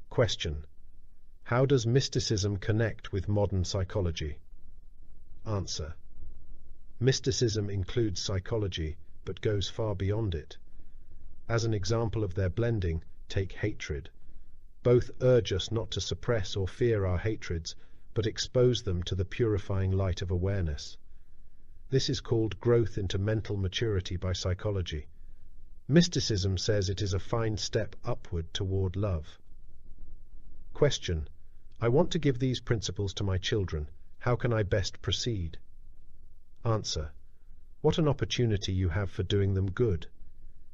Speaker 1: Question. How does mysticism connect with modern psychology? Answer. Mysticism includes psychology, but goes far beyond it. As an example of their blending, take hatred. Both urge us not to suppress or fear our hatreds, but expose them to the purifying light of awareness. This is called growth into mental maturity by psychology. Mysticism says it is a fine step upward toward love. Question. I want to give these principles to my children. How can I best proceed? Answer. What an opportunity you have for doing them good.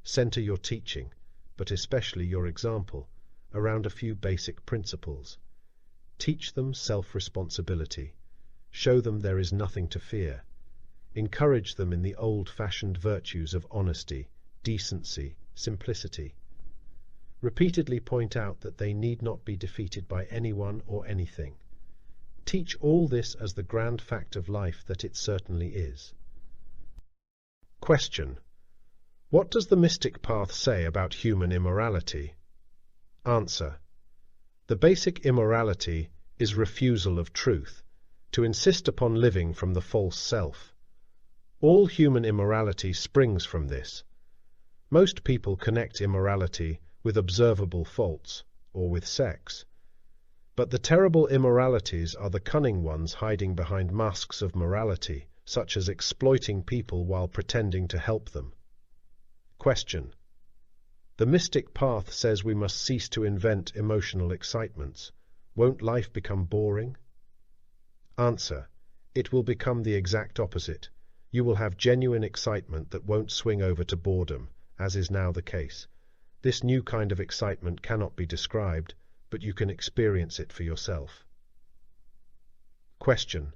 Speaker 1: Center your teaching, but especially your example, around a few basic principles. Teach them self-responsibility. Show them there is nothing to fear. Encourage them in the old-fashioned virtues of honesty, decency, simplicity. Repeatedly point out that they need not be defeated by anyone or anything. Teach all this as the grand fact of life that it certainly is. Question. What does the mystic path say about human immorality? Answer. The basic immorality is refusal of truth, to insist upon living from the false self. All human immorality springs from this. Most people connect immorality with observable faults, or with sex. But the terrible immoralities are the cunning ones hiding behind masks of morality, such as exploiting people while pretending to help them. Question. The mystic path says we must cease to invent emotional excitements. Won't life become boring? Answer. It will become the exact opposite. You will have genuine excitement that won't swing over to boredom, as is now the case. This new kind of excitement cannot be described, but you can experience it for yourself. Question: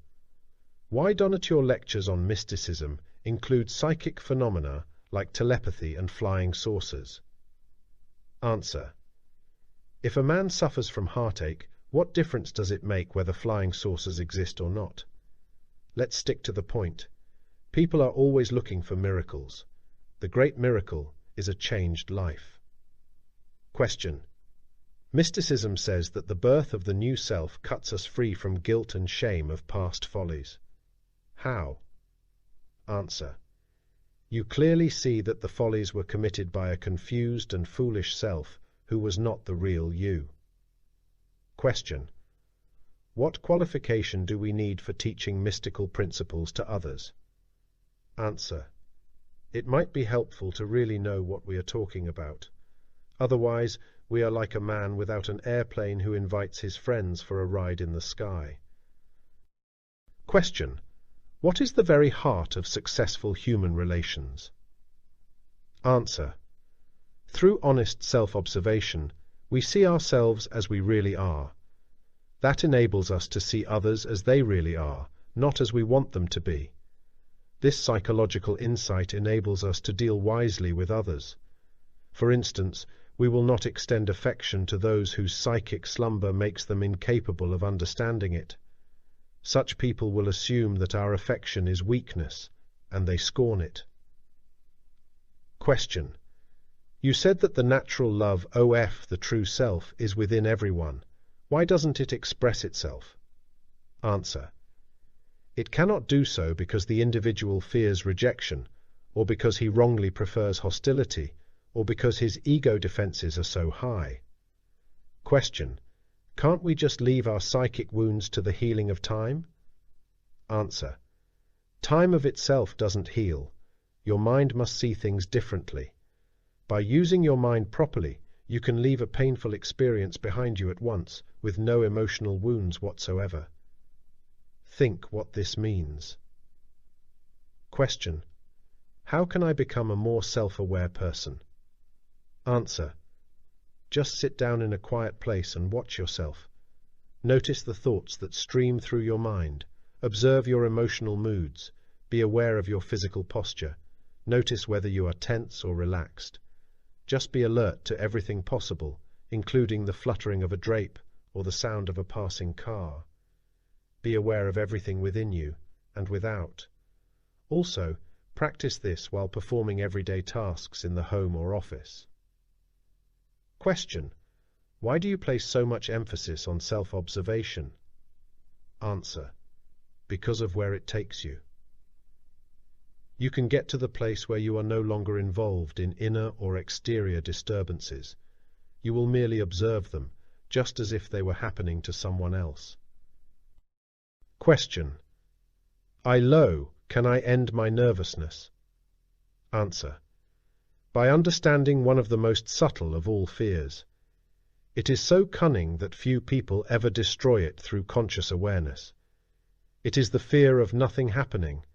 Speaker 1: why don't your lectures on mysticism include psychic phenomena like telepathy and flying saucers? Answer: if a man suffers from heartache, what difference does it make whether flying saucers exist or not? Let's stick to the point. People are always looking for miracles. The great miracle is a changed life. Question: mysticism says that the birth of the new self cuts us free from guilt and shame of past follies. How? Answer: you clearly see that the follies were committed by a confused and foolish self who was not the real you. Question: what qualification do we need for teaching mystical principles to others? Answer: it might be helpful to really know what we are talking about. Otherwise, we are like a man without an airplane who invites his friends for a ride in the sky. Question: what is the very heart of successful human relations? Answer: through honest self-observation, we see ourselves as we really are. That enables us to see others as they really are, not as we want them to be. This psychological insight enables us to deal wisely with others. For instance, we will not extend affection to those whose psychic slumber makes them incapable of understanding it. Such people will assume that our affection is weakness, and they scorn it. Question: you said that the natural love, the true self, is within everyone. Why doesn't it express itself? Answer: it cannot do so because the individual fears rejection, or because he wrongly prefers hostility, or because his ego defenses are so high. Question: can't we just leave our psychic wounds to the healing of time? Answer: time of itself doesn't heal. Your mind must see things differently. By using your mind properly, you can leave a painful experience behind you at once, with no emotional wounds whatsoever. Think what this means. Question: how can I become a more self-aware person? Answer: just sit down in a quiet place and watch yourself. Notice the thoughts that stream through your mind. Observe your emotional moods. Be aware of your physical posture. Notice whether you are tense or relaxed. Just be alert to everything possible, including the fluttering of a drape or the sound of a passing car. Be aware of everything within you and without. Also, practice this while performing everyday tasks in the home or office. Question: why do you place so much emphasis on self-observation? Answer: because of where it takes you. You can get to the place where you are no longer involved in inner or exterior disturbances. You will merely observe them, just as if they were happening to someone else. Question: can I end my nervousness? Answer: by understanding one of the most subtle of all fears. It is so cunning that few people ever destroy it through conscious awareness. It is the fear of nothing happening.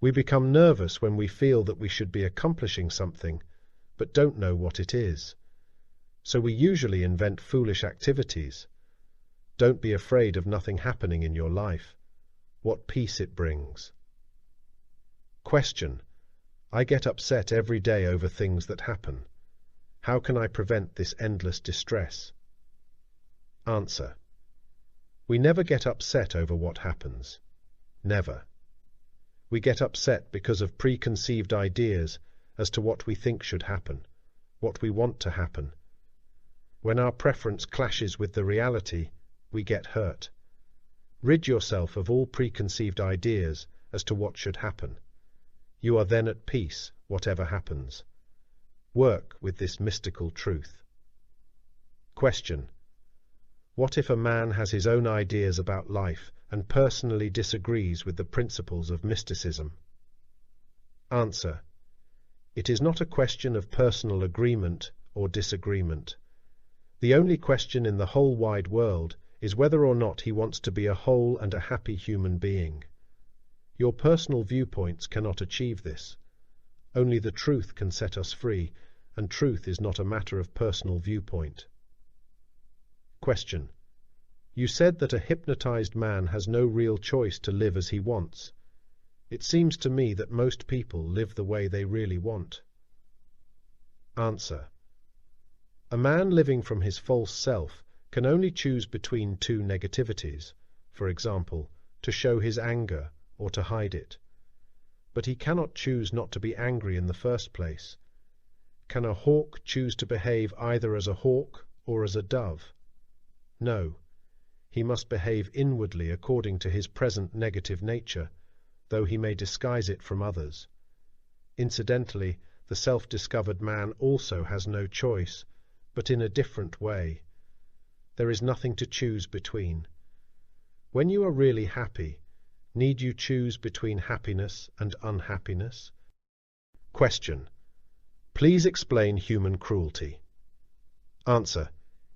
Speaker 1: We become nervous when we feel that we should be accomplishing something, but don't know what it is. So we usually invent foolish activities. Don't be afraid of nothing happening in your life. What peace it brings. Question: I get upset every day over things that happen. How can I prevent this endless distress? Answer: we never get upset over what happens. Never. We get upset because of preconceived ideas as to what we think should happen, what we want to happen. When our preference clashes with the reality, we get hurt. Rid yourself of all preconceived ideas as to what should happen. You are then at peace, whatever happens. Work with this mystical truth. Question: what if a man has his own ideas about life and personally disagrees with the principles of mysticism? Answer: it is not a question of personal agreement or disagreement. The only question in the whole wide world is whether or not he wants to be a whole and a happy human being. Your personal viewpoints cannot achieve this. Only the truth can set us free, and truth is not a matter of personal viewpoint. Question. You said that a hypnotized man has no real choice to live as he wants. It seems to me that most people live the way they really want. Answer. A man living from his false self can only choose between two negativities, for example, to show his anger or to hide it. But he cannot choose not to be angry in the first place. Can a hawk choose to behave either as a hawk or as a dove? No. He must behave inwardly according to his present negative nature, though he may disguise it from others. Incidentally, the self-discovered man also has no choice, but in a different way. There is nothing to choose between. When you are really happy, need you choose between happiness and unhappiness? Question. Please explain human cruelty. Answer.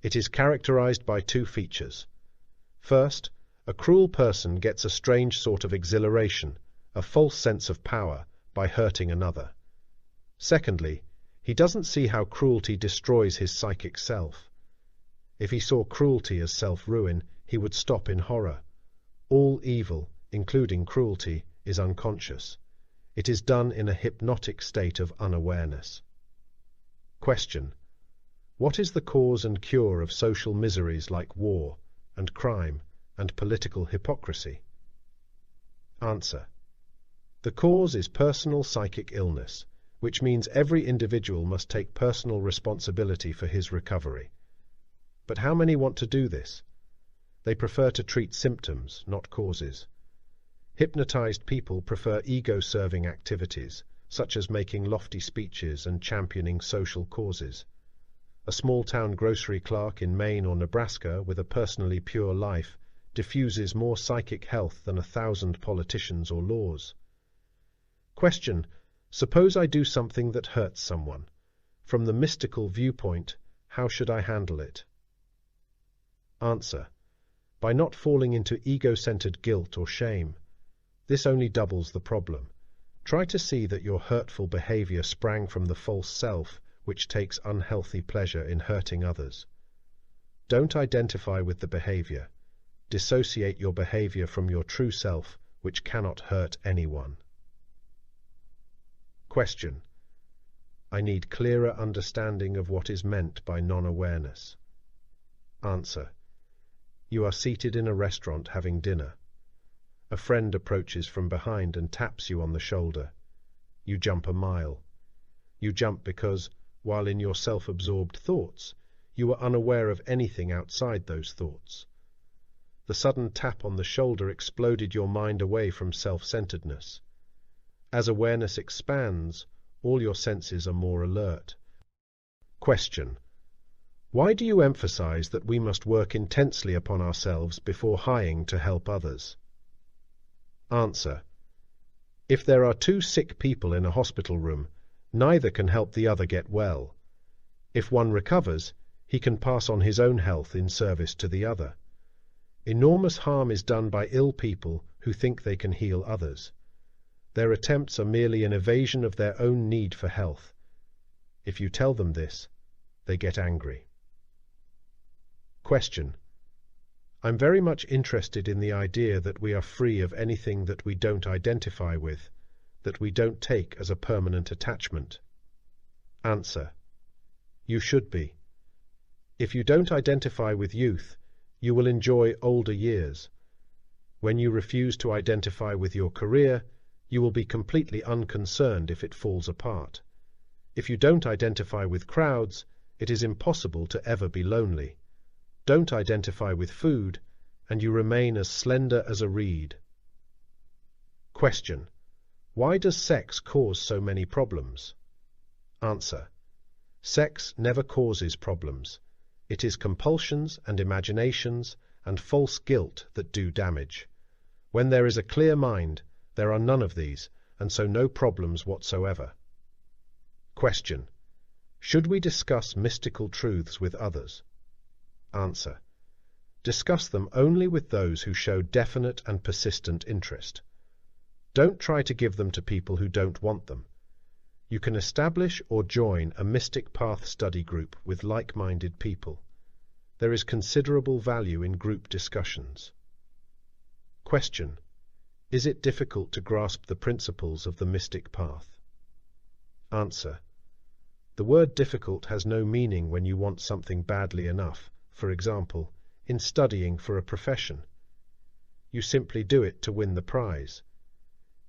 Speaker 1: It is characterized by two features. First, a cruel person gets a strange sort of exhilaration, a false sense of power, by hurting another. Secondly, he doesn't see how cruelty destroys his psychic self. If he saw cruelty as self-ruin, he would stop in horror. All evil, including cruelty, is unconscious. It is done in a hypnotic state of unawareness. Question. What is the cause and cure of social miseries like war, and crime, and political hypocrisy? Answer. The cause is personal psychic illness, which means every individual must take personal responsibility for his recovery. But how many want to do this? They prefer to treat symptoms, not causes. Hypnotized people prefer ego-serving activities, such as making lofty speeches and championing social causes. A small-town grocery clerk in Maine or Nebraska with a personally pure life diffuses more psychic health than 1,000 politicians or laws. Question. Suppose I do something that hurts someone. From the mystical viewpoint, how should I handle it? Answer. By not falling into ego-centered guilt or shame. This only doubles the problem. Try to see that your hurtful behavior sprang from the false self, which takes unhealthy pleasure in hurting others. Don't identify with the behavior. Dissociate your behavior from your true self, which cannot hurt anyone. Question. I need clearer understanding of what is meant by non-awareness. Answer. You are seated in a restaurant having dinner. A friend approaches from behind and taps you on the shoulder. You jump a mile. You jump because, while in your self-absorbed thoughts, you are unaware of anything outside those thoughts. The sudden tap on the shoulder exploded your mind away from self-centeredness. As awareness expands, all your senses are more alert. Question. Why do you emphasize that we must work intensely upon ourselves before hiring to help others? Answer. If there are two sick people in a hospital room, neither can help the other get well. If one recovers, he can pass on his own health in service to the other. Enormous harm is done by ill people who think they can heal others. Their attempts are merely an evasion of their own need for health. If you tell them this, they get angry. Question. I'm very much interested in the idea that we are free of anything that we don't identify with, that we don't take as a permanent attachment. Answer. You should be. If you don't identify with youth, you will enjoy older years. When you refuse to identify with your career, you will be completely unconcerned if it falls apart. If you don't identify with crowds, it is impossible to ever be lonely. Don't identify with food, and you remain as slender as a reed. Question. Why does sex cause so many problems? Answer. Sex never causes problems. It is compulsions and imaginations and false guilt that do damage. When there is a clear mind, there are none of these, and so no problems whatsoever. Question. Should we discuss mystical truths with others? Answer. Discuss them only with those who show definite and persistent interest. Don't try to give them to people who don't want them. You can establish or join a mystic path study group with like-minded people. There is considerable value in group discussions. Question: is it difficult to grasp the principles of the mystic path? Answer: the word difficult has no meaning when you want something badly enough, for example, in studying for a profession. You simply do it to win the prize.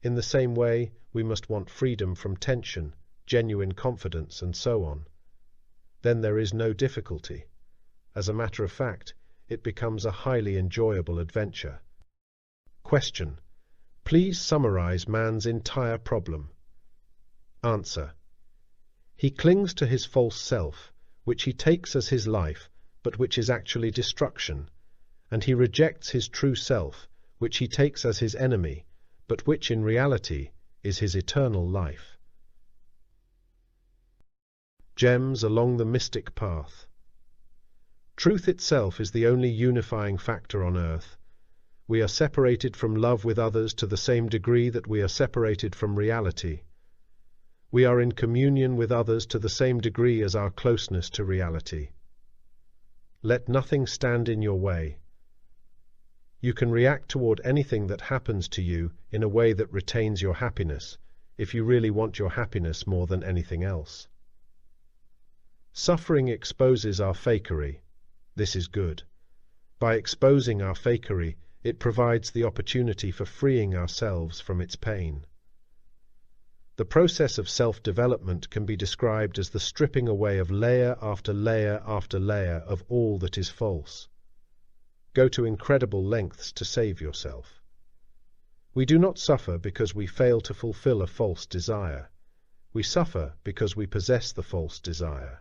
Speaker 1: In the same way, we must want freedom from tension, genuine confidence, and so on. Then there is no difficulty. As a matter of fact, it becomes a highly enjoyable adventure. Question: please summarize man's entire problem. Answer: he clings to his false self, which he takes as his life, but which is actually destruction, and he rejects his true self, which he takes as his enemy, but which in reality is his eternal life. Gems along the mystic path. Truth itself is the only unifying factor on earth. We are separated from love with others to the same degree that we are separated from reality. We are in communion with others to the same degree as our closeness to reality. Let nothing stand in your way. You can react toward anything that happens to you in a way that retains your happiness, if you really want your happiness more than anything else. Suffering exposes our fakery. This is good. By exposing our fakery, it provides the opportunity for freeing ourselves from its pain. The process of self-development can be described as the stripping away of layer after layer after layer of all that is false. Go to incredible lengths to save yourself. We do not suffer because we fail to fulfill a false desire. We suffer because we possess the false desire.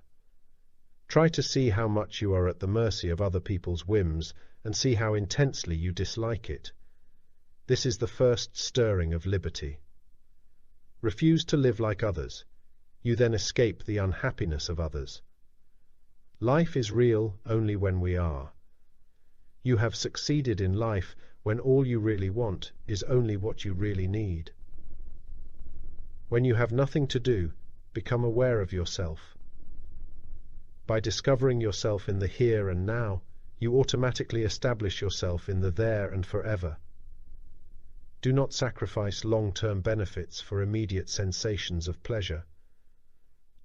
Speaker 1: Try to see how much you are at the mercy of other people's whims and see how intensely you dislike it. This is the first stirring of liberty. Refuse to live like others. You then escape the unhappiness of others. Life is real only when we are. You have succeeded in life when all you really want is only what you really need. When you have nothing to do, become aware of yourself. By discovering yourself in the here and now, you automatically establish yourself in the there and forever. Do not sacrifice long-term benefits for immediate sensations of pleasure.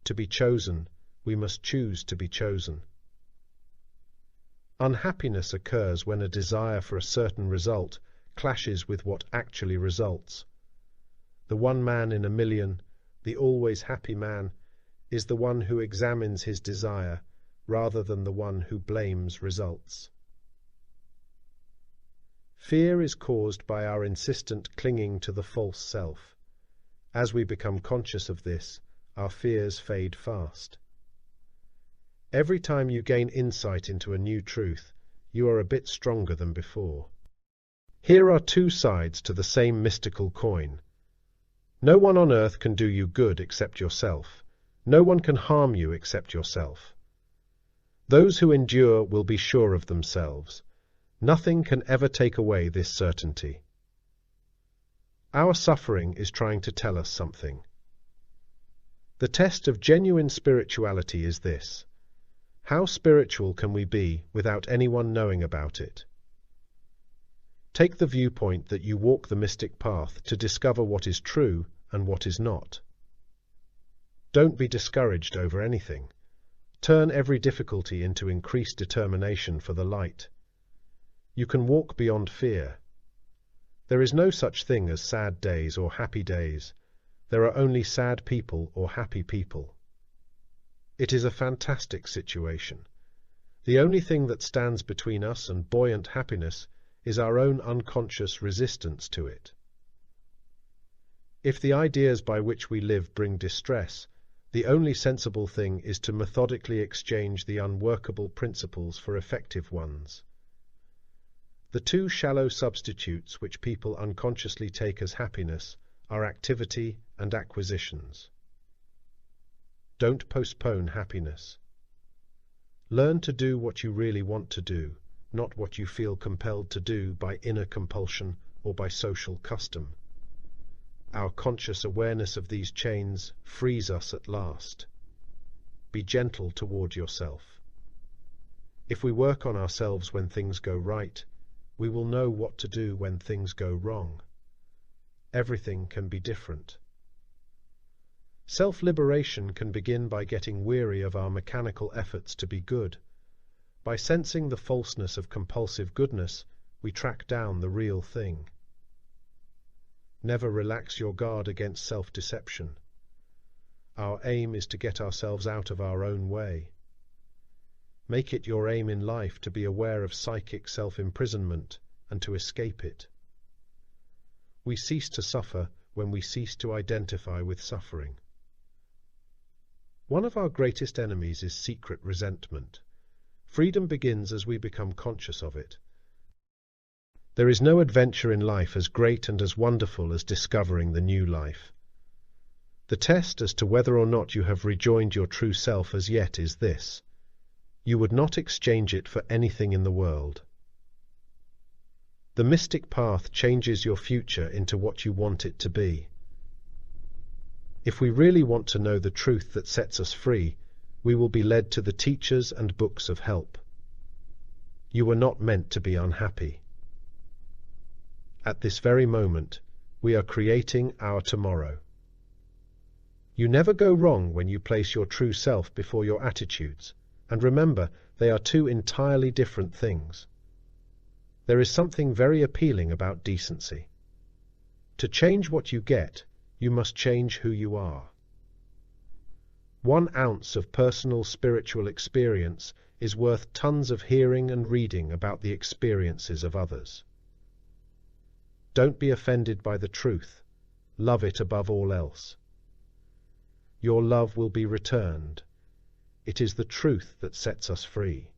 Speaker 1: To be chosen, we must choose to be chosen. Unhappiness occurs when a desire for a certain result clashes with what actually results. The one man in a million, the always happy man, is the one who examines his desire rather than the one who blames results. Fear is caused by our insistent clinging to the false self. As we become conscious of this, our fears fade fast. Every time you gain insight into a new truth, you are a bit stronger than before. Here are two sides to the same mystical coin. No one on earth can do you good except yourself. No one can harm you except yourself. Those who endure will be sure of themselves. Nothing can ever take away this certainty. Our suffering is trying to tell us something. The test of genuine spirituality is this: how spiritual can we be without anyone knowing about it? Take the viewpoint that you walk the mystic path to discover what is true and what is not. Don't be discouraged over anything. Turn every difficulty into increased determination for the light. You can walk beyond fear. There is no such thing as sad days or happy days. There are only sad people or happy people. It is a fantastic situation. The only thing that stands between us and buoyant happiness is our own unconscious resistance to it. If the ideas by which we live bring distress, the only sensible thing is to methodically exchange the unworkable principles for effective ones. The two shallow substitutes which people unconsciously take as happiness are activity and acquisitions. Don't postpone happiness. Learn to do what you really want to do, not what you feel compelled to do by inner compulsion or by social custom. Our conscious awareness of these chains frees us at last. Be gentle toward yourself. If we work on ourselves when things go right, we will know what to do when things go wrong. Everything can be different. Self-liberation can begin by getting weary of our mechanical efforts to be good. By sensing the falseness of compulsive goodness, we track down the real thing. Never relax your guard against self-deception. Our aim is to get ourselves out of our own way. Make it your aim in life to be aware of psychic self-imprisonment and to escape it. We cease to suffer when we cease to identify with suffering. One of our greatest enemies is secret resentment. Freedom begins as we become conscious of it. There is no adventure in life as great and as wonderful as discovering the new life. The test as to whether or not you have rejoined your true self as yet is this: you would not exchange it for anything in the world. The mystic path changes your future into what you want it to be. If we really want to know the truth that sets us free, we will be led to the teachers and books of help. You were not meant to be unhappy. At this very moment, we are creating our tomorrow. You never go wrong when you place your true self before your attitudes, and remember, they are two entirely different things. There is something very appealing about decency. To change what you get, you must change who you are. 1 ounce of personal spiritual experience is worth tons of hearing and reading about the experiences of others. Don't be offended by the truth. Love it above all else. Your love will be returned. It is the truth that sets us free.